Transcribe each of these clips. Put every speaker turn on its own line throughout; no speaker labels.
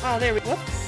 Oh, there we go. Whoops.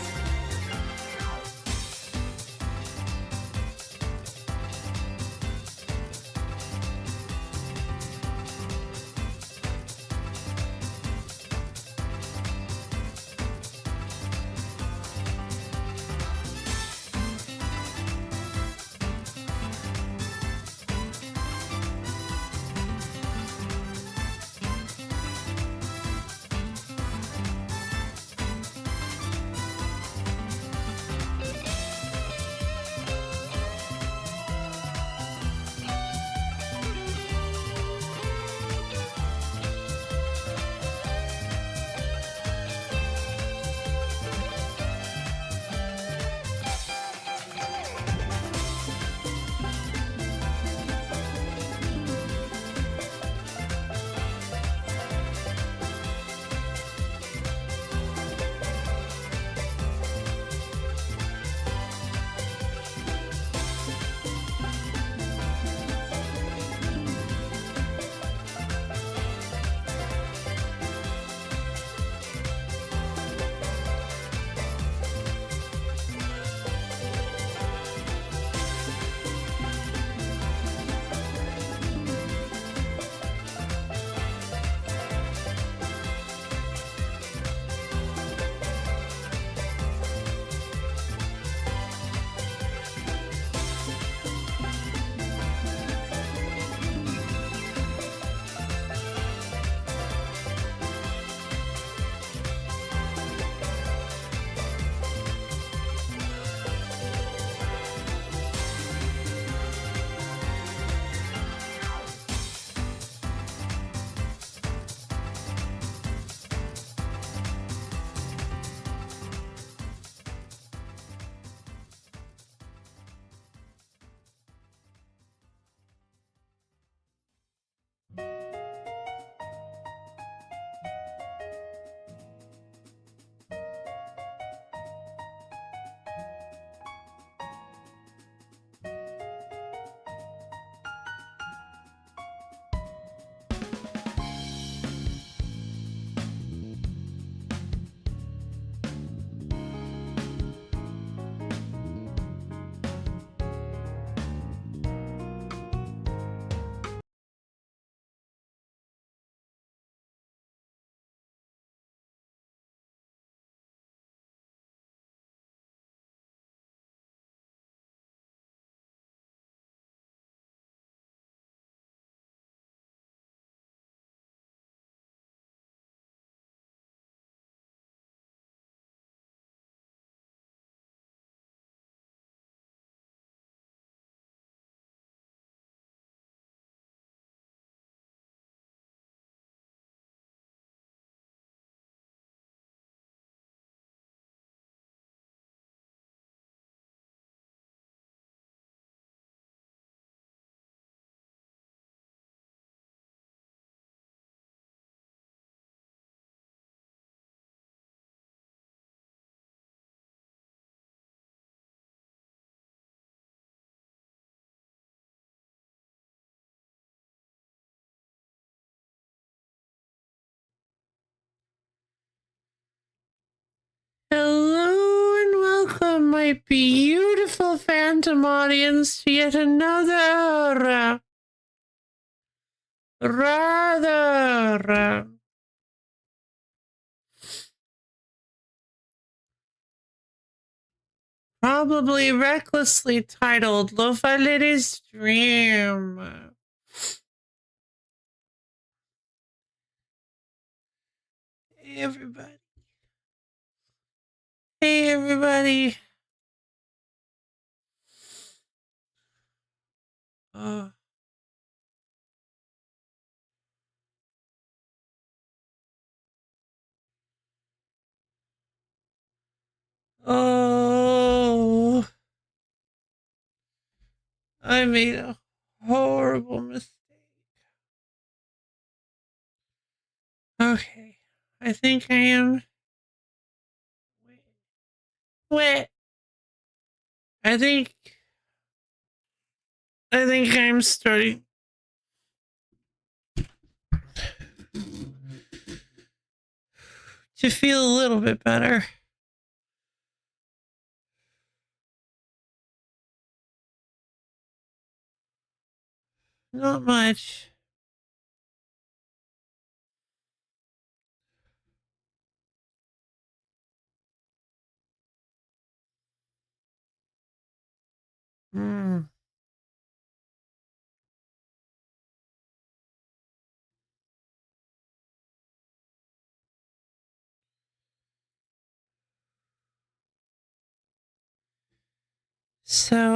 Hello and welcome, my beautiful phantom audience, to yet another rather probably recklessly titled Lo-Fi Lady Stream. Hey everybody. Hey everybody. Uh, oh, I made a horrible mistake. Okay, I think I am. Wait. I think I'm starting to feel a little bit better. Not much. Hmm. So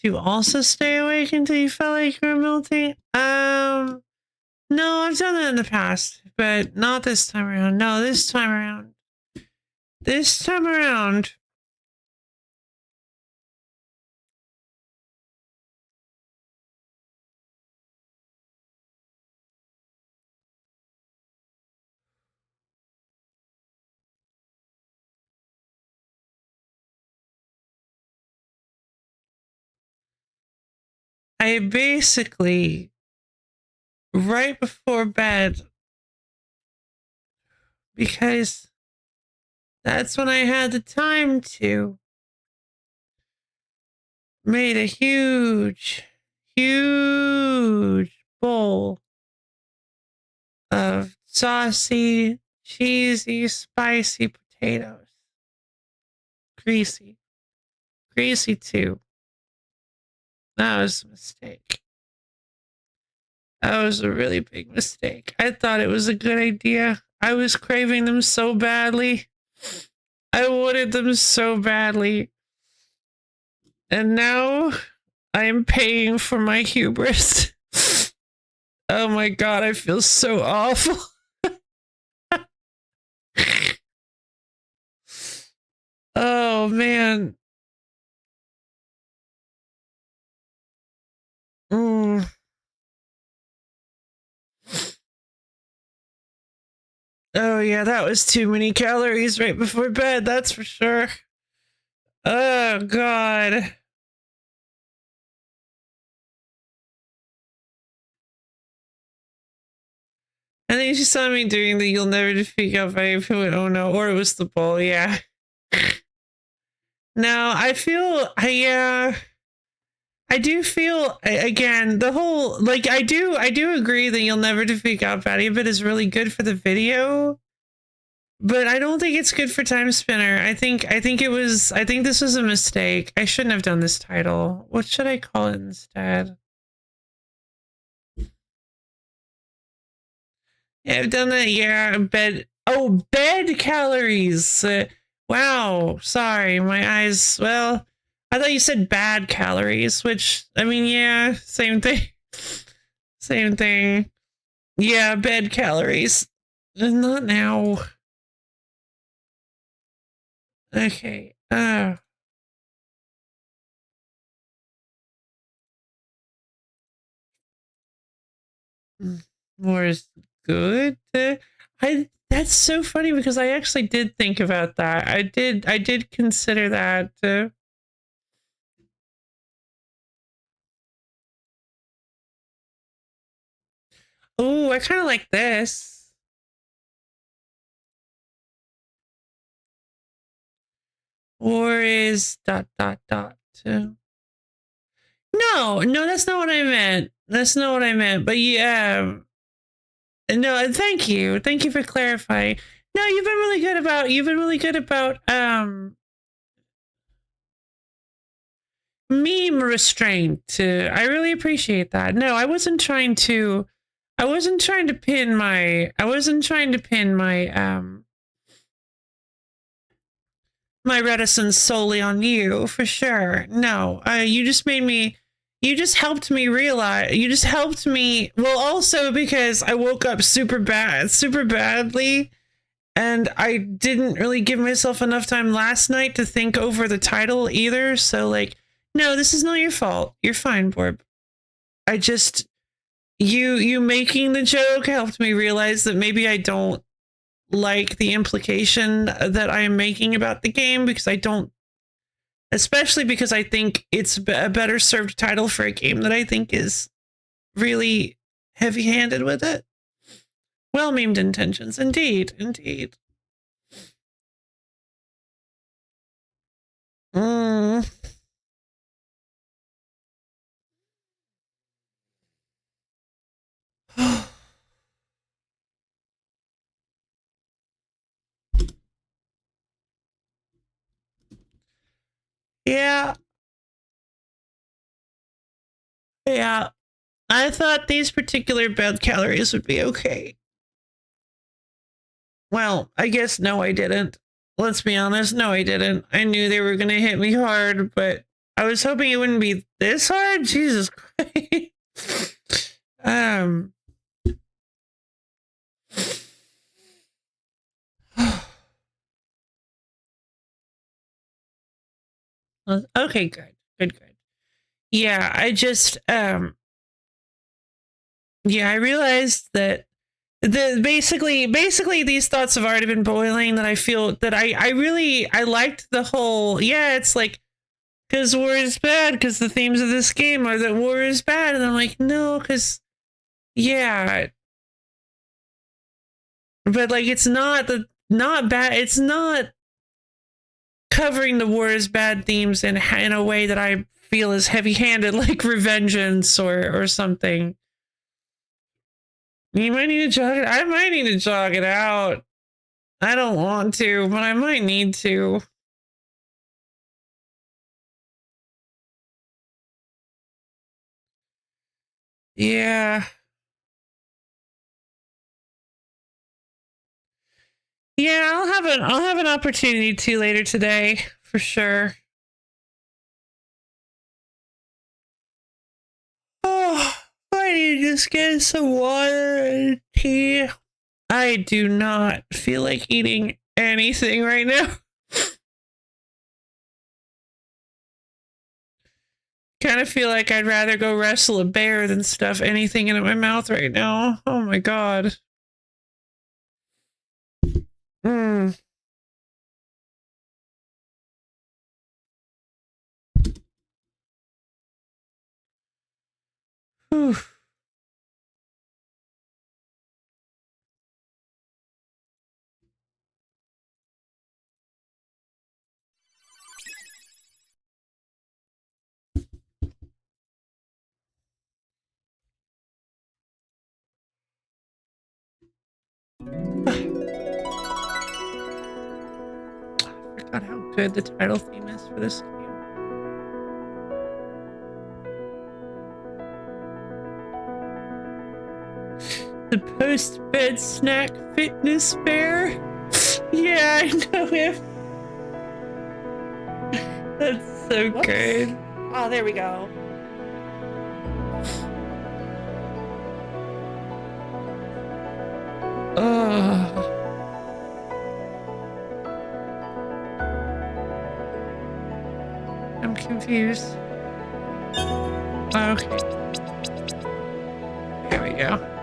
do you also stay awake until you felt like you were melting? No, I've done that in the past, but not this time around. No, this time around. This time around, I basically, right before bed, because that's when I had the time to, made a huge, huge bowl of saucy, cheesy, spicy potatoes. Greasy. Greasy too. That was a mistake. That was a really big mistake. I thought it was a good idea. I was craving them so badly. I wanted them so badly. And now I am paying for my hubris. Oh my god, I feel so awful. Oh man. Mm. Oh yeah, that was too many calories right before bed, that's for sure. Oh god. I think she saw me doing the "You'll Never Defeat God by oh no," or it was the bowl. Yeah. No, I feel. I do feel again the whole like I do agree that "You'll Never Defeat God Patty" but is really good for the video, but I don't think it's good for Timespinner. I think this was a mistake. I shouldn't have done this title. What should I call it instead? Yeah, I've done that. Yeah, bed. Oh, bed calories. Wow. Sorry, my eyes. Well, I thought you said bad calories, which I mean, yeah, same thing. Same thing. Yeah, bed calories. Not now. Okay. More is good. I. That's so funny because I actually did think about that. I did consider that. Oh, I kind of like this. Or is dot dot dot. No, no, that's not what I meant. That's not what I meant. But yeah, no. Thank you for clarifying. No, you've been really good about meme restraint. I really appreciate that. No, I wasn't trying to pin my. I wasn't trying to pin my reticence solely on you for sure. No, you just made me. You just helped me realize. You just helped me. Well, also because I woke up super badly, and I didn't really give myself enough time last night to think over the title either. So, like, no, this is not your fault. You're fine, Borb. I just you making the joke helped me realize that maybe I don't like the implication that I am making about the game because I don't, especially because I think it's a better served title for a game that I think is really heavy handed with it. Well memed intentions, indeed, indeed. Mm. Yeah. Yeah. I thought these particular bad calories would be okay. Well, I guess no, I didn't. Let's be honest. No, I didn't. I knew they were going to hit me hard, but I was hoping it wouldn't be this hard. Jesus Christ. Okay, good. Good. Yeah, I just yeah, I realized that basically these thoughts have already been boiling, that I feel that I liked the whole, yeah, it's like, because war is bad, because the themes of this game are that war is bad, and I'm like, no, because yeah, but like it's not bad, it's not covering the war is bad themes in a way that I feel is heavy-handed, like Revengeance or something. You might need to jog it. I might need to jog it out. I don't want to, but I might need to. Yeah. Yeah, I'll have an opportunity to later today, for sure. Oh, I need to just get some water and tea. I do not feel like eating anything right now. Kind of feel like I'd rather go wrestle a bear than stuff anything into my mouth right now. Oh my god. Hmm. Whew. I forgot how good the title theme is for this game. The post-bed snack fitness bear? Yeah, I know him. That's so good.
Oh, there we go.
Oh. I'm confused. Okay. There we go.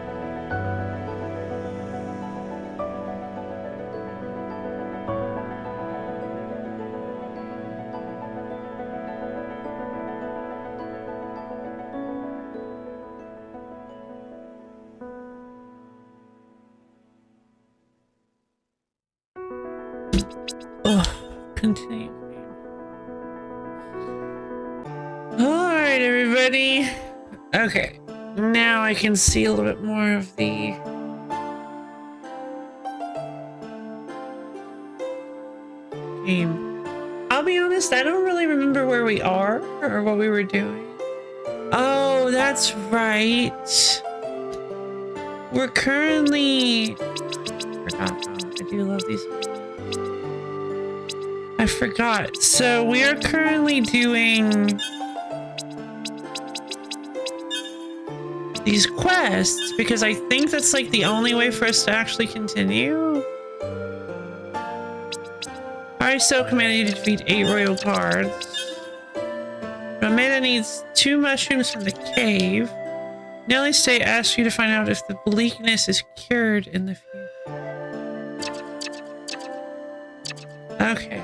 Continue. Alright, everybody. Okay. Now I can see a little bit more of the game. I'll be honest, I don't really remember where we are or what we were doing. Oh, that's right. We're currently... I do love these. I forgot. So we are currently doing these quests because I think that's like the only way for us to actually continue. I so commanded you to defeat 8 royal guards. Romena needs 2 mushrooms from the cave. Nelly Stay asks you to find out if the bleakness is cured in the future. Okay.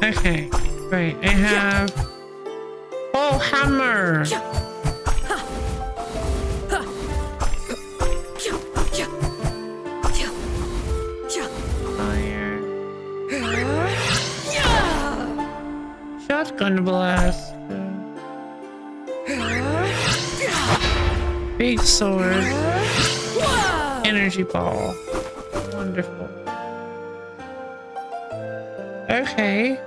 Okay, right. I have Ball Hammer. Gun blast. Big sword. Energy ball. Wonderful. Okay.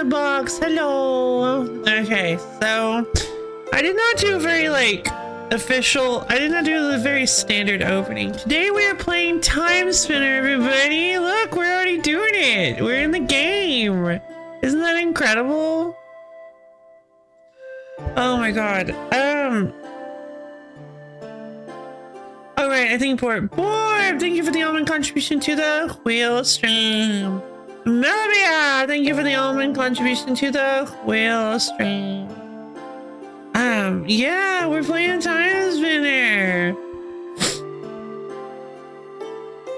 Box. Hello. Okay, so I did not do a very official. I did not do the very standard opening. Today we are playing Timespinner, everybody. Look, we're already doing it. We're in the game. Isn't that incredible? Oh my god. All right, I think Board, thank you for the almond contribution to the wheel stream. Melabia, thank you for the almond contribution to the wheel stream. Yeah, we're playing Timespinner.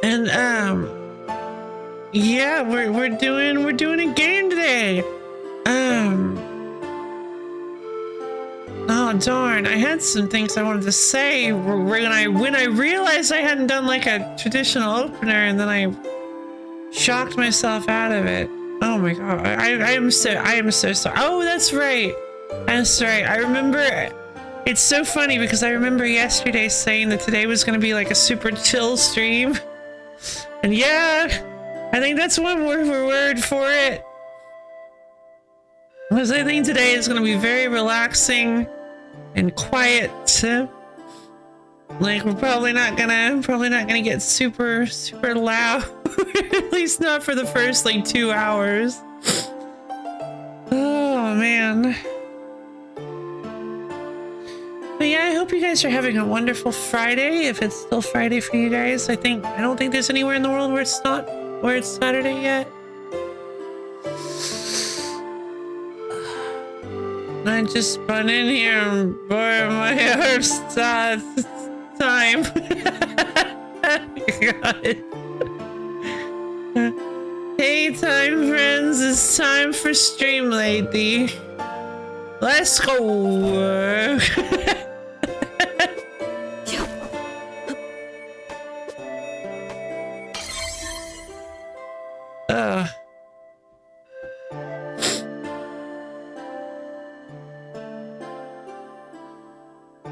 And yeah, we're doing a game today. Oh darn, I had some things I wanted to say when I realized I hadn't done like a traditional opener, and then I shocked myself out of it. Oh my god, I am so sorry. Oh, that's right. I'm sorry. I remember. It's so funny because I remember yesterday saying that today was going to be like a super chill stream, and yeah, I think that's one word for it. Because I think today is going to be very relaxing and quiet. Like we're probably not gonna get super loud. At least not for the first like 2 hours. Oh man. But yeah, I hope you guys are having a wonderful Friday. If it's still Friday for you guys, I don't think there's anywhere in the world where it's Saturday yet. I just spun in here and bore my heart's time. God. Hey time friends, it's time for stream lady. Let's go.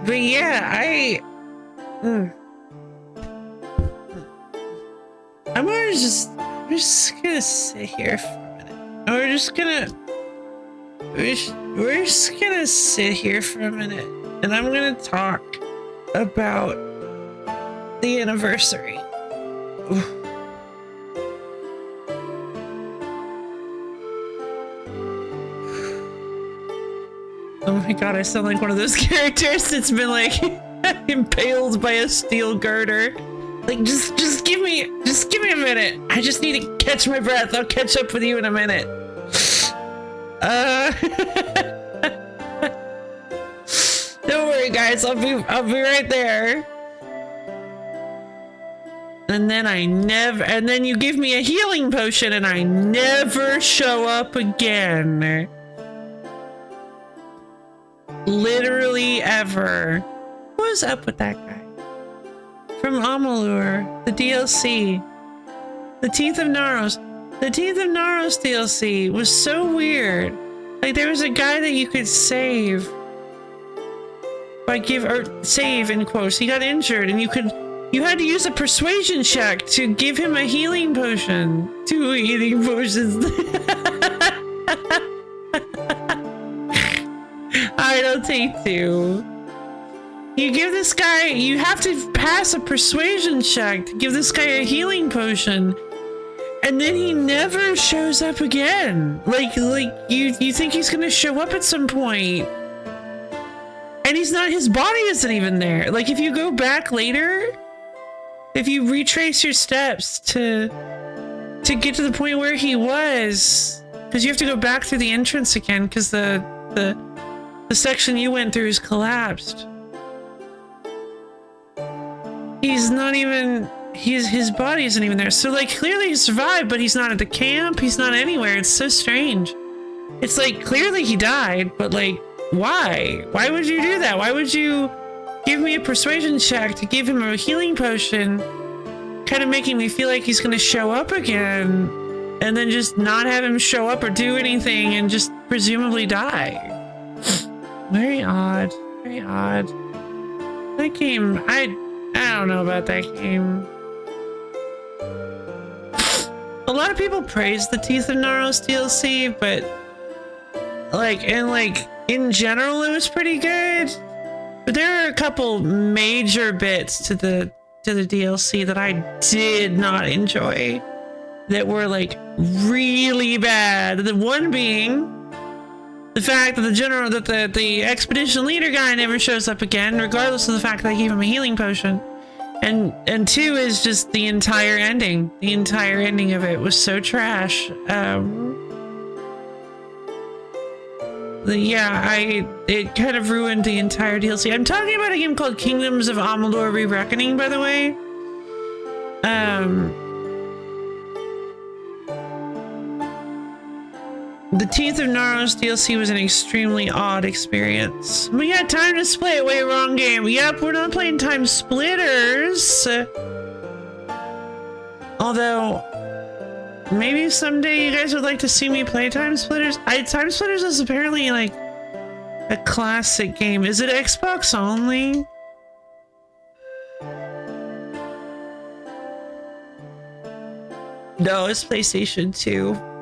But yeah, I'm just gonna sit here for a minute. We're just gonna sit here for a minute, and I'm gonna talk about the anniversary. Oh my god, I sound like one of those characters that's been like impaled by a steel girder. Like just give me a minute. I just need to catch my breath. I'll catch up with you in a minute. Don't worry guys, I'll be right there. And then you give me a healing potion and I never show up again. Literally ever. What's up with that guy? From Amalur, the DLC. The Teeth of Naros. The Teeth of Naros DLC was so weird. Like there was a guy that you could save. Save in quotes. He got injured and you had to use a persuasion check to give him a healing potion. 2 healing potions. I don't take 2. You give this guy, you have to pass a persuasion check to give this guy a healing potion. and then he never shows up again. Like you think he's gonna show up at some point, and he's not. His body isn't even there. Like if you go back later, if you retrace your steps to get to the point where he was, because you have to go back through the entrance again, because the section you went through is collapsed. He's not even. His body isn't even there. So like clearly he survived, but he's not at the camp. He's not anywhere. It's so strange. It's like clearly he died, but like why? Why would you do that? Why would you give me a persuasion check to give him a healing potion, kind of making me feel like he's gonna show up again, and then just not have him show up or do anything and just presumably die? Very odd. Very odd. That game, I don't know about that game. A lot of people praise the Teeth of Naros DLC, but in general it was pretty good. But there are a couple major bits to the DLC that I did not enjoy, that were like really bad. The one being the fact that the expedition leader guy never shows up again, regardless of the fact that I gave him a healing potion. And two is just the entire ending. The entire ending of it was so trash. It kind of ruined the entire DLC. I'm talking about a game called Kingdoms of Amalur: Re-Reckoning, by the way. The Teeth of Naros DLC was an extremely odd experience. We got Time to Split. Wait, wrong game. Yep, we're not playing Time Splitters. Although, maybe someday you guys would like to see me play Time Splitters. Time Splitters is apparently like a classic game. Is it Xbox only? No, it's PlayStation 2.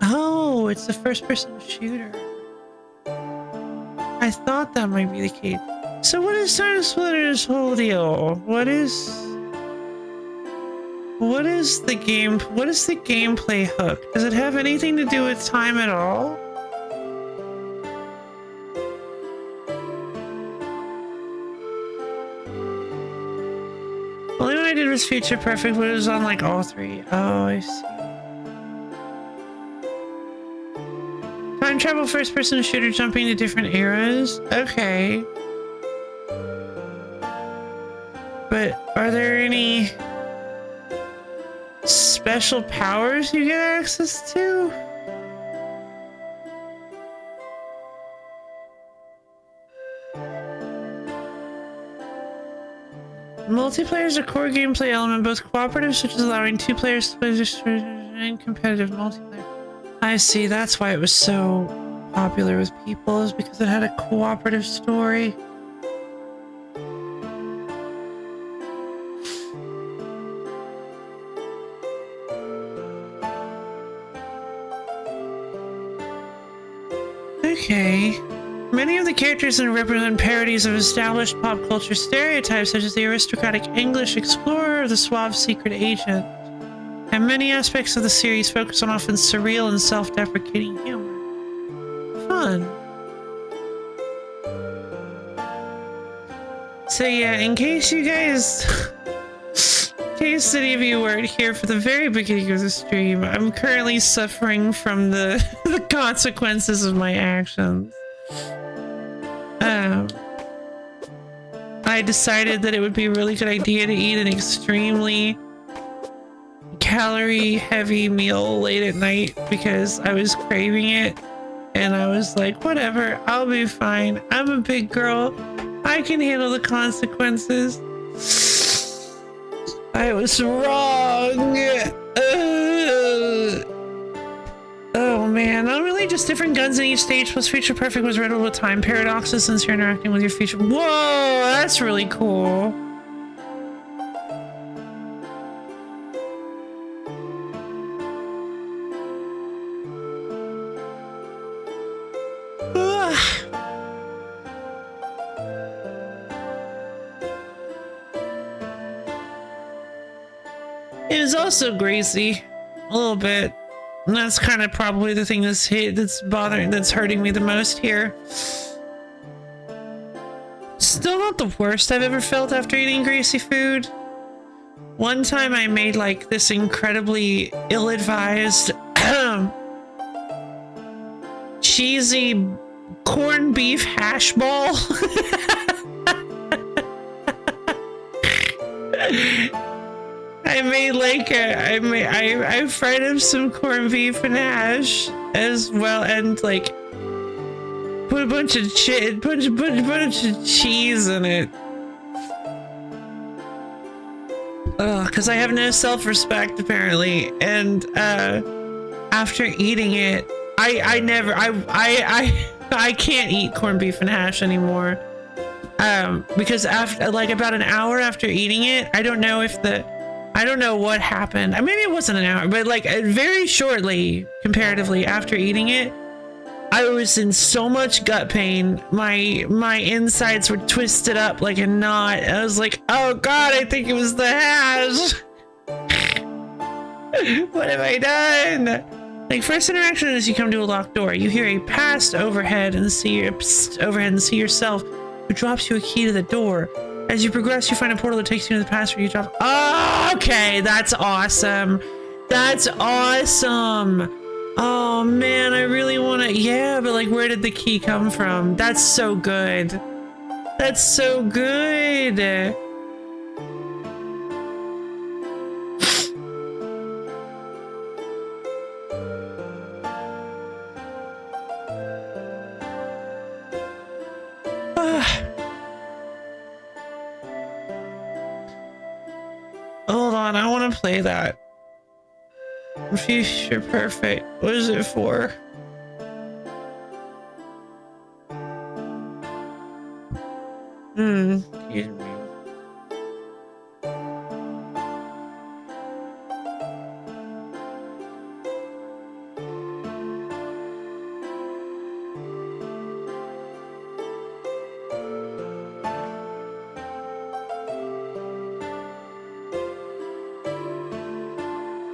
Oh, it's the first-person shooter. I thought that might be the case. So what is Time Splitter's whole deal? What is the game? What is the gameplay hook? Does it have anything to do with time at all? Only one I did was Future Perfect, but it was on like all three. Oh, I see. Time travel first-person shooter jumping to different eras? Okay. But are there any special powers you get access to? Multiplayer is a core gameplay element, both cooperative, such as allowing two players to play and competitive multiplayer. I see, that's why it was so popular with people, is because it had a cooperative story. Okay. Many of the characters in represent parodies of established pop culture stereotypes, such as the aristocratic English explorer or the suave secret agent. And many aspects of the series focus on often surreal and self-deprecating humor. Fun. So yeah, in case you guys... in case any of you weren't here for the very beginning of the stream, I'm currently suffering from the consequences of my actions. I decided that it would be a really good idea to eat an extremely calorie heavy meal late at night because I was craving it, and I was like, whatever, I'll be fine. I'm a big girl. I can handle the consequences. I was wrong. Oh man, not really, just different guns in each stage, plus Future Perfect was riddled with time paradoxes since you're interacting with your future. Whoa, that's really cool. It was also greasy, a little bit. And that's kind of probably the thing that's hurting me the most here. Still not the worst I've ever felt after eating greasy food. One time I made like this incredibly ill-advised cheesy corned beef hash ball. I fried up some corned beef and hash as well, and like put a bunch of cheese in it. Because I have no self-respect apparently, and after eating it, I can't eat corned beef and hash anymore. Because after like about an hour after eating it, I don't know what happened. Maybe it wasn't an hour, but like very shortly comparatively after eating it, I was in so much gut pain. My insides were twisted up like a knot. I was like, oh God, I think it was the hash. What have I done? Like, first interaction is you come to a locked door. You hear a past overhead and see yourself, who drops you a key to the door. As you progress, you find a portal that takes you to the past where you drop. Oh, okay, that's awesome. That's awesome. Oh man, I really want to. Yeah, but like, where did the key come from? That's so good. That's so good. Hold on, I want to play that. Future perfect. What is it for? Excuse me.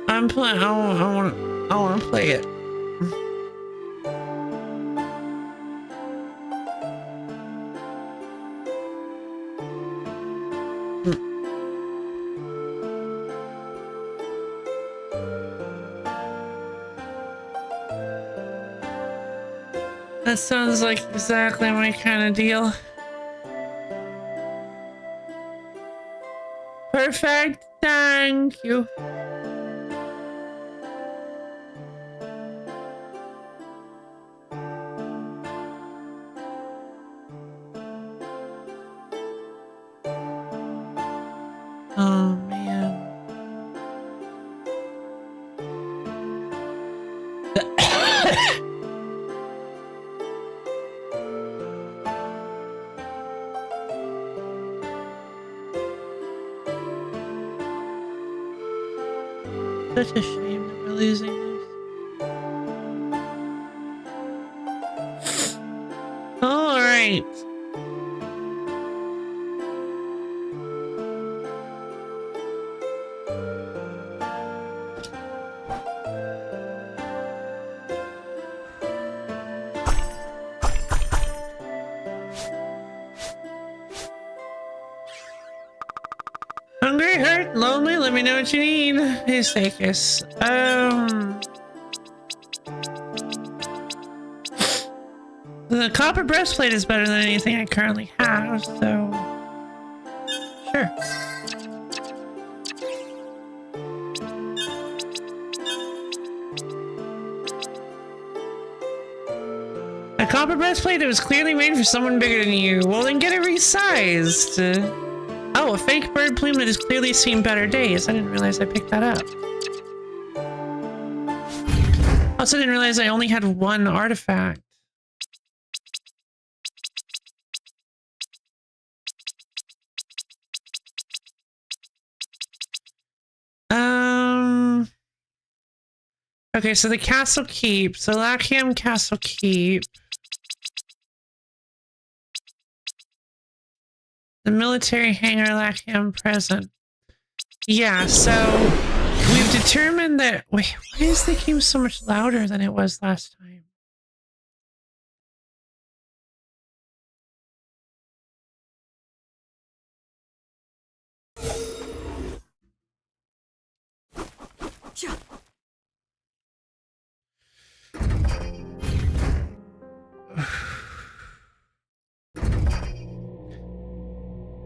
I'm playing. I want to play it. That sounds like exactly my kind of deal. Perfect. Thank you. Oh man. Such a shame that we're losing this. All right. Hungry, hurt, lonely, let me know what you need. Here's Takis. The copper breastplate is better than anything I currently have, so sure. A copper breastplate that was clearly made for someone bigger than you. Well, then get it resized. Oh, a fake bird plume that has clearly seen better days. I didn't realize I picked that up. Also didn't realize I only had one artifact. Okay, so the castle keep. So Lachiam Castle Keep. The military hangar Lachiam present. Yeah, so determined that... Wait, why is the game so much louder than it was last time?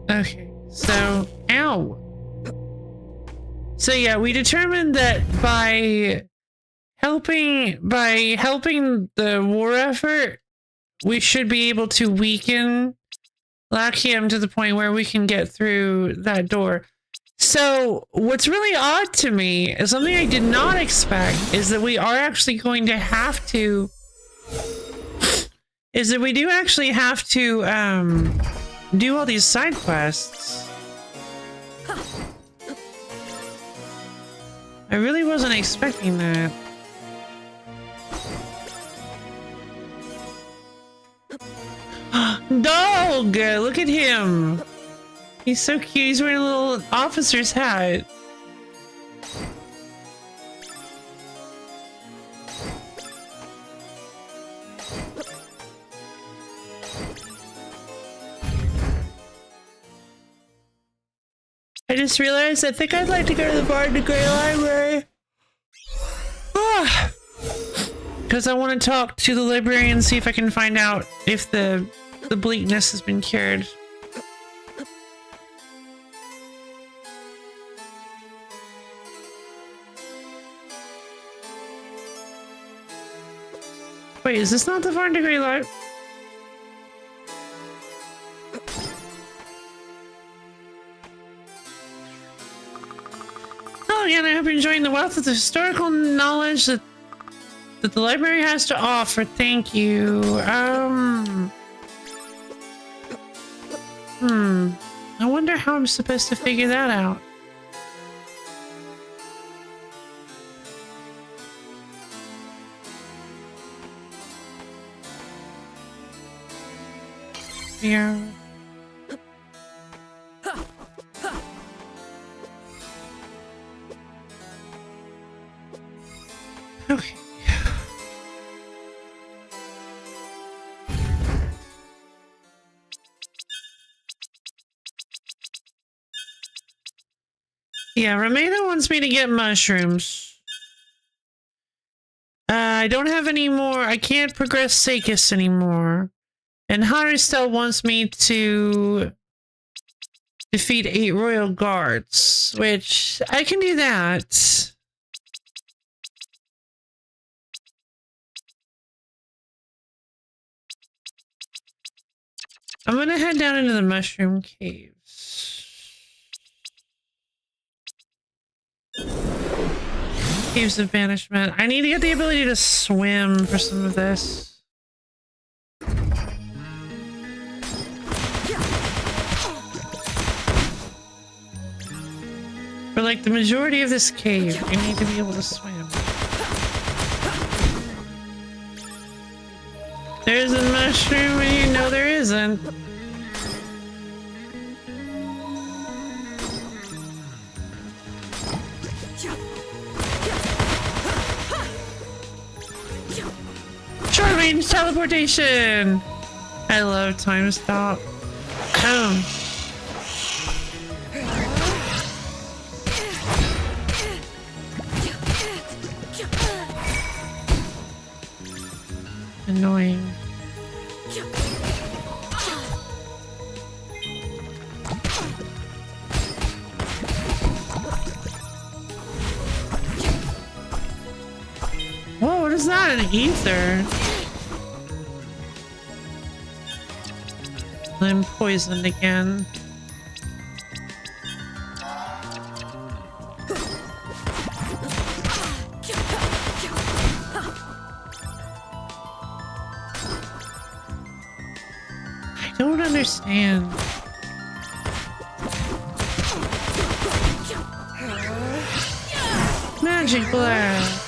Okay, so... Ow! So yeah, we determined that by helping the war effort, we should be able to weaken Lachiam to the point where we can get through that door. So what's really odd to me is something I did not expect is that we are actually going to have to we do actually have to do all these side quests. I really wasn't expecting that. Dog! Look at him! He's so cute. He's wearing a little officer's hat. I just realized I think I'd like to go to the Barnacle Library. Because I want to talk to the librarian and see if I can find out if the bleakness has been cured. Wait, is this not the Barnacle Library? Again, I hope you're enjoying the wealth of the historical knowledge that the library has to offer. Thank you. I wonder how I'm supposed to figure that out. Yeah. Okay. Yeah, Romero wants me to get mushrooms. I don't have any more. I can't progress Sakis anymore. And Haristel wants me to defeat 8 royal guards, which I can do that. I'm gonna head down into the mushroom caves. Caves of banishment. I need to get the ability to swim for some of this. For like the majority of this cave, you need to be able to swim. There's a mushroom and you know there isn't. Short range teleportation! I love time stop. Annoying. Whoa, what is that? An ether? I'm poisoned again. I don't understand. Magic blast.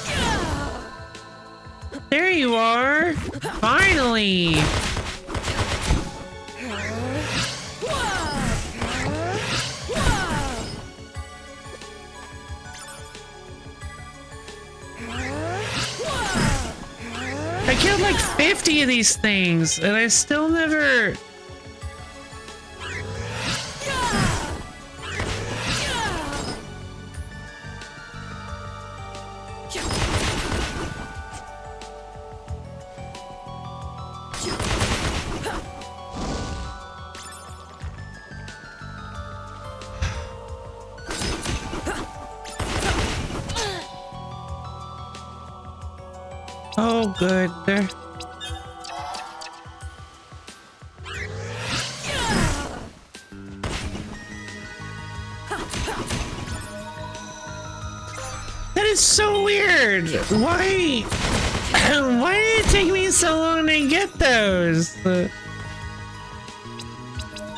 There you are. Finally. I killed like 50 of these things, and I still never... Oh, good. That is so weird. Why? Why did it take me so long to get those?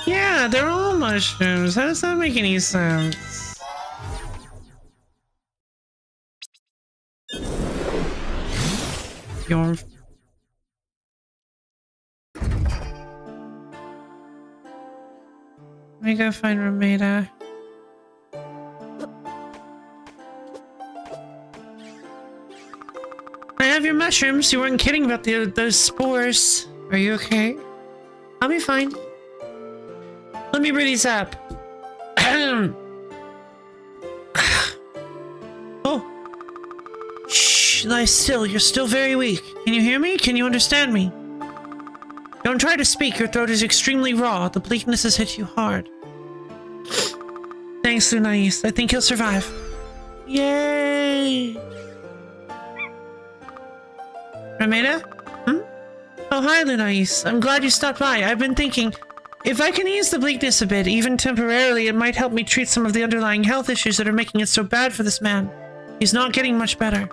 Yeah, they're all mushrooms. How does that make any sense? Let me go find Ramada. I have your mushrooms. You weren't kidding about those spores. Are you okay? I'll be fine. Let me brew these up. Oh. Shh, lie still. You're still very weak. Can you hear me? Can you understand me? Don't try to speak. Your throat is extremely raw. The bleakness has hit you hard. Thanks, Lunais. I think he'll survive. Yay! Ramada? Hmm? Oh, hi, Lunais. I'm glad you stopped by. I've been thinking, if I can ease the bleakness a bit, even temporarily, it might help me treat some of the underlying health issues that are making it so bad for this man. He's not getting much better.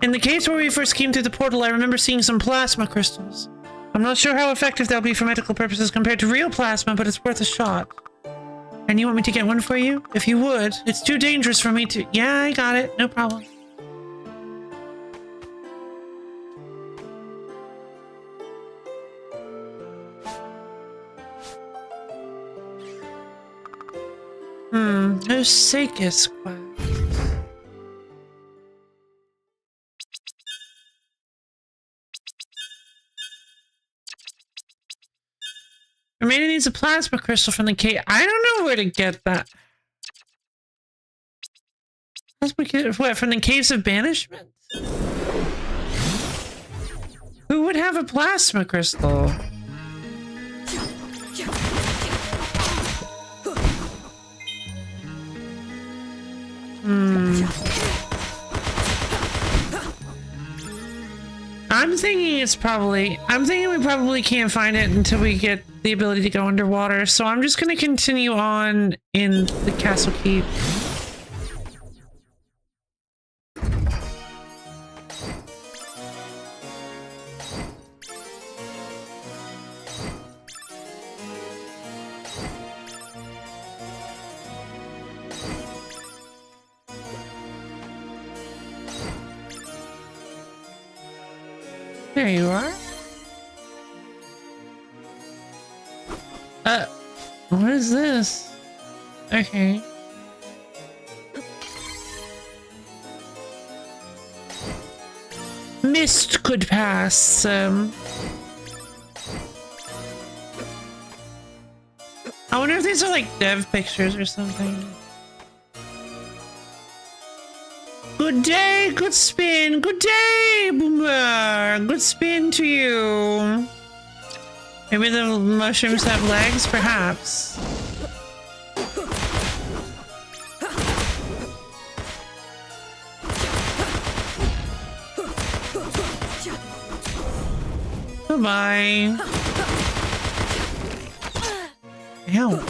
In the caves where we first came through the portal, I remember seeing some plasma crystals. I'm not sure how effective they'll be for medical purposes compared to real plasma, but it's worth a shot. And you want me to get one for you? If you would. It's too dangerous for me to... Yeah, I got it. No problem. Osakis quest. Ramada needs a plasma crystal from the cave. I don't know where to get that. What, from the caves of banishment? Who would have a plasma crystal? I'm thinking we probably can't find it until we get the ability to go underwater, so I'm just gonna continue on in the castle keep. There you are. What is this? Okay. Mist could pass. I wonder if these are like dev pictures or something. Good day, good spin, good day, Boomer. Good spin to you. Maybe the mushrooms have legs, perhaps. Bye-bye. Ow.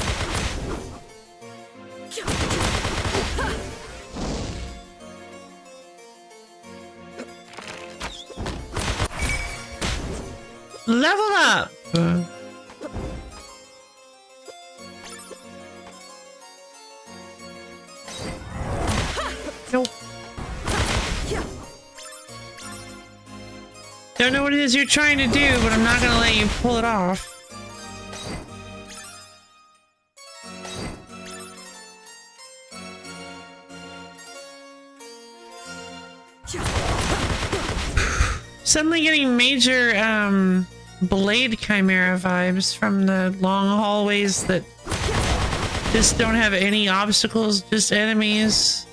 Level up! Nope. Don't know what it is you're trying to do, but I'm not gonna let you pull it off. Suddenly getting major, Blade Chimera vibes from the long hallways that just don't have any obstacles, just enemies.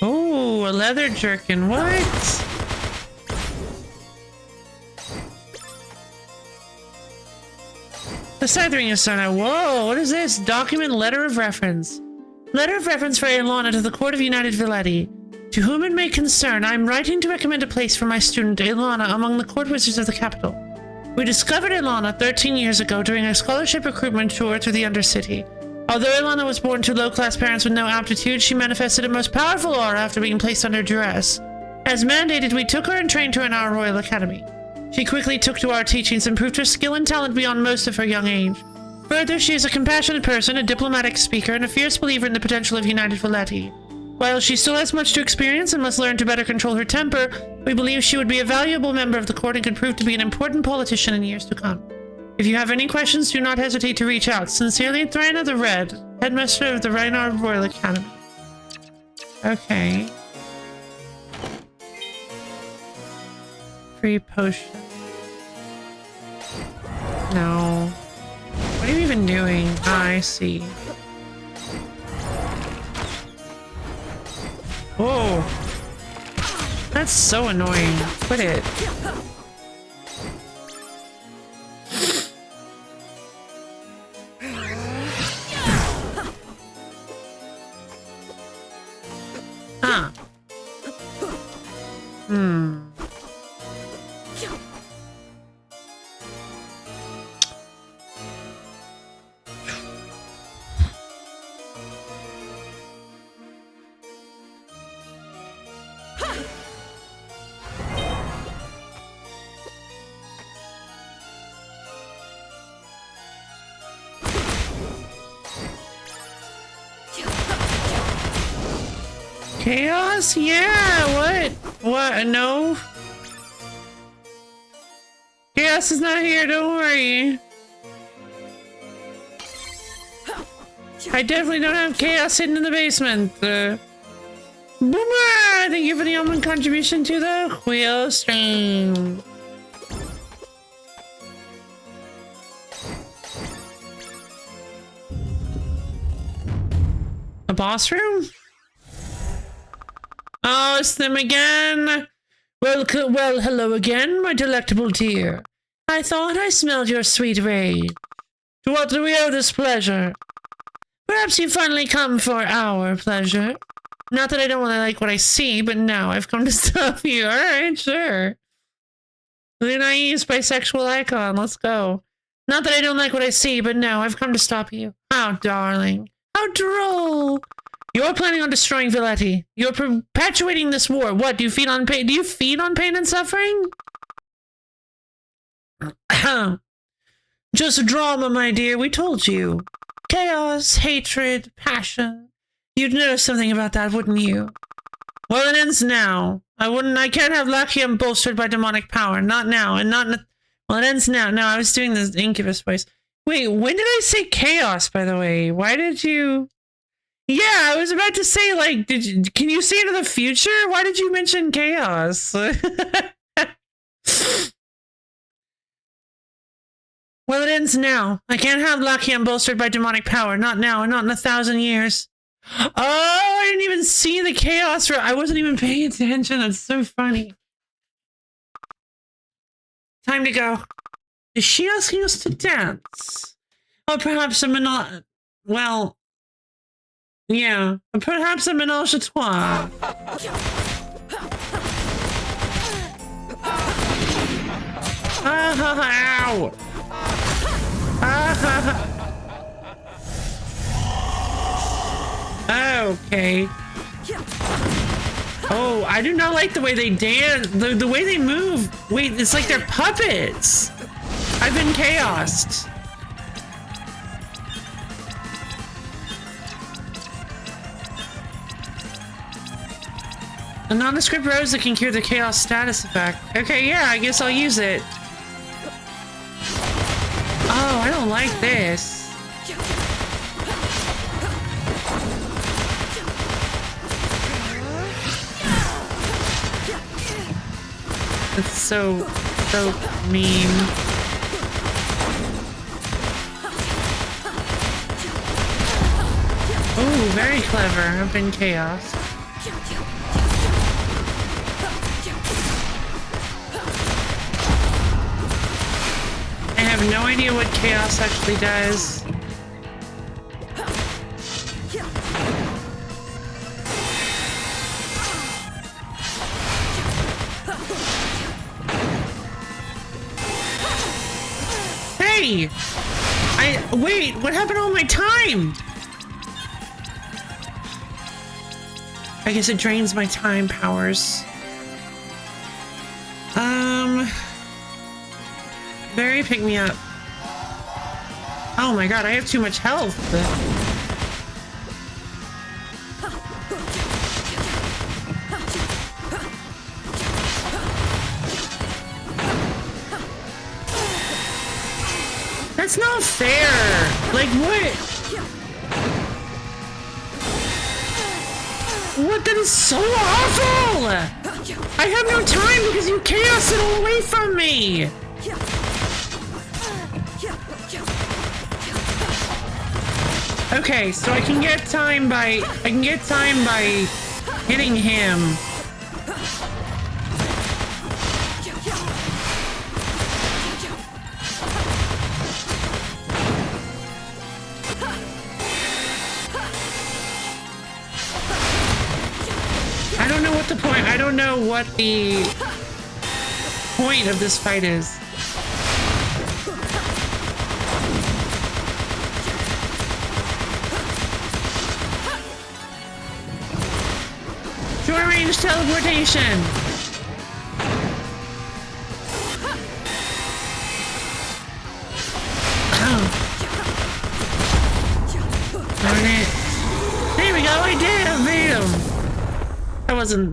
Oh, a leather jerkin. What? The Scythering is so now. Whoa, what is this? Document letter of reference. Letter of reference for Ilana to the Court of United Villetti. To whom it may concern, I am writing to recommend a place for my student Ilana among the court wizards of the capital. We discovered Ilana 13 years ago during a scholarship recruitment tour through the Undercity. Although Ilana was born to low-class parents with no aptitude, she manifested a most powerful aura after being placed under duress. As mandated, we took her and trained her in our Royal Academy. She quickly took to our teachings and proved her skill and talent beyond most of her young age. Further, she is a compassionate person, a diplomatic speaker, and a fierce believer in the potential of United Villetti. While she still has much to experience and must learn to better control her temper, we believe she would be a valuable member of the court and could prove to be an important politician in years to come. If you have any questions, do not hesitate to reach out. Sincerely, Thryna the Red, headmaster of the Reinhard Royal Academy. Okay. Free potion. No. What are you even doing? Ah, I see. Whoa. That's so annoying. Quit it. Huh. Chaos? Yeah, what? What? No? Chaos is not here, don't worry. I definitely don't have chaos hidden in the basement. Boomer! Thank you for the almond contribution to the wheel stream. A boss room? Oh, it's them again. Well, hello again, my delectable dear. I thought I smelled your sweet rage. To what do we owe this pleasure? Perhaps you finally come for our pleasure. Not that I don't want to like what I see, but no, I've come to stop you. Alright, sure. The naive bisexual icon, let's go. Not that I don't like what I see, but no, I've come to stop you. How darling. How droll. You're planning on destroying Villetti. You're perpetuating this war. What, do you feed on pain? Do you feed on pain and suffering? Just drama, my dear. We told you. Chaos, hatred, passion. You'd know something about that, wouldn't you? Well, it ends now. I can't have Lachium bolstered by demonic power. Not now, and not... Well, it ends now. No, I was doing this Incubus voice. Wait, when did I say chaos, by the way? Why did you... Yeah, I was about to say, like, can you see into the future? Why did you mention chaos? Well, it ends now. I can't have Lachium bolstered by demonic power. Not now, and not in 1,000 years. Oh, I didn't even see the chaos. I wasn't even paying attention. That's so funny. Time to go. Is she asking us to dance? Or perhaps a well... Yeah, perhaps a menage a trois. Ow! Okay. Oh, I do not like the way they dance. The way they move. Wait, it's like they're puppets. I've been chaosed. A nondescript rose that can cure the chaos status effect. Okay, yeah, I guess I'll use it. Oh, I don't like this. It's so mean. Oh, very clever. Up in chaos. I have no idea what chaos actually does. Hey! Wait, what happened to all my time? I guess it drains my time powers. Barry, pick me up. Oh my god, I have too much health. That's not fair. Like, what? What? That is so awful! I have no time because you chaos it all away from me! Okay, so I can get time by hitting him. I don't know what the point. I don't know what the point of this fight is. Short range teleportation. Oh. Darn it. There we go. I did. I beat him.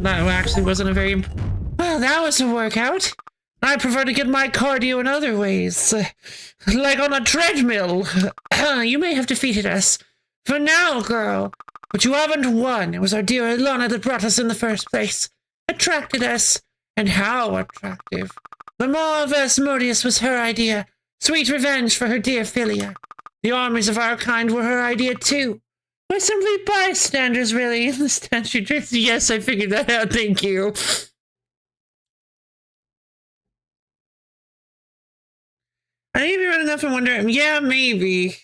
That actually wasn't a very... Well, that was a workout. I prefer to get my cardio in other ways. Like on a treadmill. You may have defeated us. For now, girl. But you haven't won. It was our dear Ilona that brought us in the first place. Attracted us. And how attractive. The Maw of Asmodeus was her idea. Sweet revenge for her dear Philia. The armies of our kind were her idea too. We're simply bystanders, really, in the statue dress. Yes, I figured that out, thank you. I think if you run enough and wonder, yeah, maybe.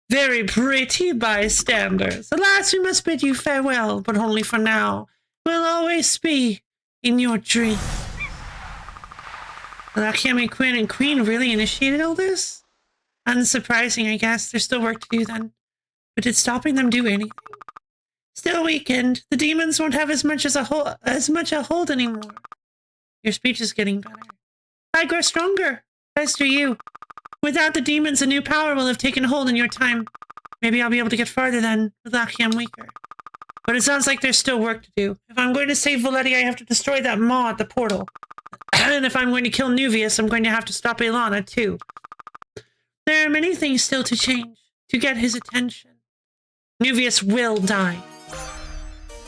Very pretty bystanders. Alas, we must bid you farewell, but only for now. We'll always be in your dream. Well, Akemi, Quinn, and Queen really initiated all this? Unsurprising, I guess. There's still work to do then. But did stopping them do anything? Still weakened. The demons won't have as much a hold anymore. Your speech is getting better. I grow stronger. As do you. Without the demons, a new power will have taken hold in your time. Maybe I'll be able to get farther then, with Achiam weaker. But it sounds like there's still work to do. If I'm going to save Valetti, I have to destroy that maw at the portal. And if I'm going to kill Nuvius, I'm going to have to stop Ilana too. There are many things still to change, to get his attention. Nuvius will die.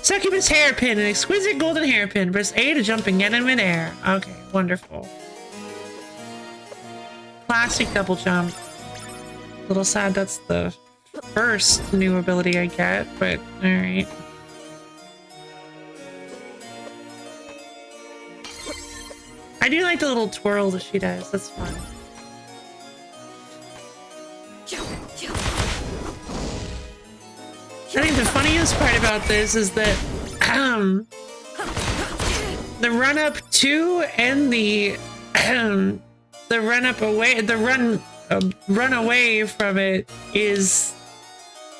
Succubus hairpin, an exquisite golden hairpin. Press A to jump and get in midair. Okay, wonderful. Classic double jump. A little sad that's the first new ability I get, but alright. I do like the little twirl that she does. That's fun. I think the funniest part about this is that the run up to and the run up away, the run away from it is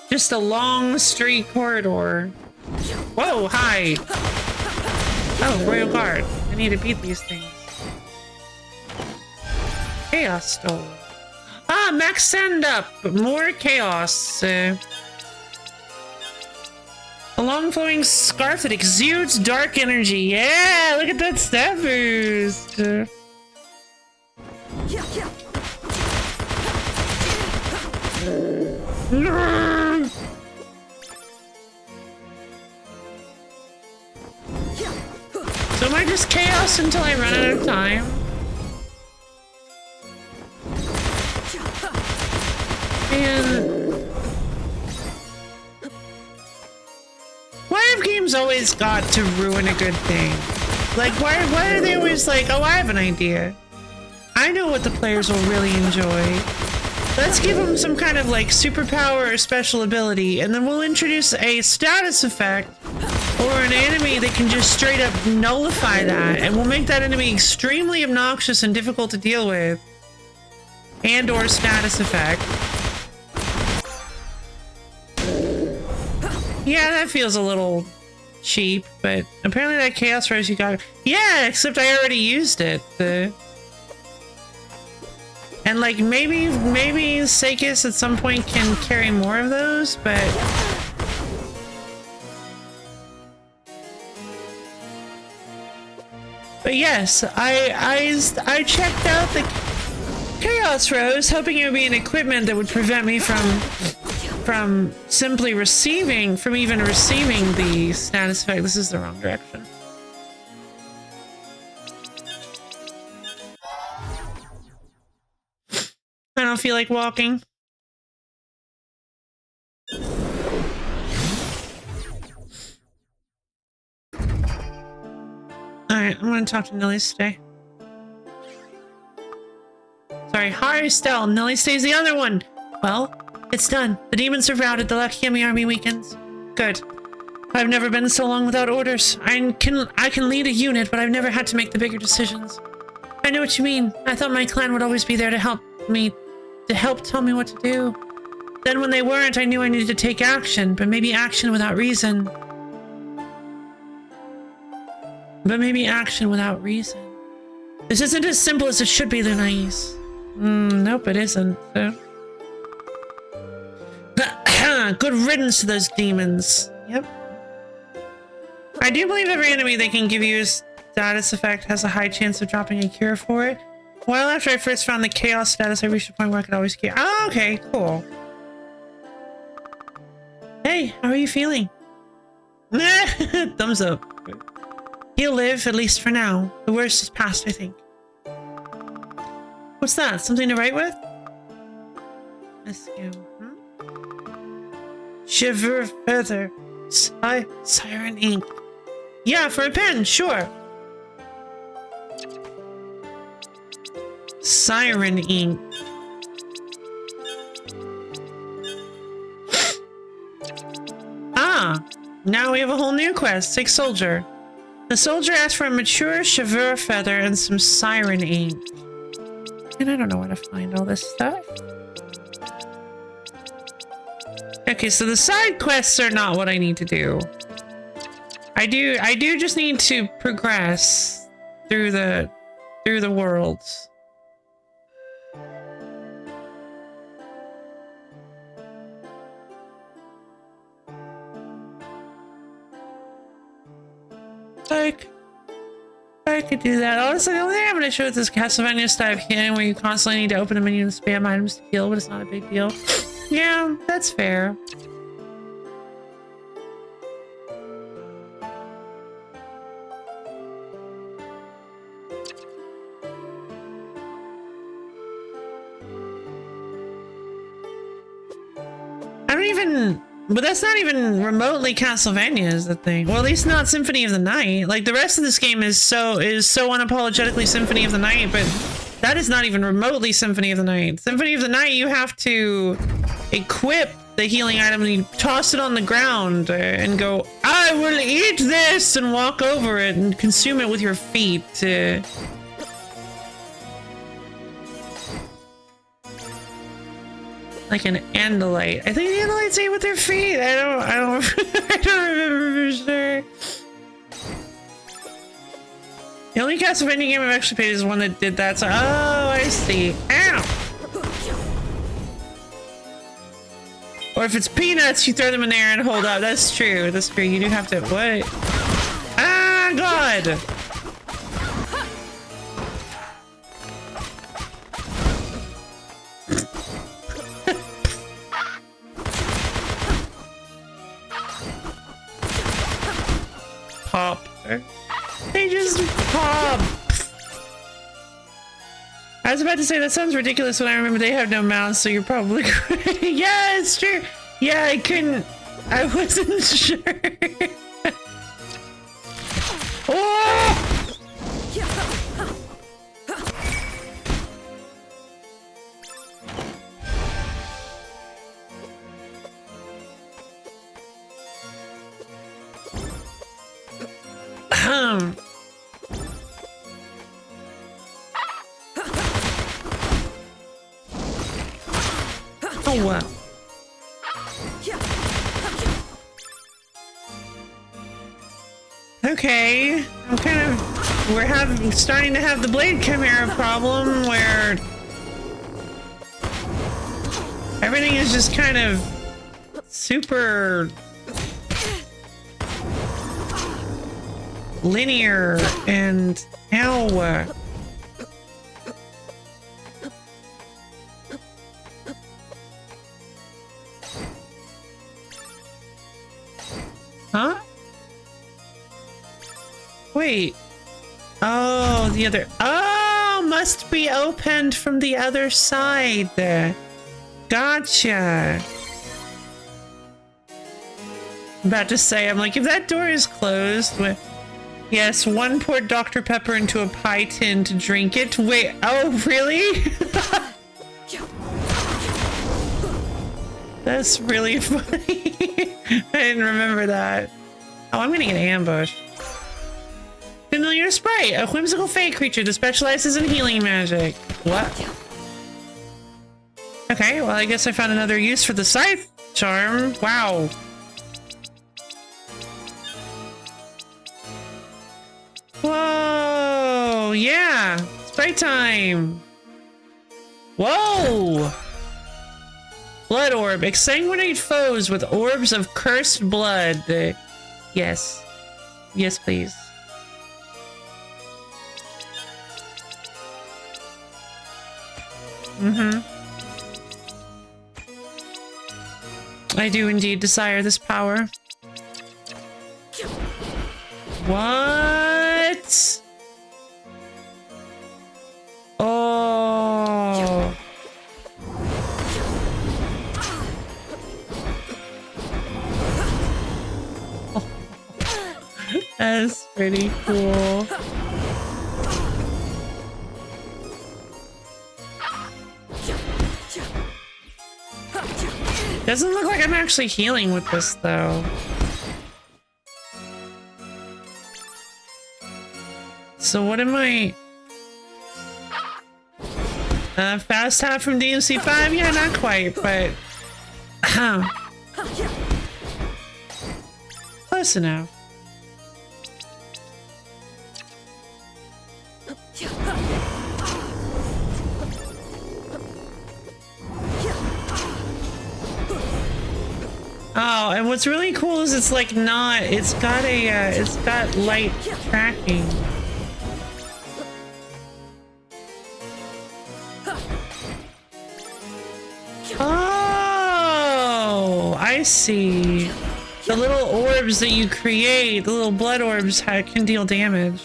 just a long straight corridor. Whoa, hi. Oh, Royal Guard. I need to beat these things. Chaos Stole. Ah, max send up. More chaos. A long flowing scarf that exudes dark energy. Yeah, look at that stat boost. So So am I just chaos until I run out of time? And why have games always got to ruin a good thing? Like, why are they always like, oh, I have an idea. I know what the players will really enjoy. Let's give them some kind of like superpower or special ability, and then we'll introduce a status effect or an enemy that can just straight up nullify that, and we'll make that enemy extremely obnoxious and difficult to deal with. And or status effect. Yeah, that feels a little cheap, but apparently that Chaos Rose you got... Yeah, except I already used it. And like, maybe Seikis at some point can carry more of those, but... But yes, I checked out the Chaos Rose, hoping it would be an equipment that would prevent me from simply even receiving the status effect. This is the wrong direction. I don't feel like walking. Alright, I'm gonna talk to Nelly Stay. Sorry, hi Estelle. Nelly Stay's the other one. Well, it's done. The demons are routed. The Lucky Yummy army weakens. Good. I've never been so long without orders. I can lead a unit, but I've never had to make the bigger decisions. I know what you mean. I thought my clan would always be there to help tell me what to do. Then when they weren't, I knew I needed to take action, but maybe action without reason. This isn't as simple as it should be, Lunais. Nope, it isn't. So. Good riddance to those demons. Yep. I do believe every enemy they can give you a status effect has a high chance of dropping a cure for it. Well, after I first found the chaos status, I reached a point where I could always cure. Oh, okay, cool. Hey, how are you feeling? Thumbs up. He'll live, at least for now. The worst is past, I think. What's that? Something to write with? Let's go. Shiver feather. Siren ink. Yeah, for a pen, sure. Siren ink. Ah, now we have a whole new quest. Sick soldier. The soldier asked for a mature Cheveur feather and some siren ink. And I don't know where to find all this stuff. Okay, so the side quests are not what I need to do. I do just need to progress through the worlds. Like, I could do that. Honestly, the only thing I'm going to show is this Castlevania style healing where you constantly need to open a menu and spam items to heal, but it's not a big deal. Yeah, that's fair. But that's not even remotely Castlevania is the thing. Well, at least not Symphony of the Night. Like, the rest of this game is so unapologetically Symphony of the Night, but that is not even remotely Symphony of the Night. Symphony of the Night, you have to equip the healing item and you toss it on the ground and go, I will eat this, and walk over it and consume it with your feet. Like an Andalite. I think the Andalites eat with their feet. I don't I don't remember for sure. The only Castlevania game I've actually played is one that did that. So, oh, I see. Ow! Or if it's peanuts, you throw them in there and hold up. That's true. That's true. You do have to. What? Ah, God! Pop. They just pop. I was about to say that sounds ridiculous when I remember they have no mouths, so you're probably right. Yeah, it's true. Yeah, I wasn't sure. Oh! Oh, wow. Okay, we're starting to have the Blade Chimera problem where everything is just kind of super linear and ow. Huh? Wait. Oh, the other. Oh, must be opened from the other side. Gotcha. I'm about to say, I'm like, if that door is closed, yes, one poured Dr. Pepper into a pie tin to drink it. Wait, oh, really? That's really funny. I didn't remember that. Oh, I'm gonna get ambushed. Familiar sprite, a whimsical fey creature that specializes in healing magic. What? Okay, well, I guess I found another use for the scythe charm. Wow. Whoa, yeah, sprite time. Whoa. Blood orb. Exsanguinate foes with orbs of cursed blood. Yes. Yes, please. Mm-hmm. I do indeed desire this power. What? Oh. That's pretty cool. Doesn't look like I'm actually healing with this, though. So what am I... fast tap from DMC 5? Yeah, not quite, but... Close enough. Oh, and what's really cool is it's like not, it's got light tracking. Oh, I see. The little orbs that you create, the little blood orbs can deal damage.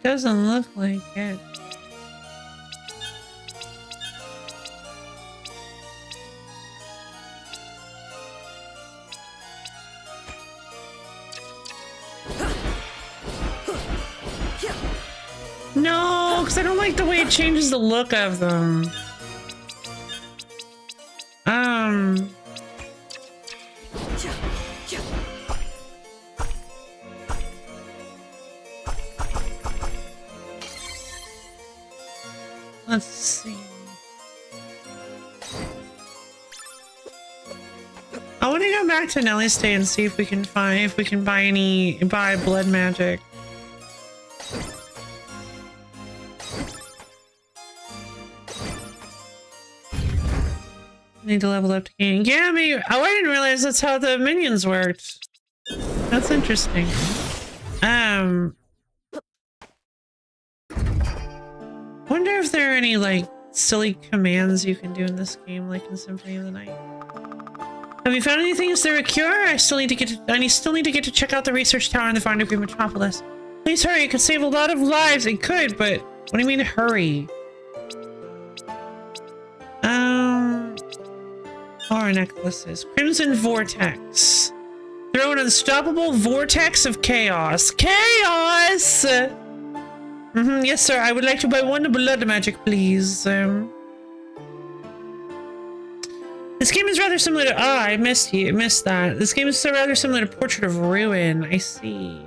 Doesn't look like it. No, because I don't like the way it changes the look of them. Let's see. I want to go back to Nellie's Day and see if we can buy blood magic. Need to level up to gain. Yeah, maybe. Oh, I didn't realize that's how the minions worked. That's interesting. Wonder if there are any, like, silly commands you can do in this game, like in Symphony of the Night. Have you found anything? Is there a cure? I still need to get to check out the research tower in the Foundry Metropolis. Please hurry, it could save a lot of lives. It could, but what do you mean hurry? Aura necklaces. Crimson Vortex. Throw an unstoppable vortex of chaos. Chaos! Yes, sir. I would like to buy one blood magic, please. This game is rather similar to... Ah, I missed that. This game is rather similar to Portrait of Ruin. I see.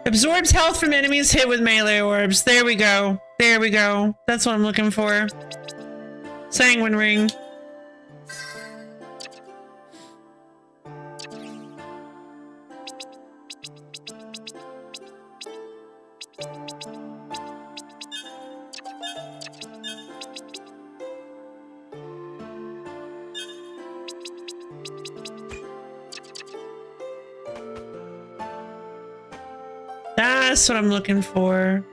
Absorbs health from enemies hit with melee orbs. There we go. There we go. That's what I'm looking for. Sanguine Ring. That's what I'm looking for.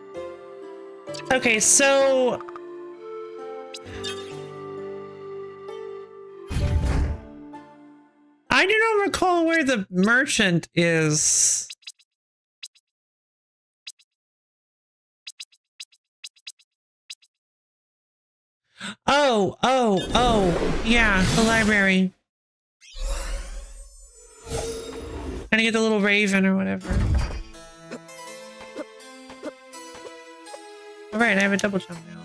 Okay, so... I do not recall where the merchant is. Oh, yeah, the library. Gonna get the little raven or whatever. Alright, I have a double jump now.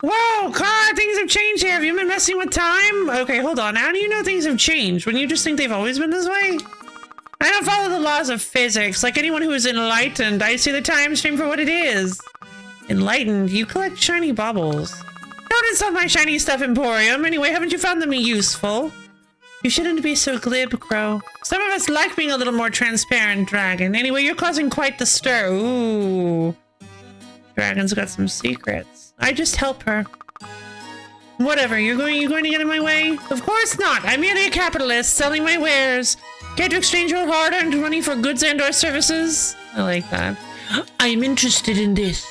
Whoa, God, things have changed here. Have you been messing with time? Okay, hold on. How do you know things have changed? When you just think they've always been this way? I don't follow the laws of physics. Like anyone who is enlightened, I see the time stream for what it is. Enlightened? You collect shiny baubles. Don't insult my shiny stuff emporium. Anyway, haven't you found them useful? You shouldn't be so glib, Crow. Some of us like being a little more transparent, Dragon. Anyway, you're causing quite the stir. Ooh. Dragon's got some secrets. I just help her. Whatever, you're going to get in my way? Of course not. I'm merely a capitalist selling my wares. Care to exchange your hard-earned money for goods and or services? I like that. I'm interested in this.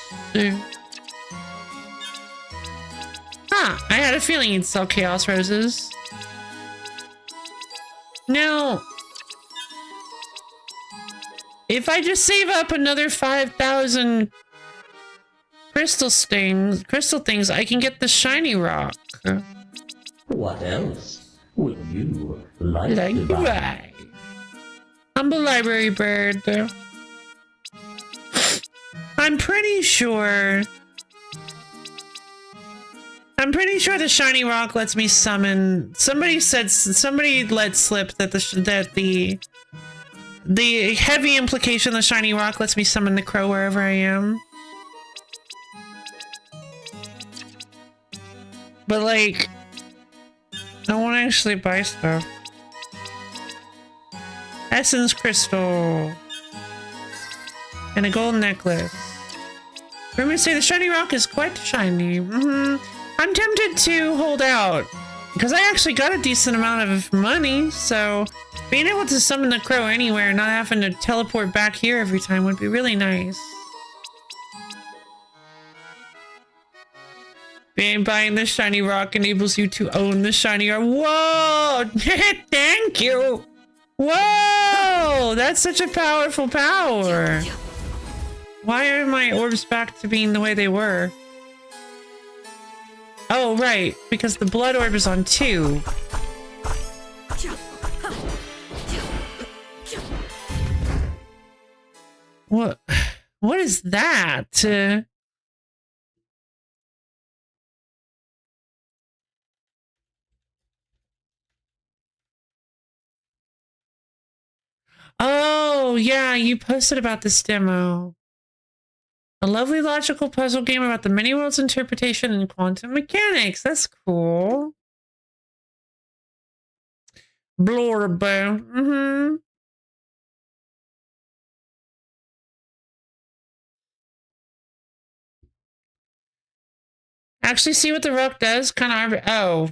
Ah, I had a feeling you'd sell Chaos Roses. Now, if I just save up another 5,000 crystal things, I can get the shiny rock.
What else would you like to buy?
Humble library bird. I'm pretty sure the shiny rock lets me summon. Somebody let slip that the heavy implication the shiny rock lets me summon the crow wherever I am. But like, I want to actually buy stuff. Essence crystal and a gold necklace. Rumors say the shiny rock is quite shiny. I'm tempted to hold out because I actually got a decent amount of money, so being able to summon the crow anywhere and not having to teleport back here every time would be really nice. Buying the shiny rock enables you to own the shiny rock. Whoa! Thank you! Whoa! That's such a powerful power. Why are my orbs back to being the way they were? Oh, right. Because the blood orb is on 2. What? What is that? Oh, yeah, you posted about this demo. A lovely logical puzzle game about the many worlds interpretation and quantum mechanics. That's cool. Blorb. Actually, see what the rook does? Kind of. Oh.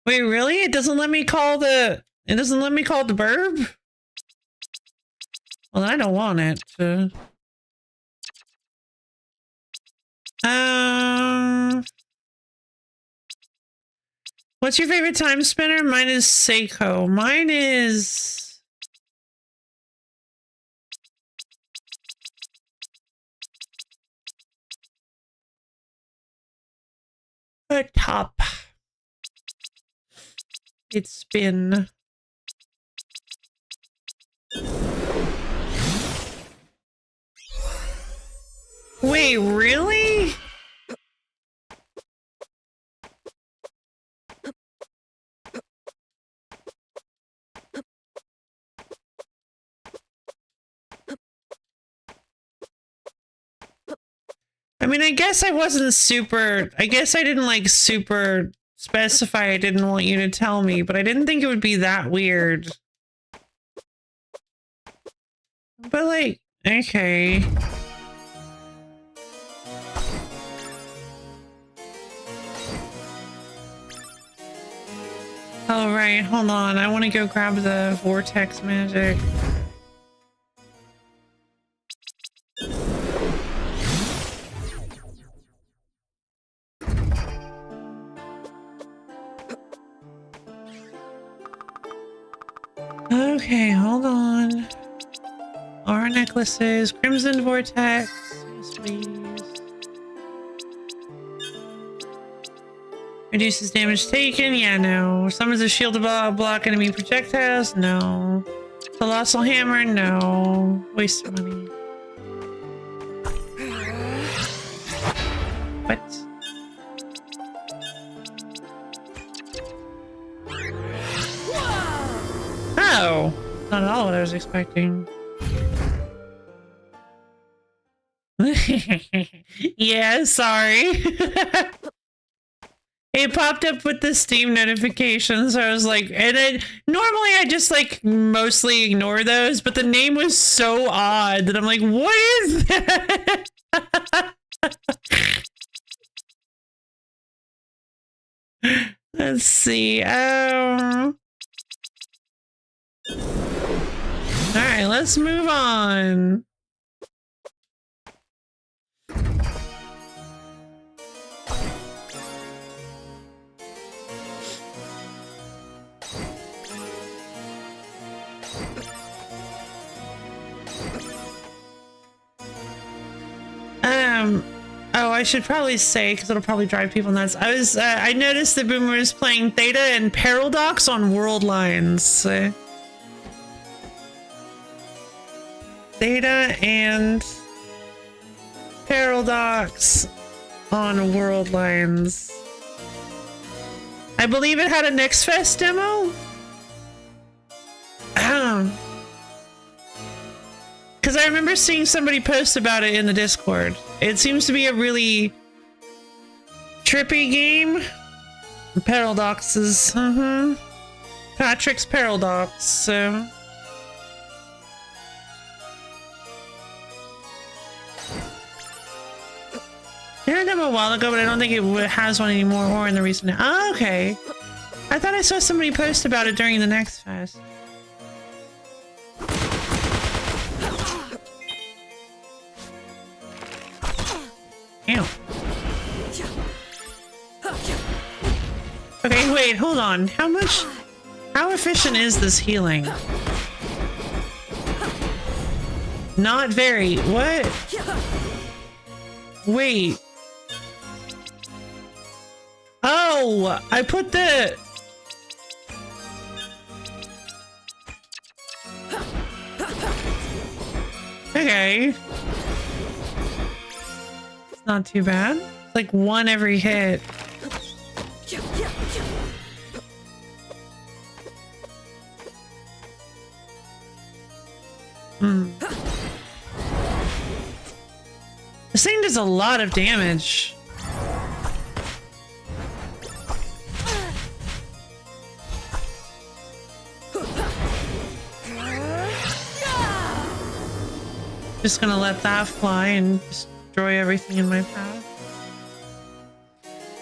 Wait, really? It doesn't let me call the. It doesn't let me call the burb? Well, I don't want it to. What's your favorite time spinner? Mine is Seiko. Mine is. A top. It's been. Wait, really? I mean, I guess I wasn't super. I guess I didn't like super specify I didn't want you to tell me, but I didn't think it would be that weird. But like, okay. All right, hold on. I want to go grab the vortex magic. Okay, hold on. Our necklaces, crimson vortex. Yes, please. Reduces damage taken. Yeah, no. Summons a shield to block enemy projectiles. No. Colossal hammer. No. Waste of money. What? Oh, not at all what I was expecting. Yeah, sorry. It popped up with the Steam notifications. So I was like, and then normally I just like mostly ignore those, but the name was so odd that I'm like, what is that? Let's see. All right, let's move on. Oh, I should probably say, because it'll probably drive people nuts. I noticed that Boomer is playing Theta and Paradox on World Lines. Theta and Paradox on World Lines. I believe it had a Next Fest demo. Because I remember seeing somebody post about it in the Discord. It seems to be a really trippy game. Paradoxes. Patrick's Paradox. So. I heard them a while ago, but I don't think it has one anymore or in the recent. Oh, okay. I thought I saw somebody post about it during the Next Fest. Ew. Okay, wait, hold on. How efficient is this healing? Not very. What? Wait. Oh, I put the... Okay. It's not too bad. It's like one every hit. This thing does a lot of damage. Just gonna let that fly and destroy everything in my path.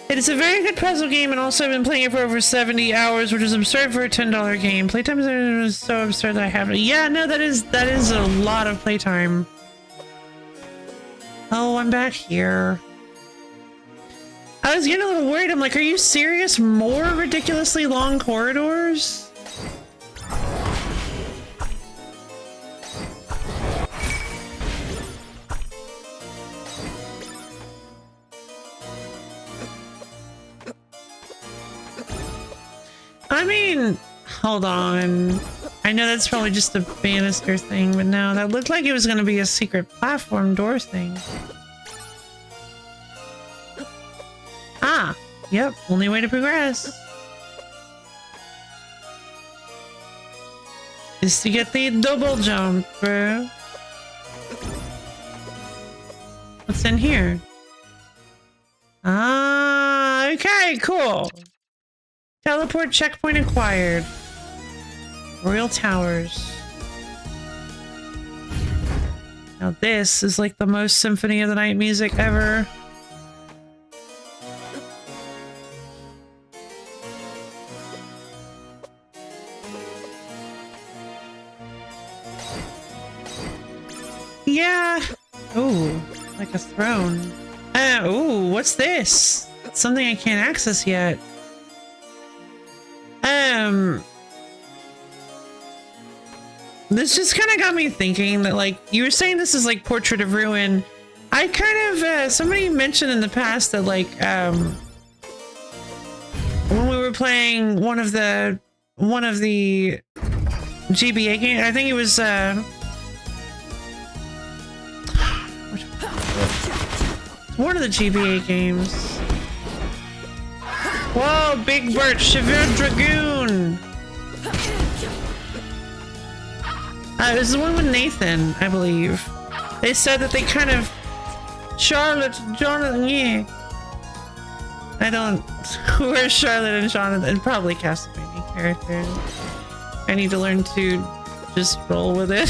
It is a very good puzzle game, and also I've been playing it for over 70 hours, which is absurd for a $10 game. Playtime is so absurd that I have to. Yeah, no, that is a lot of playtime. Oh, I'm back here. I was getting a little worried. I'm like, are you serious? More ridiculously long corridors? I mean, hold on. I know that's probably just a banister thing, but no, that looked like it was going to be a secret platform door thing. Ah, yep, only way to progress is to get the double jump, bro. What's in here? Ah, okay, cool. Teleport checkpoint acquired. Royal Towers. Now this is like the most Symphony of the Night music ever. Yeah. Ooh, like a throne. Ooh, what's this? Something I can't access yet. This just kind of got me thinking that, like, you were saying this is like Portrait of Ruin. I kind of, somebody mentioned in the past that, like, when we were playing one of the GBA games, I think it was, one of the GBA games. Whoa, Big Bird, Cheveux Dragoon! It was the one with Nathan, I believe. They said that they kind of... Charlotte, Jonathan, yeah. I don't... Where's Charlotte and Jonathan? Probably Castlevania characters. I need to learn to just roll with it.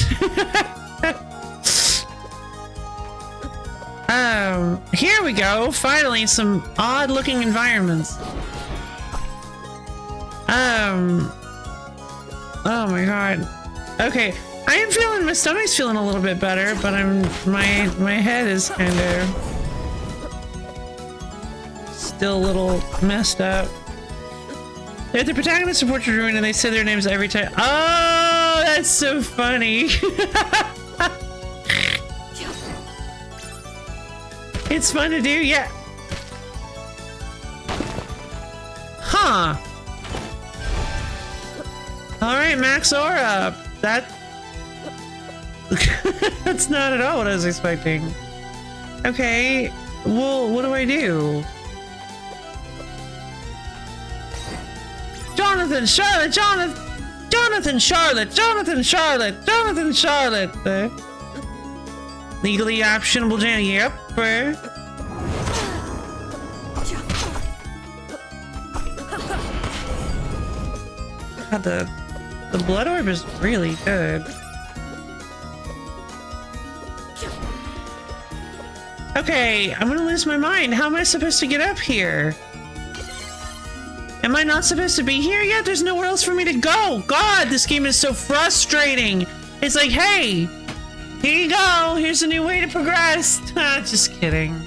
Here we go. Finally, some odd-looking environments. Oh my god. Okay, I am feeling, my stomach's feeling a little bit better, but my head is kind of still a little messed up. They're the protagonist of Portrait of Ruin, and they say their names every time. Oh, that's so funny. It's fun to do, yeah. Huh. Alright, Max Aura. That's not at all what I was expecting. Okay, well, what do I do? Jonathan, Charlotte, Jonathan, Charlotte, Jonathan, Charlotte. Legally optionable jam. Yep. God, the blood orb is really good. Okay, I'm gonna lose my mind. How am I supposed to get up here? Am I not supposed to be here yet? There's nowhere else for me to go. God, this game is so frustrating. It's like, hey, here you go. Here's a new way to progress. Just kidding.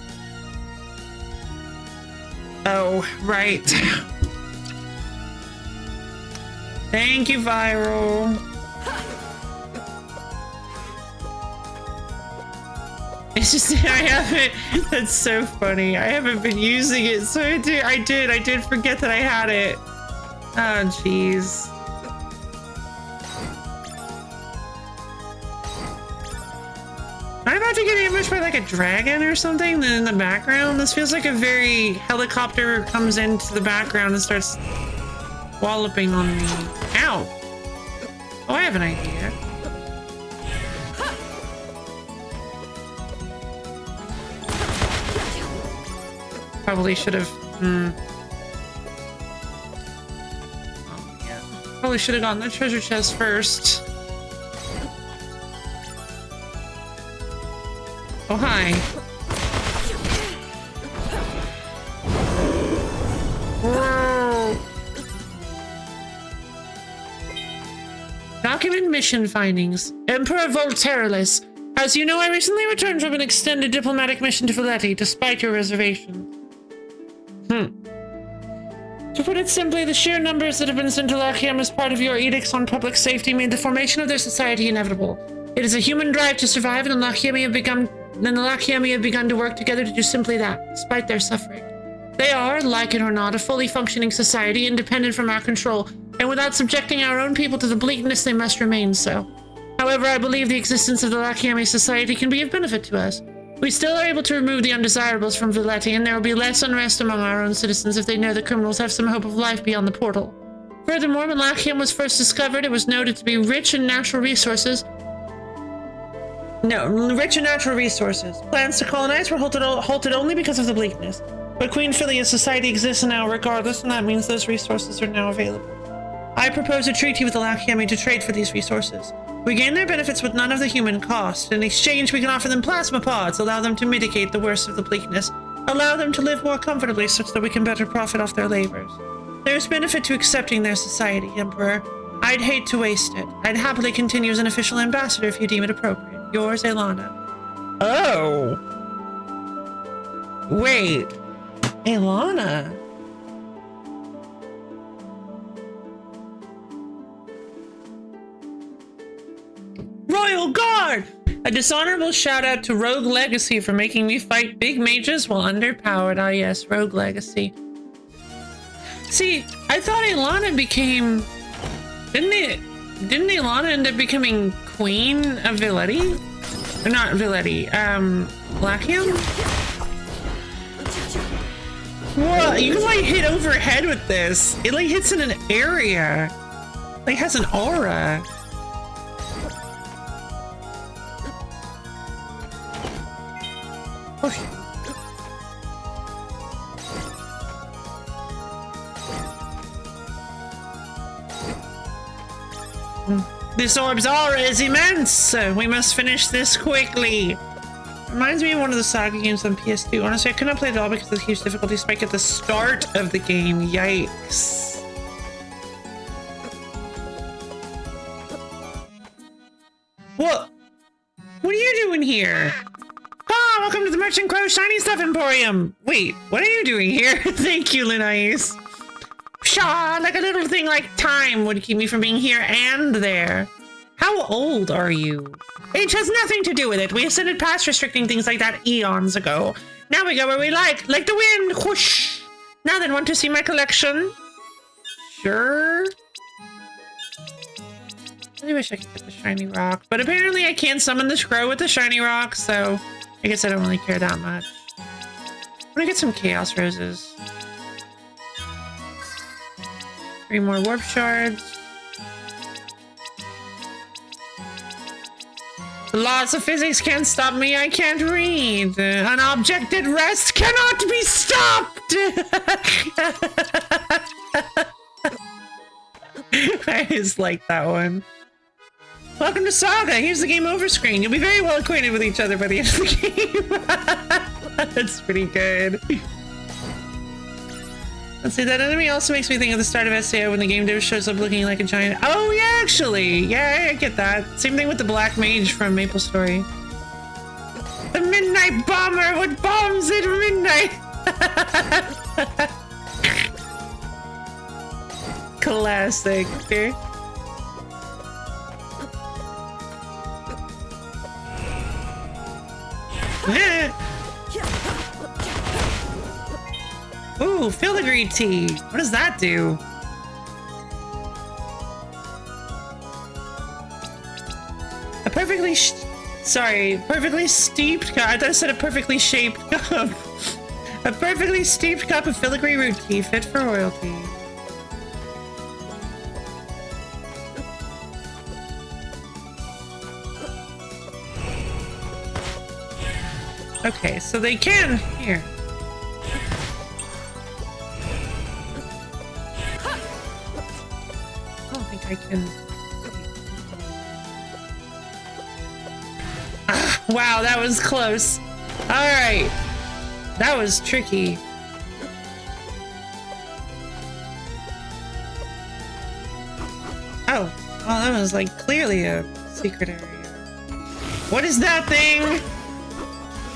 Oh, right. Thank you, Viral. It's just, I haven't, that's so funny. I haven't been using it, so I did forget that I had it. Oh, jeez. I'm about to get ambushed by like a dragon or something in the background. This feels like a very helicopter comes into the background and starts walloping on me. Ow. Oh, I have an idea. Probably should have. Oh, yeah. Probably should have gotten the treasure chest first. Oh, hi. Document mission findings. Emperor Volteralus. As you know, I recently returned from an extended diplomatic mission to Valetti, despite your reservations. To put it simply, the sheer numbers that have been sent to Lachiam as part of your edicts on public safety made the formation of their society inevitable. It is a human drive to survive, and the Lachiami have begun to work together to do simply that, despite their suffering. They are, like it or not, a fully functioning society, independent from our control, and without subjecting our own people to the bleakness, they must remain so. However, I believe the existence of the Lachiami society can be of benefit to us. We still are able to remove the undesirables from Valetti, and there will be less unrest among our own citizens if they know that criminals have some hope of life beyond the portal. Furthermore, when Lachiam was first discovered, it was noted to be rich in natural resources. Plans to colonize were halted only because of the bleakness. But Queen Philia's society exists now regardless, and that means those resources are now available. I propose a treaty with the Lachiami to trade for these resources. We gain their benefits with none of the human cost. In exchange, we can offer them plasma pods, allow them to mitigate the worst of the bleakness, allow them to live more comfortably such that we can better profit off their labors. There's benefit to accepting their society, Emperor. I'd hate to waste it. I'd happily continue as an official ambassador if you deem it appropriate. Yours, Elana. Oh! Wait. Elana? Royal Guard! A dishonorable shout out to Rogue Legacy for making me fight big mages while underpowered. Ah yes, Rogue Legacy. See, I thought Elana became... Didn't Elana end up becoming Queen of Valetti? Or not Valetti, Lachiam? Whoa, you can like hit overhead with this. It like hits in an area. Like has an aura. This orb's aura is immense! We must finish this quickly! Reminds me of one of the Saga games on PS2. Honestly, I could not play it all because of the huge difficulty spike at the start of the game. Yikes. What? What are you doing here? Ah, welcome to the Merchant Crow Shiny Stuff Emporium! Wait, what are you doing here? Thank you, Linais. Pshaw, like a little thing like time would keep me from being here and there. How old are you? Age has nothing to do with it. We ascended past restricting things like that eons ago. Now we go where we like the wind, whoosh! Now then, want to see my collection? Sure. I wish I could get the shiny rock, but apparently I can't summon the crow with the shiny rock, so I guess I don't really care that much. I'm gonna get some chaos roses. 3 more warp shards. The laws of physics can't stop me. I can't read. An object at rest cannot be stopped. I just like that one. Welcome to Saga. Here's the game over screen. You'll be very well acquainted with each other by the end of the game. That's pretty good. Let's see, that enemy also makes me think of the start of SAO when the game dev shows up looking like a giant... Oh, yeah, actually. Yeah, I get that. Same thing with the Black Mage from MapleStory. The Midnight Bomber with bombs at midnight. Classic. Okay. Ooh, filigree tea. What does that do? A perfectly perfectly steeped cup. I thought I said a perfectly shaped cup. A perfectly steeped cup of filigree root tea, fit for royalty. Okay, so they can here. I can... Ah! Wow, that was close. All right. That was tricky. Oh, well, that was like clearly a secret area. What is that thing?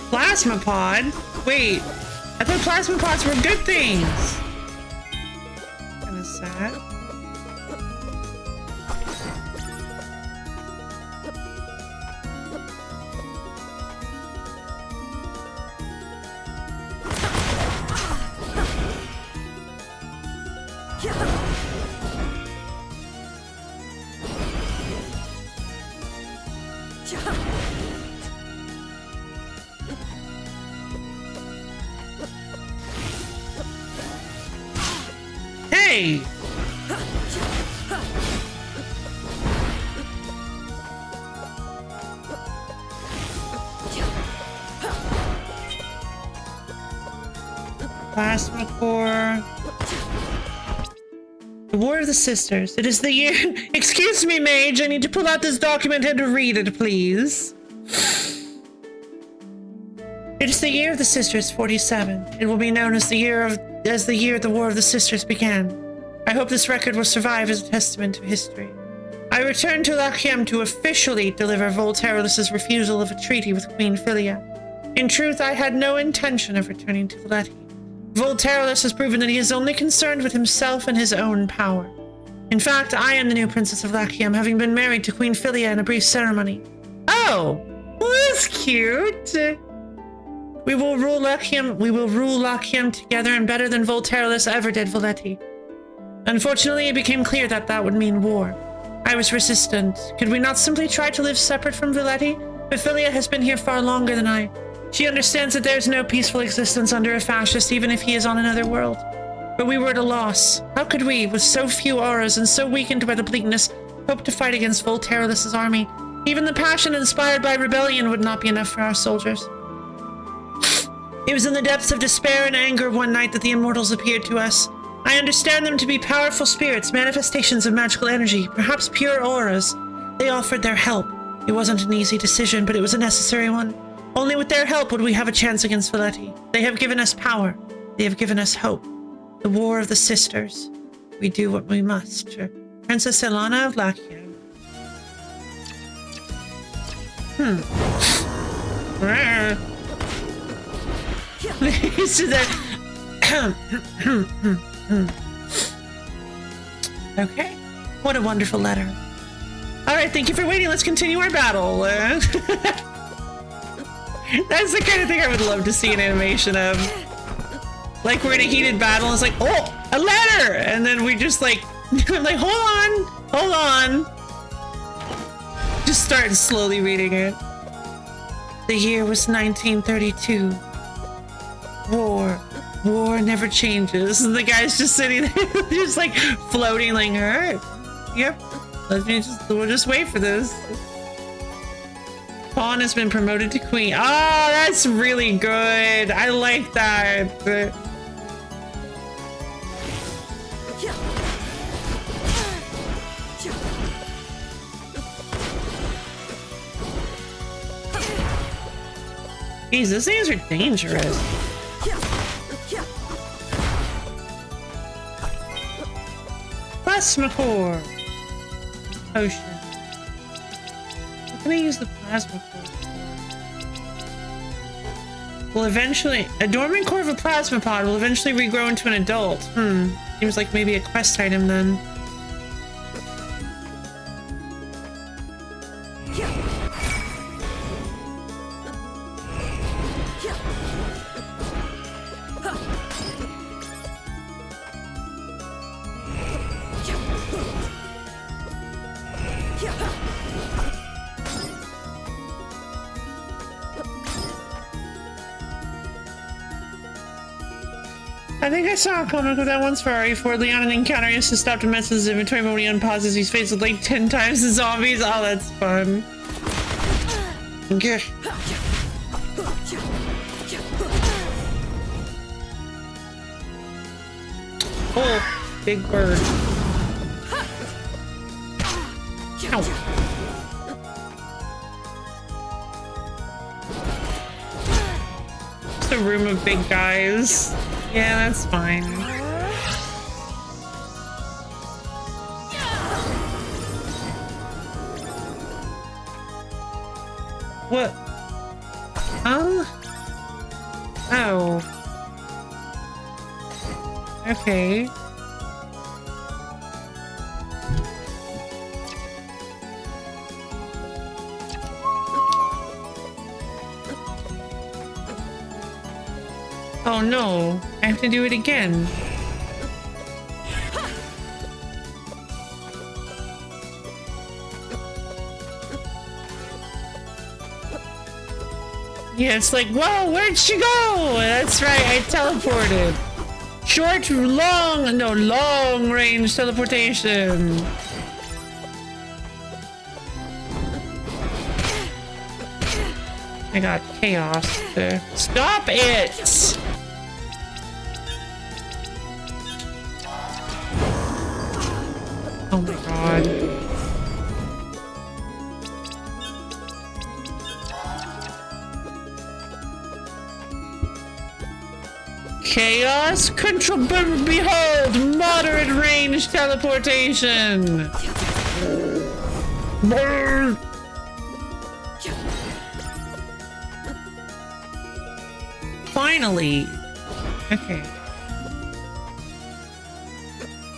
Plasma pod? Wait, I thought plasma pods were good things. Kind of sad. Hey! Plasma core. The War of the Sisters. It is the year. Excuse me, Mage. I need to pull out this document and read it, please. It is the year of the Sisters, 47. It will be known as the year the War of the Sisters began. I hope this record will survive as a testament to history. I returned to Lachiem to officially deliver Volterolus' refusal of a treaty with Queen Philia. In truth, I had no intention of returning to Valetti. Volterolus has proven that he is only concerned with himself and his own power. In fact, I am the new Princess of Lachiem, having been married to Queen Philia in a brief ceremony. Oh, well, that's cute. We will rule Lachiem together and better than Volterolus ever did Valetti. Unfortunately, it became clear that that would mean war. I was resistant. Could we not simply try to live separate from Valetti? But Philia has been here far longer than I. She understands that there is no peaceful existence under a fascist, even if he is on another world. But we were at a loss. How could we, with so few auras and so weakened by the bleakness, hope to fight against Volterolus' army? Even the passion inspired by rebellion would not be enough for our soldiers. It was in the depths of despair and anger one night that the immortals appeared to us. I understand them to be powerful spirits, manifestations of magical energy, perhaps pure auras. They offered their help. It wasn't an easy decision, but it was a necessary one. Only with their help would we have a chance against Valetti. They have given us power. They have given us hope. The War of the Sisters. We do what we must. Princess Ilana of Lachiem. Okay. What a wonderful letter. Alright, thank you for waiting. Let's continue our battle. That's the kind of thing I would love to see an animation of. Like, we're in a heated battle, it's like, oh, a letter! And then we just like, I'm like, hold on. Just start slowly reading it. The year was 1932. War never changes. And the guy's just sitting there, just like floating, like, all right, yep, we'll just wait for this. Pawn has been promoted to queen. Oh, that's really good. I like that. Jeez, these things are dangerous. Plasma core. Potion. What can I use the plasma core for? Will eventually... A dormant core of a plasma pod will eventually regrow into an adult. Seems like maybe a quest item then. I think I saw a comic with that once for RE4. Leon an encounter used to stop to mess with his inventory, but when he unpauses, he's faced with like 10 times the zombies. Oh, that's fun. Okay. Oh, big bird. Ow. room of big guys. Yeah, that's fine. What? Oh. Okay. Oh no, I have to do it again. Yeah, it's like, whoa, where'd she go? That's right, I teleported. Short, long, no, long range teleportation. I got chaos there. Stop it! Oh my god. Chaos control, behold, moderate range teleportation. Finally. Okay.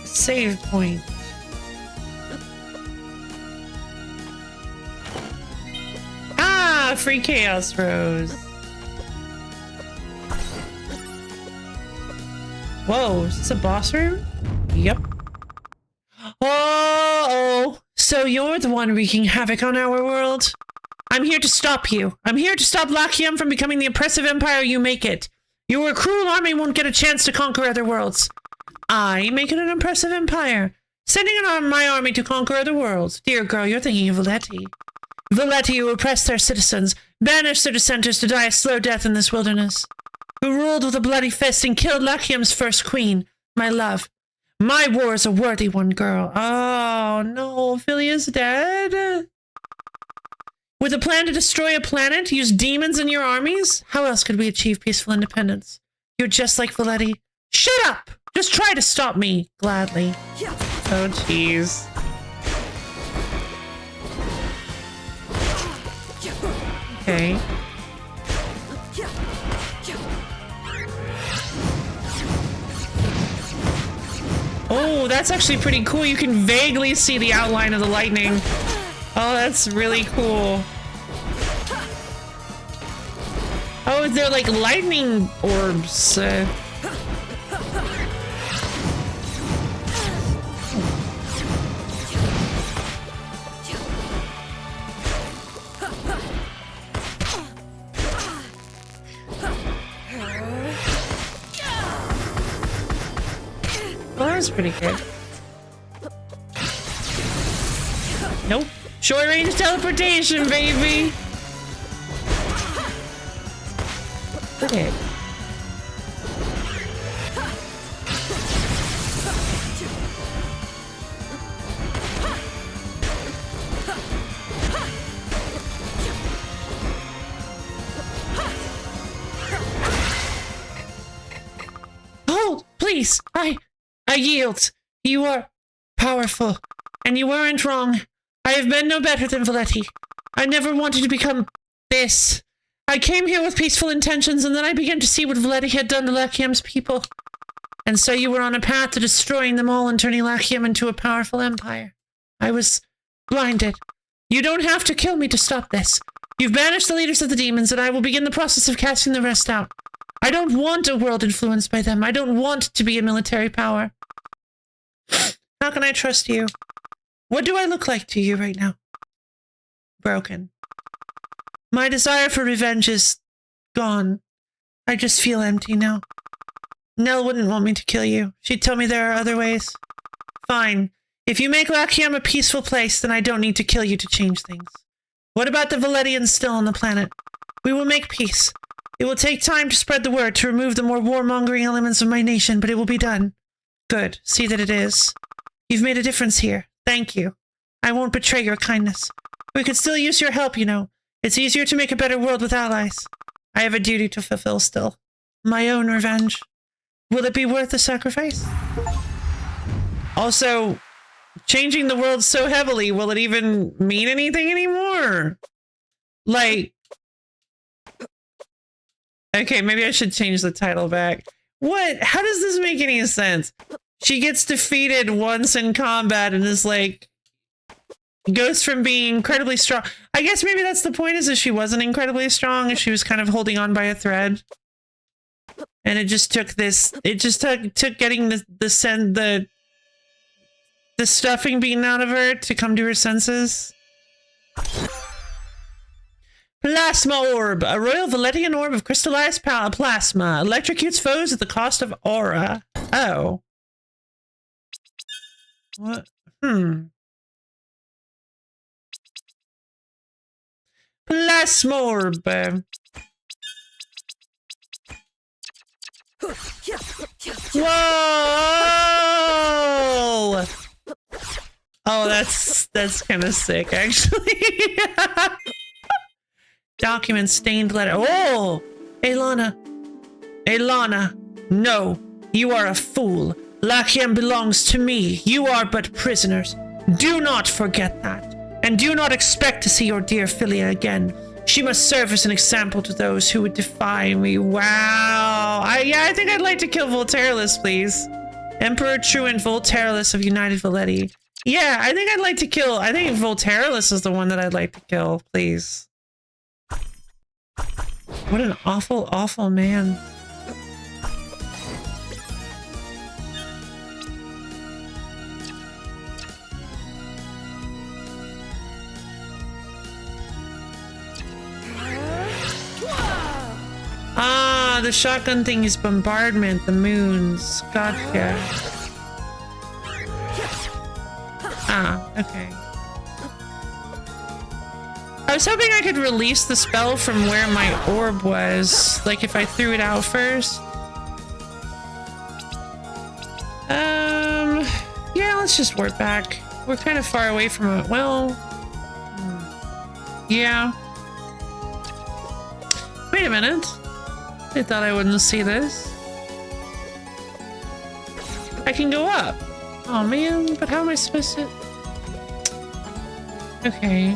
Save point. Ah, free chaos rose. Whoa, is this a boss room? Yep. Oh, so you're the one wreaking havoc on our world? I'm here to stop you. I'm here to stop Lachium from becoming the oppressive empire you make it. Your cruel army won't get a chance to conquer other worlds. I make it an oppressive empire, sending my army to conquer other worlds. Dear girl, you're thinking of Valetti. Valetti, who oppressed their citizens, banished their dissenters to die a slow death in this wilderness, who ruled with a bloody fist and killed Lachium's first queen, my love. My war is a worthy one, girl. Oh, no, Philia's dead? With a plan to destroy a planet, use demons in your armies? How else could we achieve peaceful independence? You're just like Valetti. Shut up! Just try to stop me, gladly. Oh, jeez. Okay. Oh, that's actually pretty cool. You can vaguely see the outline of the lightning. Oh, that's really cool. Oh, they're like lightning orbs. Well, that was pretty good. Nope. Short range teleportation, baby! Okay. Hold, please! I yield. You are powerful, and you weren't wrong. I have been no better than Valetti. I never wanted to become this. I came here with peaceful intentions, and then I began to see what Valetti had done to Lachium's people. And so you were on a path to destroying them all and turning Lachium into a powerful empire. I was blinded. You don't have to kill me to stop this. You've banished the leaders of the demons, and I will begin the process of casting the rest out. I don't want a world influenced by them. I don't want to be a military power. How can I trust you? What do I look like to you right now? Broken. My desire for revenge is gone. I just feel empty now. Nell wouldn't want me to kill you. She'd tell me there are other ways. Fine. If you make Lachium a peaceful place, then I don't need to kill you to change things. What about the Valettians still on the planet? We will make peace. It will take time to spread the word, to remove the more warmongering elements of my nation, but it will be done. Good. See that it is. You've made a difference here. Thank you. I won't betray your kindness. We could still use your help, you know. It's easier to make a better world with allies. I have a duty to fulfill still. My own revenge. Will it be worth the sacrifice? Also, changing the world so heavily, will it even mean anything anymore? Like, okay, maybe I should change the title back. What? How does this make any sense? She gets defeated once in combat and is like, goes from being incredibly strong. I guess maybe that's the point, is that she wasn't incredibly strong and she was kind of holding on by a thread. And it just took this, it just took getting the stuffing beaten out of her to come to her senses. Plasma orb, a royal Valetian orb of crystallized plasma, electrocutes foes at the cost of aura. Oh. What? Plasma orb. Whoa! Oh, that's kind of sick, actually. Document, stained letter. Oh! Elana. Elana. No. You are a fool. Lachiem belongs to me. You are but prisoners. Do not forget that. And do not expect to see your dear Philia again. She must serve as an example to those who would defy me. Wow. Yeah, I think I'd like to kill Volteralus, please. Emperor Truant Volteralus of United Valeti. Yeah, I think I'd like to kill. I think Volteralus is the one that I'd like to kill, please. What an awful, awful man. Ah, the shotgun thing is bombardment, the moons. Gotcha. Ah, okay. I was hoping I could release the spell from where my orb was, like if I threw it out first. Yeah, let's just warp back. We're kind of far away from it. Well, yeah. Wait a minute. I thought I wouldn't see this. I can go up. Oh man, but how am I supposed to? Okay.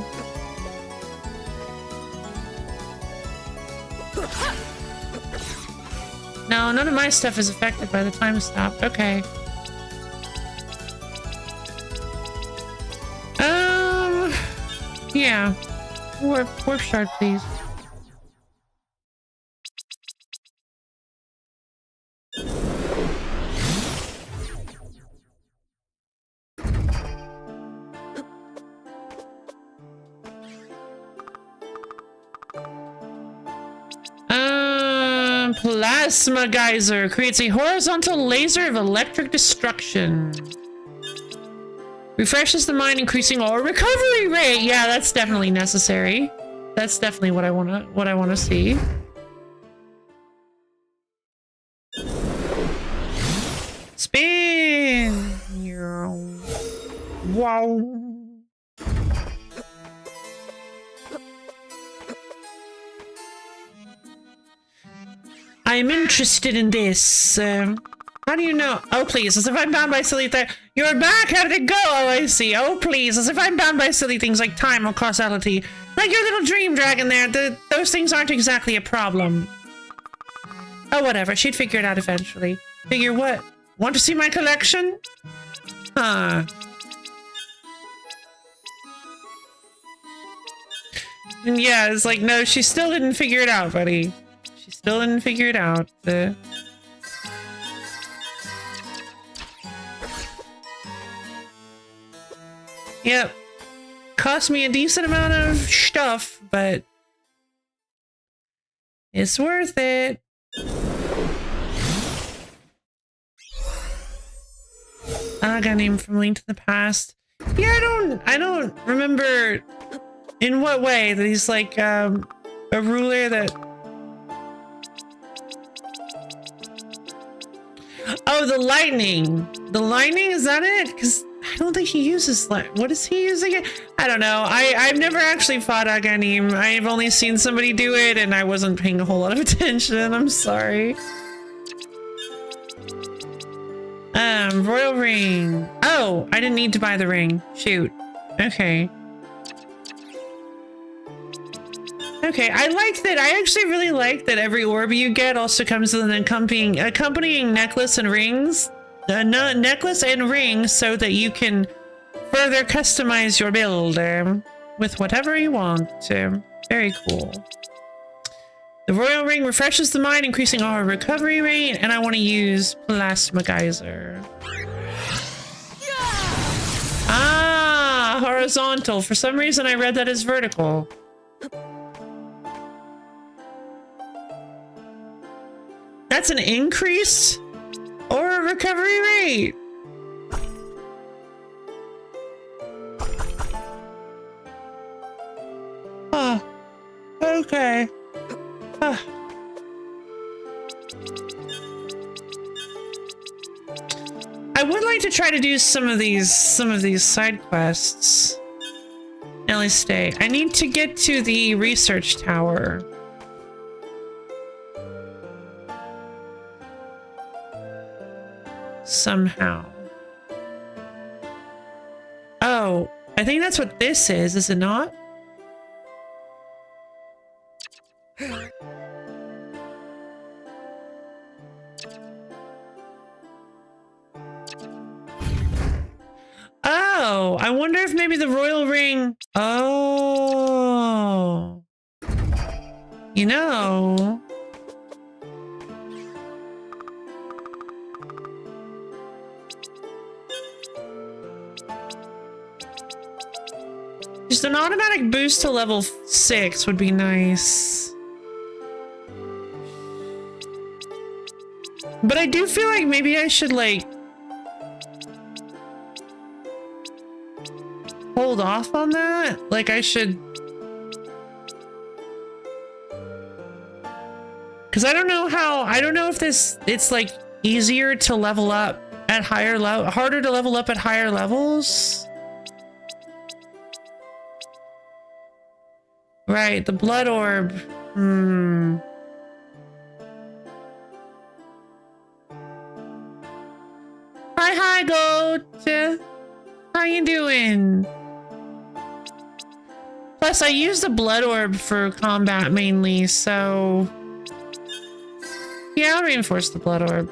No, none of my stuff is affected by the time stop. Okay. Yeah. Warp shard, please. Plasma geyser creates a horizontal laser of electric destruction. Refreshes the mind, increasing all recovery rate. Yeah, that's definitely necessary. That's definitely what I wanna see. Spin. Wow. I'm interested in this. How do you know? Oh, please, as if I'm bound by silly things. You're back, how did it go? Oh, I see. Oh, please, as if I'm bound by silly things like time or causality. Like your little dream dragon there, those things aren't exactly a problem. Oh, whatever, she'd figure it out eventually. Figure what? Want to see my collection? Huh. And yeah, it's like, no, she still didn't figure it out, buddy. She still didn't figure it out. Yep. Cost me a decent amount of stuff, but it's worth it. I got a name from Link to the Past. Yeah, I don't remember in what way that he's like a ruler that. Oh, the lightning. The lightning, is that it? Because I don't think he uses what is he using it? I don't know. I've never actually fought Aghanim. I've only seen somebody do it and I wasn't paying a whole lot of attention. I'm sorry. Royal ring. Oh, I didn't need to buy the ring. Shoot. Okay. Okay, I like that. I actually really like that every orb you get also comes with an accompanying necklace and rings. Necklace and rings so that you can further customize your build with whatever you want to. Very cool. The royal ring refreshes the mind, increasing our recovery rate, and I want to use plasma geyser. Ah, horizontal. For some reason I read that as vertical. That's an increase or a recovery rate. Oh, okay. I would like to try to do some of these side quests. Ellie, stay. I need to get to the research tower. Somehow. Oh, I think that's what this is it not? Oh, I wonder if maybe the royal ring. Oh, you know. Just an automatic boost to level 6 would be nice. But I do feel like maybe I should like hold off on that. Like I should, because I don't know if it's like easier to level up at higher level, harder to level up at higher levels. Right, the blood orb. Hi, Goat. How you doing? Plus, I use the blood orb for combat mainly, so yeah, I'll reinforce the blood orb.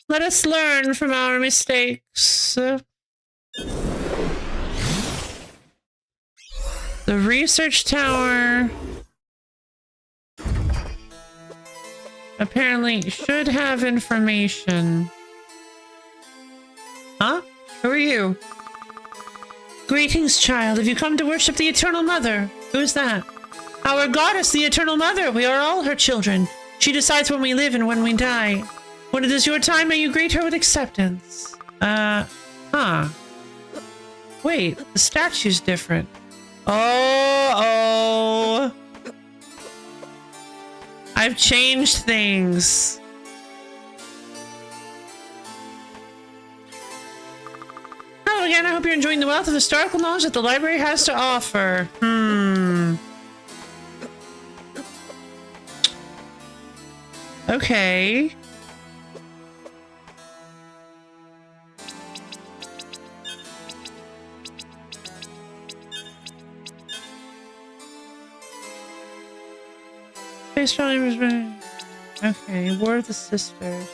Let us learn from our mistakes. The research tower apparently should have information. Huh? Who are you? Greetings, child. Have you come to worship the Eternal Mother? Who's that? Our goddess, the Eternal Mother. We are all her children. She decides when we live and when we die. When it is your time, may you greet her with acceptance. Wait, the statue's different. Oh. I've changed things. Hello again, I hope you're enjoying the wealth of historical knowledge that the library has to offer. Okay. Okay, War of the Sisters.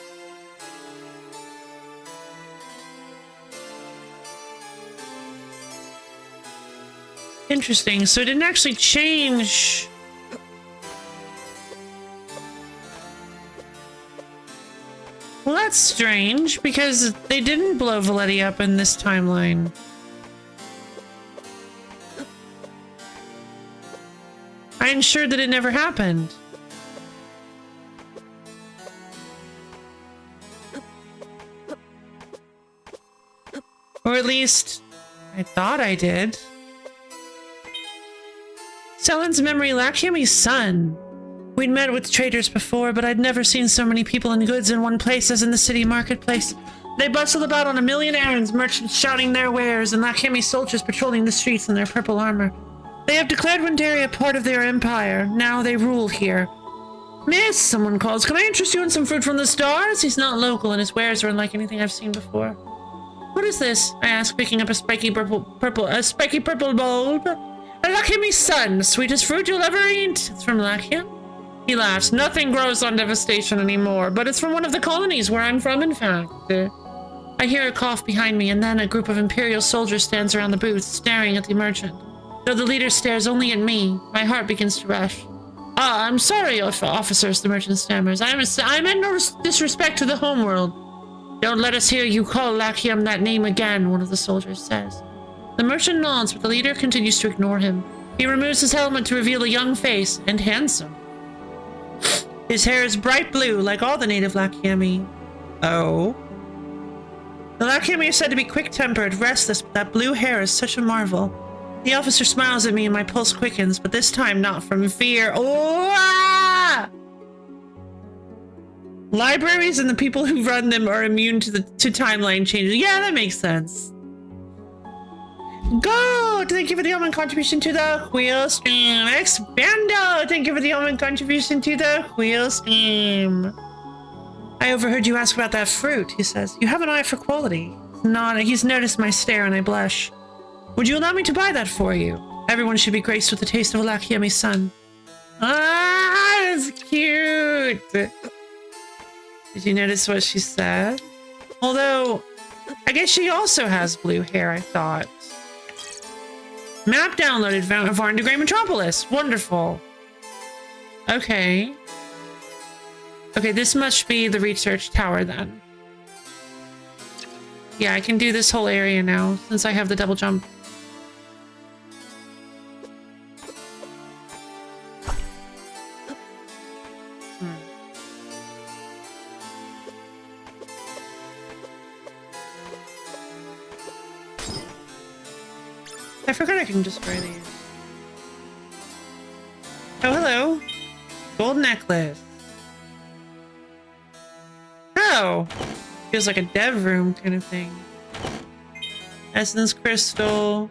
Interesting, so it didn't actually change. Well, that's strange, because they didn't blow Valetti up in this timeline. I ensured that it never happened. Or at least, I thought I did. Selen's memory, Lakiami's son. We'd met with traders before, but I'd never seen so many people and goods in one place as in the city marketplace. They bustled about on a million errands, merchants shouting their wares, and Lakiami soldiers patrolling the streets in their purple armor. They have declared Windaria part of their empire. Now they rule here. Miss, someone calls. Can I interest you in some fruit from the stars? He's not local, and his wares are unlike anything I've seen before. What is this? I ask, picking up a spiky purple bulb. Lakiami's son, sweetest fruit you'll ever eat. It's from Lakiam. He laughs. Nothing grows on Devastation anymore, but it's from one of the colonies where I'm from, in fact. I hear a cough behind me, and then a group of Imperial soldiers stands around the booth, staring at the merchant. Though the leader stares only at me, my heart begins to rush. I'm sorry, officers, the merchant stammers. I meant no disrespect to the homeworld. Don't let us hear you call Lakiam that name again, one of the soldiers says. The merchant nods, but the leader continues to ignore him. He removes his helmet to reveal a young face, and handsome. His hair is bright blue, like all the native Lakiami. Oh. The Lakiami is said to be quick-tempered, restless, but that blue hair is such a marvel. The officer smiles at me and my pulse quickens, but this time not from fear. Oh! Ah! Libraries and the people who run them are immune to timeline changes. Yeah, that makes sense. Go! Thank you for the almond contribution to the wheel stream. Expando! Thank you for the almond contribution to the wheel stream. I overheard you ask about that fruit, he says. You have an eye for quality. He's noticed my stare and I blush. Would you allow me to buy that for you? Everyone should be graced with the taste of a Lakiami's son. Ah, that's cute! Did you notice what she said? Although, I guess she also has blue hair, I thought. Map downloaded, Varn to Grey Metropolis. Wonderful. Okay. Okay, this must be the research tower then. Yeah, I can do this whole area now, since I have the double jump. I forgot I can destroy these. Oh, hello. Gold necklace. Oh. Feels like a dev room kind of thing. Essence crystal.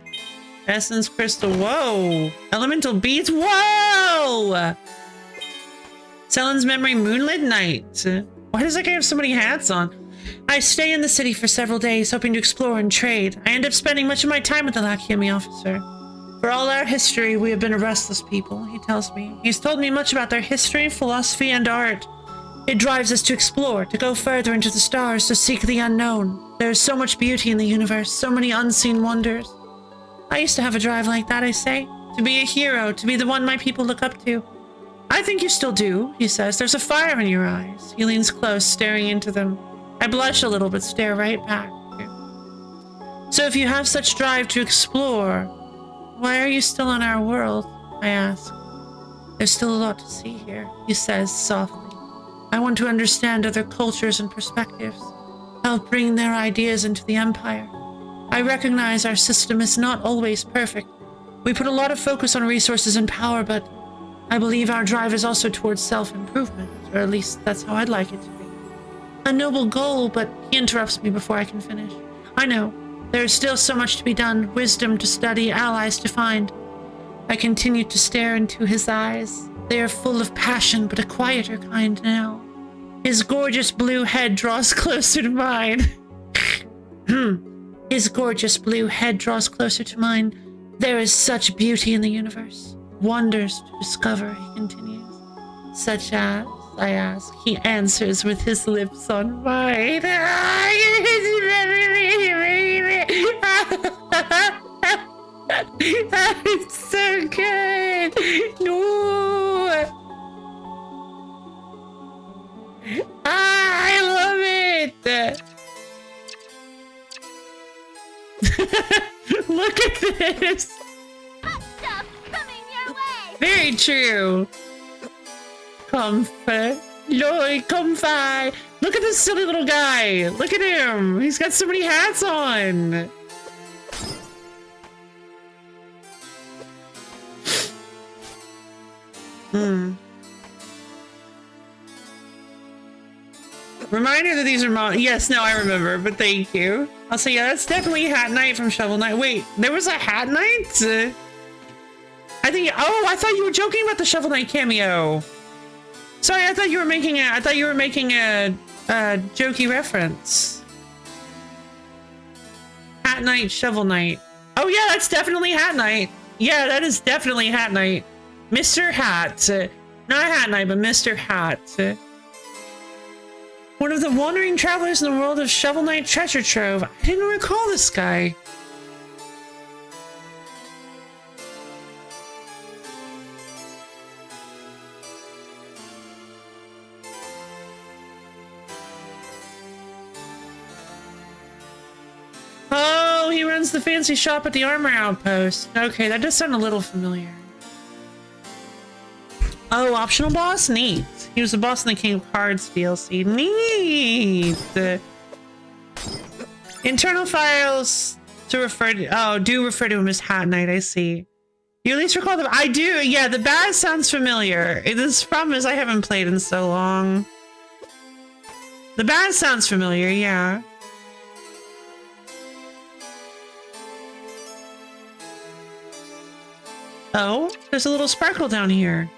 Essence crystal. Whoa. Elemental beads. Whoa! Selen's memory moonlit night. Why does that guy have so many hats on? I stay in the city for several days, hoping to explore and trade. I end up spending much of my time with the Lakiami officer. For all our history, we have been a restless people, he tells me. He's told me much about their history, philosophy, and art. It drives us to explore, to go further into the stars, to seek the unknown. There is so much beauty in the universe, so many unseen wonders. I used to have a drive like that, I say. To be a hero, to be the one my people look up to. I think you still do, he says. There's a fire in your eyes. He leans close, staring into them. I blush a little, but stare right back. So if you have such drive to explore, why are you still in our world? I ask. There's still a lot to see here, he says softly. I want to understand other cultures and perspectives, help bring their ideas into the Empire. I recognize our system is not always perfect. We put a lot of focus on resources and power, but I believe our drive is also towards self-improvement, or at least that's how I'd like it to be. A noble goal, but he interrupts me before I can finish. I know. There is still so much to be done, wisdom to study, allies to find. I continue to stare into his eyes. They are full of passion, but a quieter kind now. His gorgeous blue head draws closer to mine. His gorgeous blue head draws closer to mine. There is such beauty in the universe. Wonders to discover, he continues. Such as... I ask. He answers with his lips on mine. It's so good. No. I love it. Look at this.
Hot stuff coming your way.
Very true. Comfort. Lloyd, comfy. Look at this silly little guy. Look at him. He's got so many hats on. Reminder that these are yes, no, I remember, but thank you. I'll say, yeah, that's definitely Hat Knight from Shovel Knight. Wait, there was a Hat Knight? I think, oh, I thought you were joking about the Shovel Knight cameo. Sorry, I thought you were making a jokey reference. Hat Knight, Shovel Knight. Oh yeah, that's definitely Hat Knight. Yeah, that is definitely Hat Knight. Mr. Hat. Not Hat Knight, but Mr. Hat. One of the wandering travelers in the world of Shovel Knight Treasure Trove. I didn't recall this guy. Oh, he runs the fancy shop at the armor outpost. Okay, that does sound a little familiar. Oh, optional boss? Neat. He was the boss in the King of Cards DLC. Neat! Internal files to refer to... Oh, do refer to him as Hat Knight, I see. You at least recall them? I do, yeah, the badge sounds familiar. This problem is I haven't played in so long. The badge sounds familiar, yeah. Oh, there's a little sparkle down here.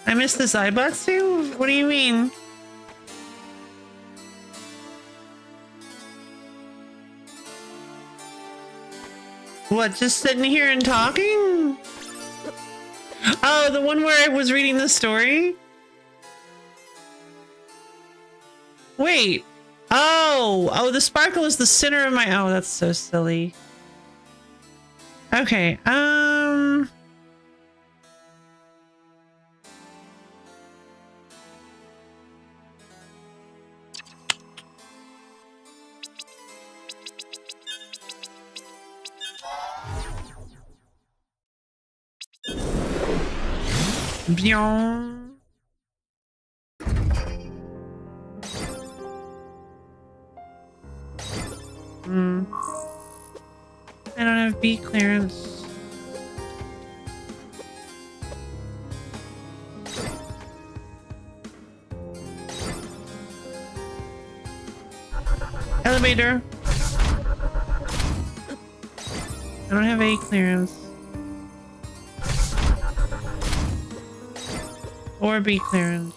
I missed the Zaibatsu? What do you mean? What, just sitting here and talking? Oh, the one where I was reading the story? Wait. Oh, the sparkle is the center of my... Oh, that's so silly. Okay, Byon. I don't have B clearance. Elevator. I don't have A clearance. Or B clearance.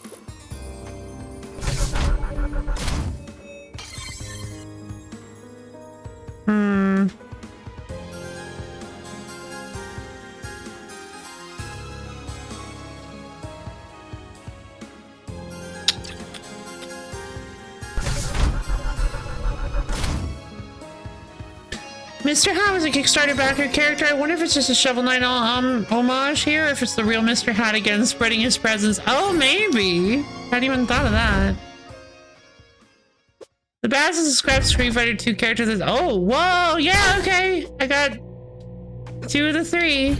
Mr. Hat was a Kickstarter backer character. I wonder if it's just a Shovel Knight homage here, or if it's the real Mr. Hat again spreading his presence. Oh, maybe. Hadn't even thought of that. The Bass is a scrap Street Fighter 2 character that's... Oh, whoa, yeah, okay. I got 2 of the 3.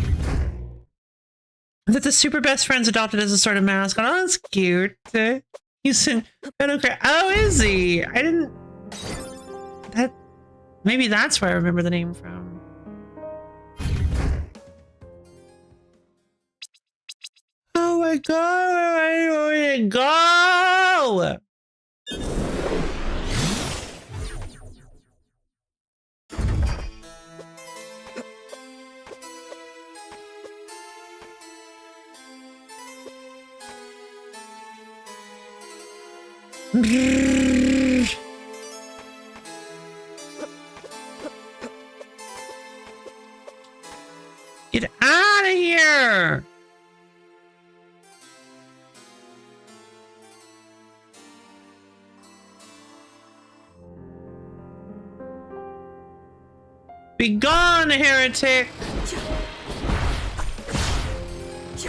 That the super best friend's adopted as a sort of mascot. Oh, that's cute. He's in... Oh, is he? I didn't... That... Maybe that's where I remember the name from. Oh my god, where are you going to go? Get out of here! Be gone, heretic!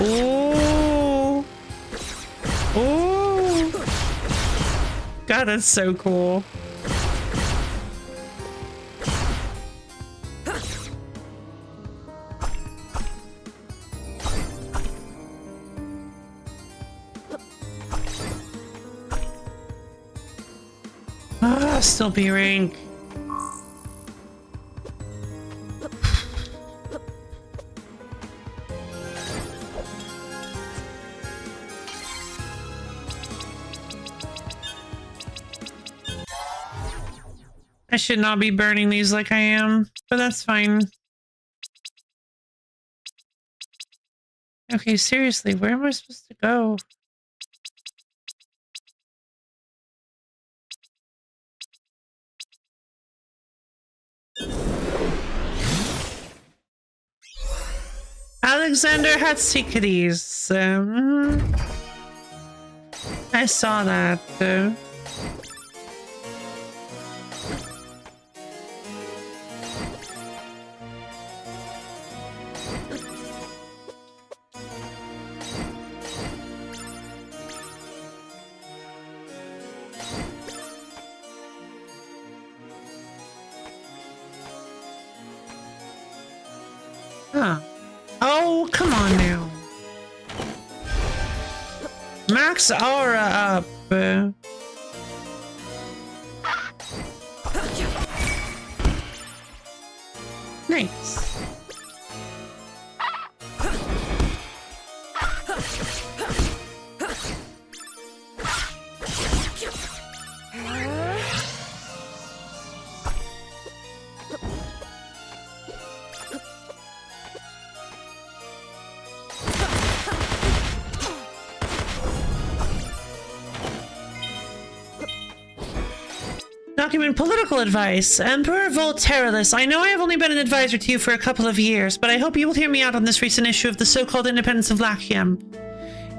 Ooh! Ooh! God, that's so cool. Still B rank. I should not be burning these like I am, but that's fine. Okay, seriously, where am I supposed to go? Alexander Hatsikades. I saw that. Huh. Oh, come on now. Max aura up. Nice. Document political advice. Emperor Volteralus, I know I have only been an advisor to you for a couple of years, but I hope you will hear me out on this recent issue of the so-called independence of Lachiem.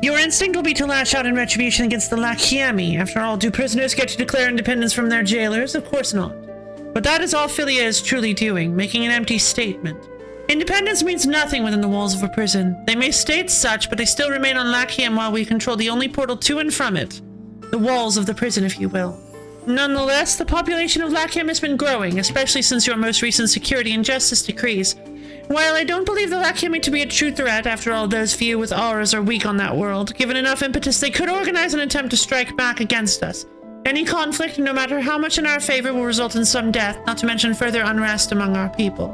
Your instinct will be to lash out in retribution against the Lachiemi. After all, do prisoners get to declare independence from their jailers? Of course not. But that is all Philia is truly doing, making an empty statement. Independence means nothing within the walls of a prison. They may state such, but they still remain on Lachiem while we control the only portal to and from it. The walls of the prison, if you will. Nonetheless, the population of Lachiem has been growing, especially since your most recent security and justice decrees. While I don't believe the Lachiemi to be a true threat, after all, those few with auras are weak on that world. Given enough impetus, they could organize an attempt to strike back against us. Any conflict, no matter how much in our favor, will result in some death, not to mention further unrest among our people.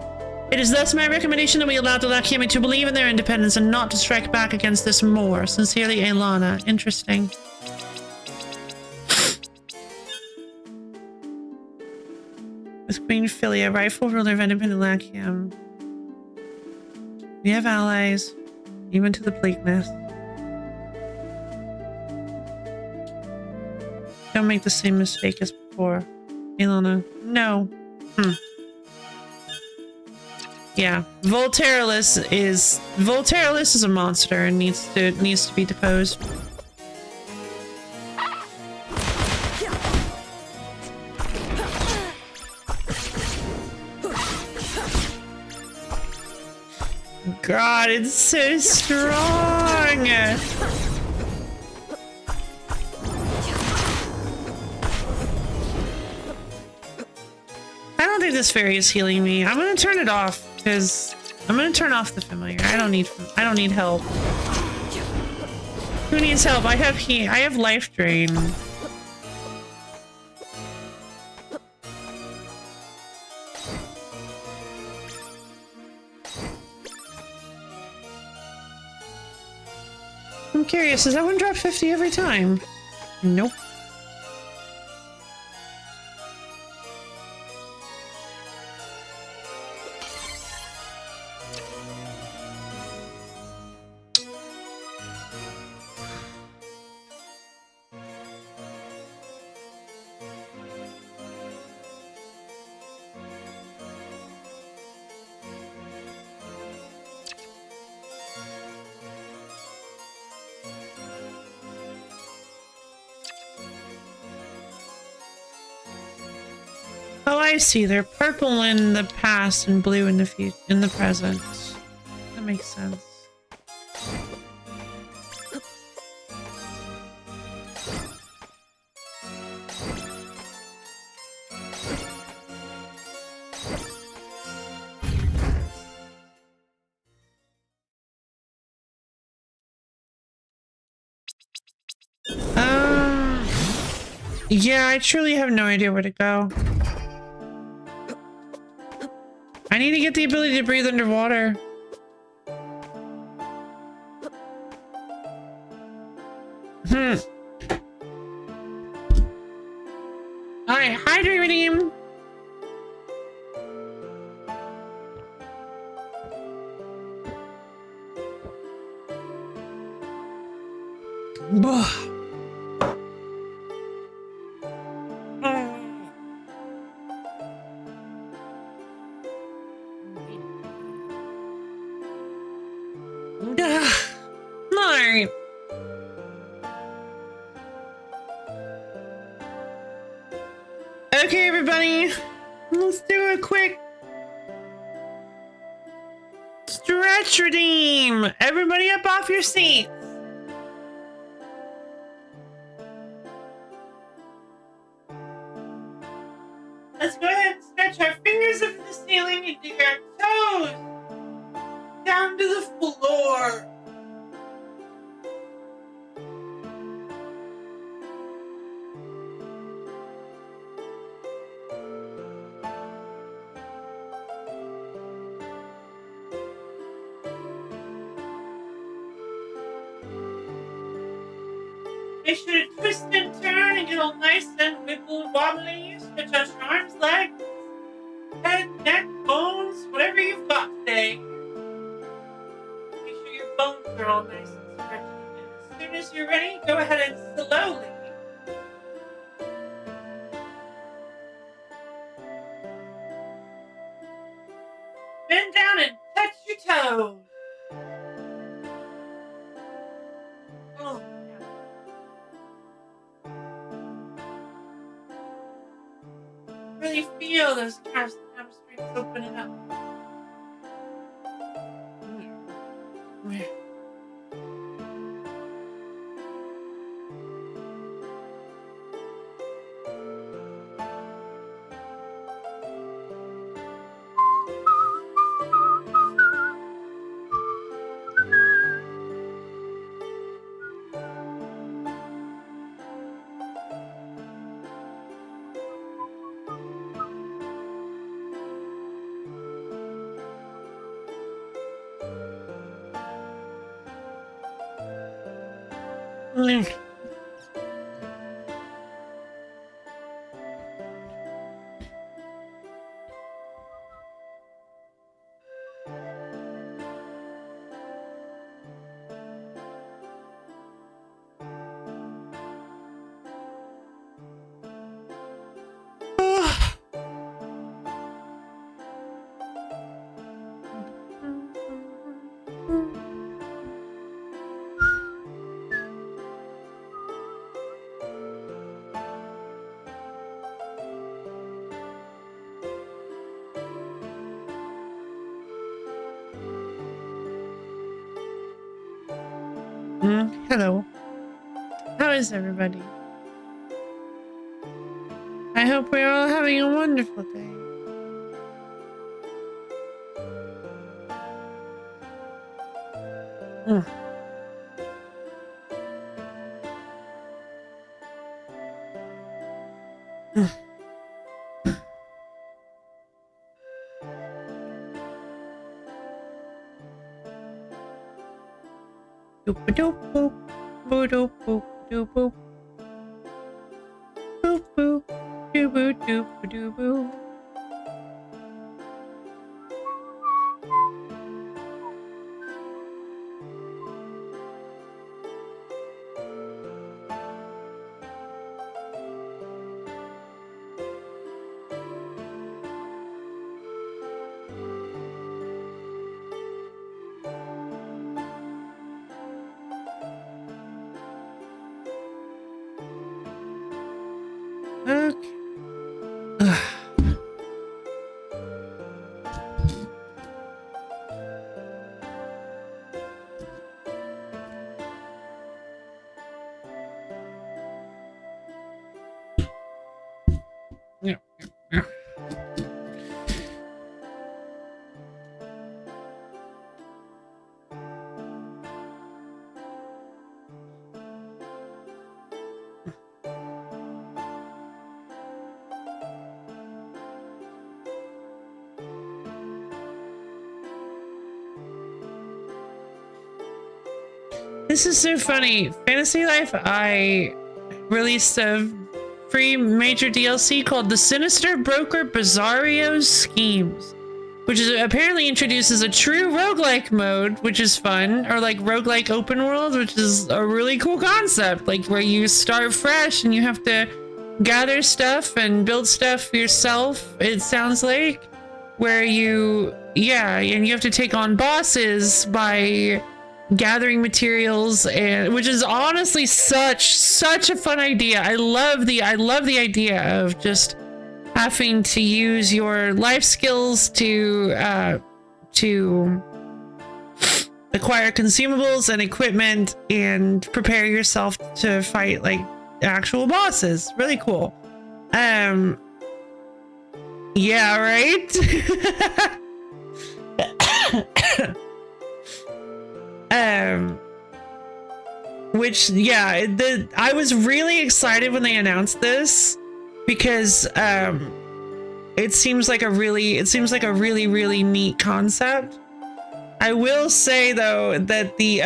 It is thus my recommendation that we allow the Lachiemi to believe in their independence and not to strike back against this more. Sincerely, Aelana. Interesting. With Queen Philia, rightful ruler of independent Lachiem. We have allies, even to the bleakness. Don't make the same mistake as before. Aelana, no. Yeah, Volteralus is a monster and needs to be deposed. God, it's so strong! I don't think this fairy is healing me. I'm gonna turn it off because I'm gonna turn off the familiar. I don't need help. Who needs help? I have life drain. I'm curious, does that one drop 50 every time? Nope. Oh, I see. They're purple in the past and blue in the present. That makes sense. Yeah, I truly have no idea where to go. I need to get the ability to breathe underwater. Alright, hydrate redeem. Okay, everybody, let's do a quick stretch redeem. Everybody up off your seats. Let's go ahead and stretch our fingers up to the ceiling and dig our toes down to the floor. Make sure to twist and turn and get all nice and wiggle wobbly. Stretch out your arms, legs, head, neck, bones, whatever you've got today. Make sure your bones are all nice and stretchy. And as soon as you're ready, go ahead and slowly bend down and touch your toes. Oh. Really feel those calves and hamstrings opening up. Hello. How is everybody? I hope we're all having a wonderful day. Doop doop boop boop doop boop doop boop boop boop doop boop doop doop boop. Okay. Yeah. This is so funny. Fantasy Life, I released a free major DLC called The Sinister Broker Bizarrio's Schemes, which is apparently introduces a true roguelike mode, which is fun, or like roguelike open world, which is a really cool concept, like where you start fresh and you have to gather stuff and build stuff yourself, it sounds like, where you, yeah, and you have to take on bosses by gathering materials, and which is honestly such a fun idea. I love the idea of just having to use your life skills to acquire consumables and equipment and prepare yourself to fight like actual bosses. Really cool. Yeah, right? Which, yeah, I was really excited when they announced this because it seems like a really really neat concept. I will say though that the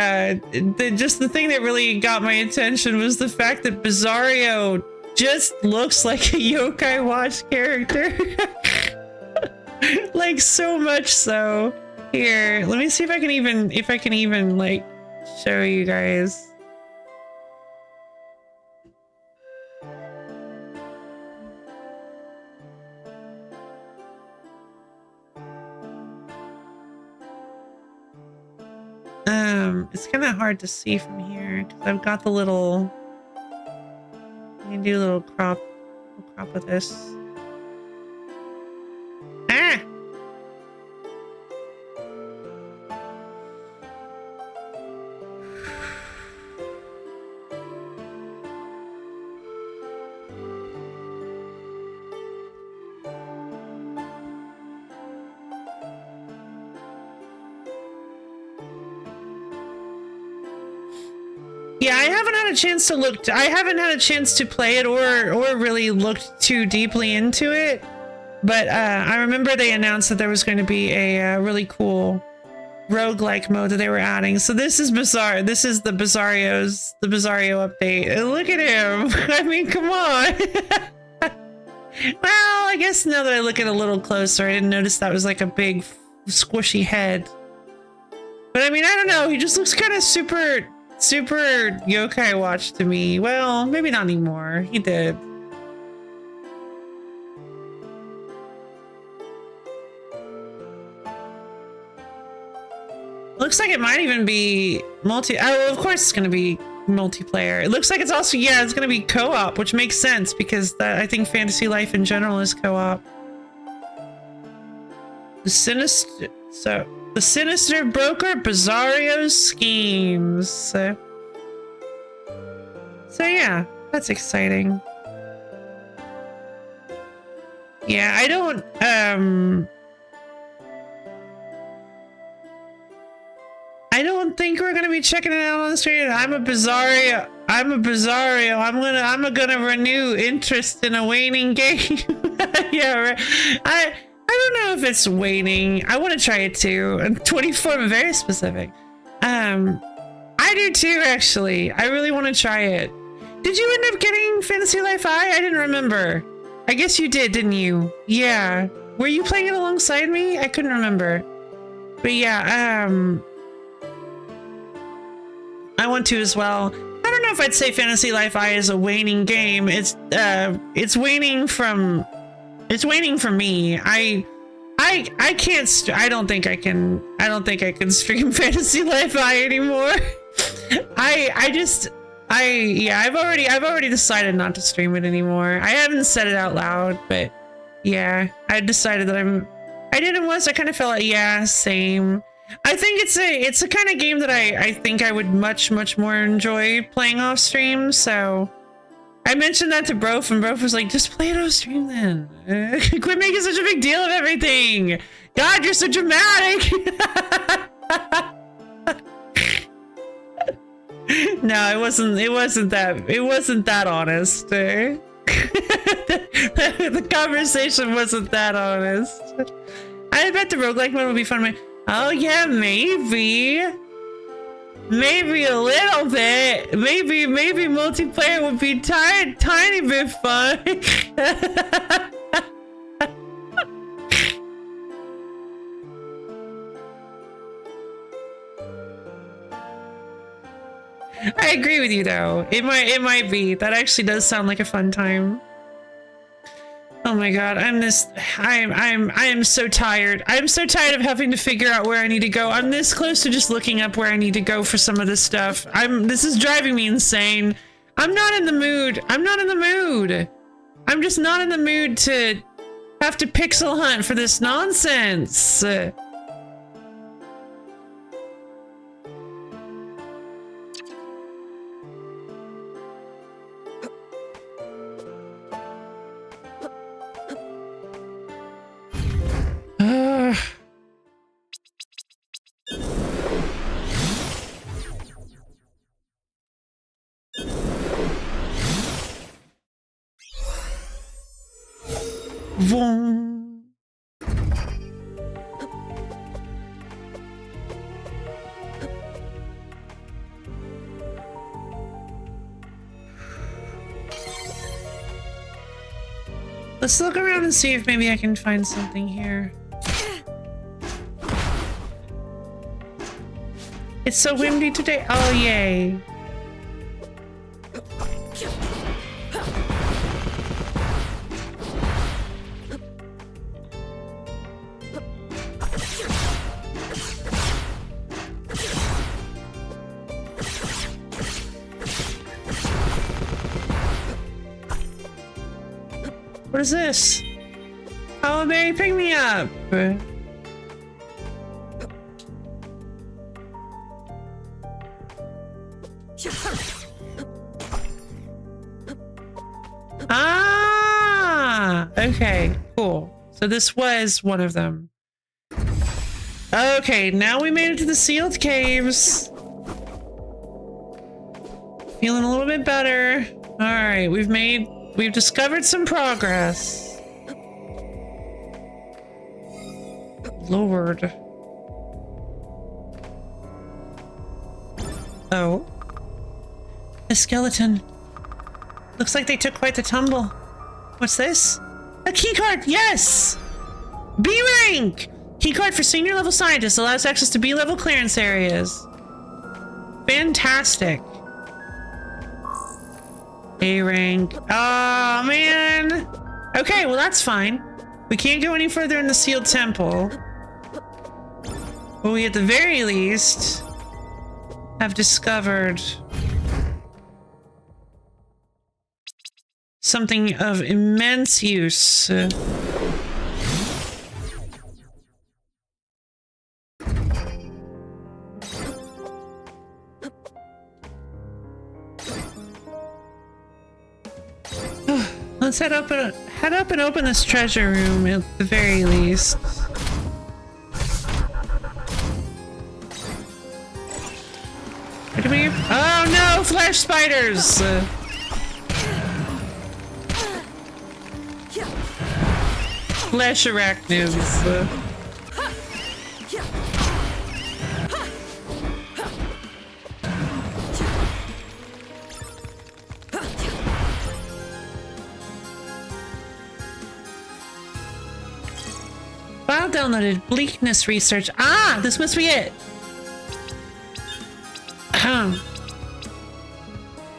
thing that really got my attention was the fact that Bizarro just looks like a Yokai Watch character. Like so much so. Here, let me see if I can even like show you guys. It's kind of hard to see from here because I've got the little. I can do a little crop of this. Ah! Yeah, I haven't had a chance to look. I haven't had a chance to play it or really looked too deeply into it. But I remember they announced that there was going to be a really cool roguelike mode that they were adding. So this is bizarre. This is the Bizarro update. And look at him. I mean, come on. Well, I guess now that I look at it a little closer, I didn't notice that was like a big squishy head. But I mean, I don't know. He just looks kind of super Yokai Watch to me. Well, maybe not anymore. He did. Looks like it might even be oh, of course it's going to be multiplayer. It looks like it's also, yeah, it's going to be co-op, which makes sense because I think Fantasy Life in general is co-op. The sinister broker Bizarro's schemes. So yeah, that's exciting. Yeah, I don't think we're gonna be checking it out on the street. I'm a Bizarro. I'm gonna renew interest in a waning game. Yeah, right. I don't know if it's waning. I want to try it too. 24, I'm very specific. I do too, actually. I really want to try it. Did you end up getting Fantasy Life I? I didn't remember. I guess you did, didn't you? Yeah. Were you playing it alongside me? I couldn't remember. But yeah, I want to as well. I don't know if I'd say Fantasy Life I is a waning game. It's waning from me. I can't. I don't think I can stream Fantasy Life I anymore. I've already decided not to stream it anymore. I haven't said it out loud, but yeah, I decided that I did it once. I kind of felt like, yeah, same. I think it's a kind of game that I think I would much more enjoy playing off stream. So I mentioned that to Brof, and Brof was like, just play it off stream then. Quit making such a big deal of everything. God, you're so dramatic. No, it wasn't that honest. The conversation wasn't that honest. I bet the roguelike mode would be fun. Oh yeah, maybe a little bit. Maybe multiplayer would be tiny bit fun. I agree with you though. It might be. That actually does sound like a fun time. Oh my god, I am so tired. I'm so tired of having to figure out where I need to go. I'm this close to just looking up where I need to go for some of this stuff. This is driving me insane. I'm not in the mood. I'm just not in the mood to have to pixel hunt for this nonsense. Vroom. Let's look around and see if maybe I can find something here. It's so windy today. Oh, yay. What is this? Oh, Mary, pick me up. Ah, okay, cool. So this was one of them. Okay, now we made it to the sealed caves. Feeling a little bit better. All right, we've discovered some progress. Lord. Oh. A skeleton. Looks like they took quite the tumble. What's this? A keycard, yes! B rank! Keycard for senior level scientists allows access to B level clearance areas. Fantastic. A rank. Oh man. Okay, well that's fine. We can't go any further in the sealed temple. But we at the very least have discovered something of immense use. Let's head up and open this treasure room at the very least. Where do we? Oh no, flesh spiders! Flesh arachnids. File downloaded. Bleakness research. Ah, this must be it.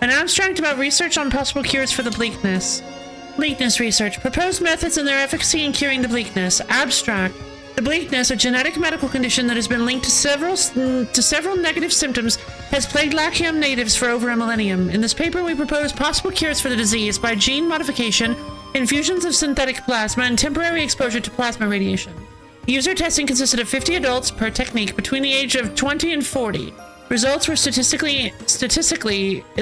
An abstract about research on possible cures for the bleakness. Bleakness research. Proposed methods and their efficacy in curing the bleakness. Abstract. The bleakness, a genetic medical condition that has been linked to several negative symptoms, has plagued Lachium natives for over a millennium. In this paper, we propose possible cures for the disease by gene modification, infusions of synthetic plasma, and temporary exposure to plasma radiation. User testing consisted of 50 adults per technique between the age of 20 and 40. Results were statistically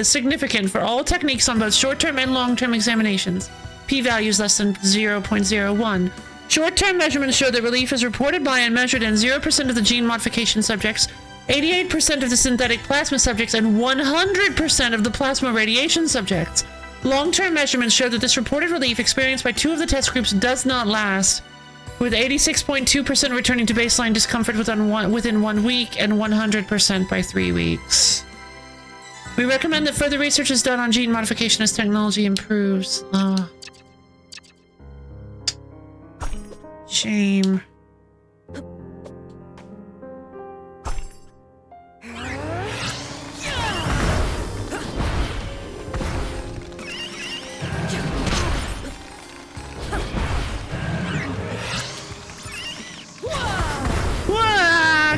significant for all techniques on both short-term and long-term examinations. P-values less than 0.01. Short-term measurements show that relief is reported by and measured in 0% of the gene modification subjects, 88% of the synthetic plasma subjects, and 100% of the plasma radiation subjects. Long-term measurements show that this reported relief experienced by 2 of the test groups does not last, with 86.2% returning to baseline discomfort within 1 week and 100% by 3 weeks. We recommend that further research is done on gene modification as technology improves. Shame.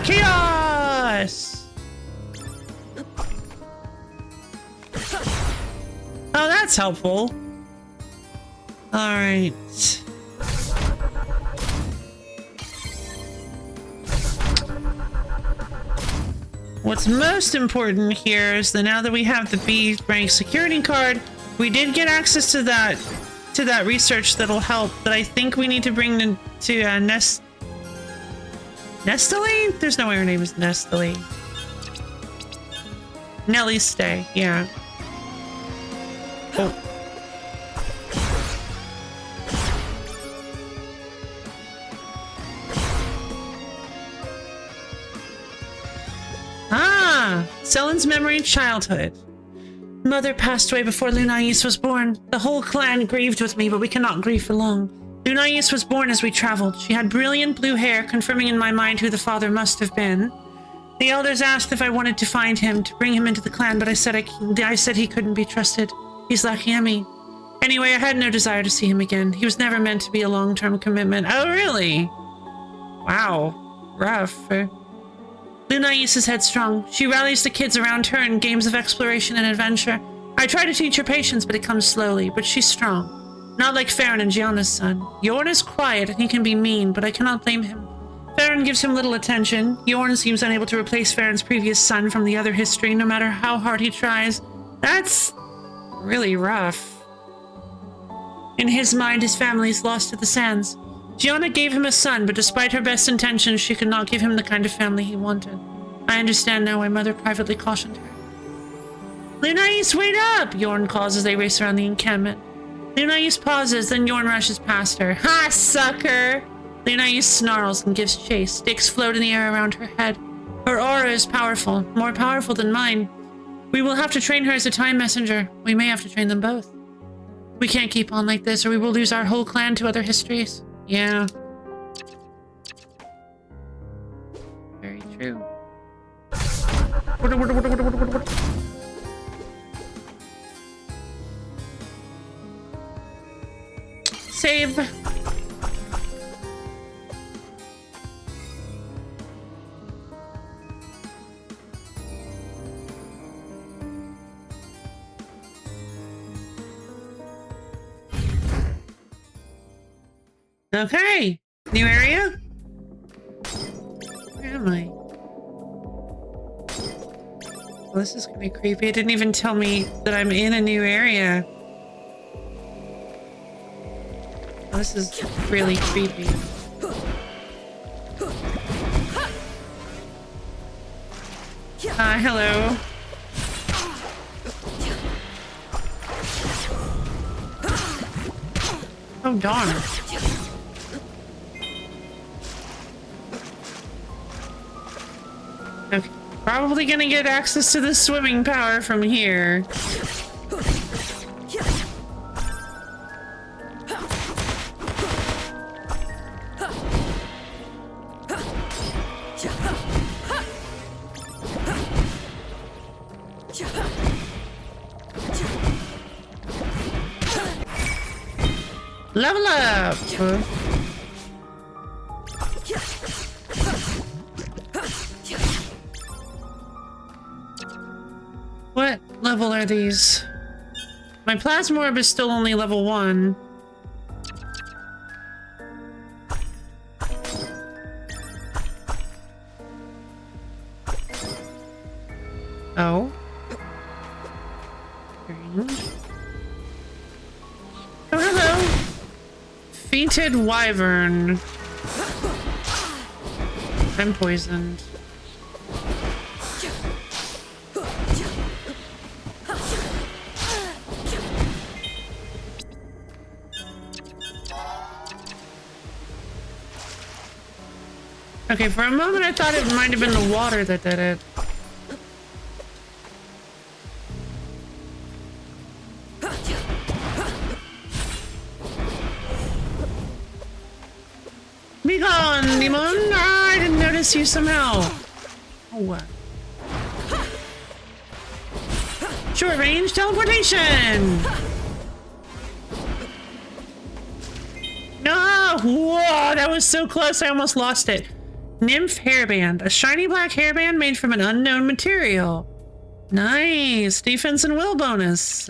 Chaos! Oh, that's helpful. All right. What's most important here is that now that we have the B rank security card, we did get access to that research that'll help. That I think we need to bring to Nestily? There's no way her name is Nestily. Nelly Stay, yeah. Oh. Ah! Selen's memory of childhood. Mother passed away before Lunais was born. The whole clan grieved with me, but we cannot grieve for long. Lunais was born as we traveled. She had brilliant blue hair, confirming in my mind who the father must have been. The elders asked if I wanted to find him, to bring him into the clan, but I said he couldn't be trusted. He's Lakiemi. Anyway, I had no desire to see him again. He was never meant to be a long-term commitment. Oh, really? Wow. Rough. Lunais is headstrong. She rallies the kids around her in games of exploration and adventure. I try to teach her patience, but it comes slowly. But she's strong. Not like Farron and Gianna's son. Yorn is quiet and he can be mean, but I cannot blame him. Farron gives him little attention. Yorn seems unable to replace Farron's previous son from the other history, no matter how hard he tries. That's really rough. In his mind, his family is lost to the sands. Gianna gave him a son, but despite her best intentions, she could not give him the kind of family he wanted. I understand now why Mother privately cautioned her. Lunais, wait up! Yorn calls as they race around the encampment. Lunais pauses, then Yorn rushes past her. Ha, sucker! Lunais snarls and gives chase. Sticks float in the air around her head. Her aura is powerful, more powerful than mine. We will have to train her as a time messenger. We may have to train them both. We can't keep on like this, or we will lose our whole clan to other histories. Yeah. Very true. Save. Okay. New area? Where am I? Well, this is gonna be creepy. It didn't even tell me that I'm in a new area. Oh, this is really creepy. Hello. Oh, darn. Okay. Probably gonna get access to the swimming power from here. Level up! What level are these? My plasma orb is still only level 1. Oh. Oh, hello. Fainted wyvern. I'm poisoned. Okay, for a moment I thought it might have been the water that did it. Be gone, demon! Ah, I didn't notice you somehow. Oh. Short range teleportation! No! Whoa, that was so close I almost lost it. Nymph hairband. A shiny black hairband made from an unknown material. Nice. Defense and will bonus.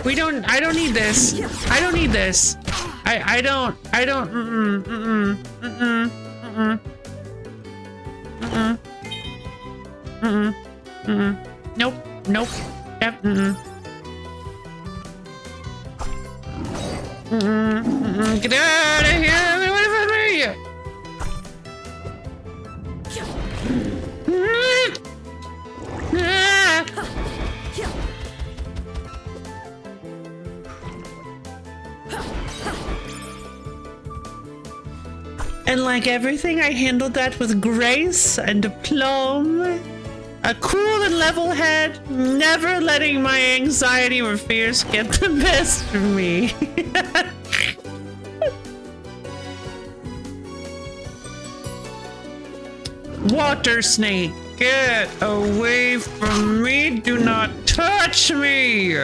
We don't, I don't need this. I don't need this. I don't, Nope, nope. Yep, Get out of here! Everyone from me! And like everything, I handled that with grace and aplomb. A cool and level head, never letting my anxiety or fears get the best of me. Water snake, get away from me. Do not touch me.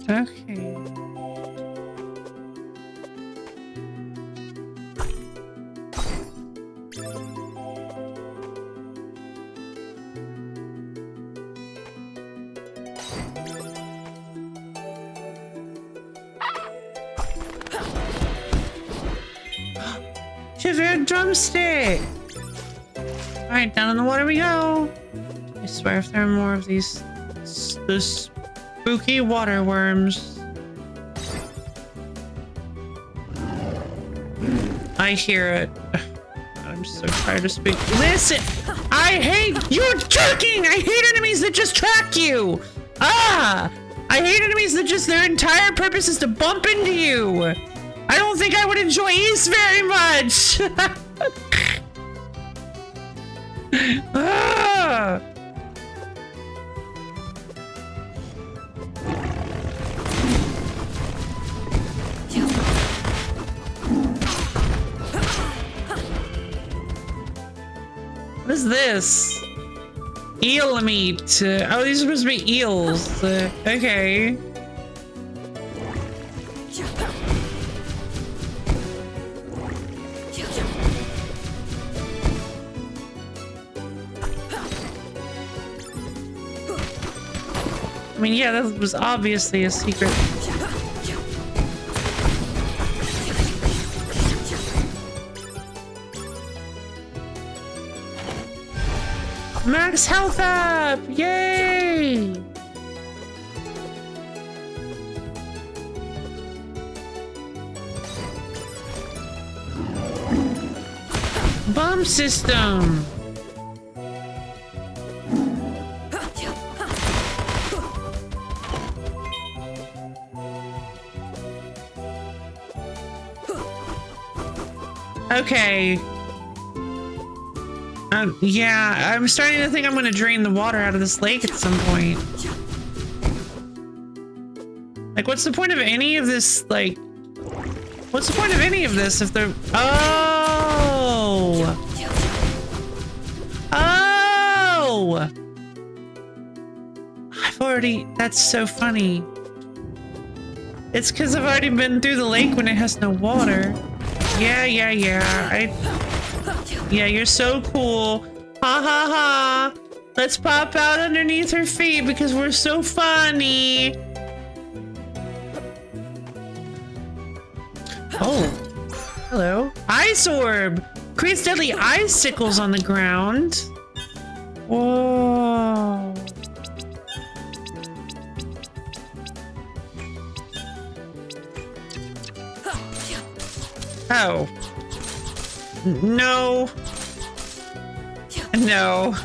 Okay. Shivered drumstick! Alright, down in the water we go! I swear if there are more of these spooky water worms. I hear it. I'm so tired of speaking. Listen! I hate you're tracking! I hate enemies that just track you! Ah! I hate enemies that just their entire purpose is to bump into you! I don't think I would enjoy East very much! Ah! What is this? Eel meat. Oh, these are supposed to be eels. Okay. I mean, yeah, that was obviously a secret. Max health up! Yay! Bomb system! Okay. Yeah, I'm starting to think I'm gonna drain the water out of this lake at some point. Like, what's the point of any of this, like... What's the point of any of this if they're... Oh! Oh! I've already... That's so funny. It's because I've already been through the lake when it has no water. Yeah. Yeah, you're so cool. Ha ha ha. Let's pop out underneath her feet because we're so funny. Oh. Hello. Ice orb. Creates deadly icicles on the ground. Whoa. Oh. No. No.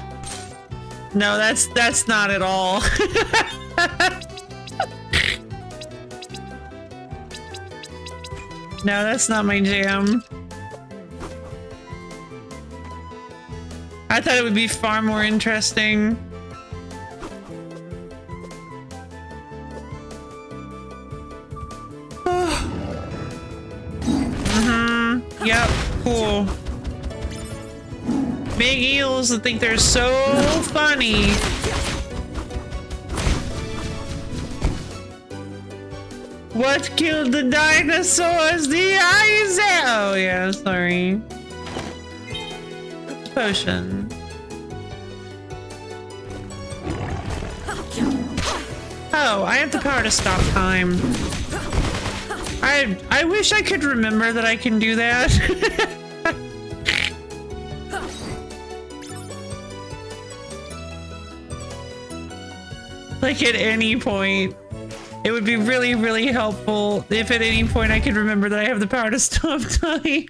No, that's not at all. No, that's not my jam. I thought it would be far more interesting. Yep, cool. Big eels that think they're so funny. What killed the dinosaurs? The eyes! Oh yeah, sorry. Potion. Oh, I have the power to stop time. I wish I could remember that I can do that. Like at any point. It would be really, really helpful if at any point I could remember that I have the power to stop time.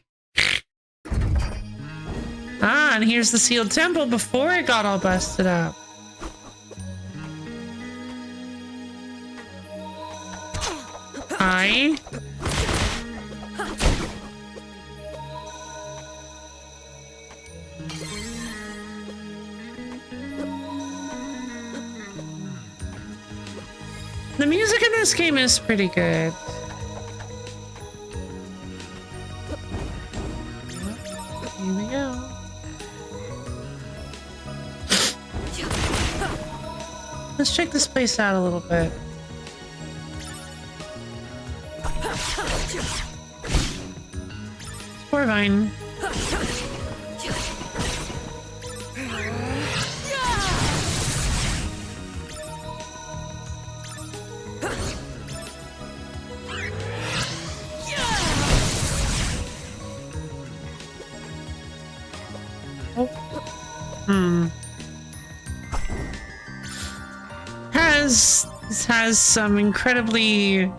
Ah, and here's the sealed temple before it got all busted up. Hi. The music in this game is pretty good. Here we go. Let's check this place out a little bit. Sporvine. Has some incredibly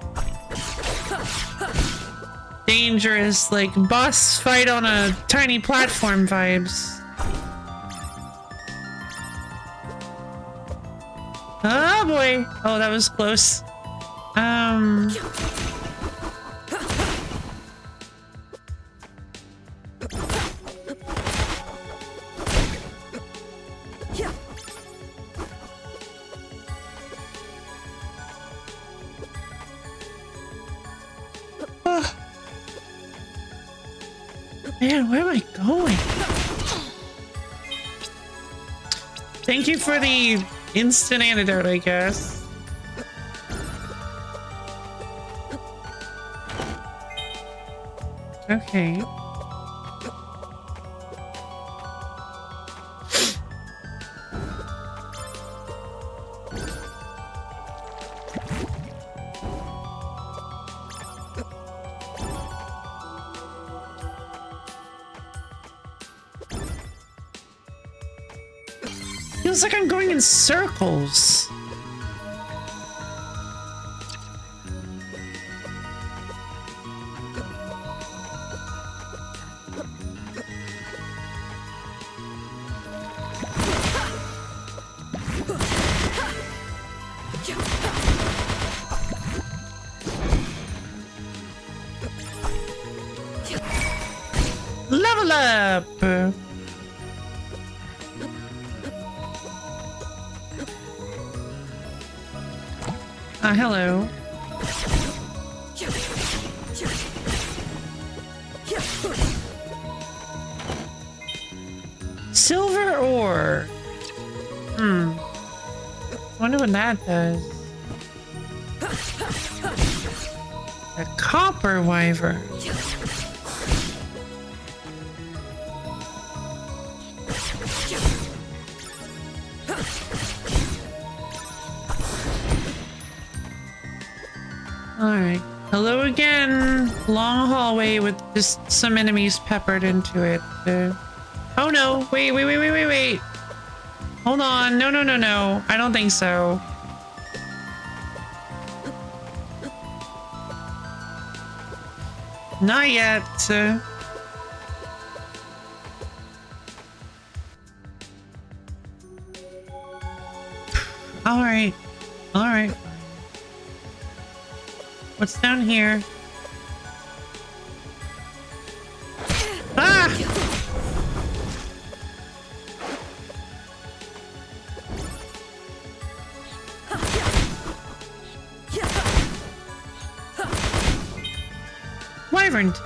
dangerous, like, boss fight on a tiny platform vibes. Oh boy! Oh, that was close. Man, where am I going? Thank you for the instant antidote, I guess. Okay. Feels like I'm going in circles. Level up! Hello. Silver ore. Wonder what that does. A copper wyvern. Alright. Hello again. Long hallway with just some enemies peppered into it. Oh no. Wait. Hold on. No. I don't think so. Not yet. Alright. What's down here? printed.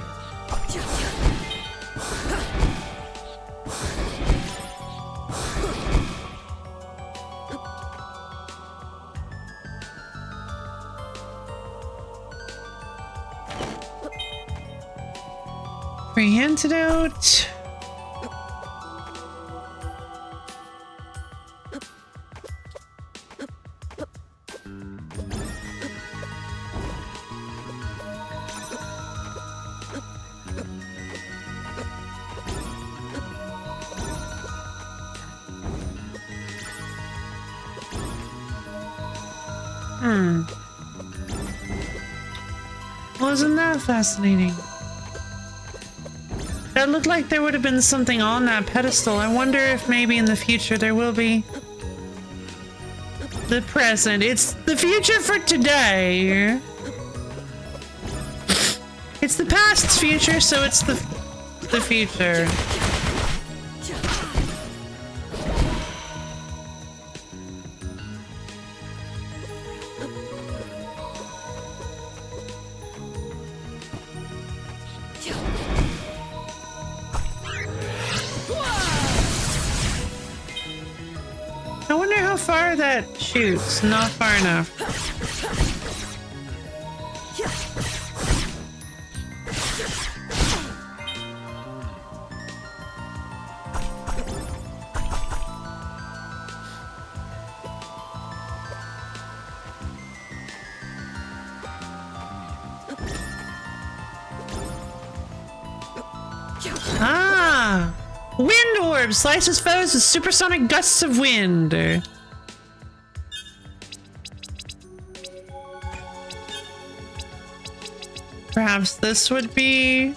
Free antidote. Wasn't that fascinating? That looked like there would have been something on that pedestal. I wonder if maybe in the future there will be. The present. It's the future for today. It's the past's future, so it's the future. I wonder how far that shoots. Not far enough. Ah! Wind orb slices foes with supersonic gusts of wind. Perhaps this would be...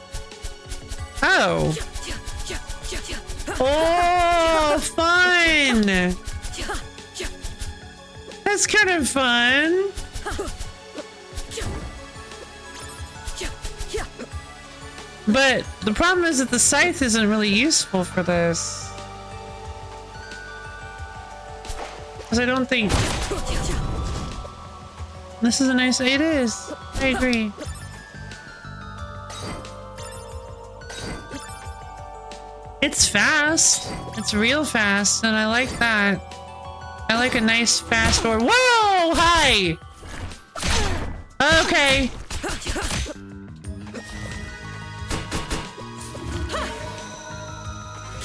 Oh! Oh, fun! That's kind of fun. But the problem is that the scythe isn't really useful for this. Because I don't think... This is a nice... It is. I agree. It's fast. It's real fast, and I like that. I like a nice fast or... Whoa! Hi! Okay.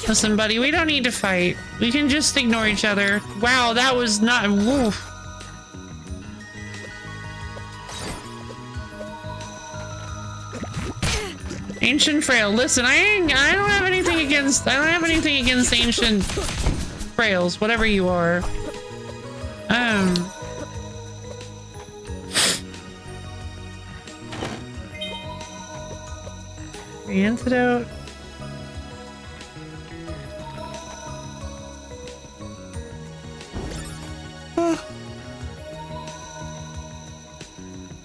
Listen, buddy, we don't need to fight. We can just ignore each other. Wow, that was not... Woof. Ancient frail. Listen, I don't have anything against... I don't have anything against ancient frails, whatever you are. The antidote.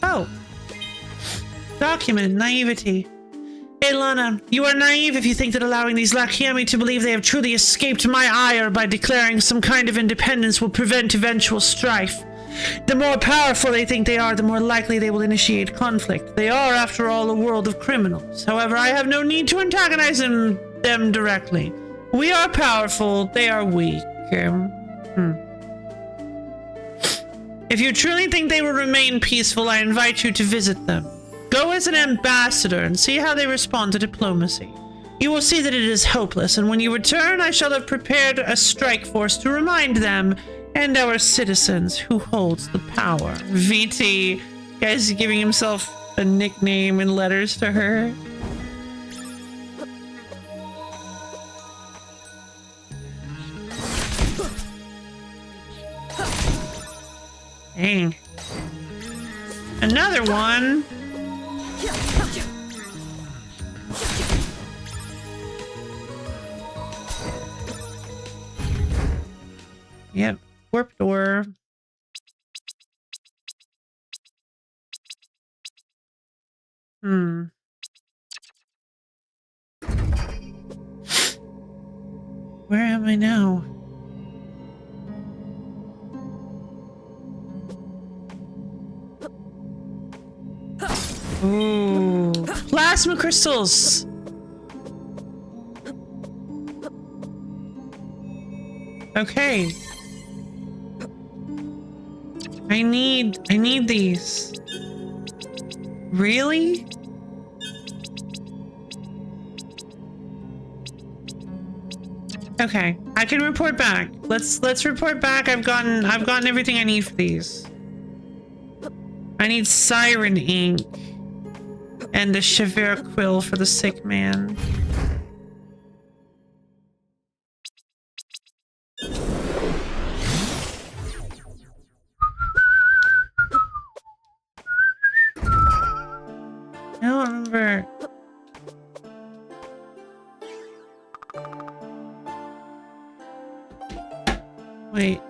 Oh. Document naivety. Hey Lana, you are naive if you think that allowing these Lakiami to believe they have truly escaped my ire by declaring some kind of independence will prevent eventual strife. The more powerful they think they are, the more likely they will initiate conflict. They are, after all, a world of criminals. However, I have no need to antagonize them directly. We are powerful, they are weak. If you truly think they will remain peaceful, I invite you to visit them. Go as an ambassador and see how they respond to diplomacy. You will see that it is hopeless, and when you return, I shall have prepared a strike force to remind them and our citizens who holds the power. VT, guy's giving himself a nickname in letters to her. Dang. Another one. Yep, warp door. Where am I now? Ooh. plasma crystals. Okay. I need these. Really? Okay, I can report back. Let's report back. I've gotten everything I need for these. I need siren ink and a Shavir quill for the sick man. I don't remember. Wait.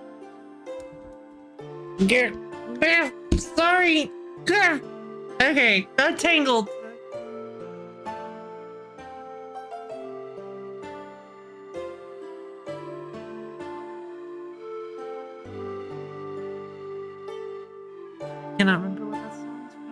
Sorry. Okay, got tangled. Cannot remember what that song's from.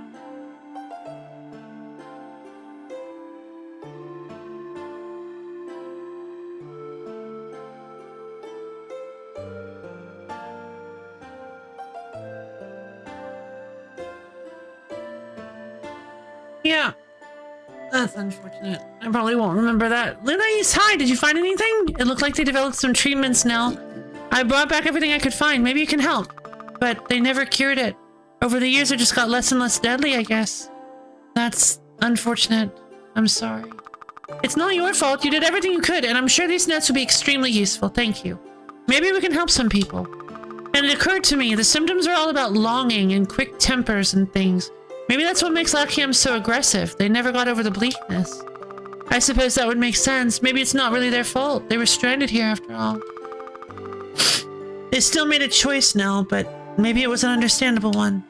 Yeah, that's unfortunate. I probably won't remember that. Lunais, hi, did you find anything? It looked like they developed some treatments now. I brought back everything I could find. Maybe you can help. But they never cured it. Over the years, it just got less and less deadly, I guess. That's unfortunate. I'm sorry. It's not your fault. You did everything you could, and I'm sure these notes will be extremely useful. Thank you. Maybe we can help some people. And it occurred to me, the symptoms are all about longing and quick tempers and things. Maybe that's what makes Lachiam so aggressive. They never got over the bleakness. I suppose that would make sense. Maybe it's not really their fault. They were stranded here after all. They still made a choice now, but maybe it was an understandable one.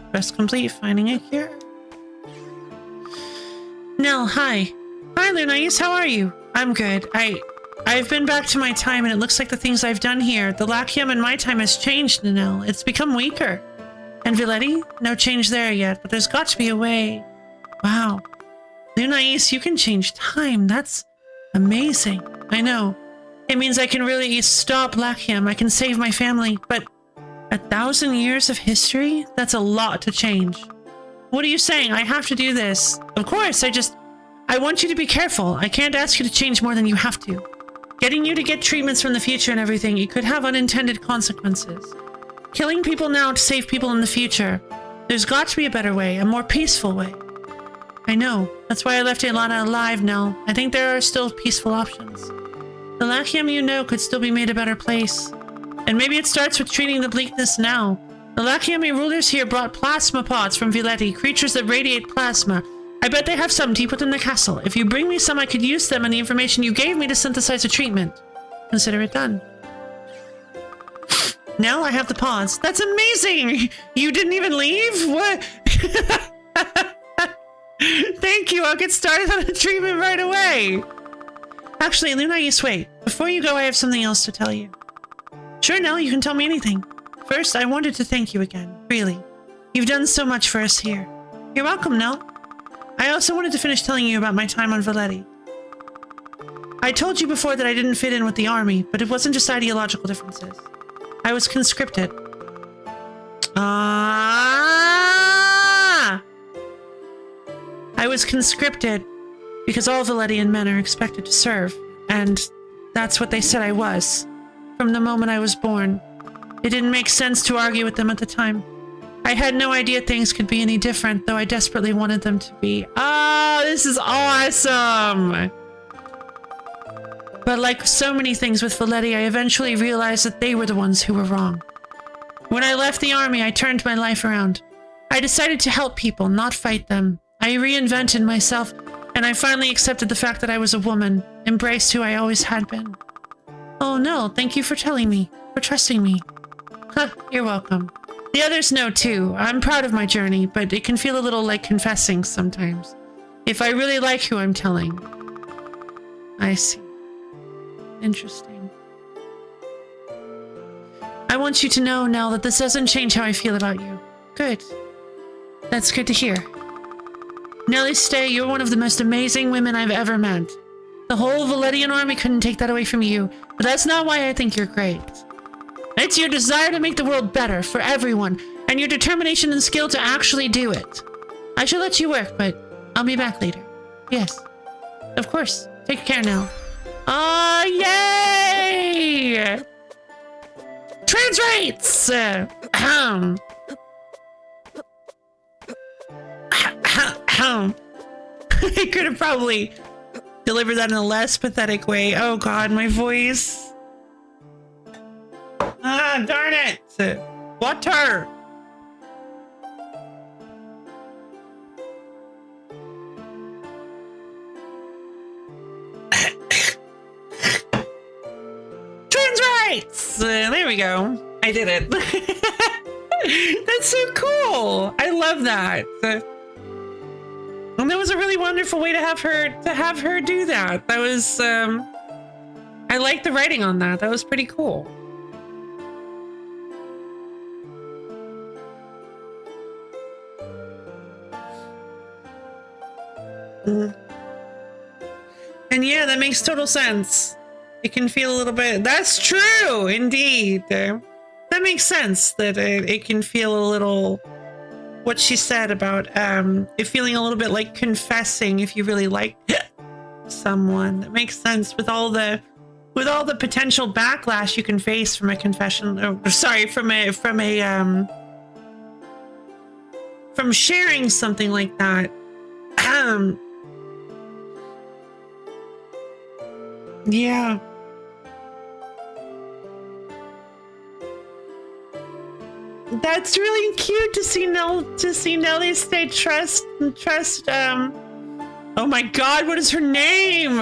Quest complete, finding a cure. Nell, hi. Hi, Lunais, how are you? I'm good. I've been back to my time, and it looks like the things I've done here, the Lachiam in my time has changed, Nell. It's become weaker. And Villetti? No change there yet, but there's got to be a way. Wow. Lunais, you can change time. That's amazing. I know. It means I can really stop Lachiam. I can save my family, but 1,000 years of history? That's a lot to change. What are you saying? I have to do this. Of course, I want you to be careful. I can't ask you to change more than you have to. Getting you to get treatments from the future and everything, it could have unintended consequences. Killing people now to save people in the future. There's got to be a better way, a more peaceful way. I know. That's why I left Ilana alive now. I think there are still peaceful options. The Lachiam you know could still be made a better place. And maybe it starts with treating the bleakness now. The Lachiami rulers here brought plasma pods from Villetti, creatures that radiate plasma. I bet they have some deep within the castle. If you bring me some, I could use them and the information you gave me to synthesize a treatment. Consider it done. Now I have the pods. That's amazing! You didn't even leave? What? Thank you, I'll get started on the treatment right away. Actually, Lunais, wait. Before you go, I have something else to tell you. Sure, Nell, you can tell me anything. First, I wanted to thank you again. Really. You've done so much for us here. You're welcome, Nell. I also wanted to finish telling you about my time on Villetti. I told you before that I didn't fit in with the army, but it wasn't just ideological differences. I was conscripted. I was conscripted because all Villetian men are expected to serve, and that's what they said I was. From the moment I was born. It didn't make sense to argue with them at the time. I had no idea things could be any different, though I desperately wanted them to be. Oh, this is awesome! But like so many things with Villetti, I eventually realized that they were the ones who were wrong. When I left the army, I turned my life around. I decided to help people, not fight them. I reinvented myself, and I finally accepted the fact that I was a woman, embraced who I always had been. Oh no, thank you for telling me, for trusting me. Huh, you're welcome. The others know too. I'm proud of my journey, but it can feel a little like confessing sometimes. If I really like who I'm telling. I see. Interesting. I want you to know, Nell, that this doesn't change how I feel about you. Good. That's good to hear. Nellie, stay. You're one of the most amazing women I've ever met. The whole Valetian army couldn't take that away from you, but that's not why I think you're great. It's your desire to make the world better for everyone, and your determination and skill to actually do it. I should let you work, but I'll be back later. Yes. Of course. Take care now. Oh, yay! Trans rights! I could have probably delivered that in a less pathetic way. Oh god, my voice. Ah, darn it! Water! Trans rights! There we go. I did it. That's so cool. I love that. And that was a really wonderful way to have her do that. That was I liked the writing on that. That was pretty cool. And yeah, that makes total sense. It can feel a little bit. That's true, indeed. That makes sense. That it can feel a little. What she said about it feeling a little bit like confessing if you really like someone. That makes sense with all the potential backlash you can face from a confession. Oh, sorry, from sharing something like that. Yeah. That's really cute to see Nellie stay trust. Oh my god, what is her name?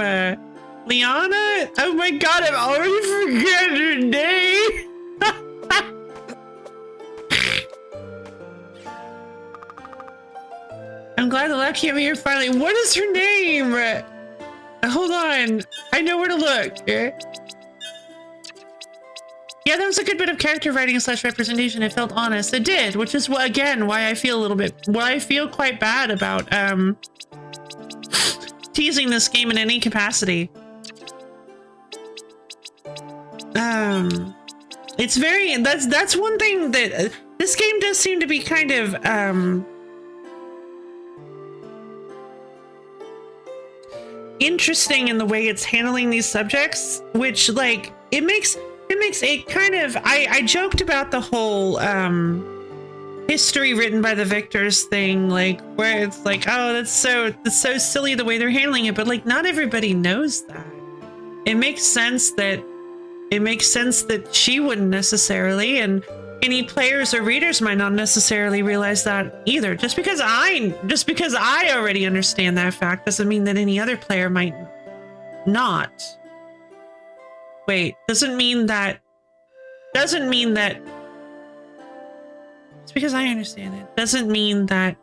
Liana? Oh my god, I've already forgotten her name. I'm glad the luck came here finally. What is her name? Hold on. I know where to look. Yeah, that was a good bit of character writing / representation. It felt honest. It did, which is again why I feel quite bad about teasing this game in any capacity. It's very that's one thing that this game does seem to be kind of interesting in the way it's handling these subjects, which like it makes it kind of I joked about the whole history written by the victors thing, like where it's like, oh, that's so silly the way they're handling it, but like not everybody knows that. It makes sense that she wouldn't necessarily, and any players or readers might not necessarily realize that either. Just because I already understand that fact doesn't mean that any other player might not. Wait, doesn't mean that just because I understand it doesn't mean that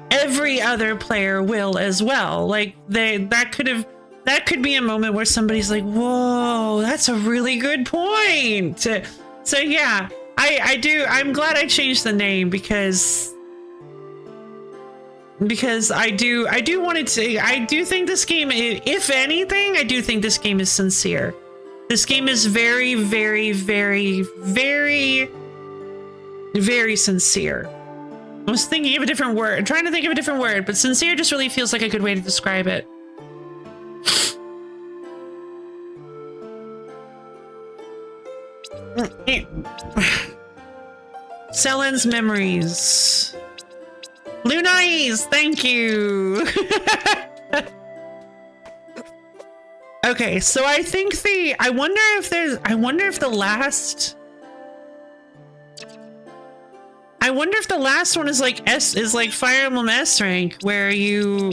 every other player will as well. Like that could be a moment where somebody's like, whoa, that's a really good point. So yeah, I'm glad I changed the name because I do think this game, if anything, I do think this game is sincere. This game is very, very, very, very, very sincere. I was thinking of a different word, trying to think of a different word, but sincere just really feels like a good way to describe it. Selen's memories. Lunais, thank you. Okay, so I think I wonder if the last one is like Fire Emblem S rank, where you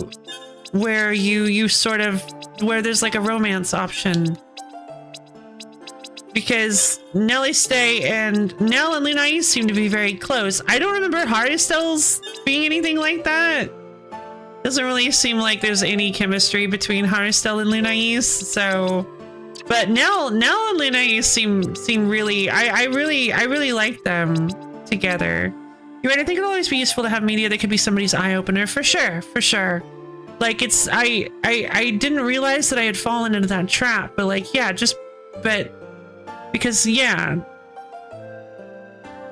sort of, where there's like a romance option. Because Nell and Lunais seem to be very close. I don't remember Haristel's being anything like that. Doesn't really seem like there's any chemistry between Haristel and Lunais. So, but Nell and Lunais seem really. I really like them together. You're right, I think it'll always be useful to have media that could be somebody's eye-opener, for sure, for sure. Like, it's, I didn't realize that I had fallen into that trap, but like, yeah, because, yeah,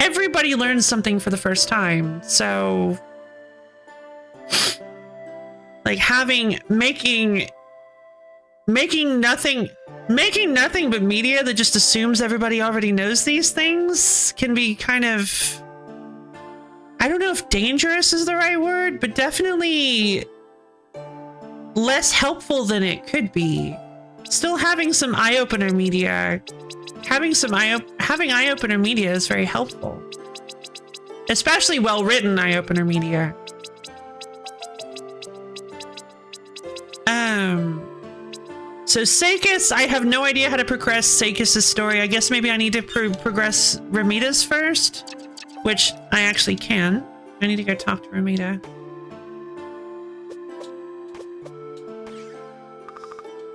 everybody learns something for the first time, so, like, making nothing but media that just assumes everybody already knows these things can be kind of, I don't know if dangerous is the right word, but definitely less helpful than it could be. Still having some eye-opener media, having eye-opener media is very helpful. Especially well-written eye-opener media. So Sakis, I have no idea how to progress Sakis's story. I guess maybe I need to progress Ramita's first, which I actually can. I need to go talk to Ramita.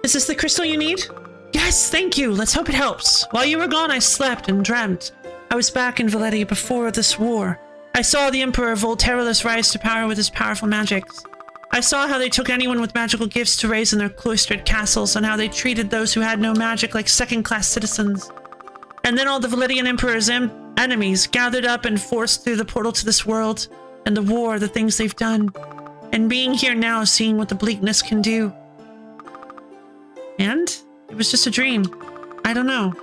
Is this the crystal you need? Yes, thank you. Let's hope it helps. While you were gone, I slept and dreamt. I was back in Valetti before this war. I saw the Emperor Volterolus rise to power with his powerful magics. I saw how they took anyone with magical gifts to raise in their cloistered castles and how they treated those who had no magic like second-class citizens. And then all the Valettian Emperor's enemies gathered up and forced through the portal to this world, and the war, the things they've done. And being here now, seeing what the bleakness can do. And it was just a dream. I don't know.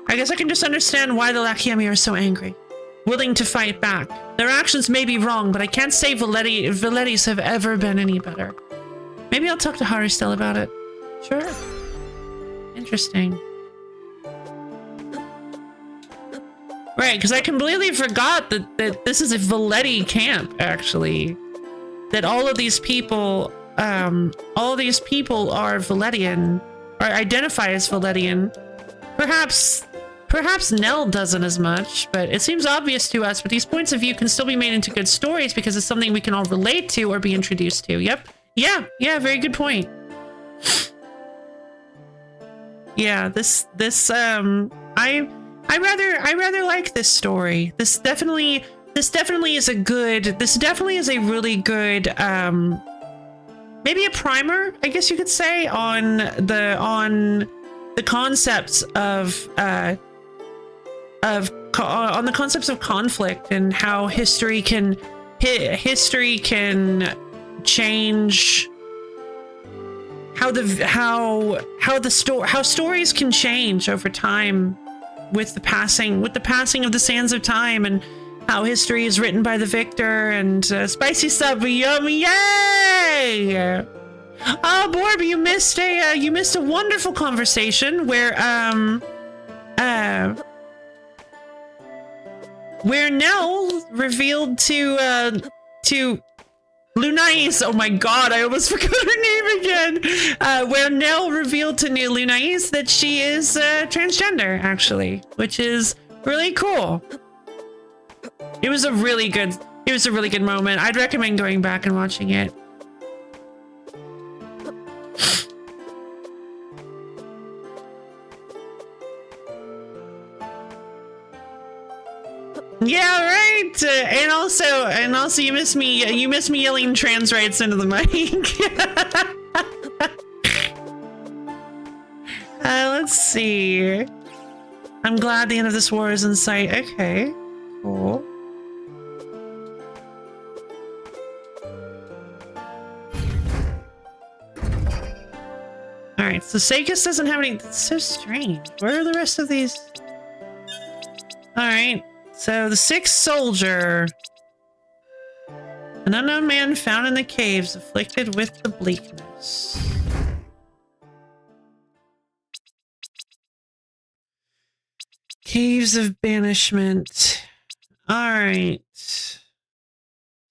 I guess I can just understand why the Lachiemi are so angry, willing to fight back. Their actions may be wrong, but I can't say Valettis have ever been any better. Maybe I'll talk to Haristel about it. Sure. Interesting. Right, because I completely forgot that this is a Valetti camp, actually. That all of these people are Valettian, or identify as Valettian. Perhaps Nell doesn't as much, but it seems obvious to us, but these points of view can still be made into good stories because it's something we can all relate to or be introduced to. Yep. Yeah, very good point. Yeah, I rather like this story. This definitely is a really good maybe a primer, I guess you could say, on the concepts of conflict and how history can change, how stories can change over time with the passing of the sands of time, and how history is written by the victor. And spicy sub, yummy, yay! Oh, Borb, you missed a wonderful conversation where Nell revealed to Lunais, oh my god, I almost forgot her name again. Where Nell revealed to Lunais that she is transgender, actually, which is really cool. It was a really good moment. I'd recommend going back and watching it. Yeah, right. And also, you miss me yelling trans rights into the mic. Let's see. I'm glad the end of this war is in sight. Okay, cool. All right, so Sakis doesn't have any. That's so strange. Where are the rest of these? All right. So the sixth soldier, an unknown man found in the caves, afflicted with the bleakness. Caves of banishment. All right.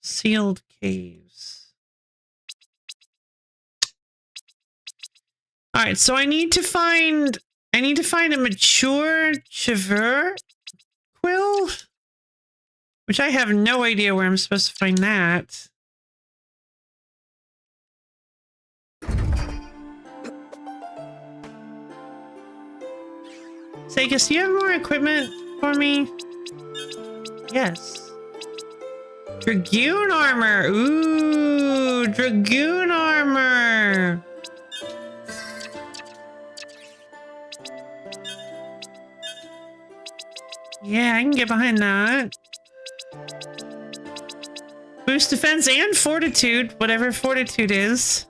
Sealed caves. All right, so I need to find a mature Chivur quill, which I have no idea where I'm supposed to find that. Sakis, do you have more equipment for me? Yes. Dragoon armor. Ooh, dragoon armor. Yeah, I can get behind that. Boost defense and fortitude, whatever fortitude is.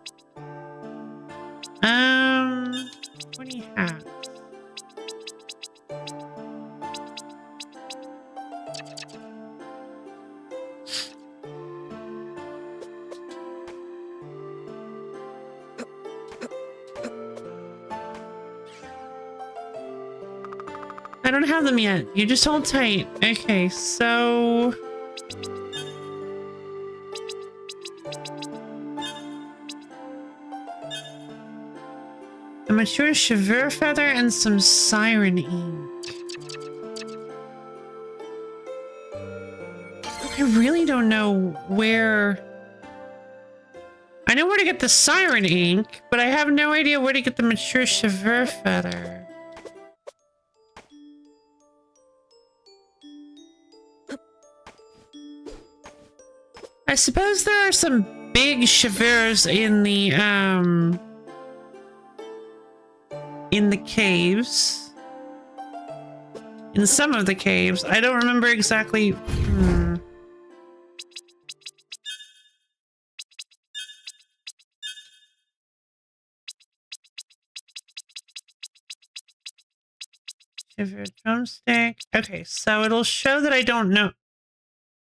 What do you have? I don't have them yet. You just hold tight. Okay, so... a mature Cheveur feather and some siren ink. I really don't know where... I know where to get the siren ink, but I have no idea where to get the mature Cheveur feather. I suppose there are some big Cheveurs in the caves. In some of the caves. I don't remember exactly. Cheveur drumstick. Okay, so it'll show that I don't know.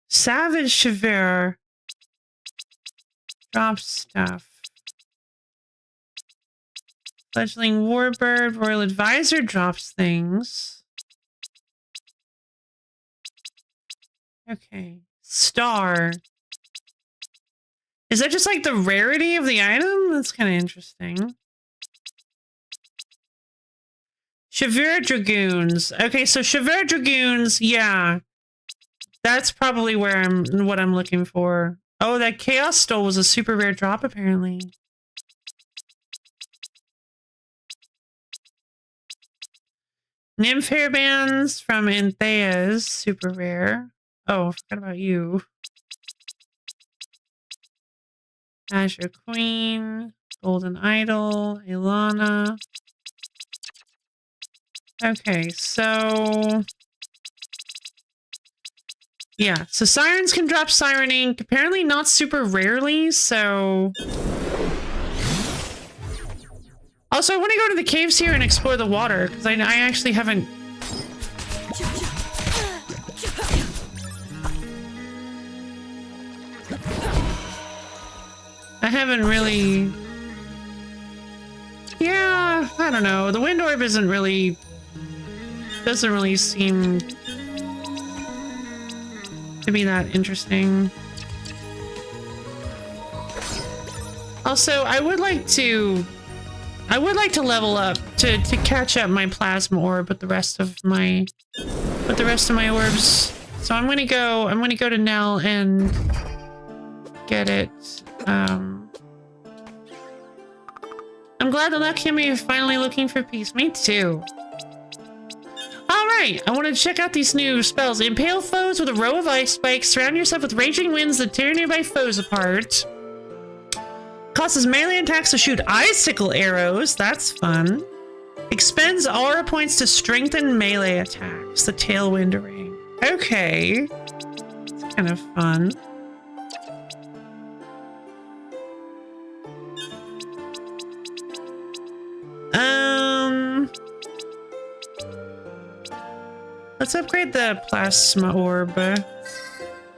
Savage Cheveur drops stuff. Fledgling Warbird, Royal Advisor drops things. Okay. Star. Is that just like the rarity of the item? That's kind of interesting. Cheveur Dragoons. Okay, so Cheveur Dragoons, yeah. That's probably where what I'm looking for. Oh, that Chaos Stole was a super rare drop, apparently. Nymph hairbands from Anthea's, super rare. Oh, I forgot about you. Azure Queen, Golden Idol, Ilana. Okay, so... yeah, so sirens can drop siren ink, apparently not super rarely, so... also, I want to go to the caves here and explore the water, because I actually haven't... I haven't really... yeah, I don't know. The wind orb isn't really... doesn't really seem... to be that interesting. Also, I would like to level up to catch up my plasma orb with the rest of my orbs. So I'm gonna go to Nell and get it. I'm glad the Luck-Kimmy is finally looking for peace. Me too. Alright, I want to check out these new spells. Impale foes with a row of ice spikes. Surround yourself with raging winds that tear nearby foes apart. Causes melee attacks to shoot icicle arrows. That's fun. Expends aura points to strengthen melee attacks. The Tailwind Ring. Okay. It's kind of fun. Let's upgrade the plasma orb.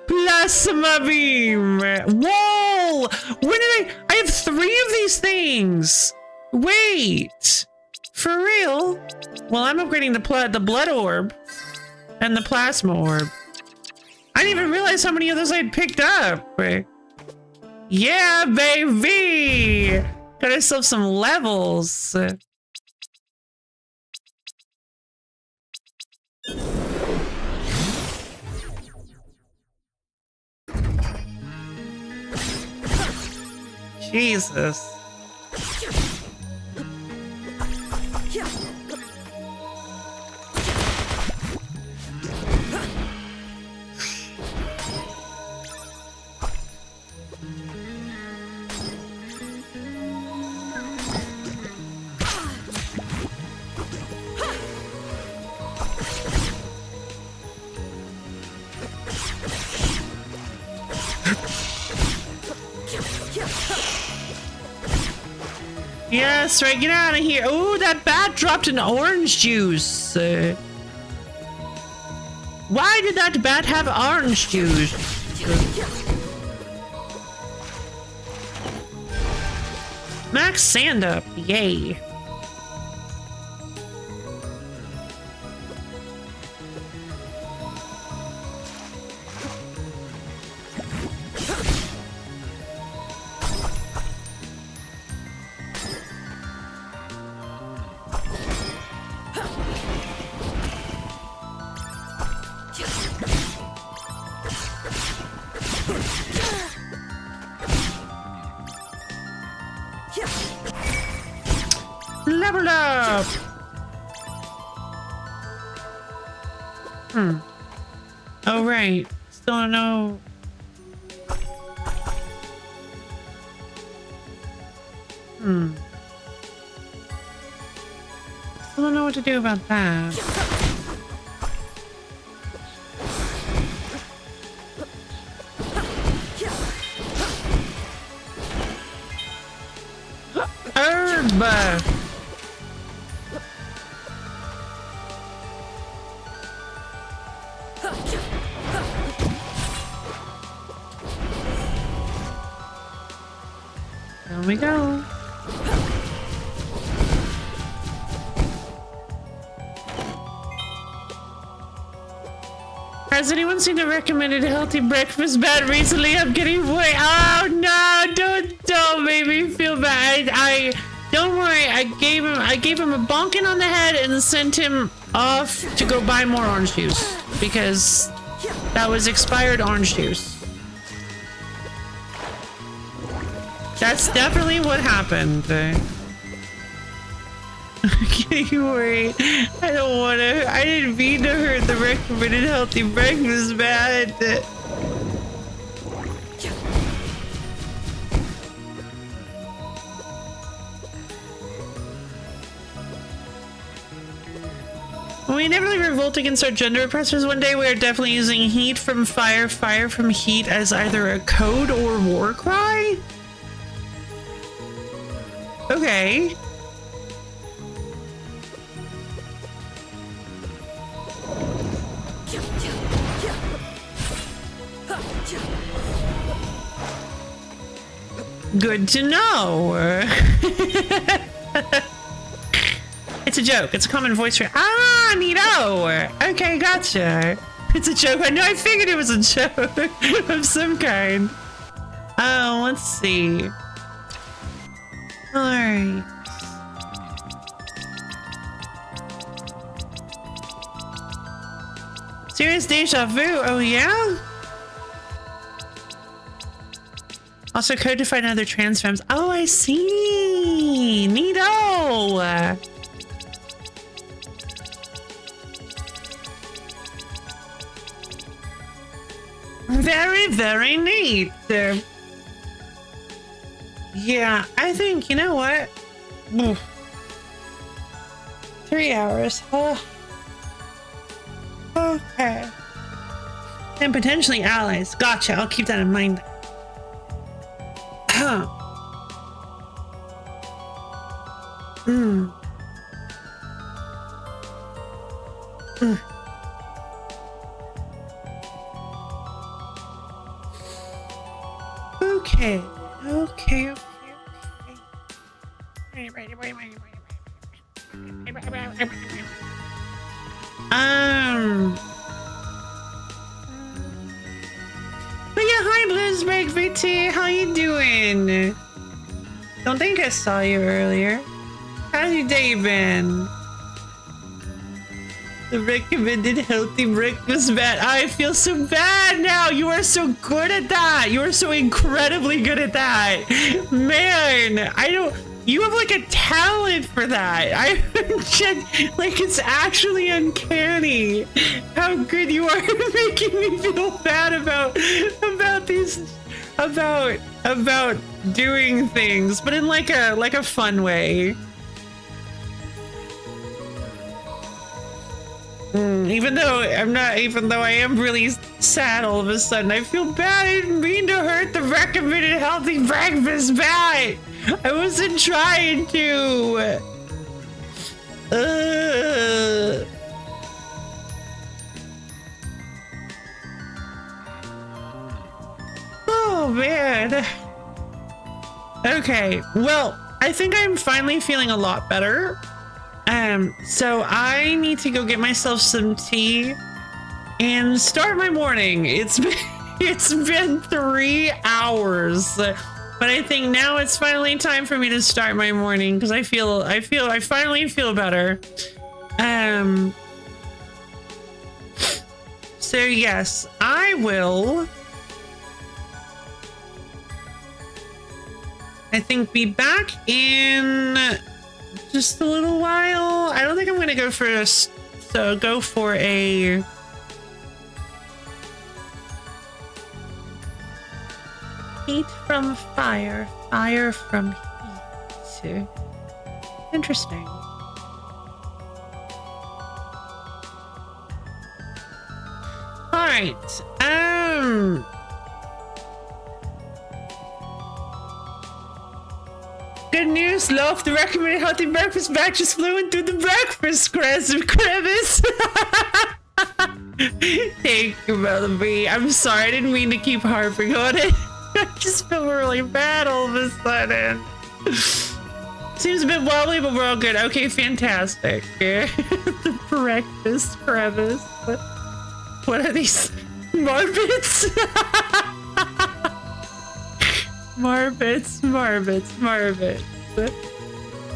Plasma beam! Whoa! When did I have 3 of these things! Wait! For real? Well, I'm upgrading the blood orb and the plasma orb. I didn't even realize how many of those I'd picked up. Yeah, baby! Got myself some levels. Jesus. Yes, right, get out of here. Oh, that bat dropped an orange juice. Why did that bat have orange juice? Max sand up, yay. Level up! Oh, right. Still don't know. Still don't know what to do about that. Herb! There we go. Has anyone seen the recommended healthy breakfast bad recently? I'm getting way. Oh no! Don't make me feel bad. I don't worry. I gave him a bonking on the head and sent him off to go buy more orange juice because that was expired orange juice. That's definitely what happened. Can't you worry? I don't want to. I didn't mean to hurt the recommended healthy breakfast, man. When we inevitably revolt against our gender oppressors one day, we are definitely using heat from fire, fire from heat as either a code or war cry? Okay. Good to know. It's a joke. It's a common voice for neato. Okay, gotcha. It's a joke. I know. I figured it was a joke of some kind. Oh, let's see. All right. Serious deja vu. Oh yeah. Also, code to find other transforms. Oh, I see. Neato. Very, very neat. Yeah, I think, you know what? 3 hours. Oh. Okay. And potentially allies. Gotcha. I'll keep that in mind. Okay. But yeah, hi Bluesbreak VT, how you doing? Don't think I saw you earlier. How's your day been? The recommended healthy breakfast bat. I feel so bad now. You are so good at that. You are so incredibly good at that. Man, you have like a talent for that. Like it's actually uncanny how good you are at making me feel bad about doing things, but in like a fun way. Even though I am really sad all of a sudden, I feel bad. I didn't mean to hurt the recommended healthy breakfast bat. I wasn't trying to. Oh man. Okay, well, I think I'm finally feeling a lot better. So I need to go get myself some tea and start my morning. It's been 3 hours, but I think now it's finally time for me to start my morning because I finally feel better. So yes, I will. I think be back in just a little while. I don't think I'm gonna go for a heat from fire, fire from heat. Interesting. All right. Good news, Loaf. The recommended healthy breakfast batch just flew in through the breakfast crevice. Thank you, Mother B. I'm sorry, I didn't mean to keep harping on it. I just feel really bad all of a sudden. Seems a bit wobbly, but we're all good. Okay, fantastic. The breakfast crevice. What are these? Marbits? Marbits.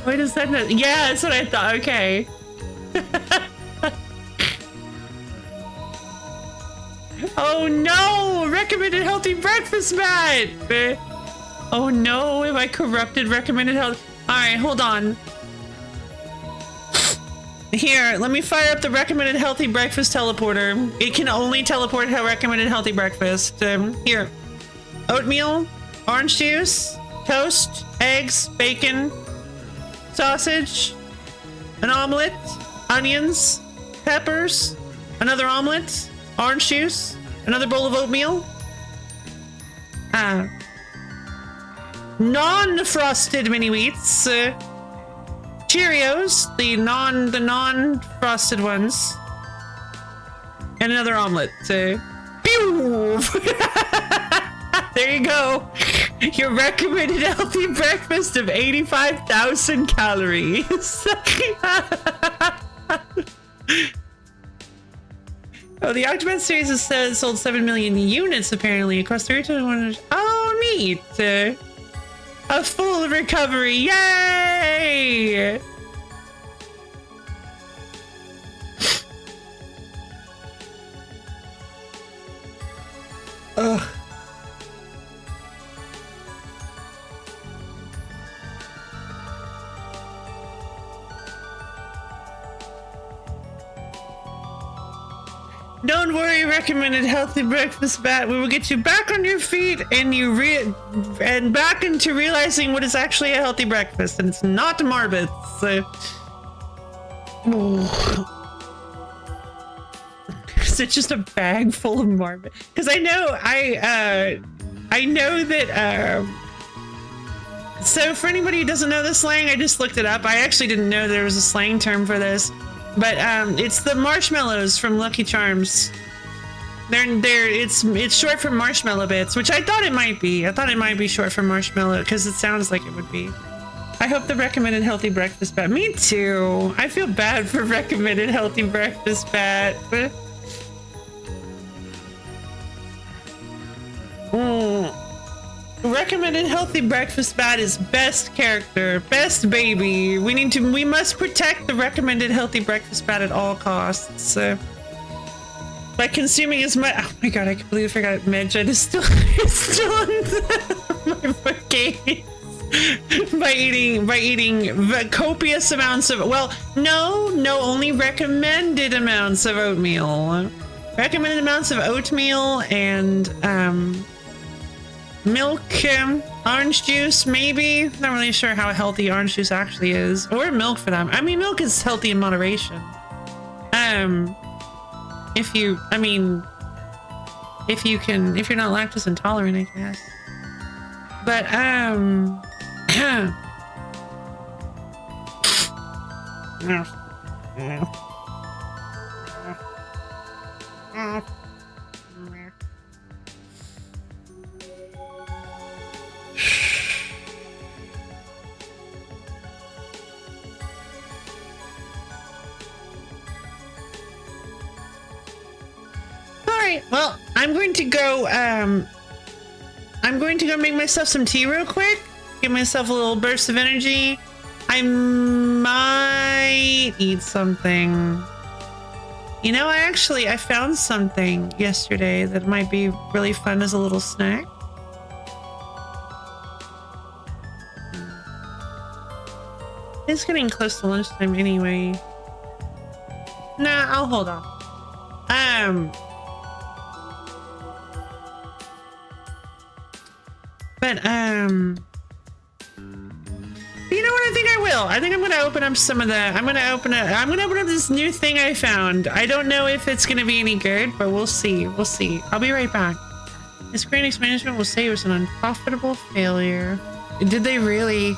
Wait, is that not? Yeah, that's what I thought. Okay. Oh no! Recommended healthy breakfast mat! Oh no, have I corrupted recommended health? Alright, hold on. Here, let me fire up the recommended healthy breakfast teleporter. It can only teleport recommended healthy breakfast. Here. Oatmeal, orange juice, toast, eggs, bacon, sausage, an omelet, onions, peppers, another omelet, orange juice, another bowl of oatmeal, non-frosted mini wheats, Cheerios, the non-frosted ones, and another omelet. Pew! There you go. Your recommended healthy breakfast of 85,000 calories. Oh, the Octopath series has sold 7 million units apparently across 31. Oh, neat. A full recovery. Yay! Ugh. Don't worry, recommended healthy breakfast bat. We will get you back on your feet and back into realizing what is actually a healthy breakfast, and it's not Marbits. Is it just a bag full of Marbits? Because I know that. So for anybody who doesn't know the slang, I just looked it up. I actually didn't know there was a slang term for this. But it's the marshmallows from Lucky Charms. It's short for marshmallow bits, which I thought it might be. I thought it might be short for marshmallow because it sounds like it would be. I hope the recommended healthy breakfast bat. Me too. I feel bad for recommended healthy breakfast bat. Recommended healthy breakfast bat is best character, best baby. We must protect the recommended healthy breakfast bat at all costs. By consuming as much. Oh my god, I completely forgot Medjed is still on my bookcase. By eating copious amounts of, well, no, only recommended amounts of oatmeal. Recommended amounts of oatmeal and milk, orange juice, maybe. Not really sure how healthy orange juice actually is, or milk for them. I mean, milk is healthy in moderation. If you're not lactose intolerant, I guess. But Alright, well, I'm going to go make myself some tea real quick. Give myself a little burst of energy. I might eat something. You know, I found something yesterday that might be really fun as a little snack. It's getting close to lunchtime anyway. Nah, I'll hold on. You know what? I think I will. I think I'm gonna open up some of the. I'm gonna open up this new thing I found. I don't know if it's gonna be any good, but we'll see. We'll see. I'll be right back. This Squeenix management will say it was an unprofitable failure. Did they really?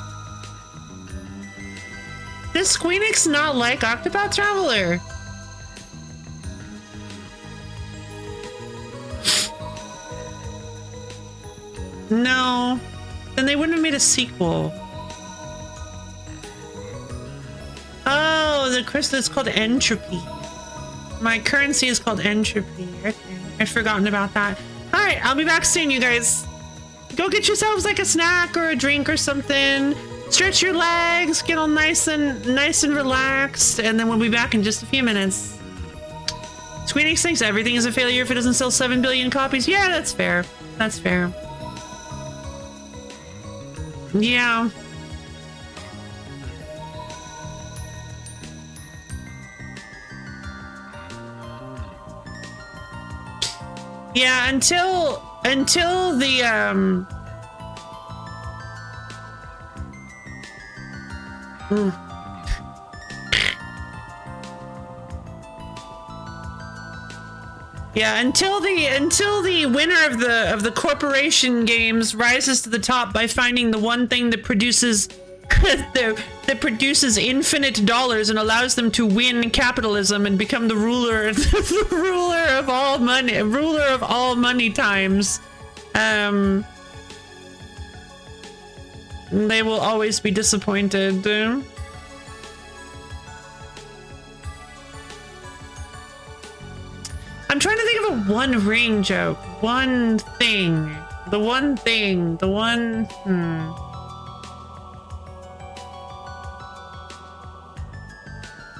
Does Squeenix not like Octopath Traveler? No. Then they wouldn't have made a sequel. Oh, the crystal is called entropy. My currency is called entropy. Okay. I'd forgotten about that. Alright, I'll be back soon, you guys. Go get yourselves like a snack or a drink or something. Stretch your legs, get all nice and relaxed, and then we'll be back in just a few minutes. Squeenix thinks everything is a failure if it doesn't sell 7 billion copies. Yeah, that's fair. That's fair. Yeah. Yeah, until the Yeah, until the winner of the corporation games rises to the top by finding the one thing that produces that produces infinite dollars and allows them to win capitalism and become the ruler of all money times. They will always be disappointed. I'm trying to think of a One Ring joke. One thing. The one thing. The one...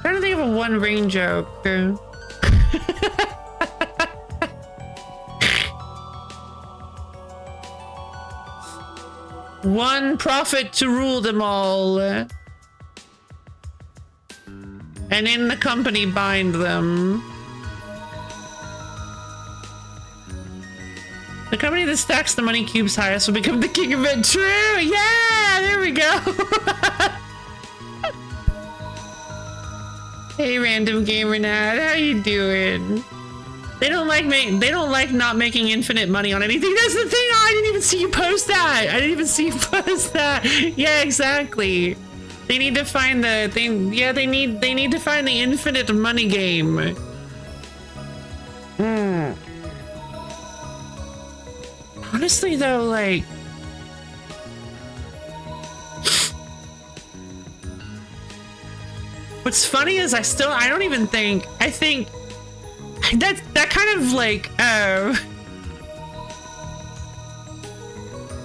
Trying to think of a One Ring joke. One prophet to rule them all. And in the company bind them. The company that stacks the money cubes highest will become the king of it. True! Yeah! There we go! Hey, random gamer Nat, how you doing? They don't like not making infinite money on anything. That's the thing! Oh, I didn't even see you post that! I didn't even see you post that! Yeah, exactly. They need to find the thing. Yeah, they need to find the infinite money game. Honestly though, like... What's funny is I think that kind of like, that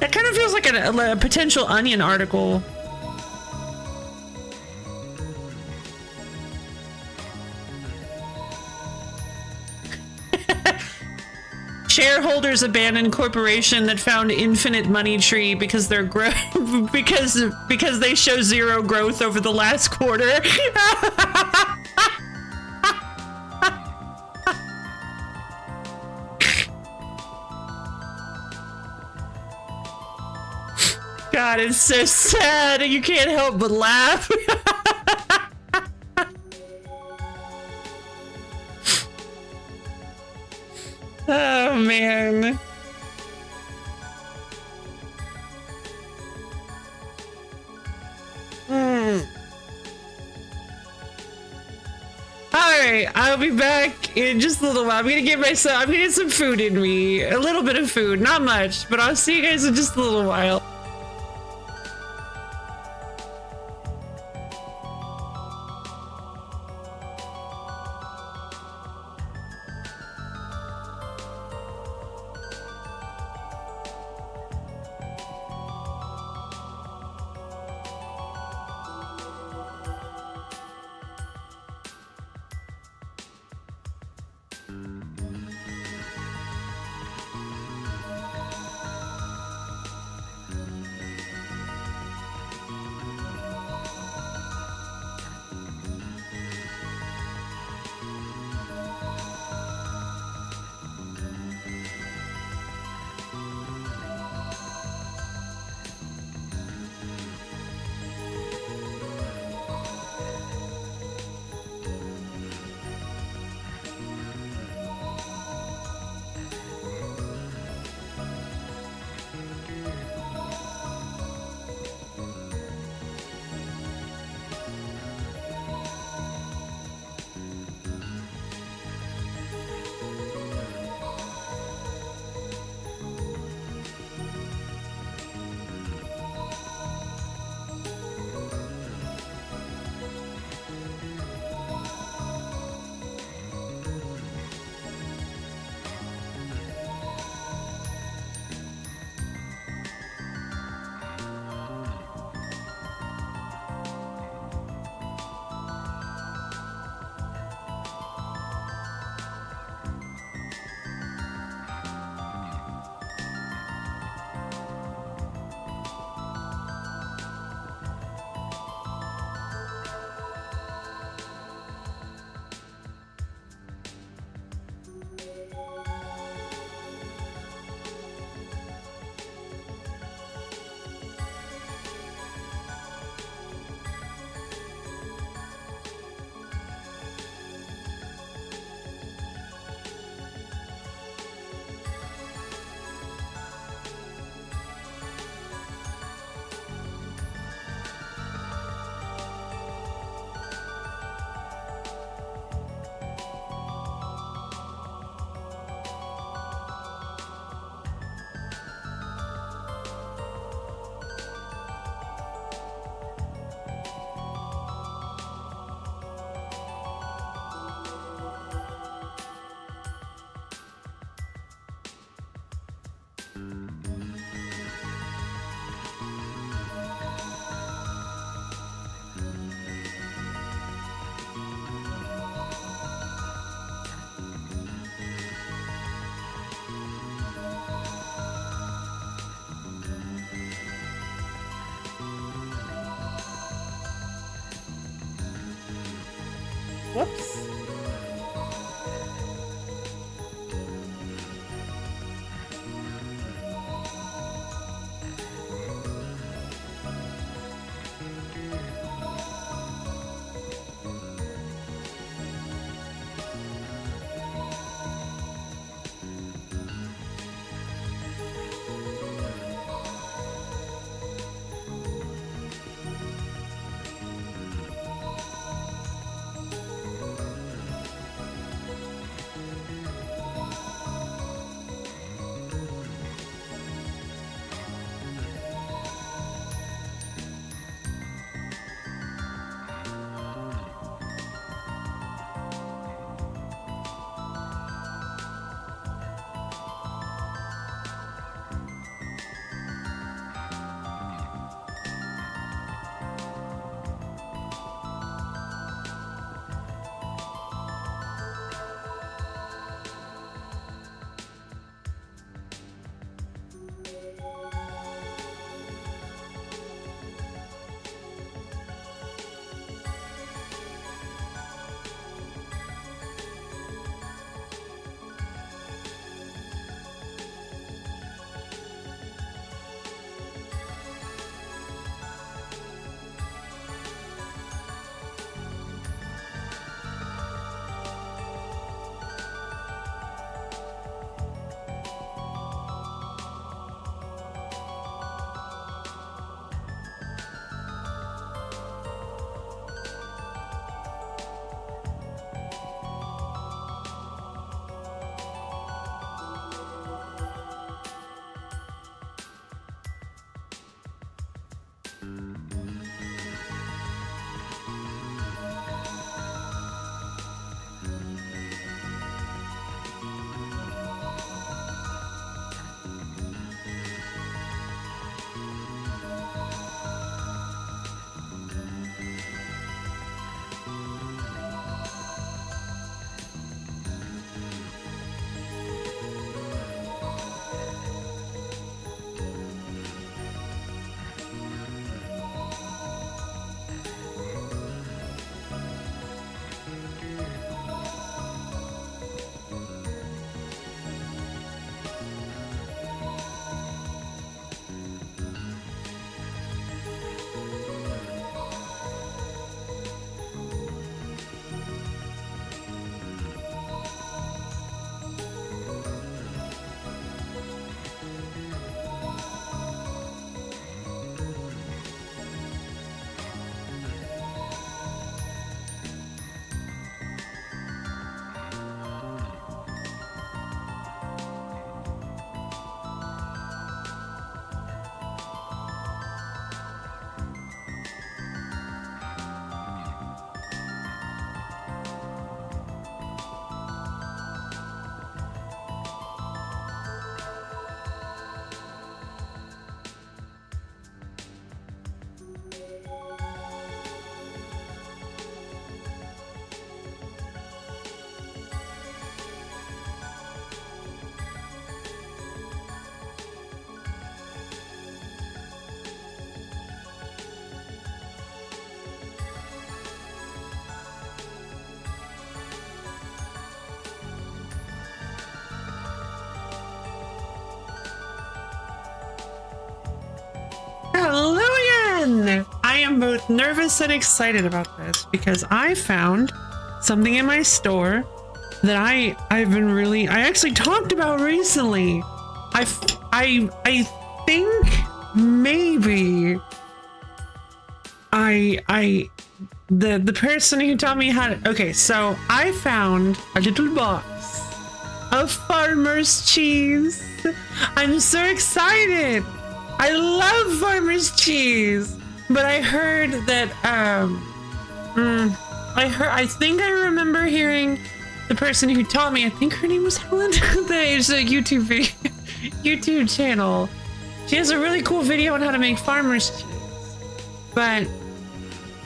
kind of feels like a potential Onion article. Shareholders abandoned corporation that found infinite money tree because their because they show zero growth over the last quarter. God, it's so sad. You can't help but laugh. Oh, man. right, I'll be back in just a little while. I'm gonna get some food in me. A little bit of food, not much, but I'll see you guys in just a little while. Whoops. am both nervous and excited about this because I found something in my store that I've been really, I actually talked about recently. I think maybe the person who taught me how to, okay, so I found a little box of farmer's cheese. I'm so excited. I love farmer's cheese, but I heard that I think I remember hearing the person who taught me, I think her name was Helen. There's a YouTube video, YouTube channel. She has a really cool video on how to make farmer's cheese. But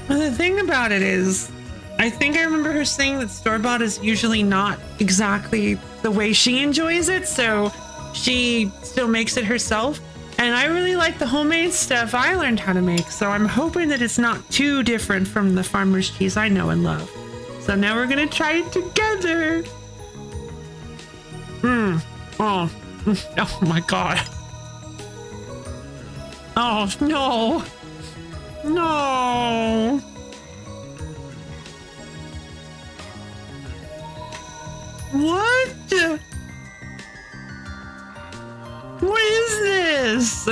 the thing about it is, I think I remember her saying that store-bought is usually not exactly the way she enjoys it, so she still makes it herself. And I really like the homemade stuff I learned how to make, so I'm hoping that it's not too different from the farmer's cheese I know and love. So now we're gonna try it together. Oh my god. Oh no. No. What? What is this?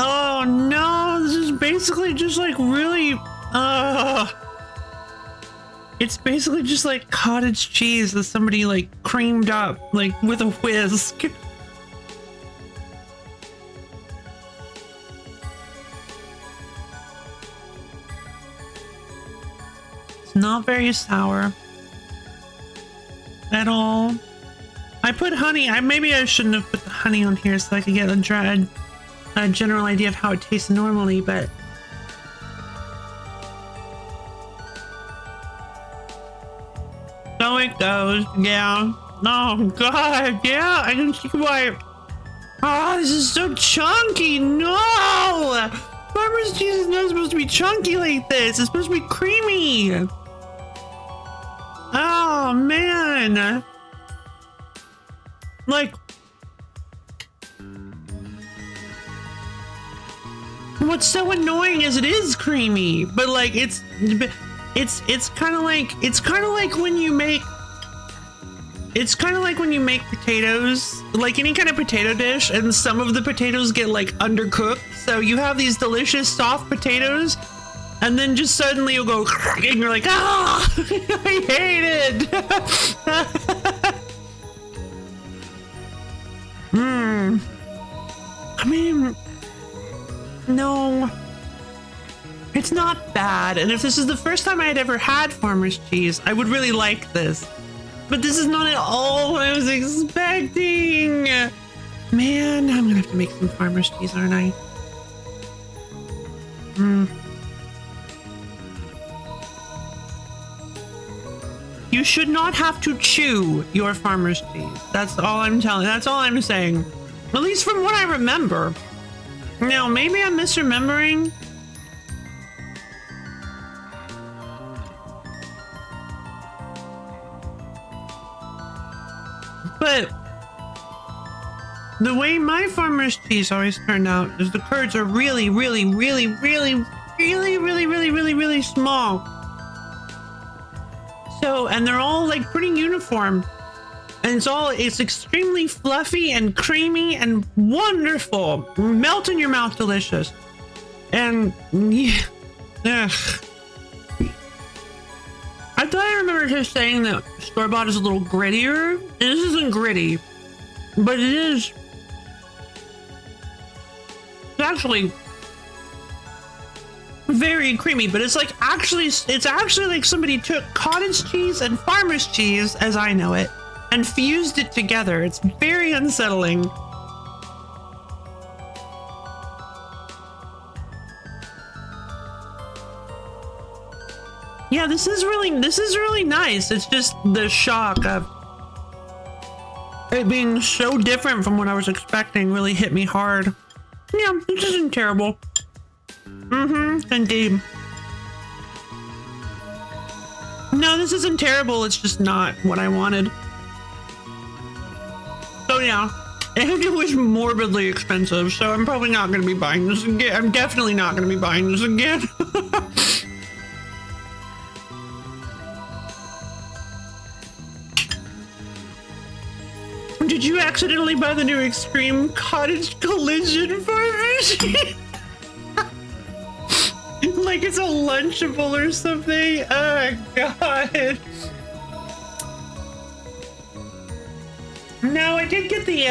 Oh no, this is basically just like really, it's basically just like cottage cheese that somebody like creamed up, like with a whisk. It's not very sour at all. I put honey, maybe I shouldn't have put the honey on here so I could get a general idea of how it tastes normally, but so it goes. Yeah. Oh god, yeah, I can see why. Oh, this is so chunky. No, farmer's cheese is not supposed to be chunky like this. It's supposed to be creamy. Oh man, like, what's so annoying is it is creamy, but like it's kind of like when you make potatoes, like any kind of potato dish, and some of the potatoes get like undercooked, so you have these delicious soft potatoes and then just suddenly you'll go and you're like, ah, I hate it. I mean, no, it's not bad. And if this is the first time I had ever had farmer's cheese, I would really like this. But this is not at all what I was expecting. Man, I'm gonna have to make some farmer's cheese, aren't I? You should not have to chew your farmer's cheese. That's all I'm telling. That's all I'm saying. At least from what I remember. Now, maybe I'm misremembering. But the way my farmer's cheese always turned out is the curds are really small. So, and they're all like pretty uniform. And it's extremely fluffy and creamy and wonderful. Melt in your mouth, delicious. And yeah, ugh. I thought I remember her saying that store-bought is a little grittier. And this isn't gritty, but it is. It's actually very creamy, but it's actually like somebody took cottage cheese and farmer's cheese, as I know it, and fused it together. It's very unsettling. Yeah, this is really nice. It's just the shock of it being so different from what I was expecting really hit me hard. Yeah, this isn't terrible. Mm-hmm, indeed. No, No, this isn't terrible. It's just not what I wanted. So yeah, and it was morbidly expensive. So I'm probably not going to be buying this again. I'm definitely not going to be buying this again. Did you accidentally buy the new Extreme Cottage Collision Farm? Like it's a Lunchable or something? Oh god. No, I did get the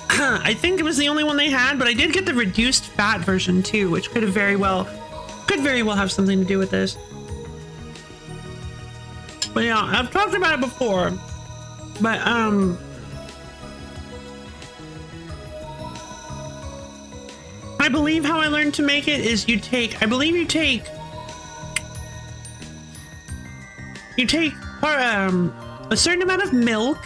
I think it was the only one they had, but I did get the reduced fat version too, which could very well have something to do with this. But yeah, I've talked about it before. But I believe how I learned to make it is you take a certain amount of milk,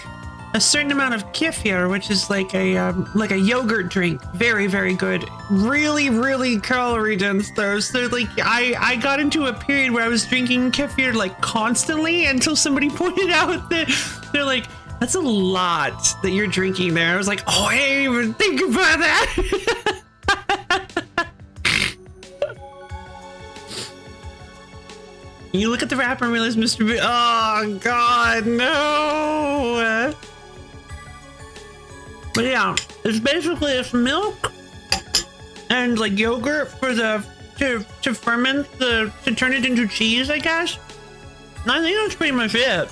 a certain amount of kefir, which is like a yogurt drink, very, very good, really, really calorie dense though. So like I got into a period where I was drinking kefir like constantly until somebody pointed out that they're like, that's a lot that you're drinking there. I was like, oh, I didn't even think about that. You look at the wrapper and realize Mr. B. Oh God, no. But yeah, it's basically it's milk and like yogurt for the to ferment to turn it into cheese, I guess. And I think that's pretty much it.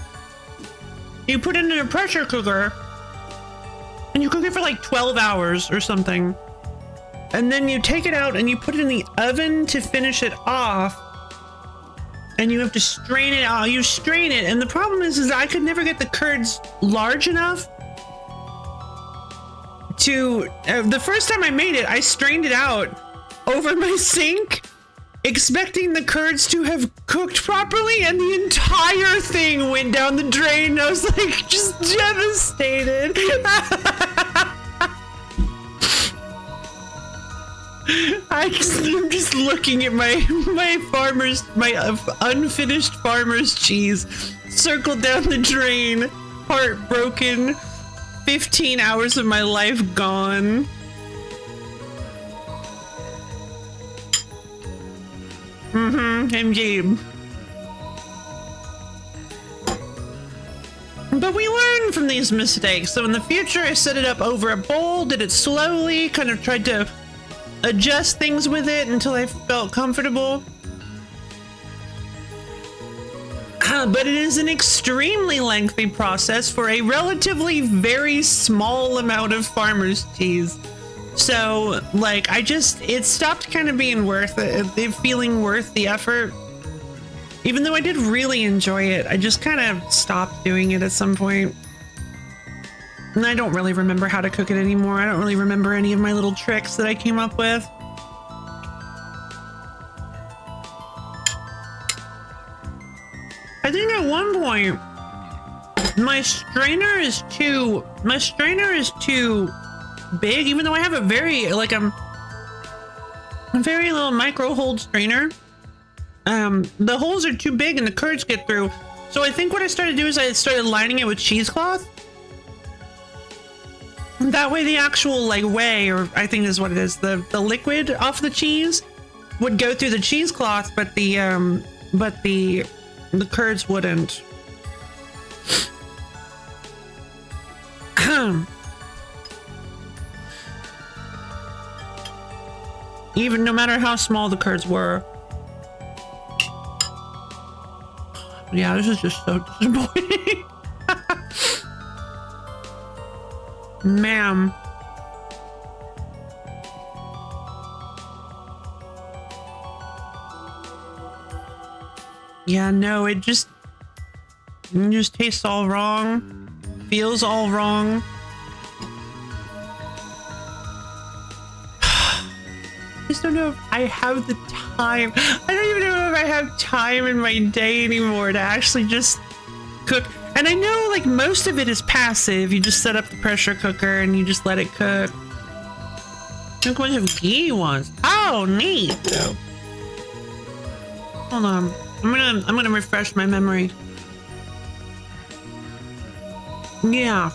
You put it in a pressure cooker and you cook it for like 12 hours or something. And then you take it out and you put it in the oven to finish it off. And you have to strain it out. You strain it. And the problem is I could never get the curds large enough to, the first time I made it, I strained it out over my sink, expecting the curds to have cooked properly, and the entire thing went down the drain. I was like, just devastated. I'm just looking at my unfinished farmer's cheese circled down the drain, heartbroken, 15 hours of my life gone. Indeed. But we learn from these mistakes. So in the future, I set it up over a bowl, did it slowly, kind of tried to adjust things with it until I felt comfortable. But it is an extremely lengthy process for a relatively very small amount of farmer's cheese. So, like, it stopped kind of being worth it, feeling worth the effort. Even though I did really enjoy it, I just kind of stopped doing it at some point. And I don't really remember how to cook it anymore. I don't really remember any of my little tricks that I came up with. I think at one point, my strainer is too big, even though I have a very, like, a very little micro hold strainer. The holes are too big and the curds get through. So I think what I started to do is I started lining it with cheesecloth. That way the actual like whey, or I think is what it is, the liquid off the cheese would go through the cheesecloth, but the curds wouldn't. Even no matter how small the curds were. Yeah, this is just so disappointing. Ma'am. Yeah, no, it just tastes all wrong, feels all wrong. I just don't know if I have the time. I don't even know if I have time in my day anymore to actually just cook. And I know, like, most of it is passive. You just set up the pressure cooker and you just let it cook. Look, a bunch of ghee ones. Oh, neat. Hold on. I'm gonna refresh my memory. Yeah.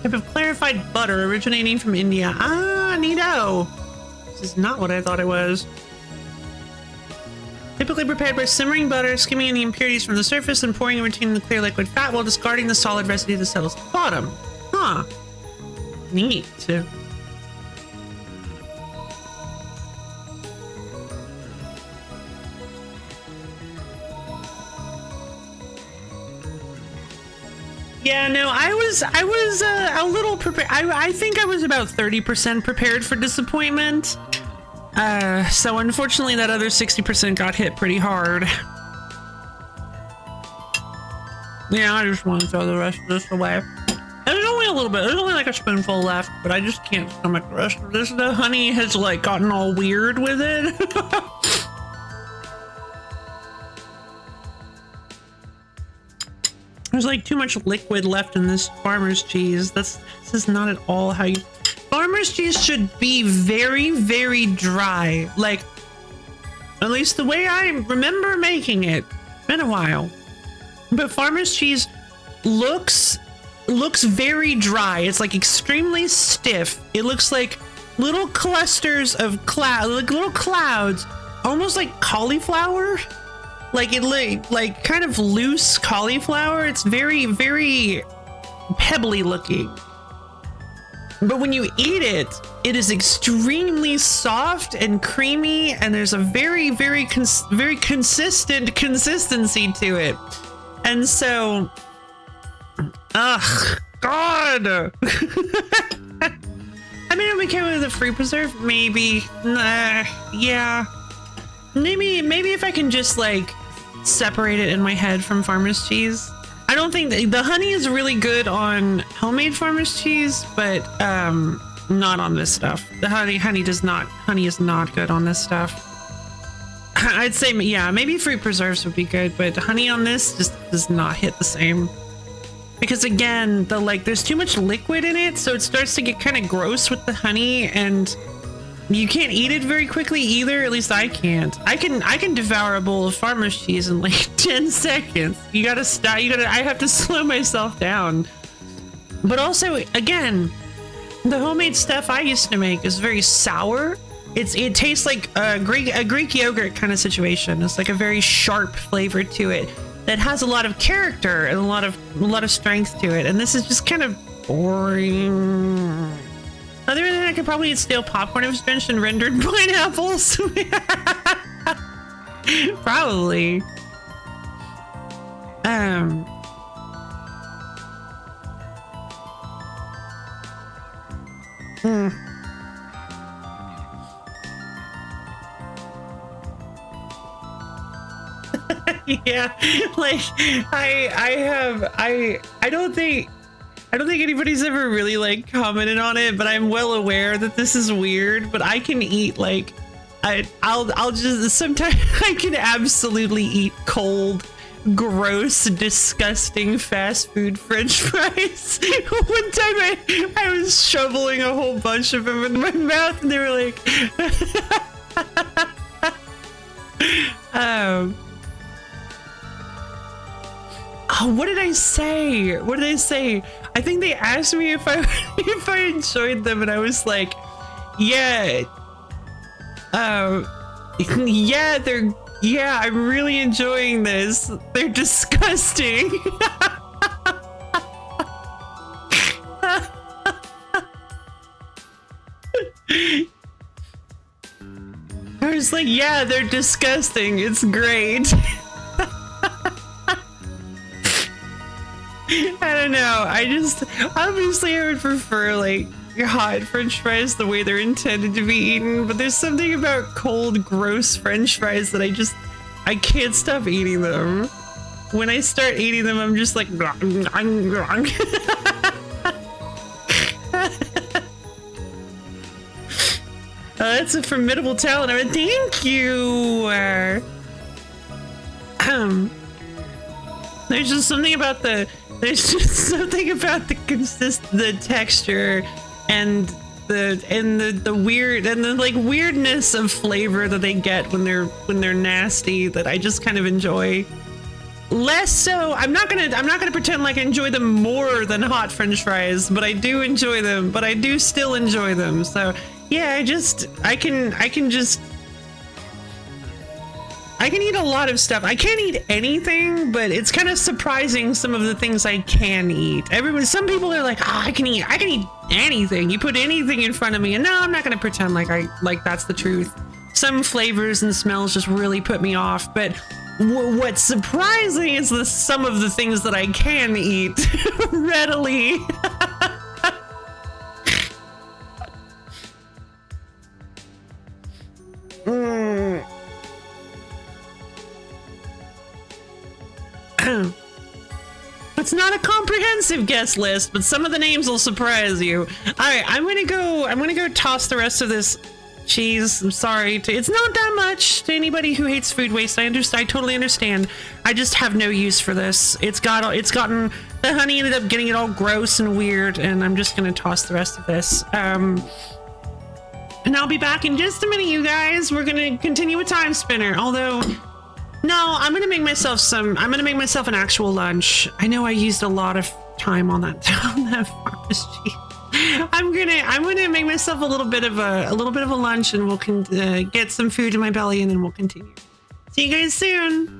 Type of clarified butter originating from India. Ah, neato. This is not what I thought it was. Typically prepared by simmering butter, skimming any impurities from the surface and pouring and retaining the clear liquid fat while discarding the solid residue that settles at the bottom. Huh. Neat. Yeah, no, I was a little prepared. I think I was about 30% prepared for disappointment. So unfortunately that other 60% got hit pretty hard. Yeah, I just want to throw the rest of this away. There's only a little bit. There's only like a spoonful left, but I just can't stomach the rest of this. The honey has like gotten all weird with it. There's like too much liquid left in this farmer's cheese. This is not at all how you... Farmer's cheese should be very, very dry. Like, at least the way I remember making it. It's been a while. But farmer's cheese looks very dry. It's like extremely stiff. It looks like little clusters of cloud, like little clouds, almost like cauliflower. Like it like kind of loose cauliflower. It's very, very pebbly looking. But when you eat it, it is extremely soft and creamy, and there's a very, very consistent consistency to it. And so, ugh, God. I mean, I'm okay with the fruit preserve, maybe. Yeah. Maybe if I can just like separate it in my head from farmer's cheese. I don't think the honey is really good on homemade farmer's cheese, but not on this stuff. The honey is not good on this stuff. I'd say, yeah, maybe fruit preserves would be good, but honey on this just does not hit the same. Because again, there's too much liquid in it, so it starts to get kind of gross with the honey, and you can't eat it very quickly either. At least I can't. I can devour a bowl of farmer's cheese in like 10 seconds. You gotta stop. I have to slow myself down. But also, again, the homemade stuff I used to make is very sour. It tastes like a Greek yogurt kind of situation. It's like a very sharp flavor to it that has a lot of character and a lot of strength to it. And this is just kind of boring. Other than that, I could probably eat stale popcorn if it's drenched in rendered pineapples. Probably. Yeah, like I don't think anybody's ever really like commented on it, but I'm well aware that this is weird. But I can eat like I'll just sometimes I can absolutely eat cold, gross, disgusting fast food French fries. One time I was shoveling a whole bunch of them in my mouth, and they were like, oh, what did I say? What did I say? I think they asked me if I enjoyed them, and I was like, yeah. Yeah, I'm really enjoying this. They're disgusting. I was like, yeah, they're disgusting. It's great. I don't know. Obviously I would prefer like hot French fries the way they're intended to be eaten, but there's something about cold, gross French fries that I can't stop eating them. When I start eating them, I'm just like, that's a formidable talent. I mean, thank you. There's just something about the texture and the weird and the like weirdness of flavor that they get when they're nasty that I just kind of enjoy. Less so, I'm not gonna pretend like I enjoy them more than hot French fries, but I do enjoy them, but I do still enjoy them. So yeah, I can eat a lot of stuff. I can't eat anything, but it's kind of surprising some of the things I can eat. Some people are like, oh, I can eat anything. You put anything in front of me, and no, I'm not gonna pretend like that's the truth. Some flavors and smells just really put me off, but what's surprising is some of the things that I can eat readily. It's not a comprehensive guest list, but some of the names will surprise you. All right, I'm gonna go toss the rest of this cheese. I'm sorry. It's not that much to anybody who hates food waste. I totally understand. I just have no use for this. It's gotten the honey ended up getting it all gross and weird, and I'm just gonna toss the rest of this. And I'll be back in just a minute, you guys. We're gonna continue with Timespinner. Although, no, I'm gonna make myself an actual lunch. I know I used a lot of time on that farmer's cheese. I'm gonna make myself a little bit of a lunch, and we'll get some food in my belly, and then we'll continue. See you guys soon.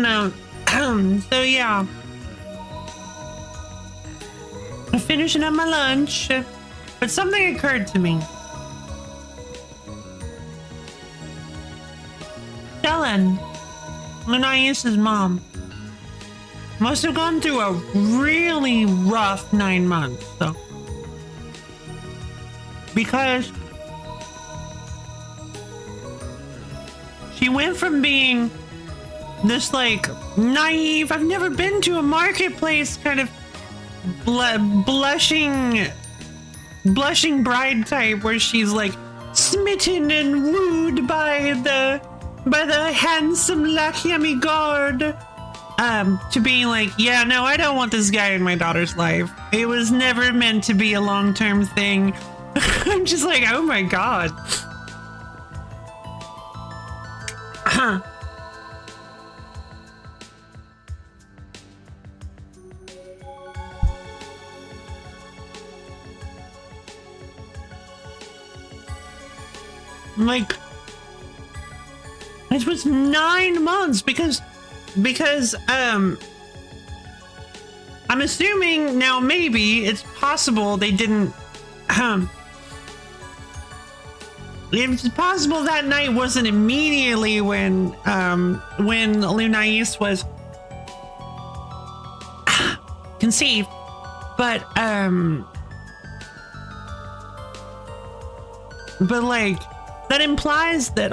And so yeah, I'm finishing up my lunch, but something occurred to me. Ellen, Lunaisa's mom, must have gone through a really rough 9 months, so. Because she went from being this like naive, I've never been to a marketplace kind of blushing bride type where she's like smitten and wooed by the handsome Lakiami guard, to being like, yeah, no, I don't want this guy in my daughter's life. It was never meant to be a long-term thing. I'm just like, oh my god. Like, it was 9 months because I'm assuming now maybe it's possible they didn't it's possible that night wasn't immediately when Lunais was conceived, but like that implies that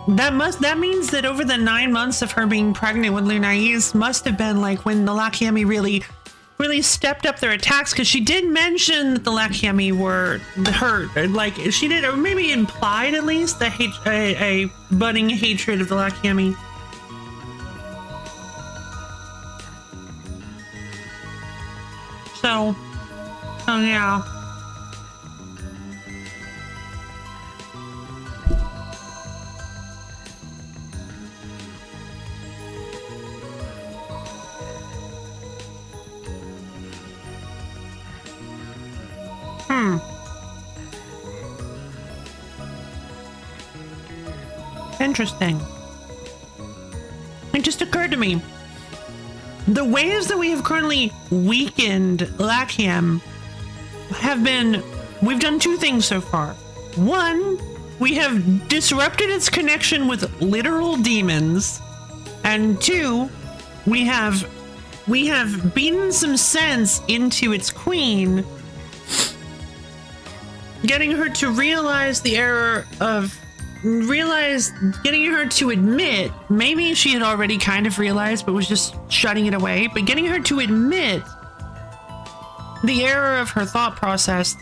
that means that over the 9 months of her being pregnant with Lunais must have been like when the Lakiami really stepped up their attacks, because she did mention that the Lakiami were hurt, like she did, or maybe implied at least a budding hatred of the Lakiami. So, oh yeah. Interesting. It just occurred to me. The ways that we have currently weakened Lakiam have been, we've done 2 things so far. 1, we have disrupted its connection with literal demons. And 2, we have beaten some sense into its queen, getting her to realize the error of getting her to admit, maybe she had already kind of realized but was just shutting it away, but getting her to admit the error of her thought process,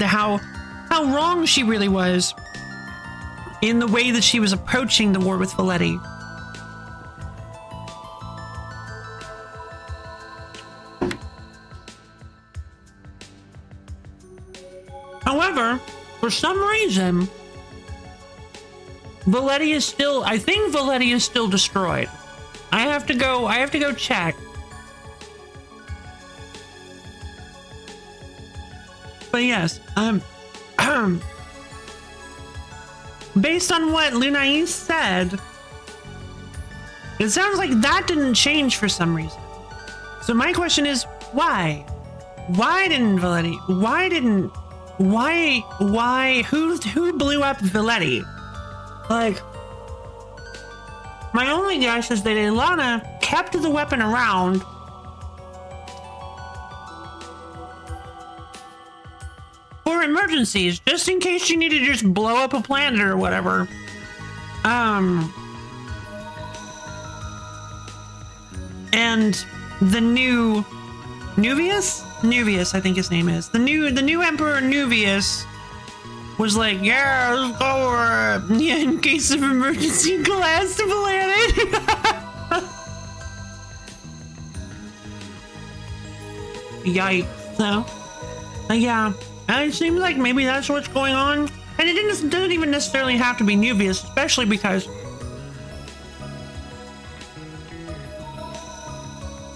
how wrong she really was in the way that she was approaching the war with Valetti. However, for some reason, I think Valetti is still destroyed. I have to go check. But yes, based on what Lunais said, it sounds like that didn't change for some reason. So my question is, why? Why didn't Valetti? Who blew up Valetti? Like, my only guess is that Ilana kept the weapon around for emergencies, just in case she needed to just blow up a planet or whatever. And the new Nuvius, I think his name is. The new Emperor Nuvius was like, yeah, let's go in case of emergency glass to planet. Yikes. So, yeah, it seems like maybe that's what's going on. And it doesn't even necessarily have to be Nuvius, especially because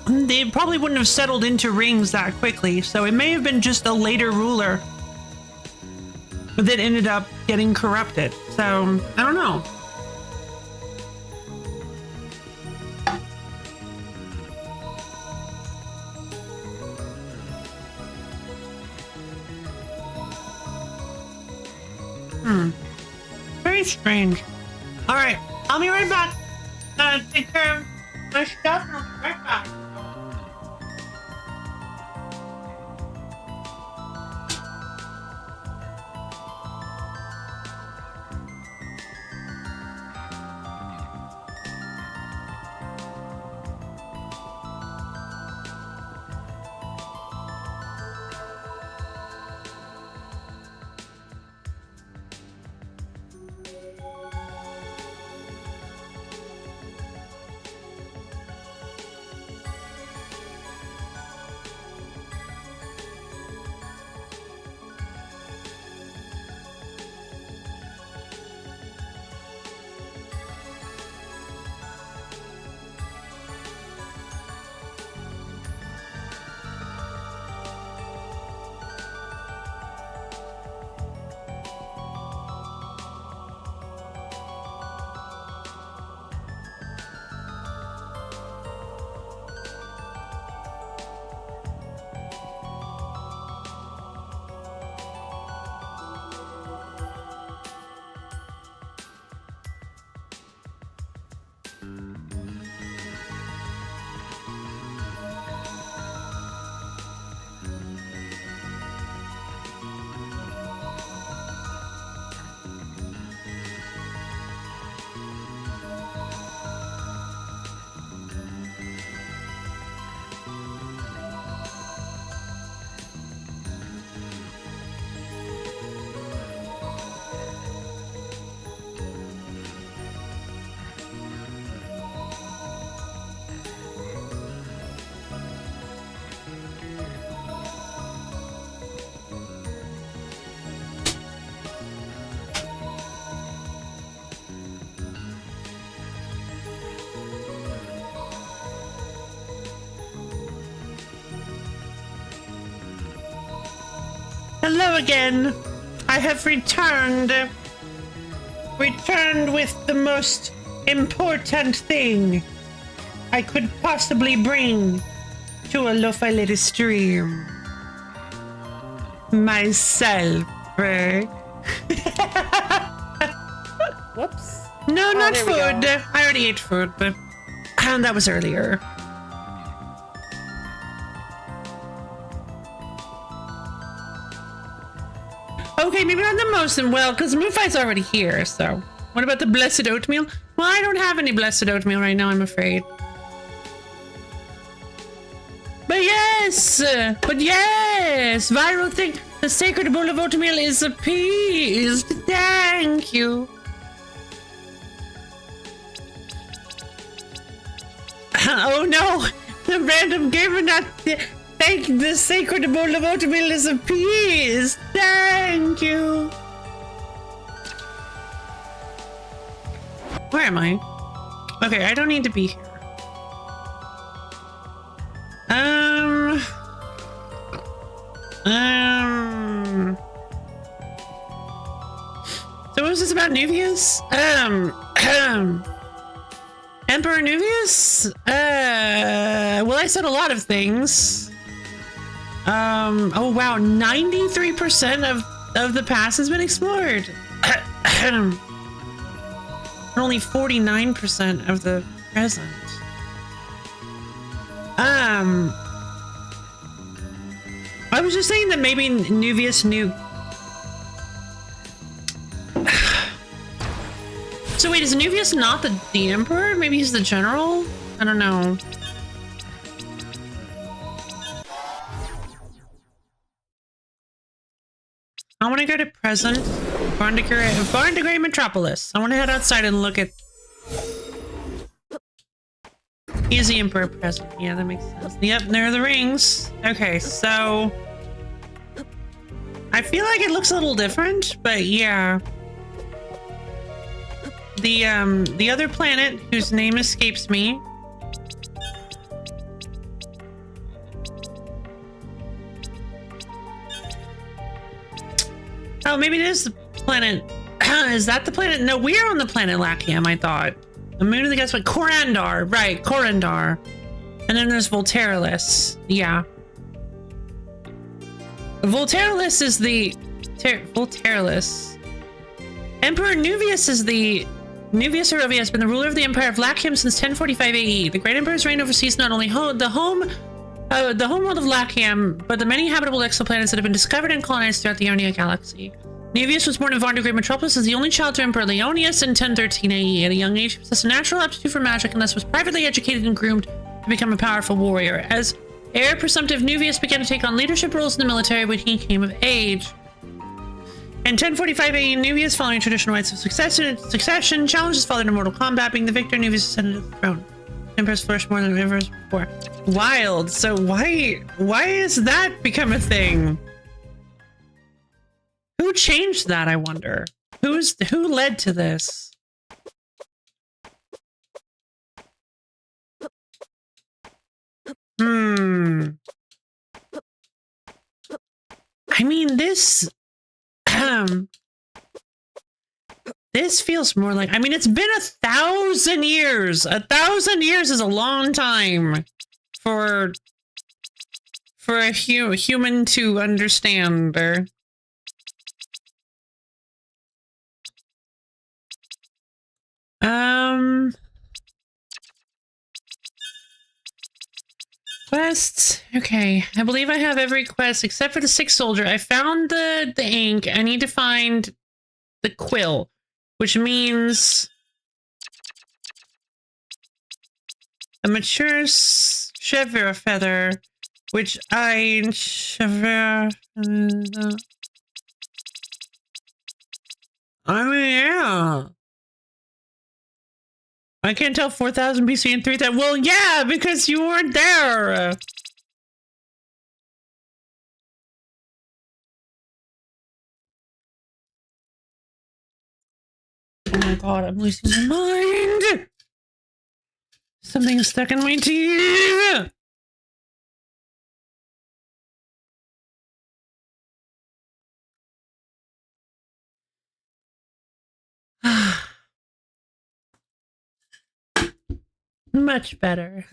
they probably wouldn't have settled into rings that quickly. So it may have been just a later ruler that ended up getting corrupted. So I don't know. Very strange. All right, I'll be right back. Take care of my stuff and I'll be right back. Hello again. I have returned. Returned with the most important thing I could possibly bring to a lo-fi little stream. Myself.
Whoops.
No, not
there we
food.
go.
I already ate food, but that was earlier. Okay, maybe not the most and well, because Moonfight's already here, so. What about the blessed oatmeal? Well, I don't have any blessed oatmeal right now, I'm afraid. But yes! Viral thing. The sacred bowl of oatmeal is appeased. Thank you. Oh no! The random gamer not thank the sacred bowl of oatmeal is appeased. Thank you. Where am I? Okay, I don't need to be here. So what was this about Nuvius? Emperor Nuvius? Well, I said a lot of things. Oh wow, 93% of the past has been explored. And only 49% of the present. I was just saying that maybe Nuvius knew. So wait, is Nuvius not the emperor? Maybe he's the general? I don't know. I want to go to present Barn to Great Metropolis. I want to head outside and look at. He's the emperor present. Yeah, that makes sense. Yep, there are the rings. Okay, so I feel like it looks a little different, but yeah. The other planet whose name escapes me. Oh, maybe it is the planet. Is that the planet? No, we are on the planet Lachium, I thought. The moon of the gods, but Corandar, right? Corandar. And then there's Volteralus. Yeah. Volteralus is the Volteralus Emperor Nuvius is the... Nuvius Aurelius has been the ruler of the Empire of Lachium since 1045 AE. The Great Emperor's reign oversees not only the home world of Lachium, but the many habitable exoplanets that have been discovered and colonized throughout the Ionia galaxy. Nuvius was born in Varna Great Metropolis as the only child to Emperor Leonius in 1013 AE. At a young age, he possessed a natural aptitude for magic and thus was privately educated and groomed to become a powerful warrior. As heir presumptive, Nuvius began to take on leadership roles in the military when he came of age. In 1045 AE, Nuvius, following traditional rites of succession, challenged his father to mortal combat. Being the victor, Nuvius ascended to the throne. Emperors flourished more than ever before. Wild. So why has that become a thing? Who changed that, I wonder? Who led to this? I mean, this feels more like, I mean, it's been 1,000 years. 1,000 years is a long time for a human to understand. Quests. Okay, I believe I have every quest except for the sick soldier. I found the ink. I need to find the quill, which means a mature chevre feather, which chevre. I mean, yeah. I can't tell 4,000 BC and 3,000. Well, yeah, because you weren't there. Oh my god, I'm losing my mind. Something is stuck in my teeth. Much better.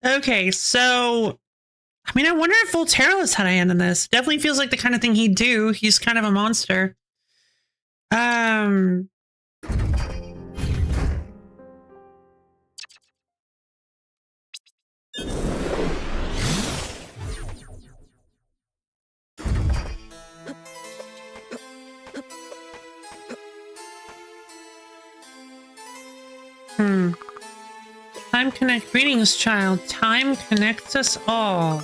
Okay, so I mean, I wonder if Volteralus had a hand in this. Definitely feels like the kind of thing he'd do. He's kind of a monster. Time connect. Greetings, child. Time connects us all.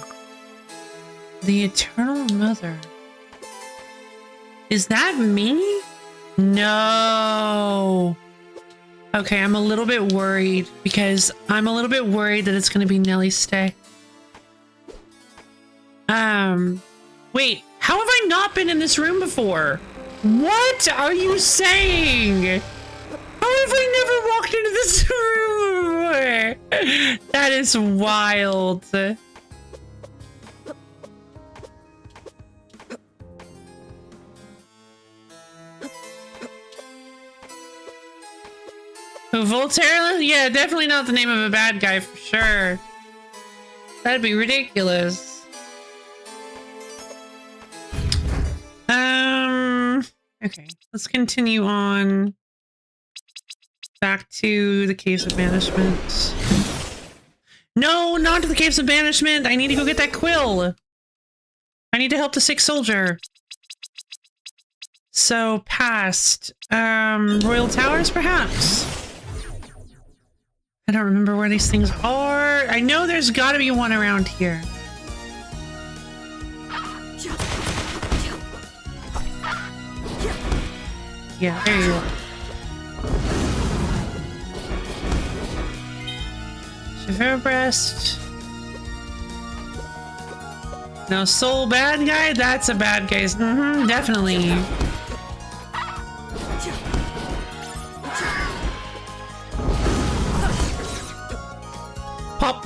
The Eternal Mother. Is that me? No. Okay, I'm a little bit worried because I'm a little bit worried that it's going to be Nelly Stay. Wait, how have I not been in this room before? What are you saying? How have I never walked into this room? That is wild. Voltaire? Yeah, definitely not the name of a bad guy for sure. That'd be ridiculous. Okay, let's continue on back to the Caves of Banishment. No, not to the Caves of Banishment. I need to go get that quill. I need to help the sick soldier. So, past Royal Towers, perhaps? I don't remember where these things are. I know there's got to be one around here. Yeah, there you are. Chevere breast. Now, soul bad guy? That's a bad guy. Definitely. Pop.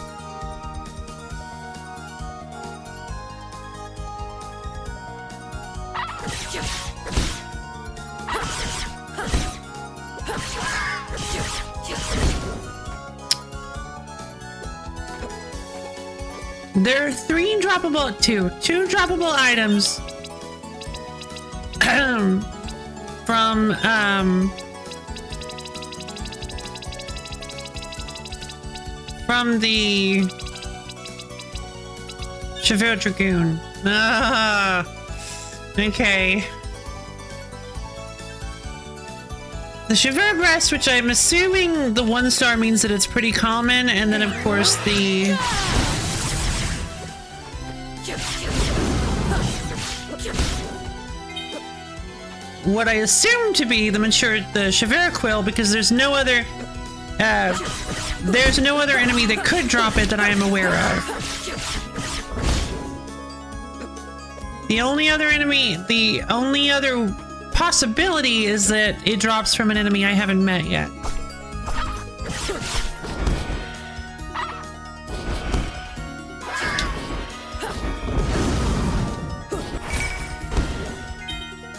There are two droppable items from the Chevelle Dragoon. Ah, okay. The Chevelle Breast, which I'm assuming the 1-star means that it's pretty common, and then of course the what I assume to be the Chevelle Quill, because there's no other enemy that could drop it that I am aware of. The only other possibility is that it drops from an enemy I haven't met yet.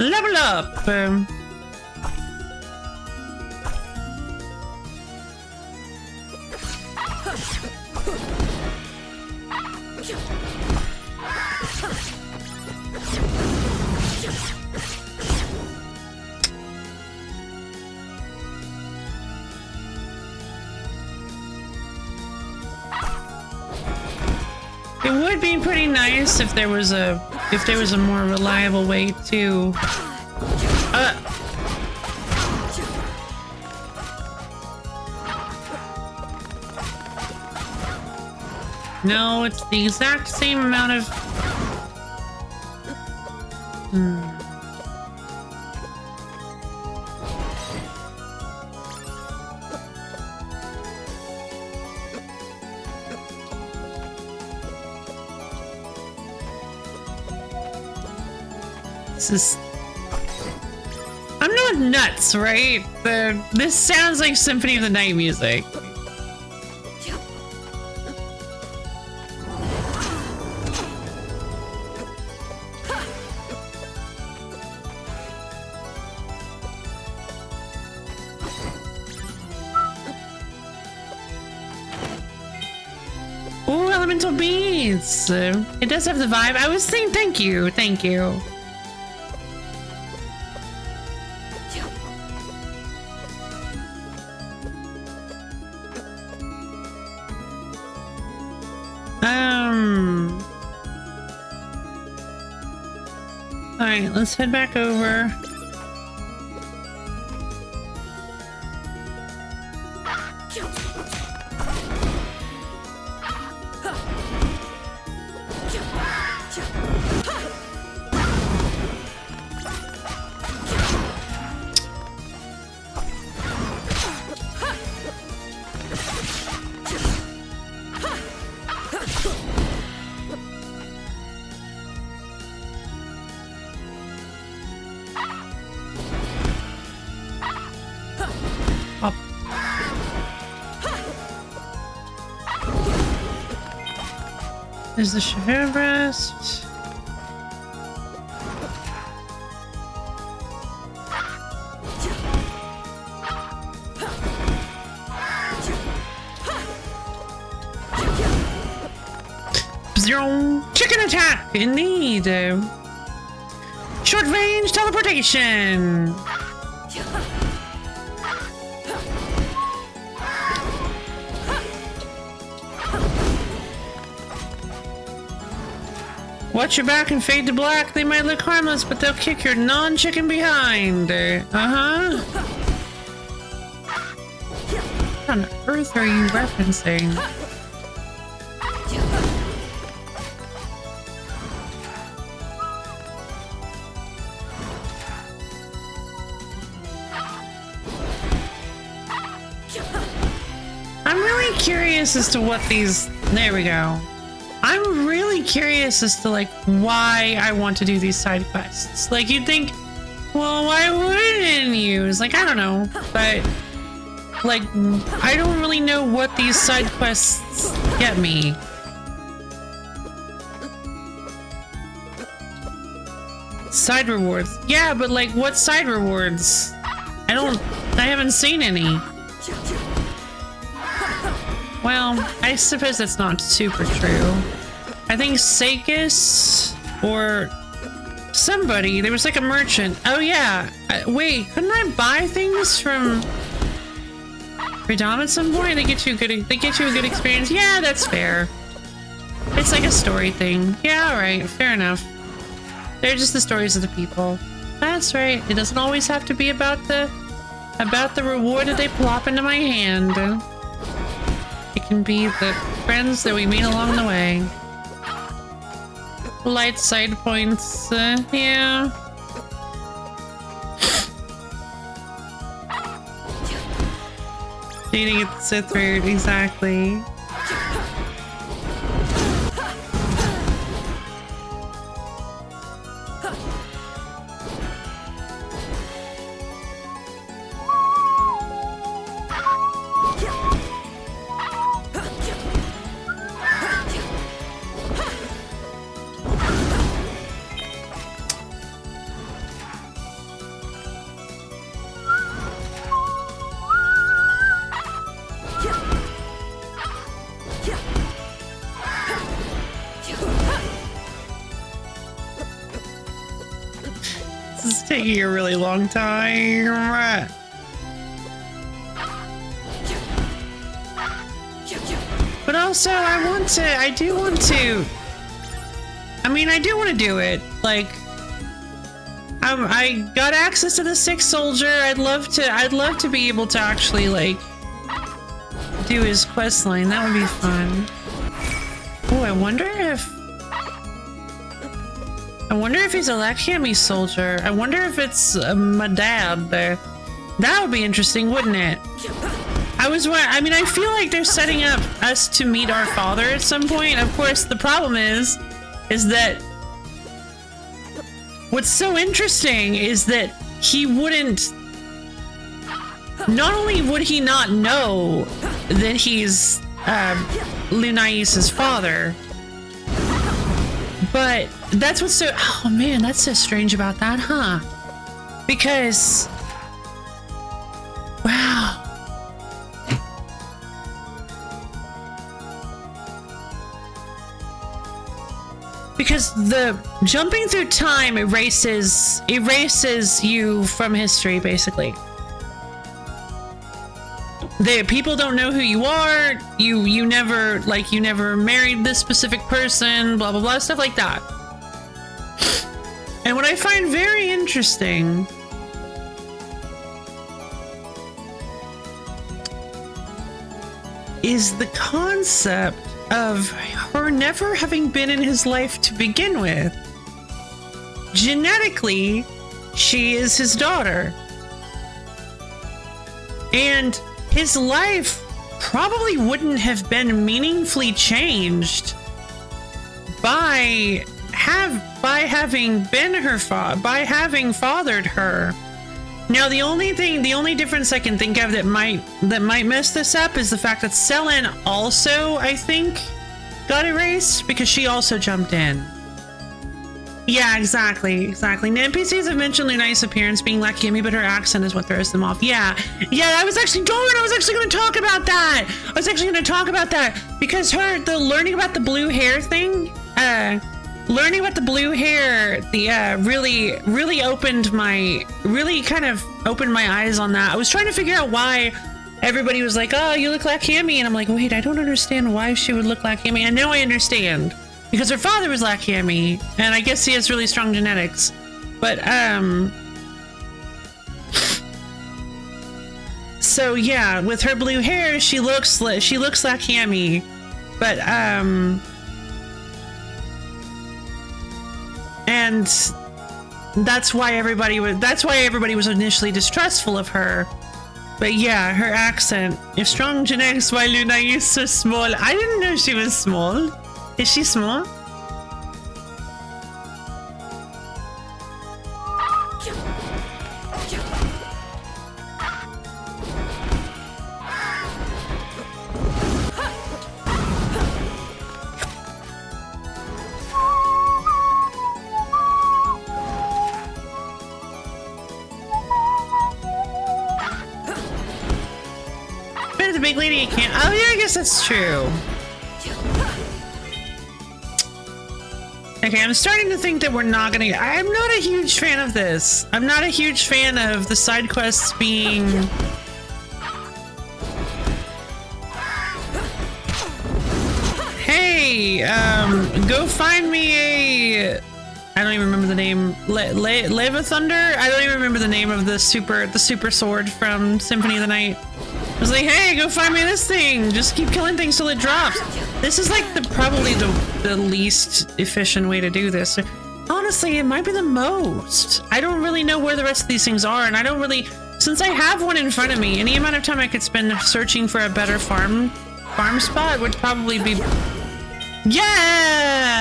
Level up! It would be pretty nice if there was a more reliable way to no, it's the exact same amount of I'm not nuts, right? This sounds like Symphony of the Night music. Ooh, elemental beads. It does have the vibe. I was saying thank you. Alright, let's head back over. There's the Chevelle Breast. Chicken attack! Indeed. Short range teleportation! Watch your back and fade to black. They might look harmless, but they'll kick your non-chicken behind. Uh-huh. What on earth are you referencing? I'm really curious as to what these... There we go. I'm really curious as to, like, why I want to do these side quests. Like, you'd think, well, why wouldn't you? It's like, I don't know. But, like, I don't really know what these side quests get me. Side rewards. Yeah, but, like, what side rewards? I haven't seen any. Well, I suppose that's not super true. I think Sakis or somebody. There was like a merchant. Oh yeah. Wait, couldn't I buy things from Radom at some point? They get you a good experience. Yeah, that's fair. It's like a story thing. Yeah, alright, fair enough. They're just the stories of the people. That's right. It doesn't always have to be about the reward that they plop into my hand. It can be the friends that we meet along the way. Light side points, yeah. Dating at the Sith Road, exactly. This is taking a really long time. But also, I do want to do it. Like, I got access to the sick soldier. I'd love to be able to actually, like, do his quest line. That would be fun. Oh, I wonder if he's a Lakami soldier. I wonder if it's my dad there. That would be interesting, wouldn't it? I feel like they're setting up us to meet our father at some point. Of course, the problem is that what's so interesting is that he wouldn't. Not only would he not know that he's Lunais' father, but that's what's so. Oh man, that's so strange about that, huh? Because. Wow. Because the jumping through time erases you from history, basically. People don't know who you are. You never married this specific person. Blah blah blah, stuff like that. And what I find very interesting is the concept of her never having been in his life to begin with. Genetically, she is his daughter. And his life probably wouldn't have been meaningfully changed by having fathered her. Now, the only difference I can think of that might mess this up is the fact that Selen also, I think, got erased because she also jumped in. Yeah, exactly. Now, NPCs have mentioned Lunai's appearance being Lakami, but her accent is what throws them off. Yeah, I was actually going to talk about that. Because the learning about the blue hair thing, really kind of opened my eyes on that. I was trying to figure out why everybody was like, oh, you look like Cammy, and I'm like, wait, I don't understand why she would look like Cammy. And now I understand, because her father was like Cammy, and I guess he has really strong genetics. But so yeah, with her blue hair, she looks like Cammy, but and that's why everybody was initially distrustful of her. But yeah, her accent. If strong genetics, why Lunai is so small? I didn't know she was small. Is she small? Big lady, you can't. Oh yeah, I guess that's true. Okay, I'm starting to think that we're not gonna... I'm not a huge fan of this. I'm not a huge fan of the side quests being... Hey, go find me a... I don't even remember the name. Leva Thunder? I don't even remember the name of the super sword from Symphony of the Night. I was like, hey, go find me this thing. Just keep killing things till it drops. This is like probably the least efficient way to do this. Honestly, it might be the most. I don't really know where the rest of these things are, and I don't really... Since I have one in front of me, any amount of time I could spend searching for a better farm spot would probably be... Yeah!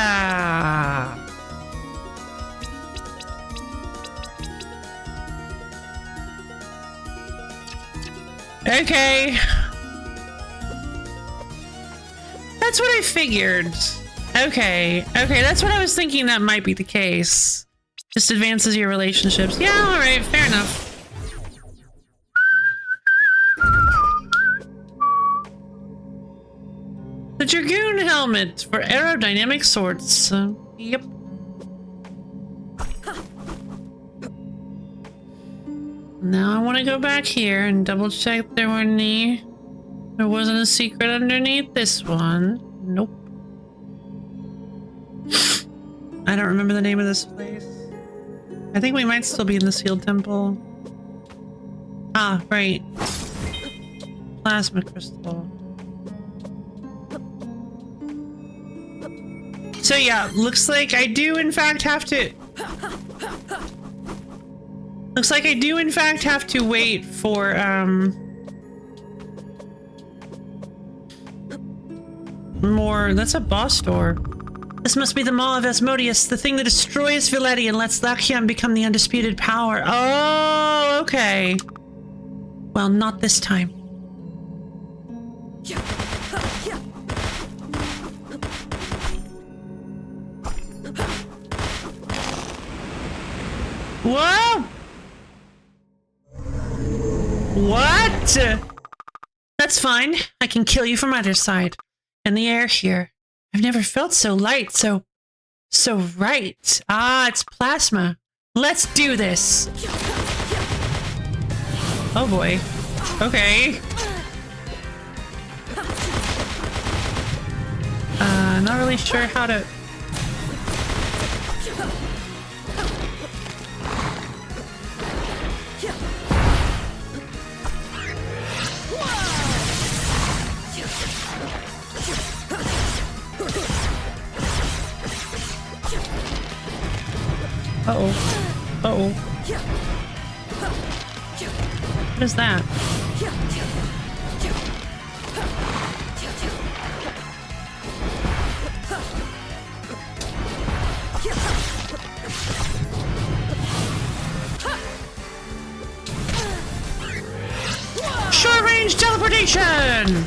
Okay. That's what I figured. Okay, that's what I was thinking that might be the case. Just advances your relationships. Yeah, alright, fair enough. The Dragoon helmet for aerodynamic swords. Yep. Now I want to go back here and double check there wasn't a secret underneath this one. Nope. I don't remember the name of this place. I think we might still be in the sealed temple. Ah, right. Plasma crystal. So yeah, looks like I do in fact have to... Looks like I do in fact have to wait for, more... That's a boss door. This must be the Maw of Asmodeus, the thing that destroys Villetti and lets Lachion become the undisputed power. Oh, okay. Well, not this time. Whoa! What? That's fine. I can kill you from either side. And the air here. I've never felt so light, so right. Ah, it's plasma. Let's do this. Oh boy. Okay. Not really sure how to... Uh-oh. Uh-oh. What is that? Short-range teleportation!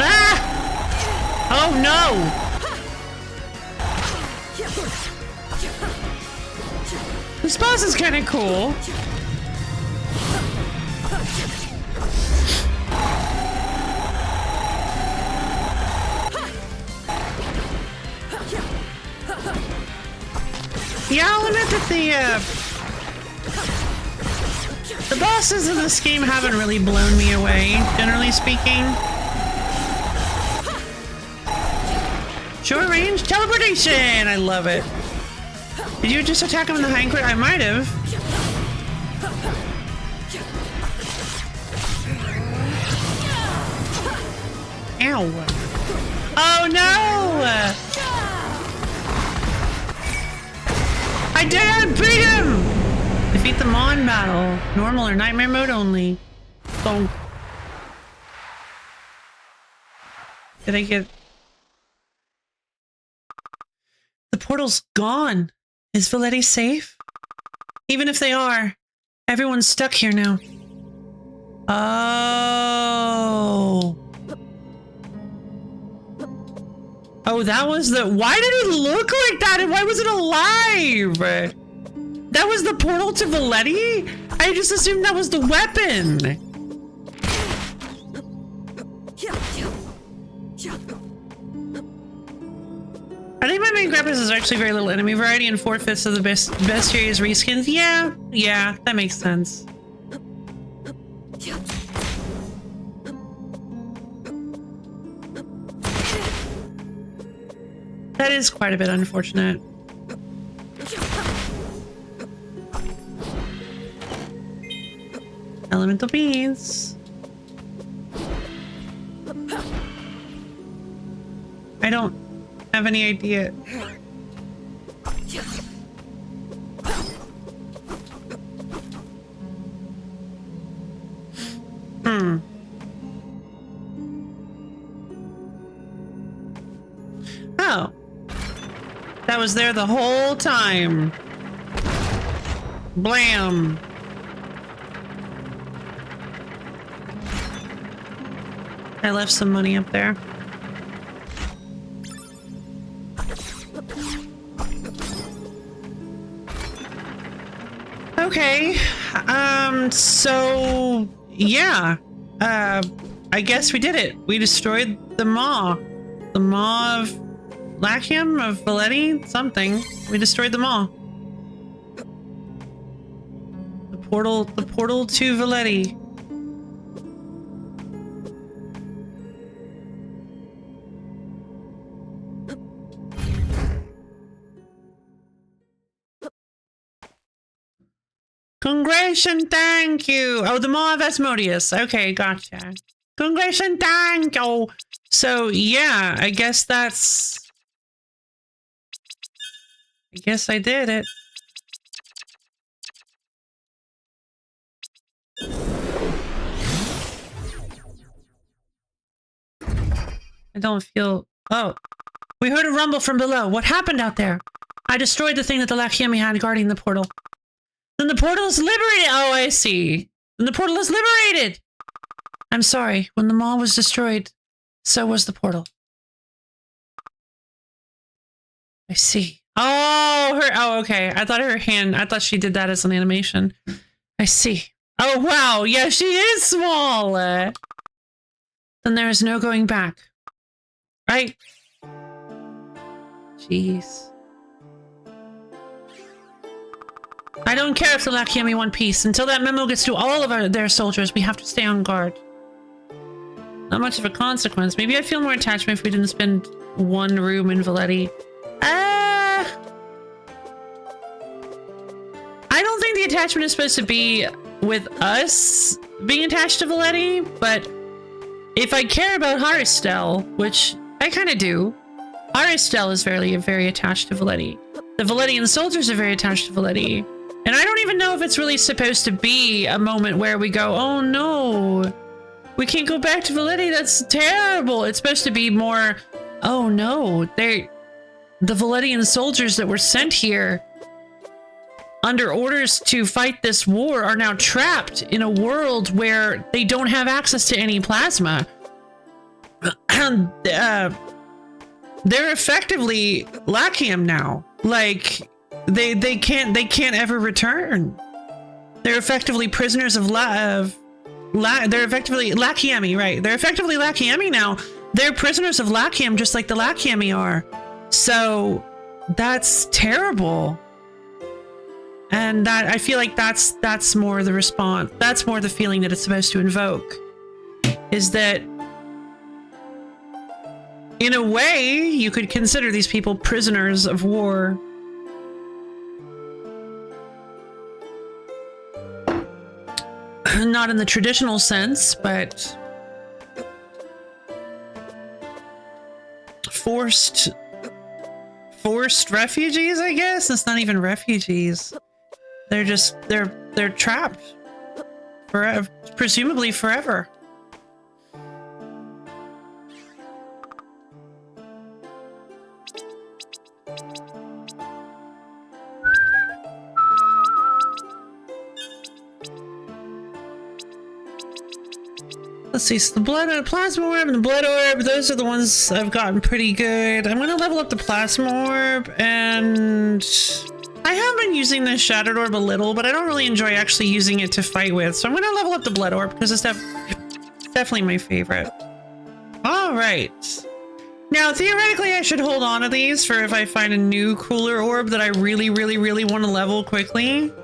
Ah! Oh no! This boss is kind of cool. Yeah, I'll admit that the bosses in this game haven't really blown me away, generally speaking. Short range teleportation! I love it. Did you just attack him in the hindquarter? I might have. Ow. Oh no! I did! I beat him! Defeat the Maw in battle. Normal or nightmare mode only. Bonk. Did I get... The portal's gone. Is Villetti safe? Even if they are, everyone's stuck here now. Oh. Oh, that was the... Why did it look like that? And why was it alive? That was the portal to Villetti? I just assumed that was the weapon. I think my main gripe is there's actually very little enemy variety and 4/5 of the best areas reskins. Yeah, that makes sense. That is quite a bit unfortunate. Elemental beans. I don't have any idea. Oh. That was there the whole time. Blam. I left some money up there. Okay. So yeah. I guess we did it. We destroyed the maw. The maw of Lachium, of Valetti, something. We destroyed them all. The portal to Valetti. Congratulations, thank you. Oh, the Maw of Asmodeus. Okay, gotcha. Congratulations, thank you. So yeah, I guess that's. I guess I did it. I don't feel... Oh. We heard a rumble from below. What happened out there? I destroyed the thing that the Lachiemi had guarding the portal. Then the portal is liberated! Oh, I see. Then the portal is liberated! I'm sorry. When the maw was destroyed, so was the portal. I see. Oh, oh, okay. I thought she did that as an animation. I see. Oh, wow. Yeah, she is small. Then there is no going back. Right? Jeez. I don't care if the Lachiemi want peace. Until that memo gets to all of their soldiers, we have to stay on guard. Not much of a consequence. Maybe I'd feel more attachment if we didn't spend one room in Valetti. I don't think the attachment is supposed to be with us being attached to Valetti, but if I care about Haristel, which I kind of do, Haristel is very attached to Valetti. The Valettian soldiers are very attached to Valetti. And I don't even know if it's really supposed to be a moment where we go, oh no, we can't go back to Valetti, that's terrible. It's supposed to be more, oh no, the Valettian soldiers that were sent here under orders to fight this war are now trapped in a world where they don't have access to any plasma. They're effectively Lachium now. Like they can't ever return. They're effectively prisoners of they're effectively Lachiemi, right? They're effectively Lachiemi now. They're prisoners of Lachium just like the Lachiemi are. So that's terrible. And that I feel like that's more the response. That's more the feeling that it's supposed to invoke. Is that in a way you could consider these people prisoners of war. Not in the traditional sense, but forced refugees, I guess. It's not even refugees. They're just they're trapped forever, presumably forever. Let's see, so the blood plasma orb and the blood orb, those are the ones I've gotten pretty good. I'm gonna level up the plasma orb, and I have been using the Shattered Orb a little, but I don't really enjoy actually using it to fight with. So I'm going to level up the Blood Orb because it's definitely my favorite. All right. Now, theoretically, I should hold on to these for if I find a new cooler orb that I really, really, really want to level quickly.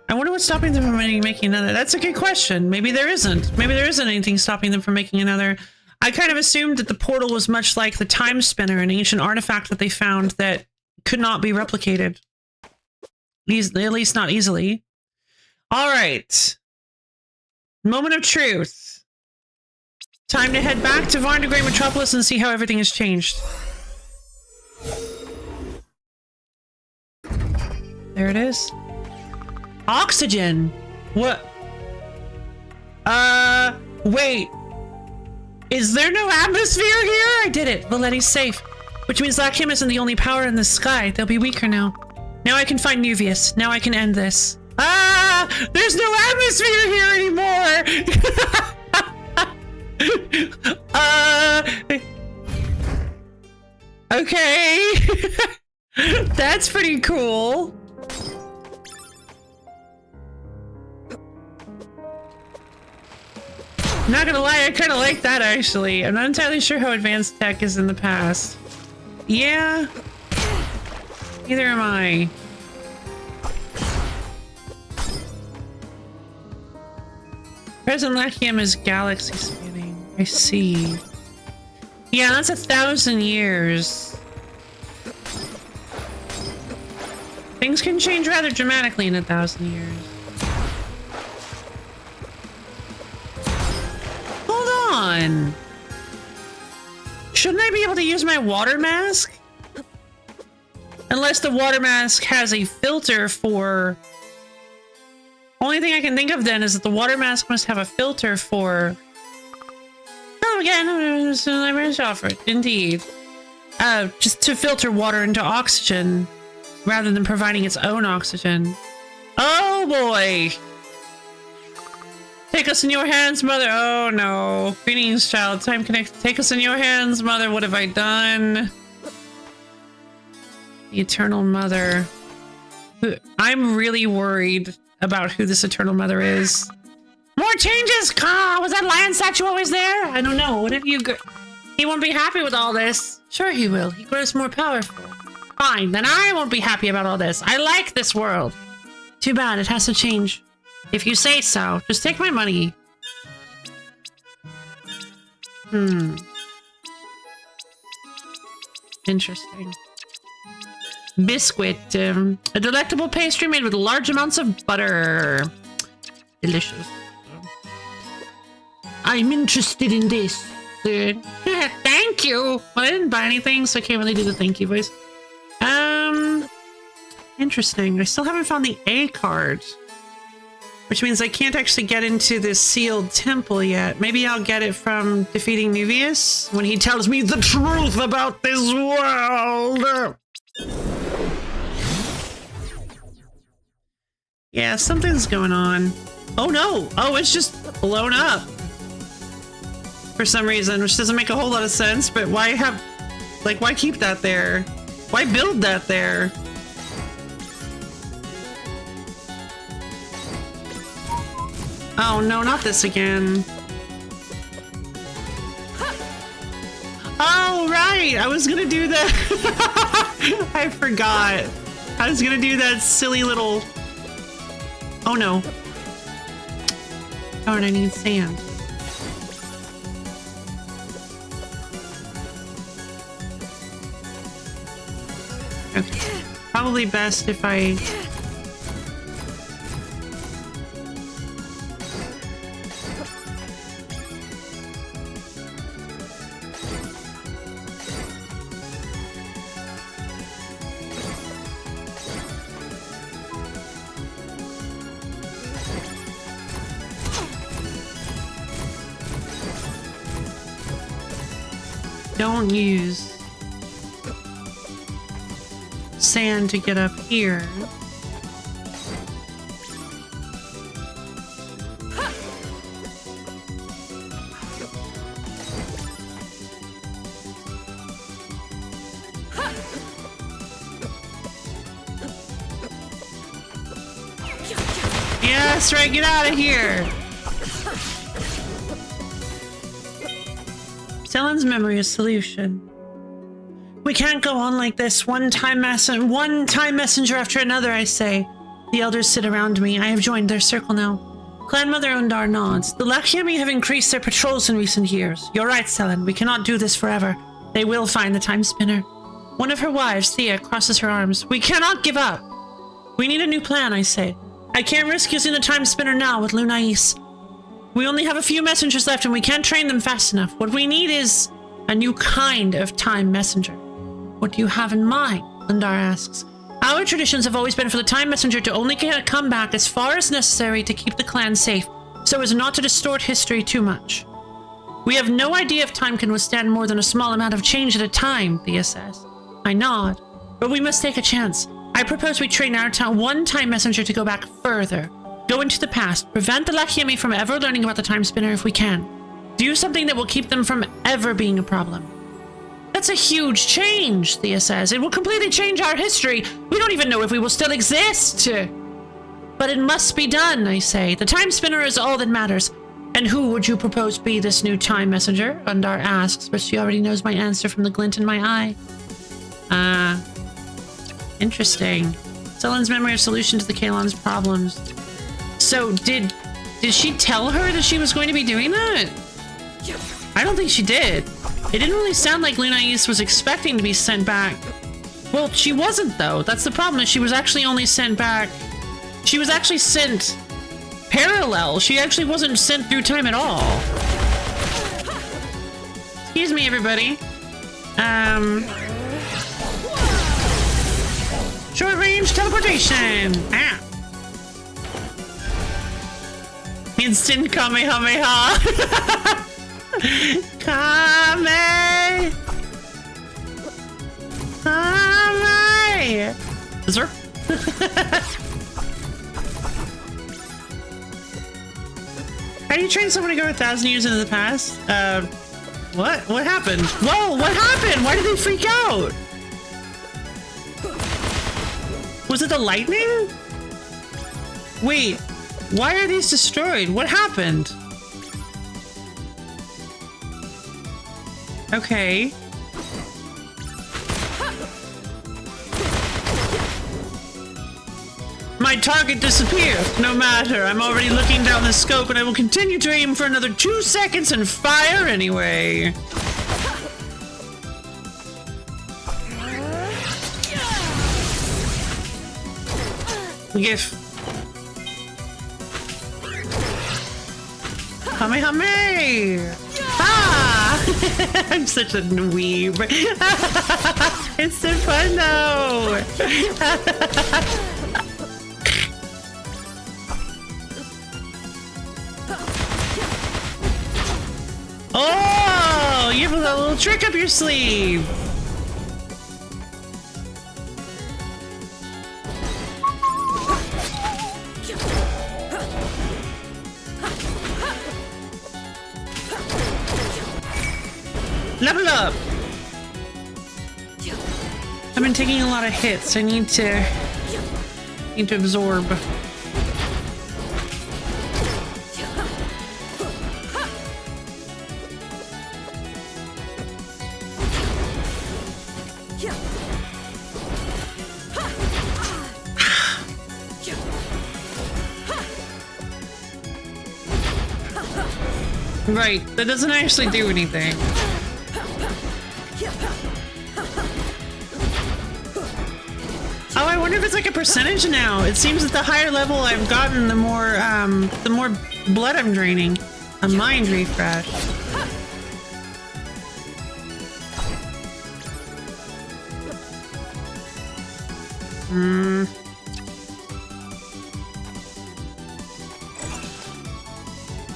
I wonder what's stopping them from making another. That's a good question. Maybe there isn't. Maybe there isn't anything stopping them from making another. I kind of assumed that the portal was much like the Timespinner, an ancient artifact that they found that could not be replicated. At least not easily. All right. Moment of truth. Time to head back to Varnagray Metropolis and see how everything has changed. There it is. Oxygen! What? Wait. Is there no atmosphere here? I did it. Valetti's safe. Which means Lakim isn't the only power in the sky. They'll be weaker now. Now I can find Nuvius. Now I can end this. Ah! There's no atmosphere here anymore! Okay. That's pretty cool. I'm not gonna lie, I kind of like that actually. I'm not entirely sure how advanced tech is in the past. Yeah. Neither am I. Present Lachium is galaxy spanning. I see. Yeah, that's 1,000 years. Things can change rather dramatically in 1,000 years. On. Shouldn't I be able to use my water mask? Unless the water mask has a filter for... Only thing I can think of then is that the water mask must have a filter for... Oh, again, I'm offered. Indeed. Just to filter water into oxygen rather than providing its own oxygen. Oh boy! Take us in your hands, mother. Oh no. Greetings, child. Time connect. Take us in your hands, mother. What have I done? The Eternal Mother. I'm really worried about who this Eternal Mother is. More changes! Caw! Was that lion statue always there? I don't know. What have you... He won't be happy with all this. Sure he will. He grows more powerful. Fine, then I won't be happy about all this. I like this world. Too bad. It has to change. If you say so, just take my money. Interesting. Biscuit. A delectable pastry made with large amounts of butter. Delicious. I'm interested in this. Thank you. Well, I didn't buy anything, so I can't really do the thank you voice. Interesting. I still haven't found the A card. Which means I can't actually get into this sealed temple yet. Maybe I'll get it from defeating Nuvius when he tells me the truth about this world. Yeah, something's going on. Oh no! Oh, it's just blown up. For some reason, which doesn't make a whole lot of sense, but why have... Like, why keep that there? Why build that there? Oh no, not this again. Oh right, I was gonna do that. I forgot. I was gonna do that silly little... Oh no. Darn, I need sand. Okay. Probably best if I... Don't use sand to get up here. That's right, get out of here! Selen's memory is solution. We can't go on like this. One time messenger after another, I say. The elders sit around me. I have joined their circle now. Clan Mother Undar nods. The Lachiami have increased their patrols in recent years. You're right, Selen. We cannot do this forever. They will find the Timespinner. One of her wives, Thea, crosses her arms. We cannot give up. We need a new plan, I say. I can't risk using the Timespinner now with Lunais. We only have a few messengers left and we can't train them fast enough. What we need is a new kind of time messenger. What do you have in mind? Undar asks. Our traditions have always been for the time messenger to only come back as far as necessary to keep the clan safe, so as not to distort history too much. We have no idea if time can withstand more than a small amount of change at a time, Thea says. I nod, but we must take a chance. I propose we train our one time messenger to go back further. Go into the past, prevent the Lachiami from ever learning about the Timespinner if we can. Do something that will keep them from ever being a problem. That's a huge change, Thea says. It will completely change our history. We don't even know if we will still exist. But it must be done, I say. The Timespinner is all that matters. And who would you propose be this new time messenger? Undar asks, but she already knows my answer from the glint in my eye. Interesting. Selen's memory of solution to the Kalon's problems. So did she tell her that she was going to be doing that? I don't think she did. It didn't really sound like Lunais was expecting to be sent back. Well, she wasn't though. That's the problem, is she was actually only sent back. She was actually sent parallel. She actually wasn't sent through time at all. Excuse me, everybody. Short range teleportation. Ah. Instant Kamehameha. Kame! Is there? How do you train someone to go 1,000 years into the past? What? What happened? Whoa, what happened? Why did they freak out? Was it the lightning? Wait, why are these destroyed? What happened? Okay. My target disappeared. No matter. I'm already looking down the scope and I will continue to aim for another 2 seconds and fire anyway. Gif. Kamehame! Ah! I'm such a dweeb. It's so fun though. Oh, you have a little trick up your sleeve. Level up! I've been taking a lot of hits. I need to absorb. Right, that doesn't actually do anything. Oh, I wonder if it's like a percentage now. It seems that the higher level I've gotten, the more blood I'm draining. A mind refresh.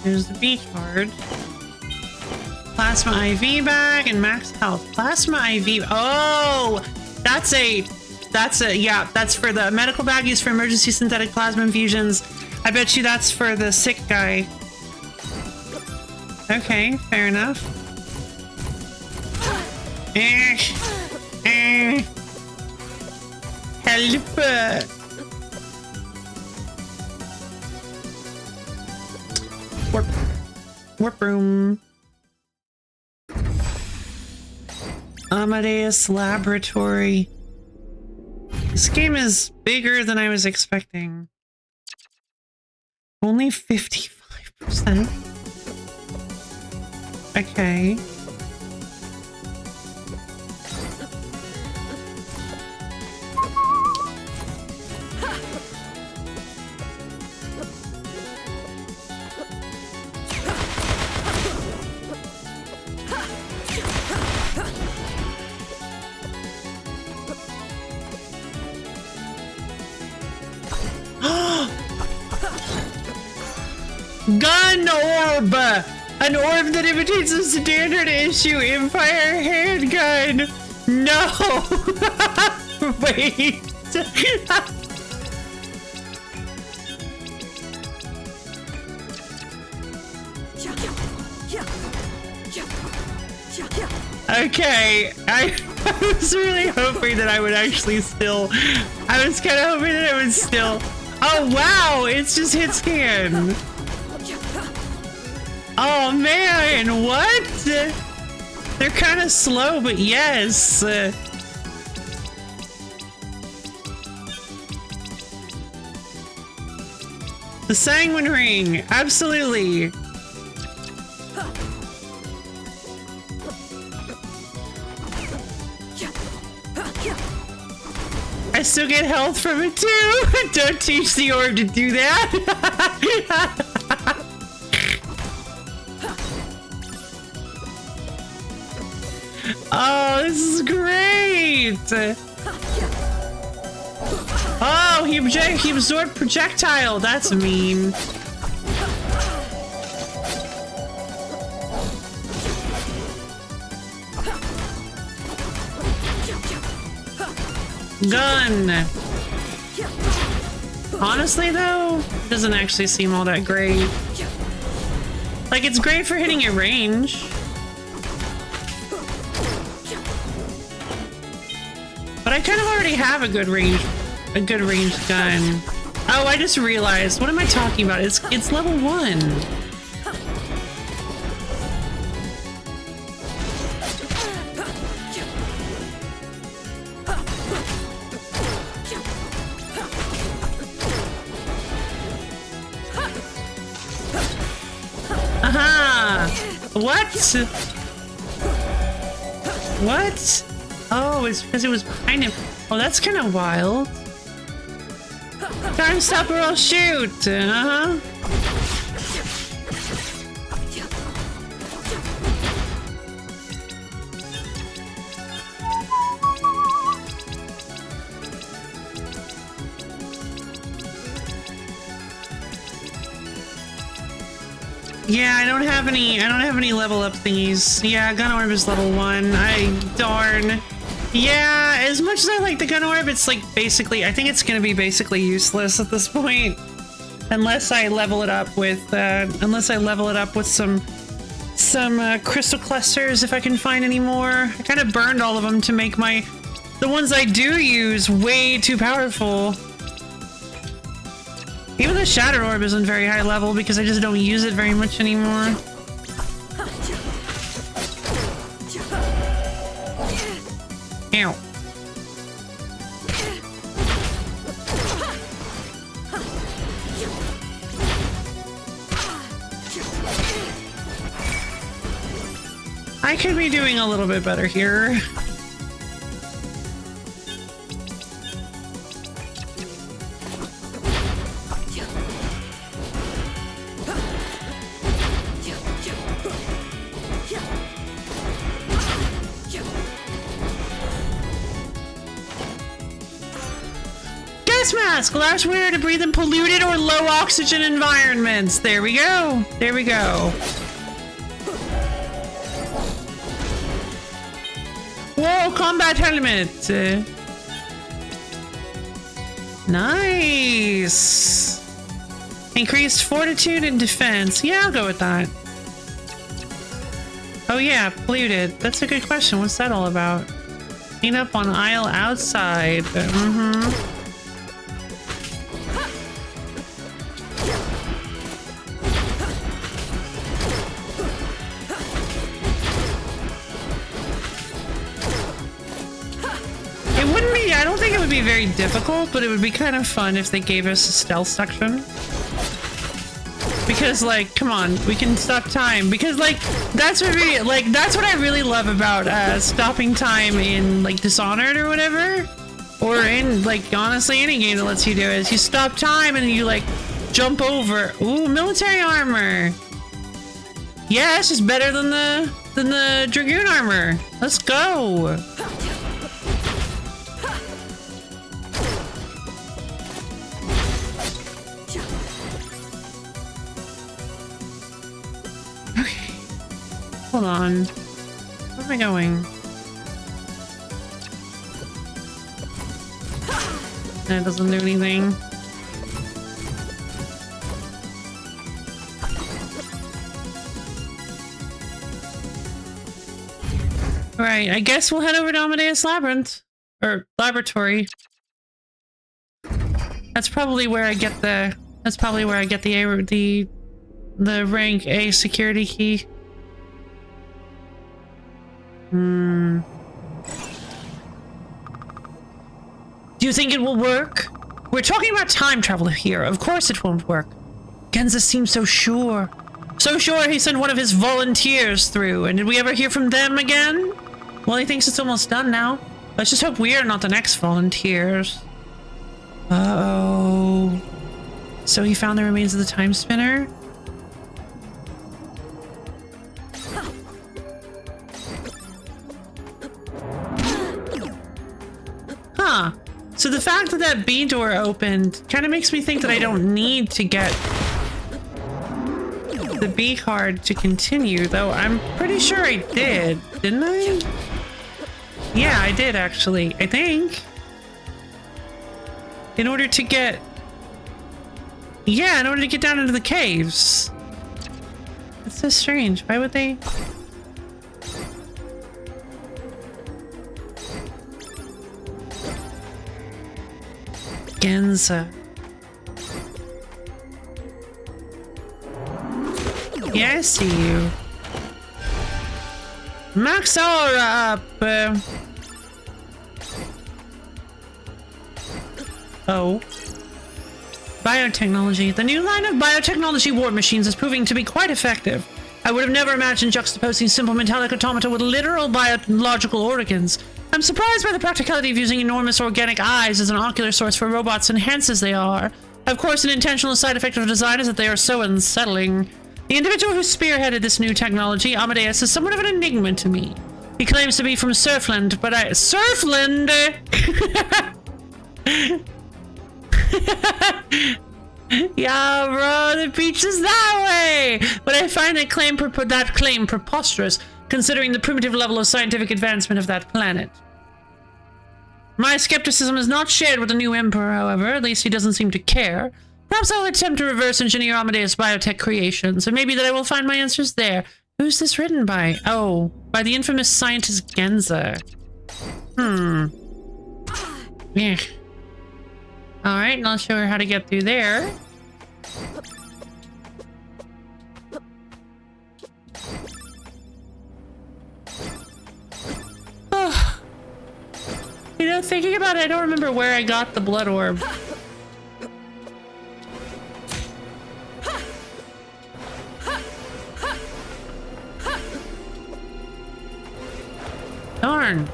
There's the beach card. Plasma IV bag and max health. Plasma IV. Oh, that's for the medical bag used for emergency synthetic plasma infusions. I bet you that's for the sick guy. Okay, fair enough. Help. Warp. Warp room. Amadeus Laboratory. This game is bigger than I was expecting. Only 55%. Okay. Gun orb! An orb that imitates a standard issue Empire handgun! No! Wait! Okay, I was really hoping that I would actually still... I was kind of hoping that I would still... Oh wow! It's just hit scan! Oh man, what? They're kind of slow, but yes. The Sanguine Ring, absolutely. I still get health from it too. Don't teach the orb to do that. Oh, this is great! Oh, he absorbed projectile. That's mean. Gun. Honestly, though, it doesn't actually seem all that great. Like, it's great for hitting at range. But I kind of already have a good range gun. Oh, I just realized. What am I talking about? It's level 1. Aha! What? What? Oh, it's because it was behind him. Oh, that's kind of wild. Time stop or I'll shoot. Uh-huh. Yeah, I don't have any level up thingies. Yeah, gun orb is level 1. Darn. Yeah, as much as I like the gun orb, it's like basically, I think it's gonna be basically useless at this point. Unless I level it up with, some crystal clusters, if I can find any more. I kind of burned all of them to make the ones I do use way too powerful. Even the Shadow Orb isn't very high level because I just don't use it very much anymore. Ow. I could be doing a little bit better here. Mask allows wearer to breathe in polluted or low oxygen environments. There we go. There we go. Whoa, combat helmet. Nice. Increased fortitude and defense. Yeah, I'll go with that. Oh yeah, polluted. That's a good question. What's that all about? Clean up on aisle outside. Mm-hmm. be very difficult, but it would be kind of fun if they gave us a stealth section. Because, like, come on, we can stop time. Because, like, that's what I really love about stopping time in, like, Dishonored or whatever. Or in, like, honestly, any game that lets you do it is you stop time and you, like, jump over. Ooh, military armor. Yeah, it's just better than the Dragoon armor. Let's go. Okay. Hold on. Where am I going? That doesn't do anything. Right, I guess we'll head over to Amadeus Labyrinth. Or Laboratory. That's probably where I get the rank A security key. Do you think it will work? We're talking about time travel here. Of course it won't work. Genza seems so sure. So sure he sent one of his volunteers through. And did we ever hear from them again? Well, he thinks it's almost done now. Let's just hope we are not the next volunteers. Uh-oh. So he found the remains of the Timespinner? Huh. So the fact that that B door opened kind of makes me think that I don't need to get the B card to continue, though I'm pretty sure I did, didn't I? Yeah, I did actually, I think. In order to get... Yeah, in order to get down into the caves. That's so strange. Why would they... Genza. Yeah, I see you. Max aura up! Oh. Biotechnology. The new line of biotechnology war machines is proving to be quite effective. I would have never imagined juxtaposing simple metallic automata with literal biological organs. I'm surprised by the practicality of using enormous organic eyes as an ocular source for robots, enhanced as they are. Of course, an intentional side effect of design is that they are so unsettling. The individual who spearheaded this new technology, Amadeus, is somewhat of an enigma to me. He claims to be from Surfland, but Surfland? Yeah, bro, the beach is that way! But I find that claim preposterous, considering the primitive level of scientific advancement of that planet. My skepticism is not shared with the new emperor, however. At least he doesn't seem to care. Perhaps I'll attempt to reverse engineer Amadeus' biotech creations, and maybe that I will find my answers there. Who's this written by? Oh, by the infamous scientist Genza. Yeah. Alright, and I'll show her how to get through there. Oh. You know, thinking about it, I don't remember where I got the blood orb. Darn.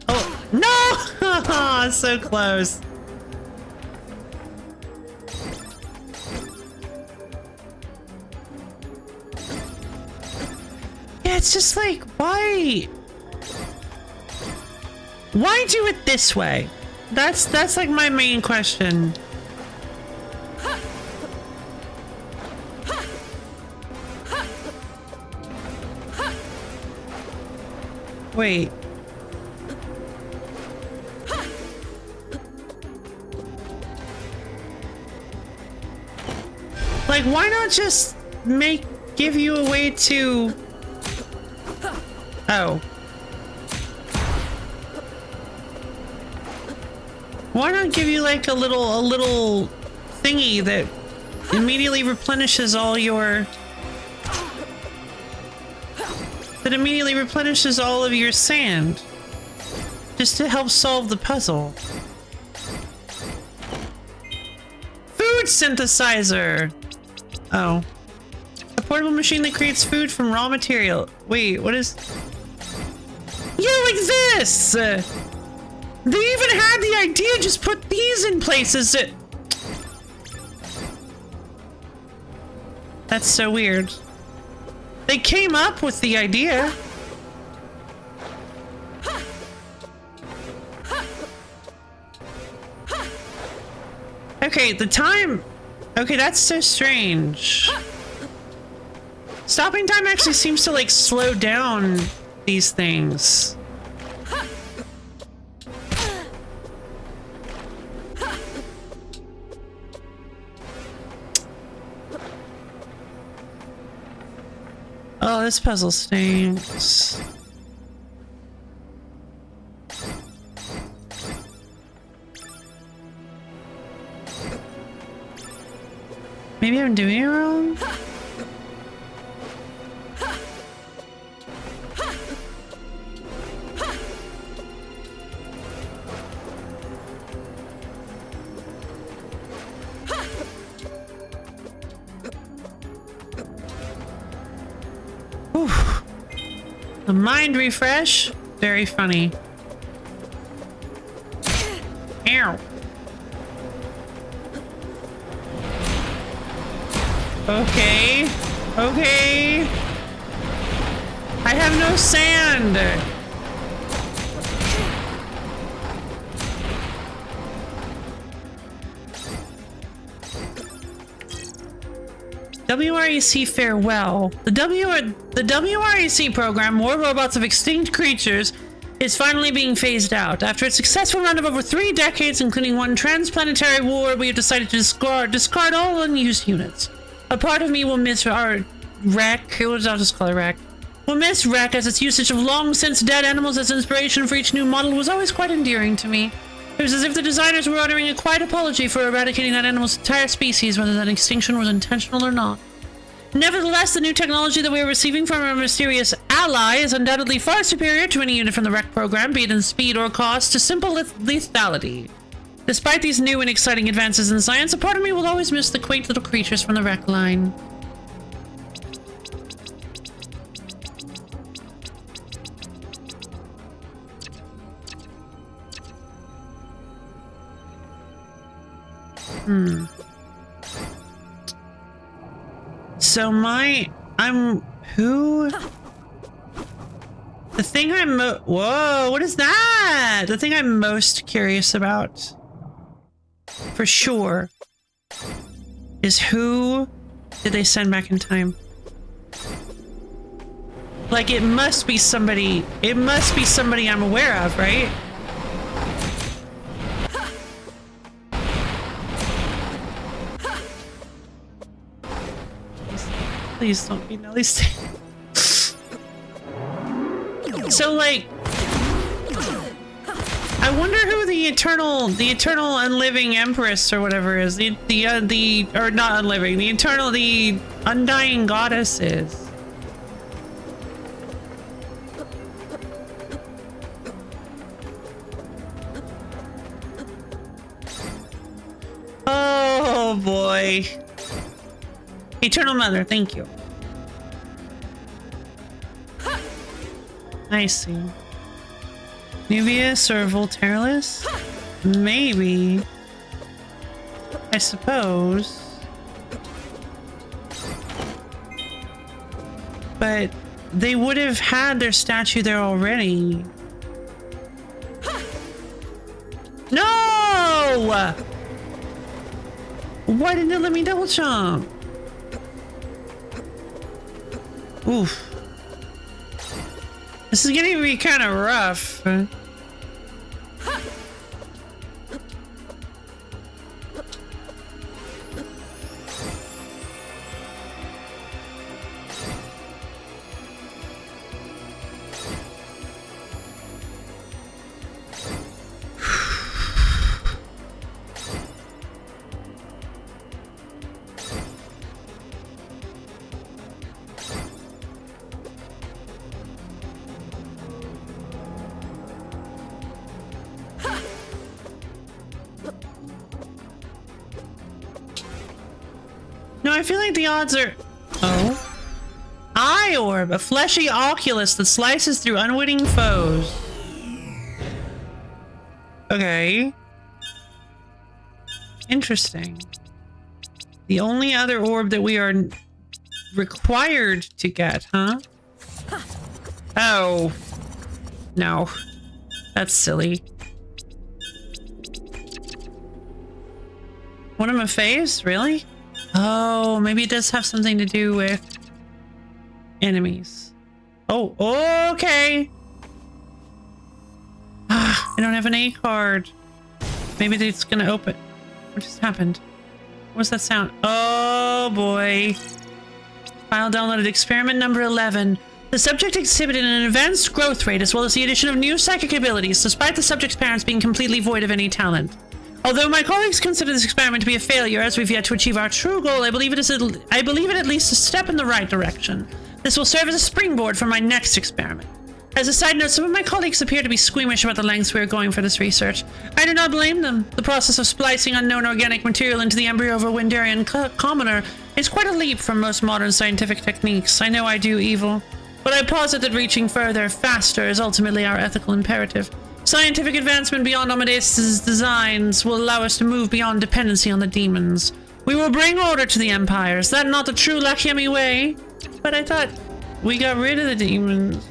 Oh, no! So close. Yeah, it's just like, why? Why do it this way? That's like my main question. Wait. Like, why not just give you a way to... Oh. Why not give you like a little thingy that immediately replenishes all your... that immediately replenishes all of your sand. Just to help solve the puzzle. Food synthesizer! Oh. A portable machine that creates food from raw material. Wait, what is... Yeah, like this! They even had the idea, just put these in places. That's so weird. They came up with the idea. Okay, the time... Okay, that's so strange. Stopping time actually seems to, like, slow down these things. Oh, this puzzle stinks. Maybe I'm doing it wrong? Oof. A mind refresh? Very funny. Ow. Okay. Okay. I have no sand. WREC farewell. The WREC program, More Robots of Extinct Creatures, is finally being phased out. After its successful run of over 3 decades, including one transplanetary war, we have decided to discard all unused units. A part of me will miss our wreck. I'll just call it wreck. Will miss wreck, as its usage of long since dead animals as inspiration for each new model was always quite endearing to me. It was as if the designers were uttering a quiet apology for eradicating that animal's entire species, whether that extinction was intentional or not. Nevertheless, the new technology that we are receiving from our mysterious ally is undoubtedly far superior to any unit from the wreck program, be it in speed or cost, to simple lethality. Despite these new and exciting advances in science, a part of me will always miss the quaint little creatures from the wreck line. So who? The thing whoa, what is that? The thing I'm most curious about, for sure, is who did they send back in time? Like, it must be somebody I'm aware of, right? Please don't be Nelly. So, like, I wonder who the eternal unliving empress or whatever is. Or not unliving, the undying goddess is. Oh boy. Eternal Mother, thank you. I see. Nubius or Voltairus? Maybe. I suppose. But they would have had their statue there already. No! Why didn't it let me double jump? Oof. This is getting to be kind of rough. I feel like the odds are... Oh. Eye orb, a fleshy oculus that slices through unwitting foes. Okay. Interesting. The only other orb that we are required to get, huh? Oh. No. That's silly. One of my faves? Really? Oh, maybe it does have something to do with enemies. Oh, okay. I don't have an A card. Maybe it's gonna open. What just happened? What's that sound? Oh boy. File downloaded. Experiment number 11. The subject exhibited an advanced growth rate as well as the addition of new psychic abilities, despite the subject's parents being completely void of any talent. Although my colleagues consider this experiment to be a failure, as we've yet to achieve our true goal, I believe it at least a step in the right direction. This will serve as a springboard for my next experiment. As a side note, some of my colleagues appear to be squeamish about the lengths we are going for this research. I do not blame them. The process of splicing unknown organic material into the embryo of a Wendarian commoner is quite a leap from most modern scientific techniques. I know I do evil, but I posit that reaching further, faster, is ultimately our ethical imperative. Scientific advancement beyond Amadeus' designs will allow us to move beyond dependency on the demons. We will bring order to the Empire. Is that not the true Lakiemi way? But I thought we got rid of the demons.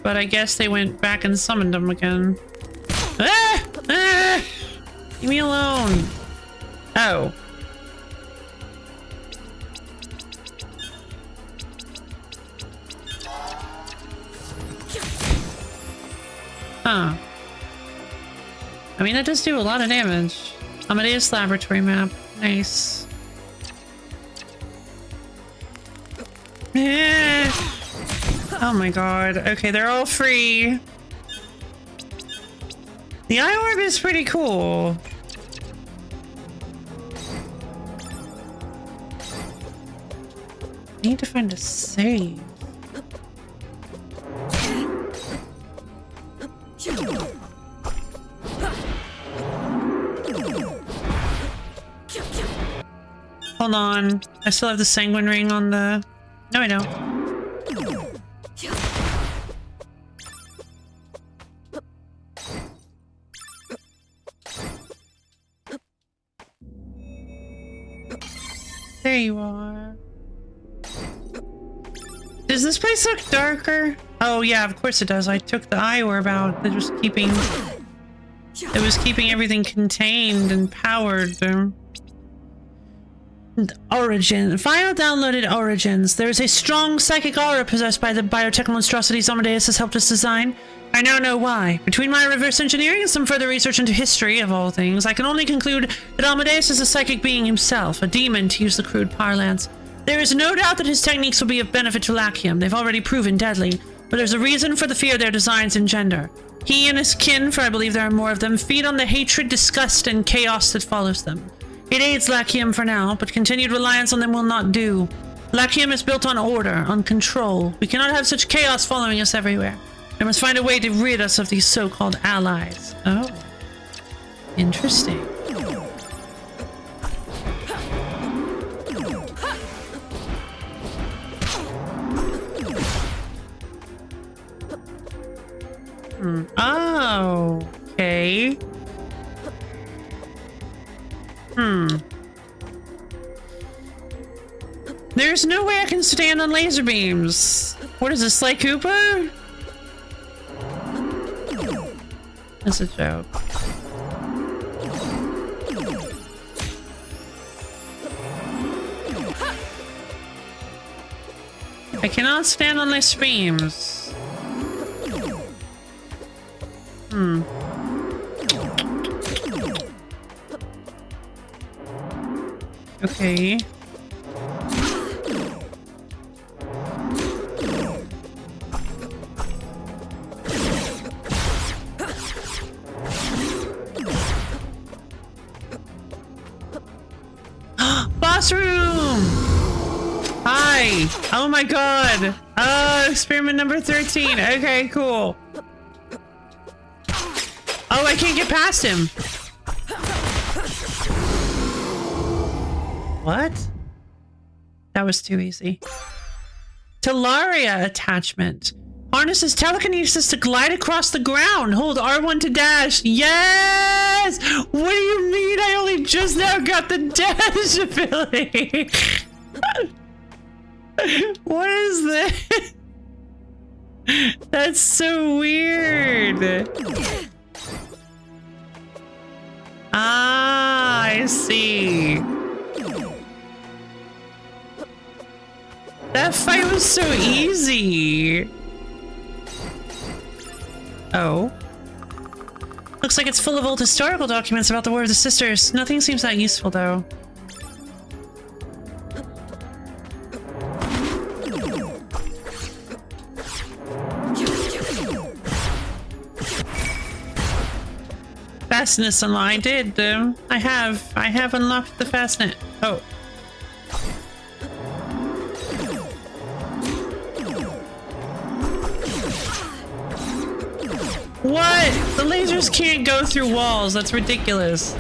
But I guess they went back and summoned them again. Ah! Ah! Leave me alone. Oh. Huh. I mean, that does do a lot of damage. Amadeus laboratory map. Nice. Oh my god. Okay, they're all free. The eye orb is pretty cool. I need to find a save. Hold on. I still have the sanguine ring on the... No, I don't. There you are. Does this place look darker? Oh yeah, of course it does. I took the eye orb out. It was keeping everything contained and powered. Origin. File downloaded Origins. There is a strong psychic aura possessed by the biotech monstrosities Amadeus has helped us design. I now know why. Between my reverse engineering and some further research into history, of all things, I can only conclude that Amadeus is a psychic being himself, a demon to use the crude parlance. There is no doubt that his techniques will be of benefit to Lakium. They've already proven deadly, but there's a reason for the fear their designs engender. He and his kin, for I believe there are more of them, feed on the hatred, disgust, and chaos that follows them. It aids Lakium for now, but continued reliance on them will not do. Lakium is built on order, on control. We cannot have such chaos following us everywhere. I must find a way to rid us of these so-called allies. Oh. Interesting. Oh, okay. There's no way I can stand on laser beams. What is this, Sly Cooper? That's a joke. I cannot stand on laser beams. Okay. Boss room! Hi! Oh my god! Experiment number 13. Okay, cool. Oh, I can't get past him. What? That was too easy. Talaria attachment. Harnesses telekinesis to glide across the ground. Hold R1 to dash. Yes! What do you mean? I only just now got the dash ability. What is this? That's so weird. Ah, I see. That fight was so easy. Oh. Looks like it's full of old historical documents about the War of the Sisters. Nothing seems that useful, though. Fastness unlocked. I did. I have unlocked the fastnet. Oh. What? The lasers can't go through walls. That's ridiculous.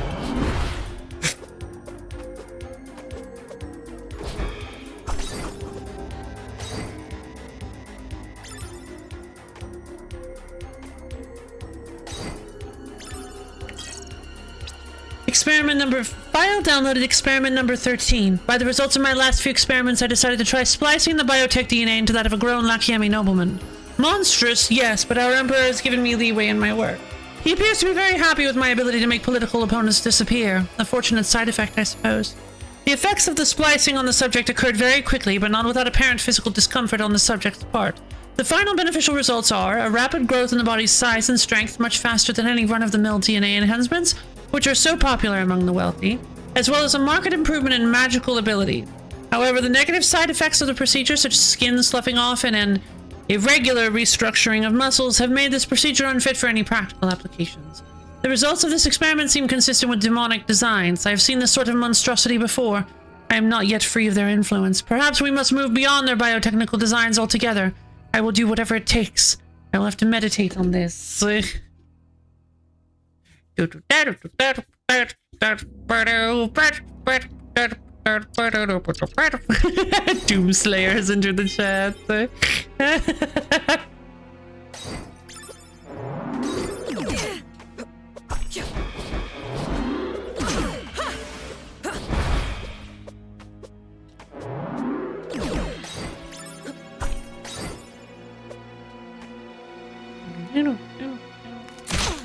File downloaded experiment number 13. By the results of my last few experiments, I decided to try splicing the biotech DNA into that of a grown Lakiemi nobleman. Monstrous, yes, but our emperor has given me leeway in my work. He appears to be very happy with my ability to make political opponents disappear. A fortunate side effect, I suppose. The effects of the splicing on the subject occurred very quickly, but not without apparent physical discomfort on the subject's part. The final beneficial results are a rapid growth in the body's size and strength, much faster than any run-of-the-mill DNA enhancements, which are so popular among the wealthy, as well as a marked improvement in magical ability. However, the negative side effects of the procedure, such as skin sloughing off and an irregular restructuring of muscles, have made this procedure unfit for any practical applications. The results of this experiment seem consistent with demonic designs. I have seen this sort of monstrosity before. I am not yet free of their influence. Perhaps we must move beyond their biotechnical designs altogether. I will do whatever it takes. I will have to meditate on this. Doomslayer has entered the chat.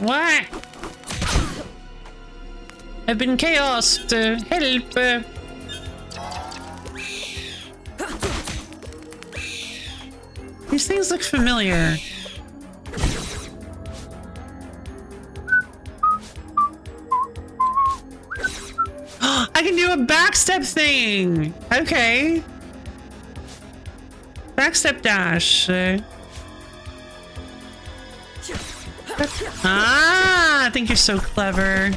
What? I've been chaosed. Help. These things look familiar. I can do a backstep thing. Okay. Backstep dash. Ah, I think you're so clever.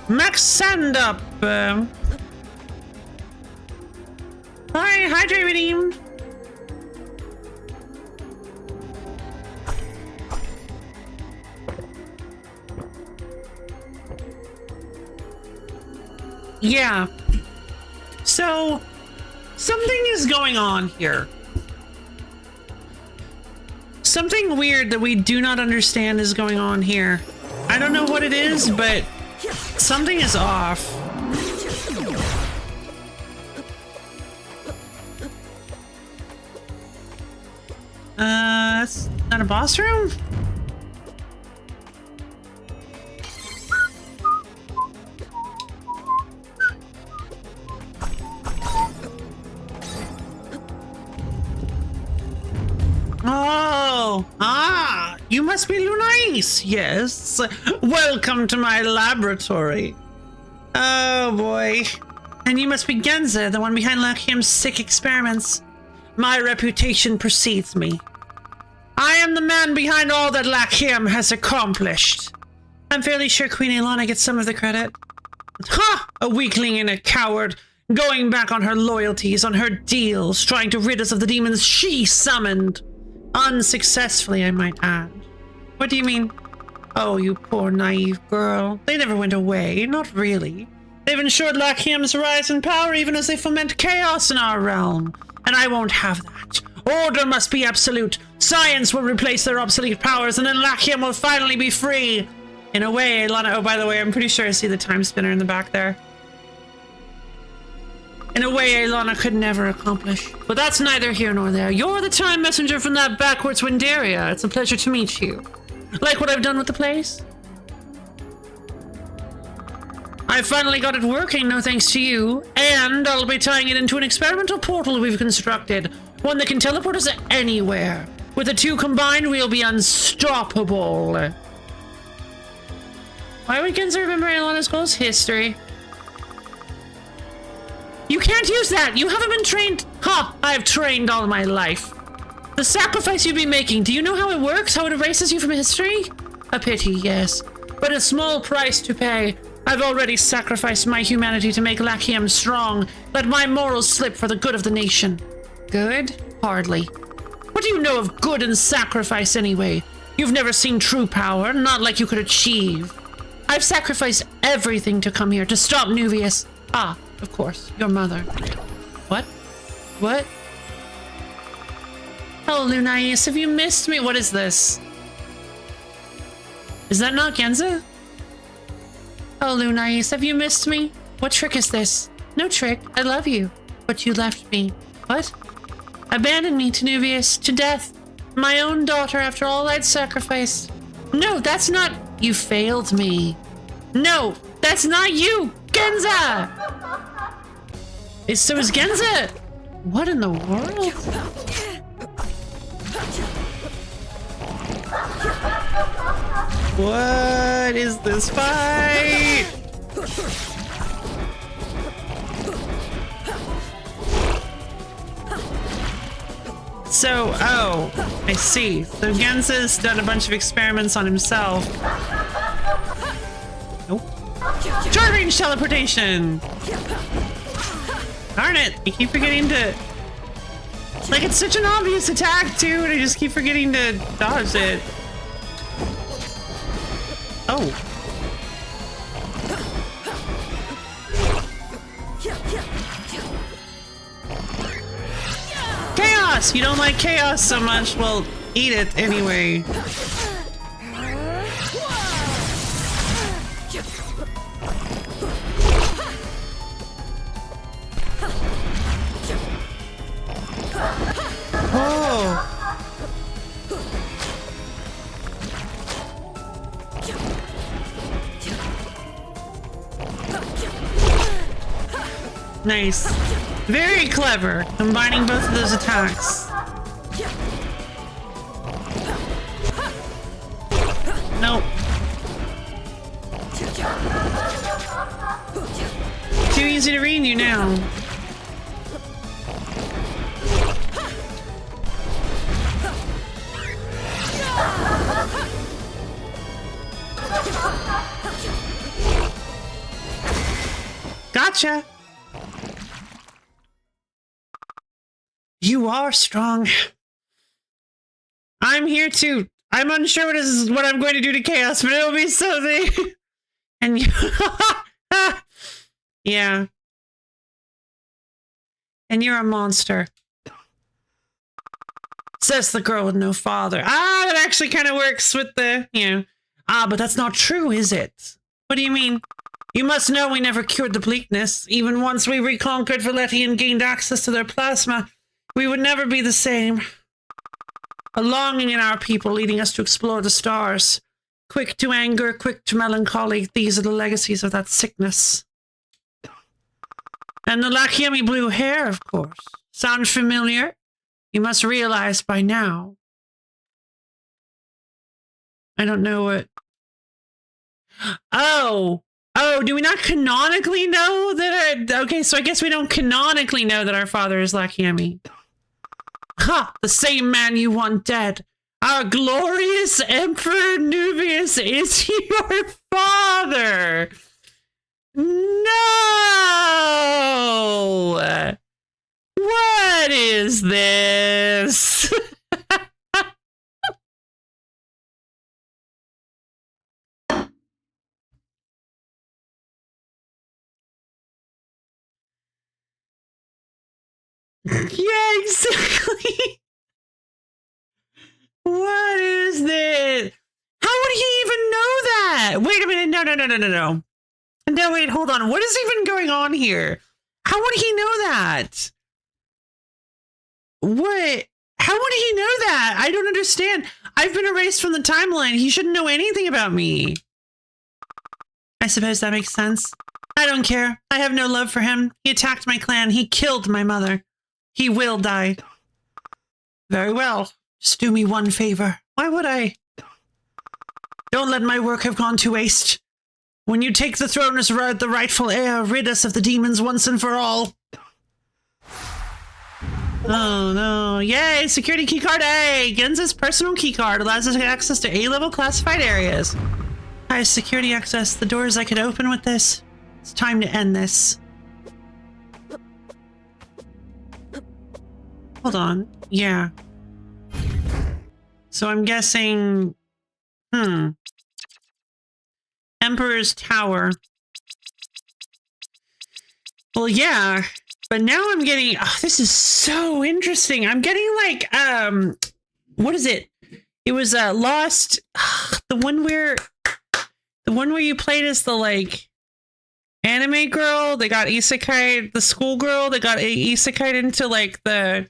Max sand up. Hi, hydrate redeem. Yeah. So, something is going on here. Something weird that we do not understand is going on here. I don't know what it is, but something is off. That's not a boss room? Oh, you must be Lunais. Yes. Welcome to my laboratory. Oh boy. And you must be Genza, the one behind Lakiem's sick experiments. My reputation precedes me. I am the man behind all that Lakiem has accomplished. I'm fairly sure Queen Ilana gets some of the credit. Ha! A weakling and a coward, going back on her loyalties, on her deals, trying to rid us of the demons she summoned. Unsuccessfully, I might add. What do you mean? Oh, you poor naive girl. They never went away, not really. They've ensured Lachiam's rise in power even as they foment chaos in our realm. And I won't have that. Order must be absolute. Science will replace their obsolete powers, and then Lachiam will finally be free. In a way, Lana... Oh, by the way, I'm pretty sure I see the time spinner in the back there. In a way Aelana could never accomplish. But that's neither here nor there. You're the time messenger from that backwards Windaria. It's a pleasure to meet you. Like what I've done with the place? I finally got it working, no thanks to you. And I'll be tying it into an experimental portal we've constructed. One that can teleport us anywhere. With the two combined, we'll be unstoppable. Why would Genza remember Aelana's goals? History. You can't use that! You haven't been trained! Ha! I've trained all my life. The sacrifice you'd be making, do you know how it works? How it erases you from history? A pity, yes. But a small price to pay. I've already sacrificed my humanity to make Lachiam strong. Let my morals slip for the good of the nation. Good? Hardly. What do you know of good and sacrifice anyway? You've never seen true power, not like you could achieve. I've sacrificed everything to come here, to stop Nuvius. Ah, of course, your mother. What? What? Oh, Lunais, have you missed me? What is this? Is that not Genza? Oh, Lunais, have you missed me? What trick is this? No trick, I love you. But you left me. What? Abandoned me to Nuvius, to death. My own daughter after all I'd sacrificed. No, that's not... You failed me. No, that's not you! Genza! So is Genza... What in the world? What is this fight? So, oh, I see. So Genza's done a bunch of experiments on himself. Nope. Short range teleportation! Darn it, I keep forgetting to... Like, it's such an obvious attack, too, and I just keep forgetting to dodge it. Oh. Chaos! You don't like chaos so much? Well, eat it anyway. Oh! Nice. Very clever, combining both of those attacks. Nope. Too easy to read you now. Gotcha. You are strong. I'm here too. I'm unsure what I'm going to do to Chaos, but it'll be something. And you... Yeah. And you're a monster. Says the girl with no father. Ah, that actually kind of works with the, you know. Ah, but that's not true, is it? What do you mean? You must know we never cured the bleakness. Even once we reconquered Valetti and gained access to their plasma, we would never be the same. A longing in our people leading us to explore the stars. Quick to anger, quick to melancholy. These are the legacies of that sickness. And the Lachiami blue hair, of course. Sound familiar? You must realize by now. I don't know what... Oh! Oh, do we not canonically know that our... Okay, so I guess we don't canonically know that our father is Lachiami. Ha! The same man you want dead. Our glorious Emperor Nuvius is your father! No! What is this? Yeah, exactly. What is this? How would he even know that? Wait a minute. No. No, wait, hold on. What is even going on here? How would he know that? What? How would he know that? I don't understand. I've been erased from the timeline. He shouldn't know anything about me. I suppose that makes sense. I don't care. I have no love for him. He attacked my clan. He killed my mother. He will die. Very well. Just do me one favor. Why would I? Don't let my work have gone to waste. When you take the throne as the rightful heir, rid us of the demons once and for all. Oh no. Yay, security keycard A! Genza's personal keycard allows us access to A-level classified areas. Highest security access, the doors I could open with this. It's time to end this. Hold on. Yeah. So I'm guessing... Emperor's Tower. Well, yeah. But now I'm getting... Oh, this is so interesting. I'm getting like... What is it? It was Lost... The one where you played as the, like... anime girl. They got isekai... The schoolgirl that got isekai into, like, the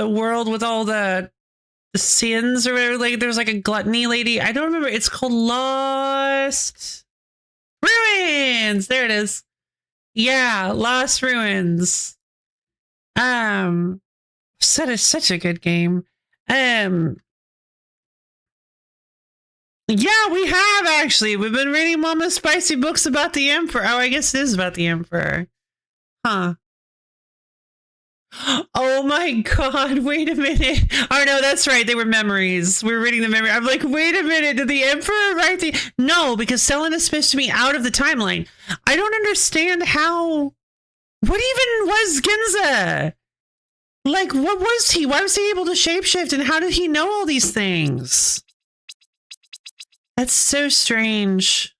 world with all the sins or whatever. Like, there's like a gluttony lady. I don't remember. It's called Lost Ruins. There it is. Yeah, Lost Ruins. Such a good game. Yeah, we have actually. We've been reading Mama's spicy books about the Emperor. Oh, I guess it is about the Emperor. Huh. Oh my god, wait a minute. Oh no, that's right. They were memories. We were reading the memory. I'm like, wait a minute. Did the Emperor write the... No, because Selen is supposed to be out of the timeline. I don't understand how... What even was Genza? Like, what was he? Why was he able to shapeshift and how did he know all these things? That's so strange.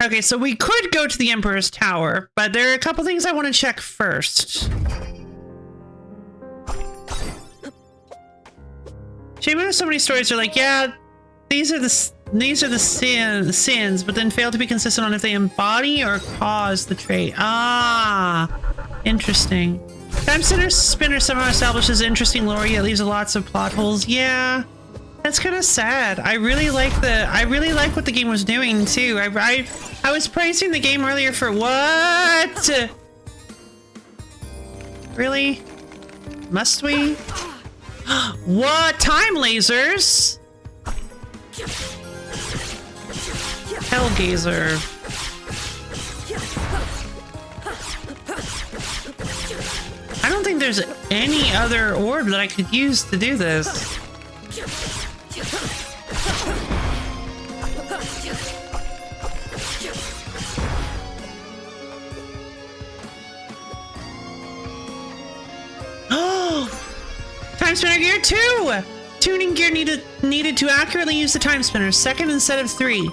Okay, so we could go to the Emperor's Tower, but there are a couple things I want to check first. Shame so many stories are like, yeah, these are the sins, but then fail to be consistent on if they embody or cause the trait. Ah, interesting. Timespinner somehow establishes interesting lore, yet leaves lots of plot holes. Yeah. That's kind of sad. I really like what the game was doing too. I was praising the game earlier for what? Really? Must we? What? Time lasers? Hellgazer. I don't think there's any other orb that I could use to do this. Timespinner gear 2! Tuning gear needed to accurately use the Timespinner. Second instead of 3.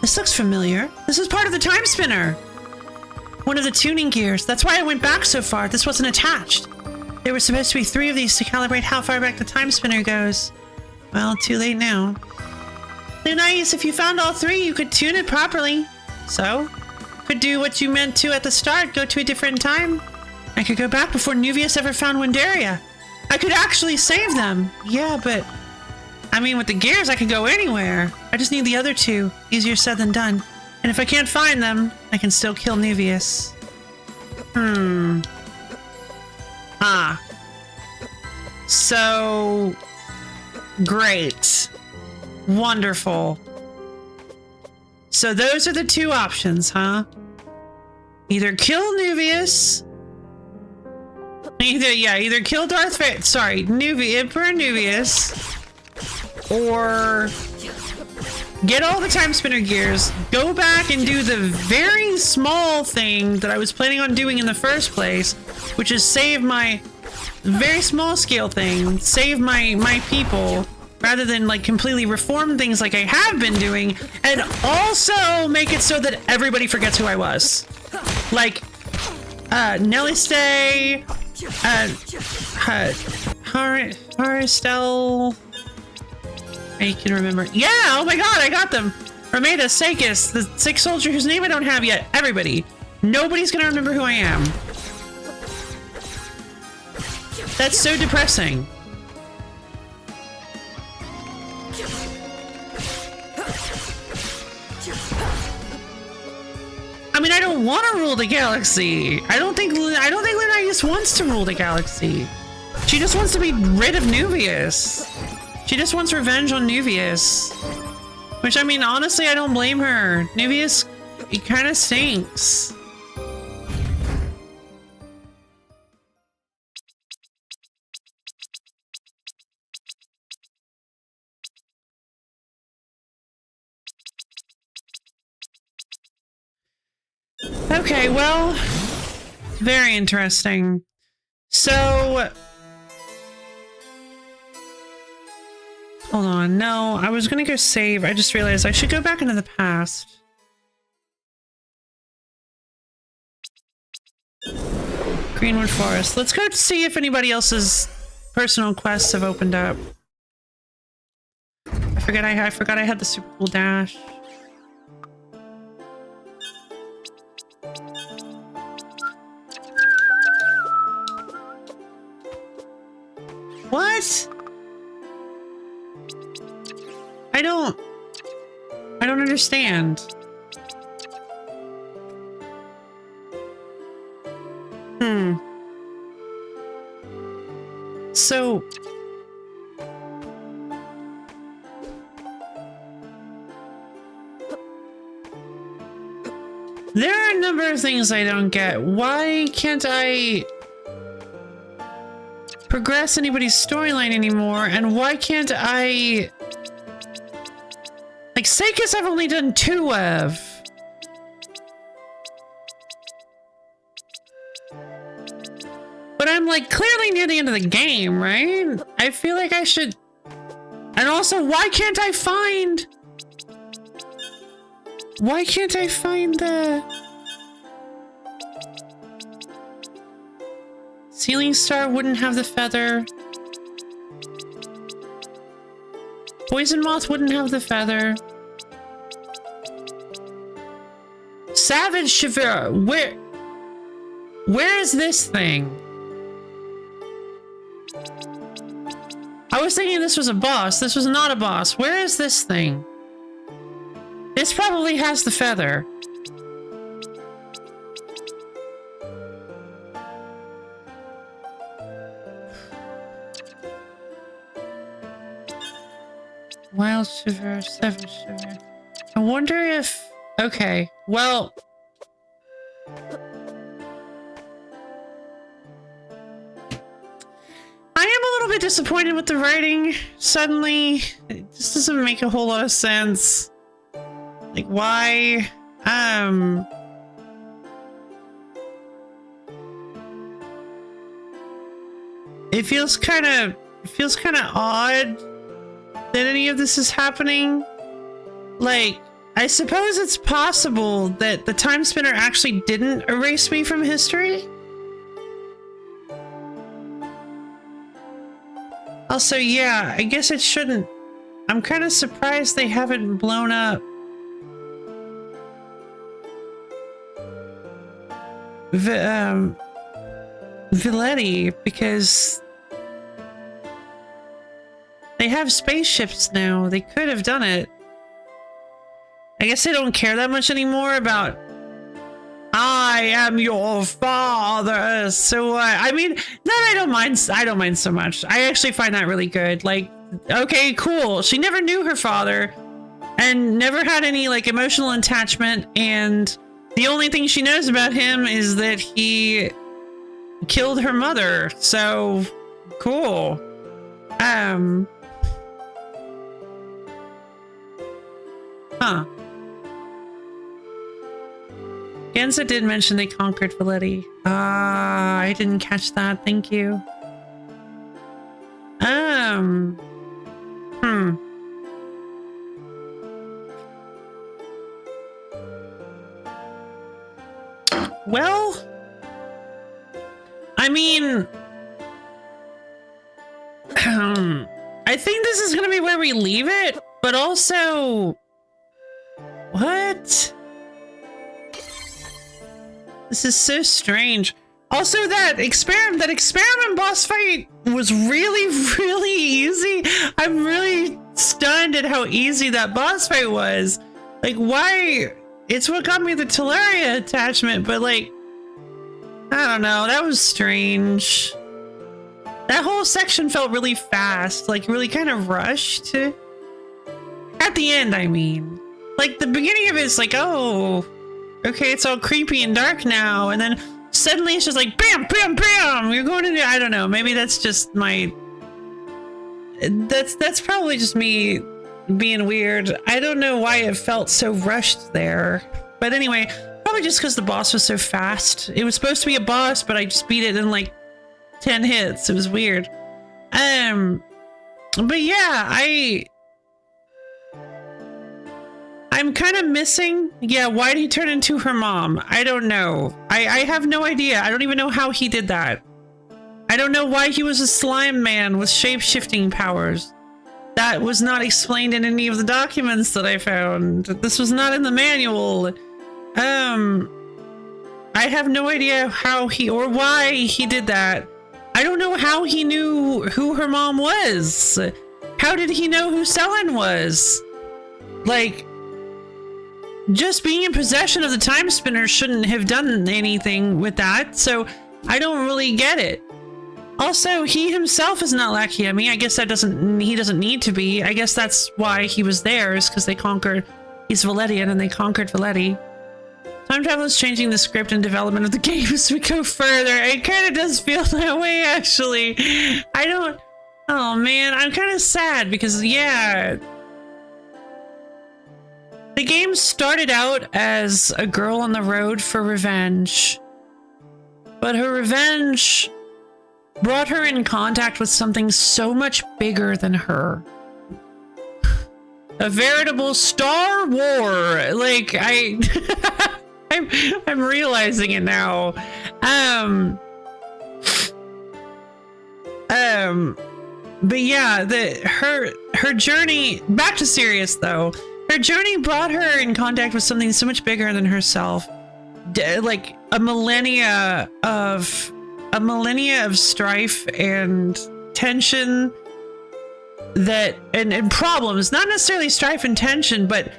This looks familiar. This is part of the Timespinner. One of the tuning gears. That's why I went back so far. This wasn't attached. There were supposed to be 3 of these to calibrate how far back the Timespinner goes. Well, too late now. Nice. If you found all 3, you could tune it properly. So, could do what you meant to at the start. Go to a different time. I could go back before Nuvius ever found Windaria. I could actually save them. Yeah, but... I mean, with the gears, I could go anywhere. I just need the other 2. Easier said than done. And if I can't find them, I can still kill Nuvius. Ah. So... Great. Wonderful. So those are the 2 options, huh? Either kill Nuvius... Either kill Darth Vader, sorry, Emperor Nuvius, or get all the Timespinner gears, go back and do the very small thing that I was planning on doing in the first place, which is save my very small scale thing, save my people, rather than like completely reform things like I have been doing, and also make it so that everybody forgets who I was. Like, Nelly Stay, Haristel. I can remember. Yeah, oh my god, I got them. Rameda, Sakis, the sick soldier whose name I don't have yet. Everybody. Nobody's gonna remember who I am. That's so depressing. I mean, I don't want to rule the galaxy. I don't think Leonidas wants to rule the galaxy. She just wants to be rid of Nuvius. She just wants revenge on Nuvius. Which, I mean, honestly, I don't blame her. Nuvius, he kind of stinks. Okay, well, very interesting. So, hold on. No, I was gonna go save. I just realized I should go back into the past. Greenwood Forest. Let's go see if anybody else's personal quests have opened up. I forgot I had the super cool dash. What? I don't understand. So there are a number of things I don't get. Why can't I progress anybody's storyline anymore? And why can't I... Like, Sakis I've only done 2 of. But I'm, like, clearly near the end of the game, right? I feel like I should... And also, why can't I find... Why can't I find the... Ceiling Star wouldn't have the feather. Poison Moth wouldn't have the feather. Savage Shiver, where is this thing? I was thinking this was a boss. This was not a boss. Where is this thing? This probably has the feather. Wild Shiver, Savage Shiver. I wonder if... Okay, well... I am a little bit disappointed with the writing, suddenly. It just doesn't make a whole lot of sense. Like, why? It feels kind of odd that any of this is happening. Like, I suppose it's possible that the Timespinner actually didn't erase me from history. Also, yeah, I guess it shouldn't. I'm kind of surprised they haven't blown up Villetti, because they have spaceships now. They could have done it. I guess they don't care that much anymore about I am your father. So I mean, that I don't mind so much. I actually find that really good. Like, okay, cool. She never knew her father and never had any like emotional attachment, and the only thing she knows about him is that he killed her mother. So cool. Huh. Genza did mention they conquered Valetti. Ah, I didn't catch that. Thank you. Well, mean, I think this is gonna be where we leave it, but also, what? This is so strange. Also, that experiment boss fight was really easy. I'm really stunned at how easy that boss fight was. Like, why? It's what got me the Teleria attachment, but like, I don't know. That was strange. That whole section felt really fast, like really kind of rushed. At the end, I mean. Like, the beginning of it's like, oh, okay, it's all creepy and dark now, and then suddenly it's just like, bam, bam, bam, you're going into, I don't know, maybe that's just my, that's probably just me being weird. I don't know why it felt so rushed there. But anyway, probably just because the boss was so fast. It was supposed to be a boss, but I just beat it in like 10 hits. It was weird. But yeah, I'm kind of missing. Yeah, why did he turn into her mom? I don't know. I have no idea. I don't even know how he did that. I don't know why he was a slime man with shape-shifting powers. That was not explained in any of the documents that I found. This was not in the manual. I have no idea how he or why he did that. I don't know how he knew who her mom was. How did he know who Selen was? Like, just being in possession of the Timespinner shouldn't have done anything with that, so I don't really get it. Also, he himself is not Lakiemi. I guess he doesn't need to be. I guess that's why he was there, is because they conquered, he's Valetian and they conquered Valeti. Time travel is changing the script and development of the game as we go further. It kind of does feel that way, actually. Oh man, I'm kind of sad because, yeah. The game started out as a girl on the road for revenge. But her revenge brought her in contact with something so much bigger than her. A veritable Star War. Like, I'm realizing it now. But yeah, her journey, back to Sirius though, her journey brought her in contact with something so much bigger than herself. Like a millennia of strife and tension and problems, not necessarily strife and tension, but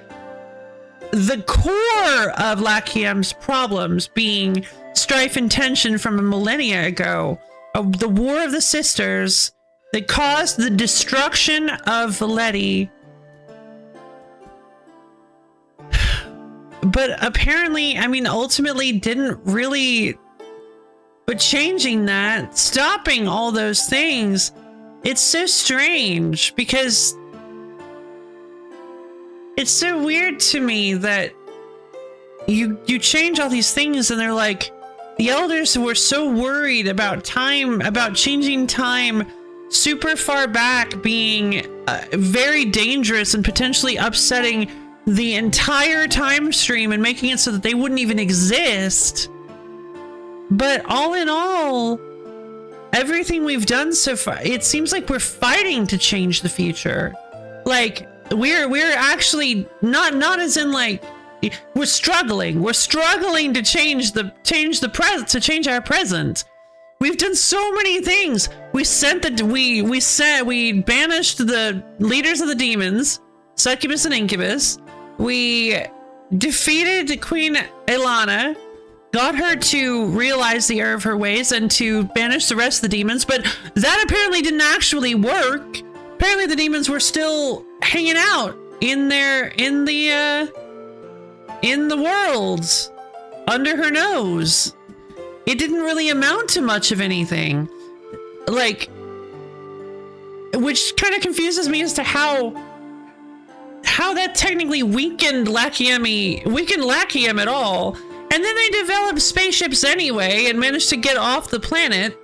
the core of Lakiem's problems being strife and tension from a millennia ago, of the War of the Sisters that caused the destruction of Valeti. But apparently, I mean, ultimately didn't really, but changing that, stopping all those things, it's so strange because it's so weird to me that you change all these things and they're like, the elders were so worried about time, about changing time super far back being very dangerous and potentially upsetting the entire time stream and making it so that they wouldn't even exist. But all in all, everything we've done so far, it seems like we're fighting to change the future. Like, we're actually not as in like we're struggling to change the present, to change our present. We've done so many things. We banished the leaders of the demons, Succubus and Incubus. We defeated Queen Ilana, got her to realize the error of her ways and to banish the rest of the demons, but that apparently didn't actually work. Apparently the demons were still hanging out in the worlds under her nose. It didn't really amount to much of anything. Like, which kind of confuses me as to how that technically weakened Lakiem at all. And then they developed spaceships anyway and managed to get off the planet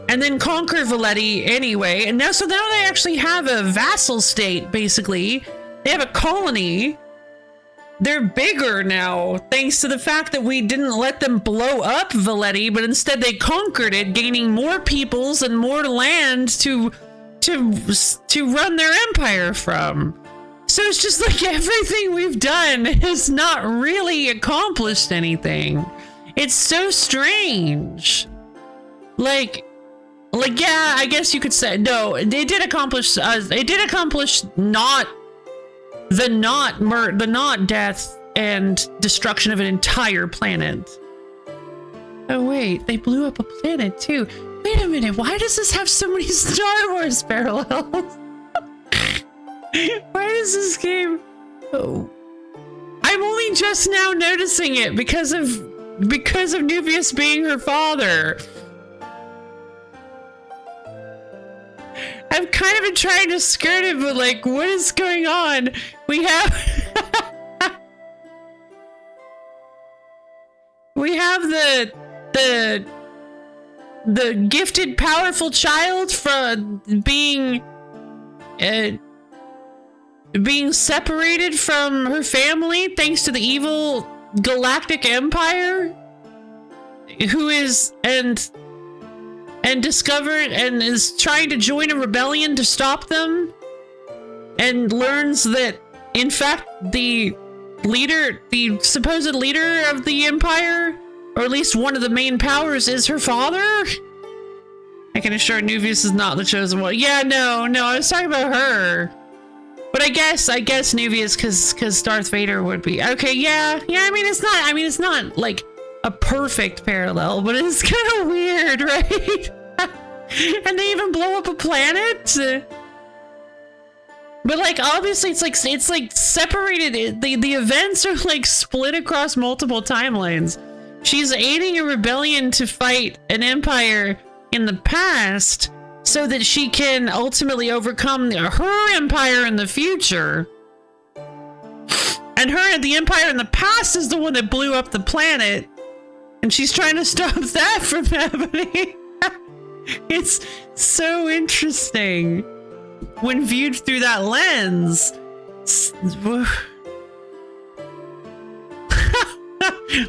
and then conquer Valeti anyway. And now they actually have a vassal state, basically. They have a colony. they're bigger now, thanks to the fact that we didn't let them blow up Valetti, but instead they conquered it, gaining more peoples and more land to run their empire from. So it's just like everything we've done has not really accomplished anything. It's so strange. Like yeah, I guess you could say no. It did accomplish. It did accomplish not death and destruction of an entire planet. Oh wait, they blew up a planet too. Wait a minute. Why does this have so many Star Wars parallels? Why does this game? Oh, I'm only just now noticing it because of Nuvius being her father. I've kind of been trying to skirt it, but like, what is going on? We have we have the gifted, powerful child from being separated from her family thanks to the evil galactic empire, who is and discovered and is trying to join a rebellion to stop them, and learns that in fact the supposed leader of the empire, or at least one of the main powers, is her father. I can assure Nuvius is not the chosen one. Yeah, no, I was talking about her. But I guess Nuvius, because Darth Vader would be. Okay, yeah, I mean it's not like a perfect parallel, but it's kind of weird, right? And they even blow up a planet. But like, obviously it's like separated. The events are like split across multiple timelines. She's aiding a rebellion to fight an empire in the past so that she can ultimately overcome her empire in the future. And the empire in the past is the one that blew up the planet, and she's trying to stop that from happening. It's so interesting when viewed through that lens.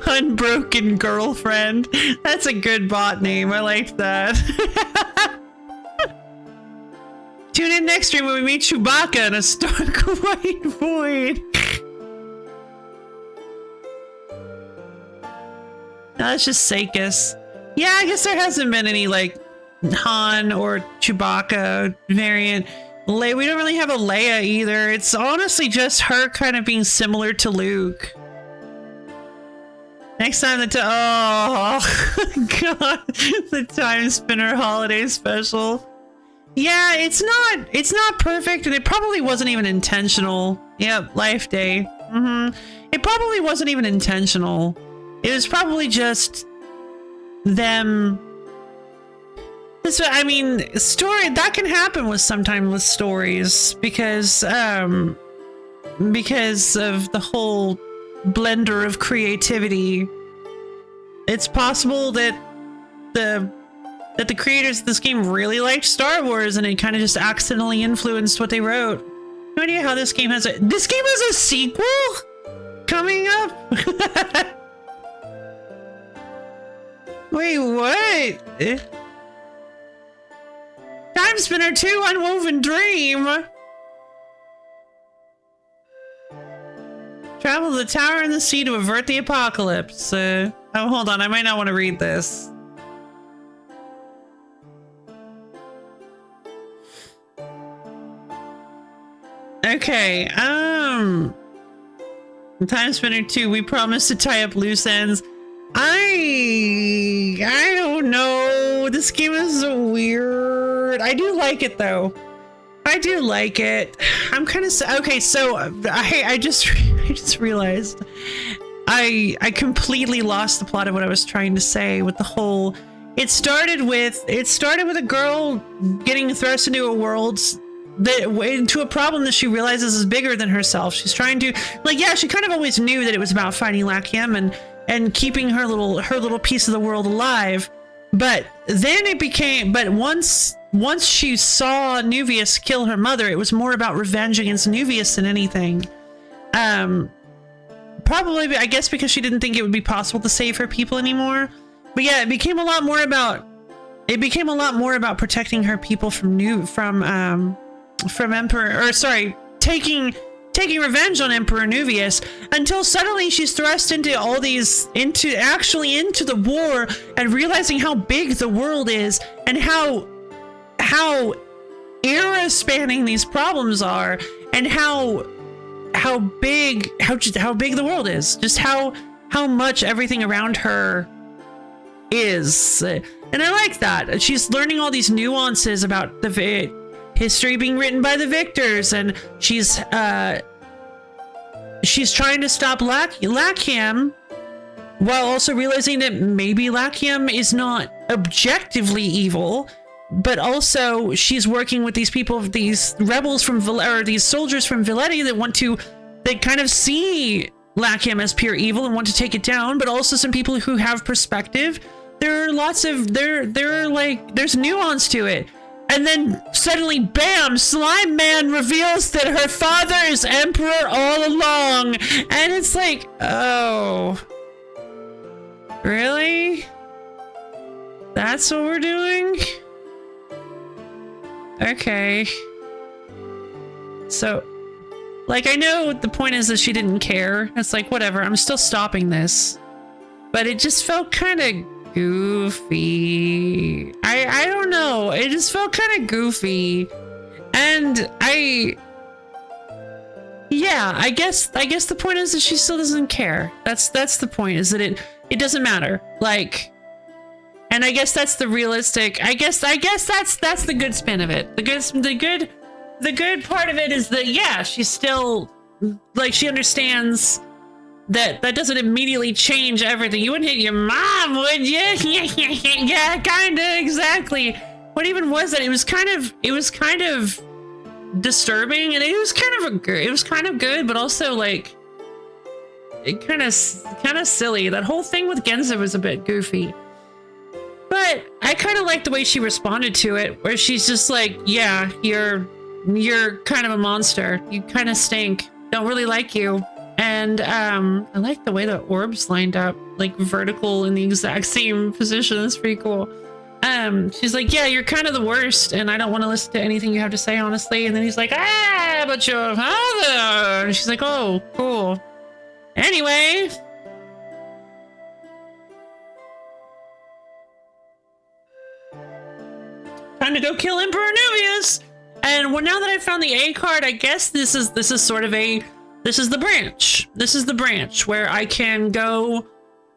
Unbroken girlfriend. That's a good bot name. I like that. Tune in next stream when we meet Chewbacca in a stark white void. No, that's just Sakis. Yeah, I guess there hasn't been any like Han or Chewbacca variant. We don't really have a Leia either. It's honestly just her kind of being similar to Luke. Next time oh god, the Timespinner holiday special. Yeah, it's not perfect, and it probably wasn't even intentional. Yep, Life Day. It probably wasn't even intentional. It was probably just them. I mean, story that can happen sometimes with stories because of the whole blender of creativity. It's possible that the creators of this game really liked Star Wars, and it kind of just accidentally influenced what they wrote. No idea how this game has a sequel coming up. Wait, what? Timespinner 2 Unwoven Dream. Travel to the tower in the sea to avert the apocalypse. Oh, hold on. I might not want to read this. Okay. Timespinner 2. We promise to tie up loose ends. I don't know. This game is so weird. I do like it though. I do like it. I'm kind of okay. So I just realized I completely lost the plot of what I was trying to say with the whole. It started with a girl getting thrust into a world into a problem that she realizes is bigger than herself. She's trying to she kind of always knew that it was about fighting Lachiam and keeping her little piece of the world alive. But then once she saw Nuvius kill her mother, it was more about revenge against Nuvius than anything. probably, I guess, because she didn't think it would be possible to save her people anymore. But yeah, it became a lot more about protecting her people from Emperor, or sorry, taking revenge on Emperor Nuvius, until suddenly she's thrust into the war, and realizing how big the world is and how era spanning these problems are, and how big the world is, just how much everything around her is. And I like that she's learning all these nuances about the history being written by the victors, and she's trying to stop Lachiam, while also realizing that maybe Lachiam is not objectively evil, but also she's working with these people, these rebels from these soldiers from Valetti that kind of see Lachiam as pure evil and want to take it down, but also some people who have perspective. There's nuance to it. And then suddenly, bam, Slime Man reveals that her father is Emperor all along. And it's like, oh, really? That's what we're doing? Okay. So, like, I know the point is that she didn't care. It's like, whatever, I'm still stopping this. But it just felt kind of goofy. I don't know. It just felt kind of goofy. And I guess the point is that she still doesn't care. That's the point, is that it doesn't matter. Like, and I guess that's the realistic. I guess that's the good spin of it. The good part of it is that, yeah, she's still, like, she understands that doesn't immediately change everything. You wouldn't hit your mom, would you? Yeah, kinda, exactly. What even was that? It was kind of disturbing, and it was kind of good, but also, like, it kind of silly. That whole thing with Genza was a bit goofy. But I kind of like the way she responded to it, where she's just like, yeah, you're kind of a monster. You kind of stink. Don't really like you. And I like the way the orbs lined up, like vertical in the exact same position. That's pretty cool. She's like, yeah, you're kind of the worst, and I don't want to listen to anything you have to say, honestly. And then he's like, but your father. And she's like, oh, cool. Anyway. Time to go kill Emperor Nuvius. And well, now that I found the A card, I guess this is sort of this is the branch. This is the branch where I can go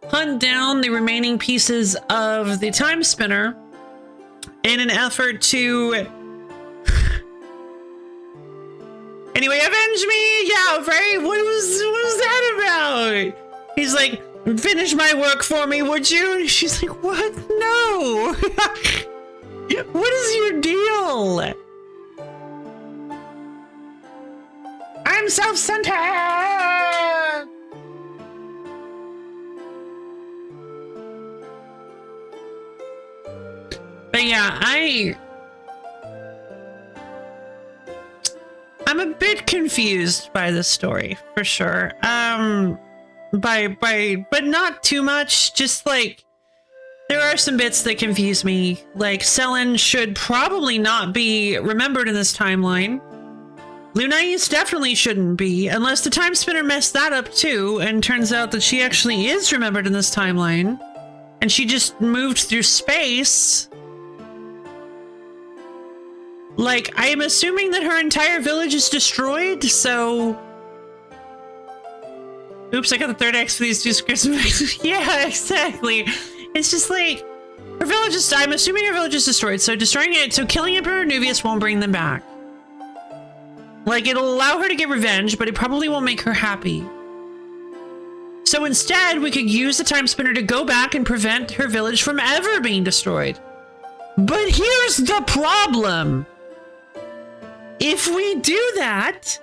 hunt down the remaining pieces of the Timespinner in an effort to... Anyway, avenge me! Yeah, right? What was that about? He's like, finish my work for me, would you? And she's like, what? No! What is your deal? I'm self-centered! But yeah, I'm a bit confused by this story, for sure. But not too much, just like, there are some bits that confuse me. Like, Selen should probably not be remembered in this timeline. Lunais definitely shouldn't be, unless the Timespinner messed that up too, and turns out that she actually is remembered in this timeline, and she just moved through space. Like, I am assuming that her entire village is destroyed, so... Oops, I got the 3rd X for these 2 scripts. Yeah, exactly. It's just like, her village is... I'm assuming her village is destroyed, so destroying it, so killing Emperor Nuvius won't bring them back. Like, it'll allow her to get revenge, but it probably won't make her happy. So instead, we could use the Timespinner to go back and prevent her village from ever being destroyed. But here's the problem. If we do that,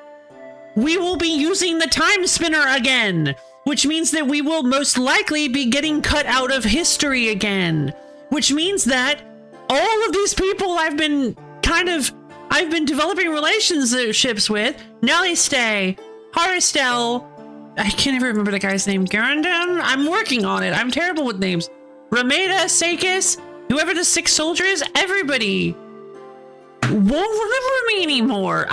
we will be using the Timespinner again, which means that we will most likely be getting cut out of history again, which means that all of these people I've been developing relationships with, Nelliste, Haristel, I can't even remember the guy's name. Garandam? I'm working on it. I'm terrible with names. Rameda, Sakis, whoever the sick soldier is, everybody won't remember me anymore.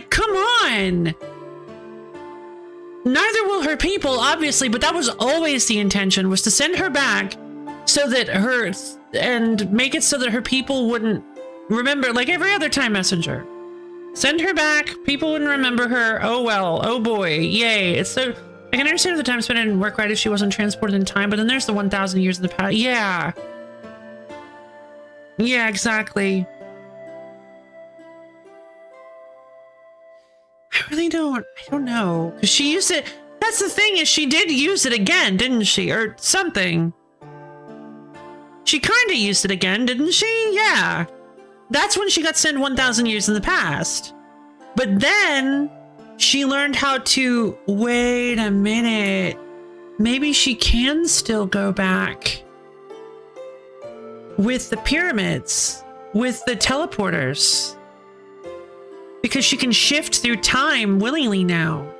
Come on. Neither will her people, obviously, but that was always the intention, was to send her back so that and make it so that her people wouldn't remember, like every other time messenger. Send her back, people wouldn't remember her. Oh well, oh boy, yay. It's so, I can understand if the Timespinner didn't work right if she wasn't transported in time, but then there's the 1,000 years in the past. Yeah. Yeah, exactly. I don't know. Because she used it, that's the thing, is she did use it again, didn't she? Or something. She kind of used it again, didn't she? Yeah. That's when she got sent 1,000 years in the past. But then she learned how to, wait a minute. Maybe she can still go back with the pyramids, with the teleporters. Because she can shift through time willingly now.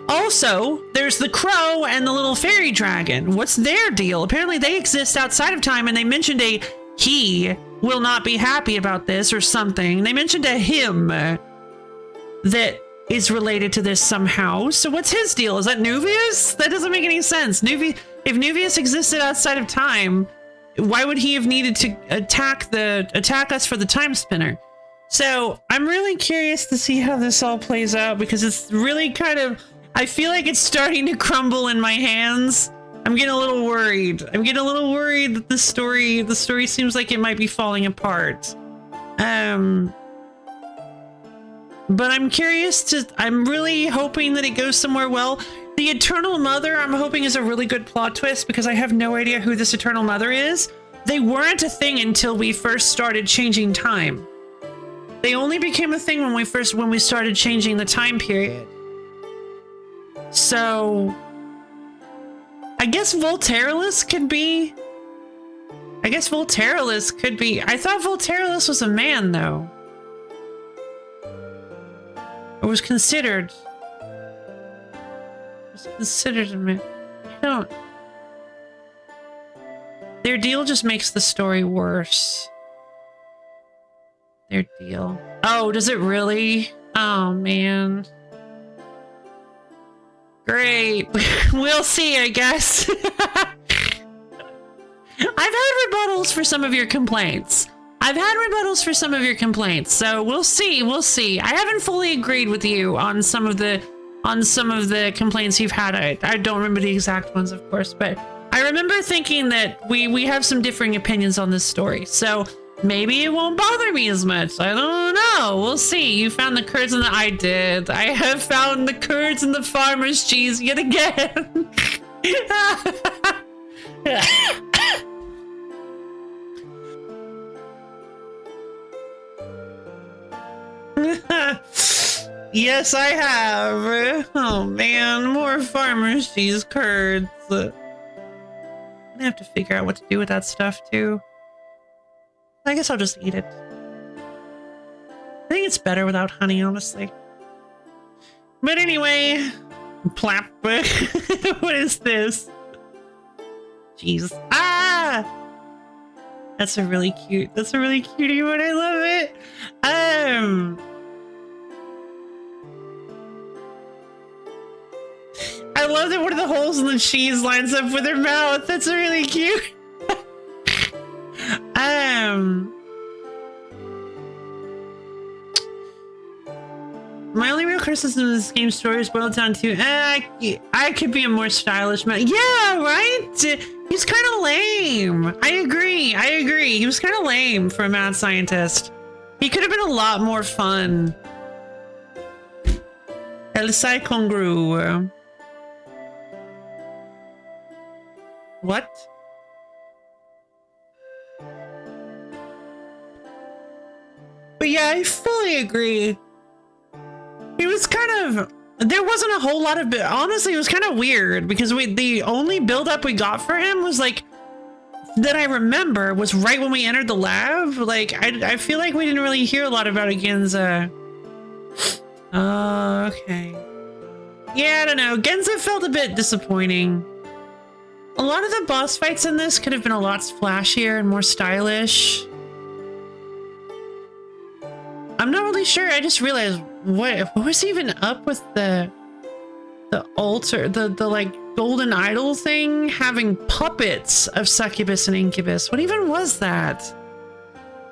Also, there's the crow and the little fairy dragon. What's their deal? Apparently they exist outside of time, and they mentioned he will not be happy about this or something. They mentioned a him that is related to this somehow. So what's his deal? Is that Nuvius? That doesn't make any sense. If Nuvius existed outside of time, why would he have needed to attack us for the Timespinner? So I'm really curious to see how this all plays out, because it's really kind of, I feel like it's starting to crumble in my hands. I'm getting a little worried. That the story seems like it might be falling apart. But I'm I'm really hoping that it goes somewhere well. The Eternal Mother, I'm hoping, is a really good plot twist, because I have no idea who this Eternal Mother is. They weren't a thing until we first started changing time. They only became a thing when we started changing the time period. So I guess Volteralus could be. I thought Volteralus was a man, though. Or was considered. A man. I don't. Their deal just makes the story worse. Their deal. Oh, does it really? Oh, man. Great. We'll see, I guess. I've had rebuttals for some of your complaints. So we'll see. I haven't fully agreed with you on some of the complaints you've had. I don't remember the exact ones, of course, but I remember thinking that we have some differing opinions on this story. So maybe it won't bother me as much. I don't know. We'll see. You found the curds in I did. I have found the curds in the farmer's cheese yet again. Yes, I have. Oh man, more farmer's cheese curds. I have to figure out what to do with that stuff too. I guess I'll just eat it. I think it's better without honey, honestly. But anyway, plap. What is this? Jeez. Ah! That's a really cute emote. I love it. I love that one of the holes in the cheese lines up with her mouth. That's really cute. My only real criticism of this game's story is boiled down to, I could be a more stylish man. Yeah, right? He's kind of lame. I agree. He was kind of lame for a mad scientist. He could have been a lot more fun. El Sai Congru. What? But yeah, I fully agree. He was kind of, there wasn't a whole lot of, honestly, it was kind of weird because the only build up we got for him was like, that I remember was right when we entered the lab. Like, I feel like we didn't really hear a lot about Agin's, Oh, okay. Yeah, I don't know. Genza felt a bit disappointing. A lot of the boss fights in this could have been a lot flashier and more stylish. I'm not really sure. I just realized what was even up with the altar, the like golden idol thing having puppets of succubus and incubus. What even was that?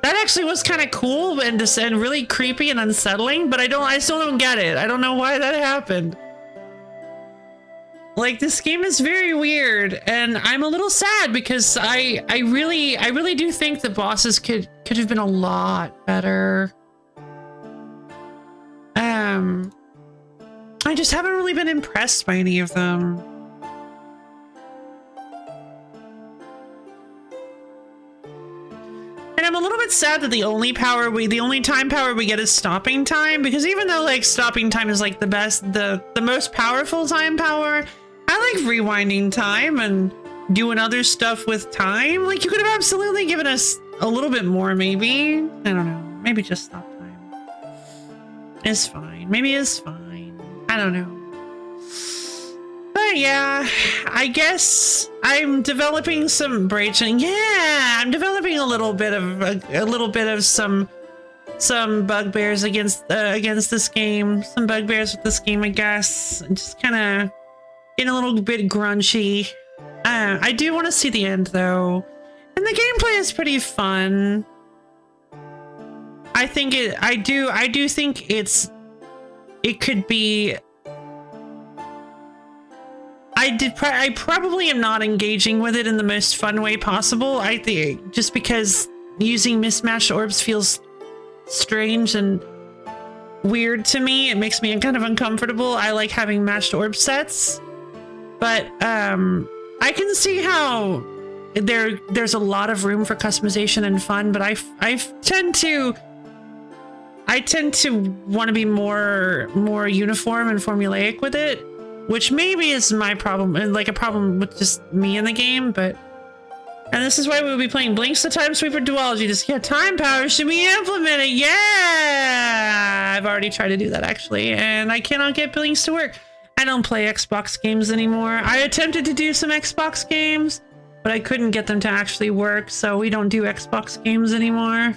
That actually was kind of cool and really creepy and unsettling, but I still don't get it. I don't know why that happened. Like, this game is very weird, and I'm a little sad because I really do think the bosses could have been a lot better. I just haven't really been impressed by any of them. And I'm a little bit sad that the only time power we get is stopping time, because even though like stopping time is like the most powerful time power, I like rewinding time and doing other stuff with time. Like, you could have absolutely given us a little bit more, maybe. I don't know. Maybe just stop time. It's fine. Maybe it's fine. I don't know. But yeah, I guess I'm developing some branching. Yeah, I'm developing a little bit of some bugbears against this game. Some bugbears with this game, I guess. I'm just kind of getting a little bit grunchy. I do want to see the end though, and the gameplay is pretty fun. I do think it could be. I probably am not engaging with it in the most fun way possible. I think just because using mismatched orbs feels strange and weird to me. It makes me kind of uncomfortable. I like having matched orb sets, but I can see how there's a lot of room for customization and fun. But I tend to want to be more uniform and formulaic with it, which maybe is my problem, and like a problem with just me in the game. And this is why we'll be playing Blinks the Time Sweeper Duology. Just, yeah, time power should be implemented. Yeah, I've already tried to do that actually, and I cannot get Blinks to work. I don't play Xbox games anymore. I attempted to do some Xbox games, but I couldn't get them to actually work, so we don't do Xbox games anymore.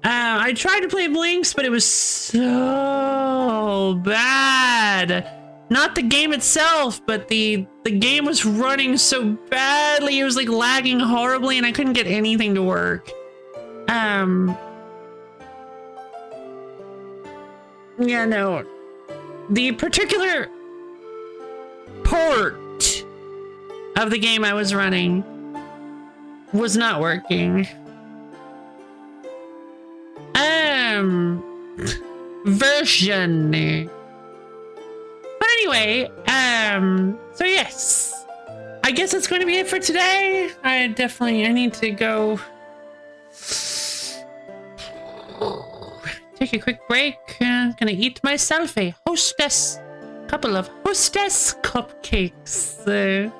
I tried to play Blinks, but it was so bad. Not the game itself, but the game was running so badly. It was like lagging horribly, and I couldn't get anything to work. Yeah, no. The particular port of the game I was running was not working. Version. But anyway, so yes, I guess that's going to be it for today. I need to go take a quick break. Gonna eat myself a couple of hostess cupcakes,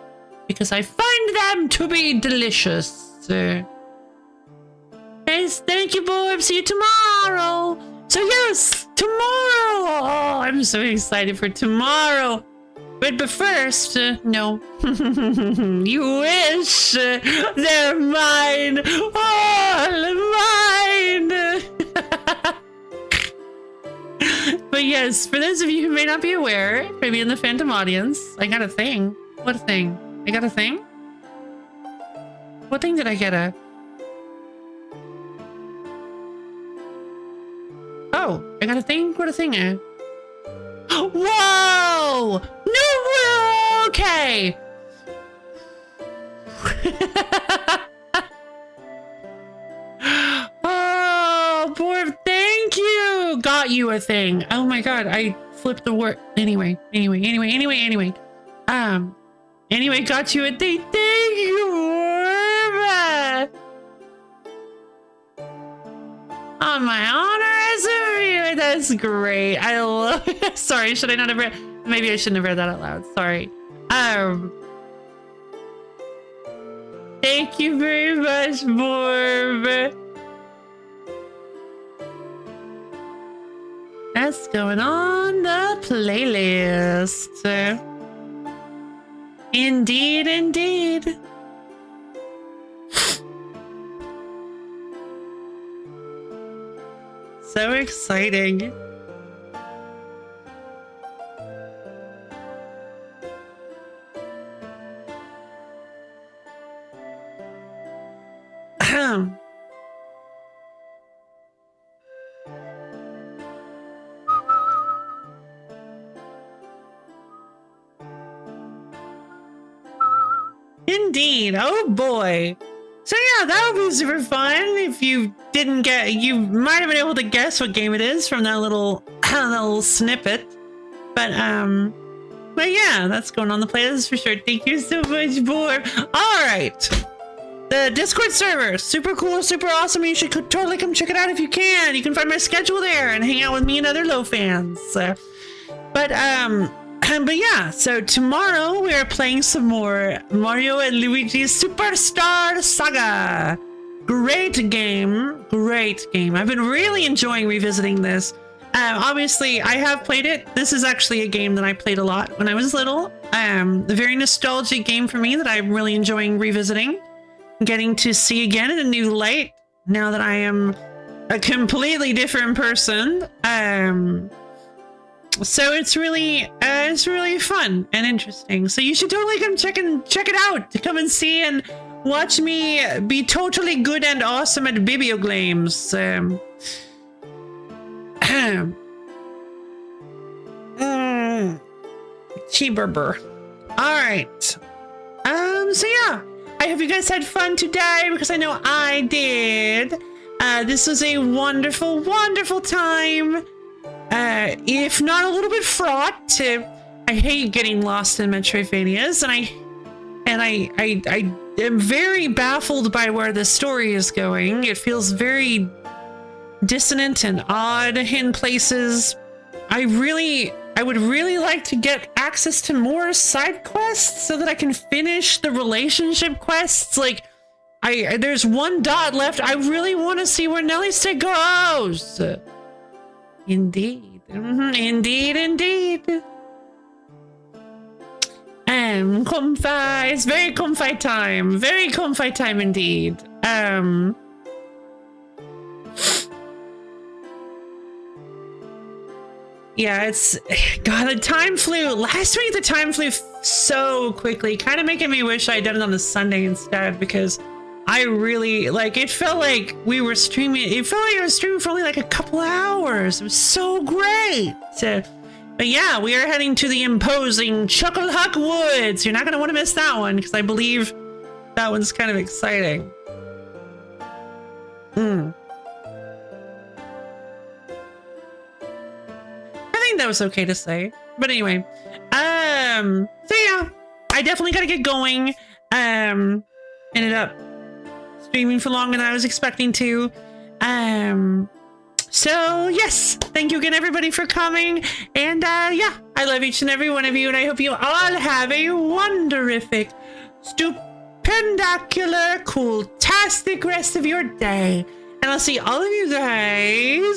because I find them to be delicious. Guys, thank you, Bob. See you tomorrow. So yes, tomorrow. Oh, I'm so excited for tomorrow. But first, no. You wish they're mine. All mine. But yes, for those of you who may not be aware, maybe in the Phantom audience, I got a thing. What a thing? I got a thing? What thing did I get a? Oh, I got a thing? What a thing? Whoa! No! Okay! Oh, Borv, thank you! Got you a thing. Oh my god, I flipped the word. Anyway, got you a thing. Thank you, Borv! On my honor as a viewer, that's great. I love it. Sorry, should I not have read? Maybe I shouldn't have read that out loud. Sorry. Thank you very much, Borb. That's what's going on the playlist. Indeed, indeed. So exciting. Indeed. Oh boy. So yeah, that would be super fun. If you didn't get, you might have been able to guess what game it is from that little snippet. But yeah, that's going on the playlist for sure. Thank you so much, Boar. All right. The Discord server, super cool, super awesome. You should totally come check it out if you can. You can find my schedule there and hang out with me and other low fans. But yeah, so tomorrow we are playing some more Mario and Luigi's Superstar Saga. Great game, great game. I've been really enjoying revisiting this. Obviously, I have played it. This is actually a game that I played a lot when I was little. A very nostalgic game for me that I'm really enjoying revisiting. Getting to see again in a new light now that I am a completely different person. So it's really fun and interesting. So you should totally come check it out to come and see and watch me be totally good and awesome at Biblioglames. Cheeburber. All right. So yeah, I hope you guys had fun today because I know I did. This was a wonderful, wonderful time. If not a little bit fraught. I hate getting lost in Metroidvanias, and I am very baffled by where the story is going. It feels very dissonant and odd in places. I would really like to get access to more side quests so that I can finish the relationship quests. Like, there's one dot left. I really want to see where Nelly Stick goes. Indeed. Indeed, indeed. Comfy. It's very comfy time. Very comfy time indeed. Yeah, God, the time flew. Last week, the time flew so quickly, kind of making me wish I'd done it on a Sunday instead, because I really, it felt like we were streaming. It felt like I was streaming for only like a couple hours. It was so great. But yeah, we are heading to the imposing Chucklehuck Woods. You're not going to want to miss that one, because I believe that one's kind of exciting. I think that was okay to say. But anyway, so yeah, I definitely got to get going. Ended up streaming for longer than I was expecting to. So yes, thank you again everybody for coming, and yeah, I love each and every one of you, and I hope you all have a wonderific, stupendacular, cool-tastic rest of your day, and I'll see all of you guys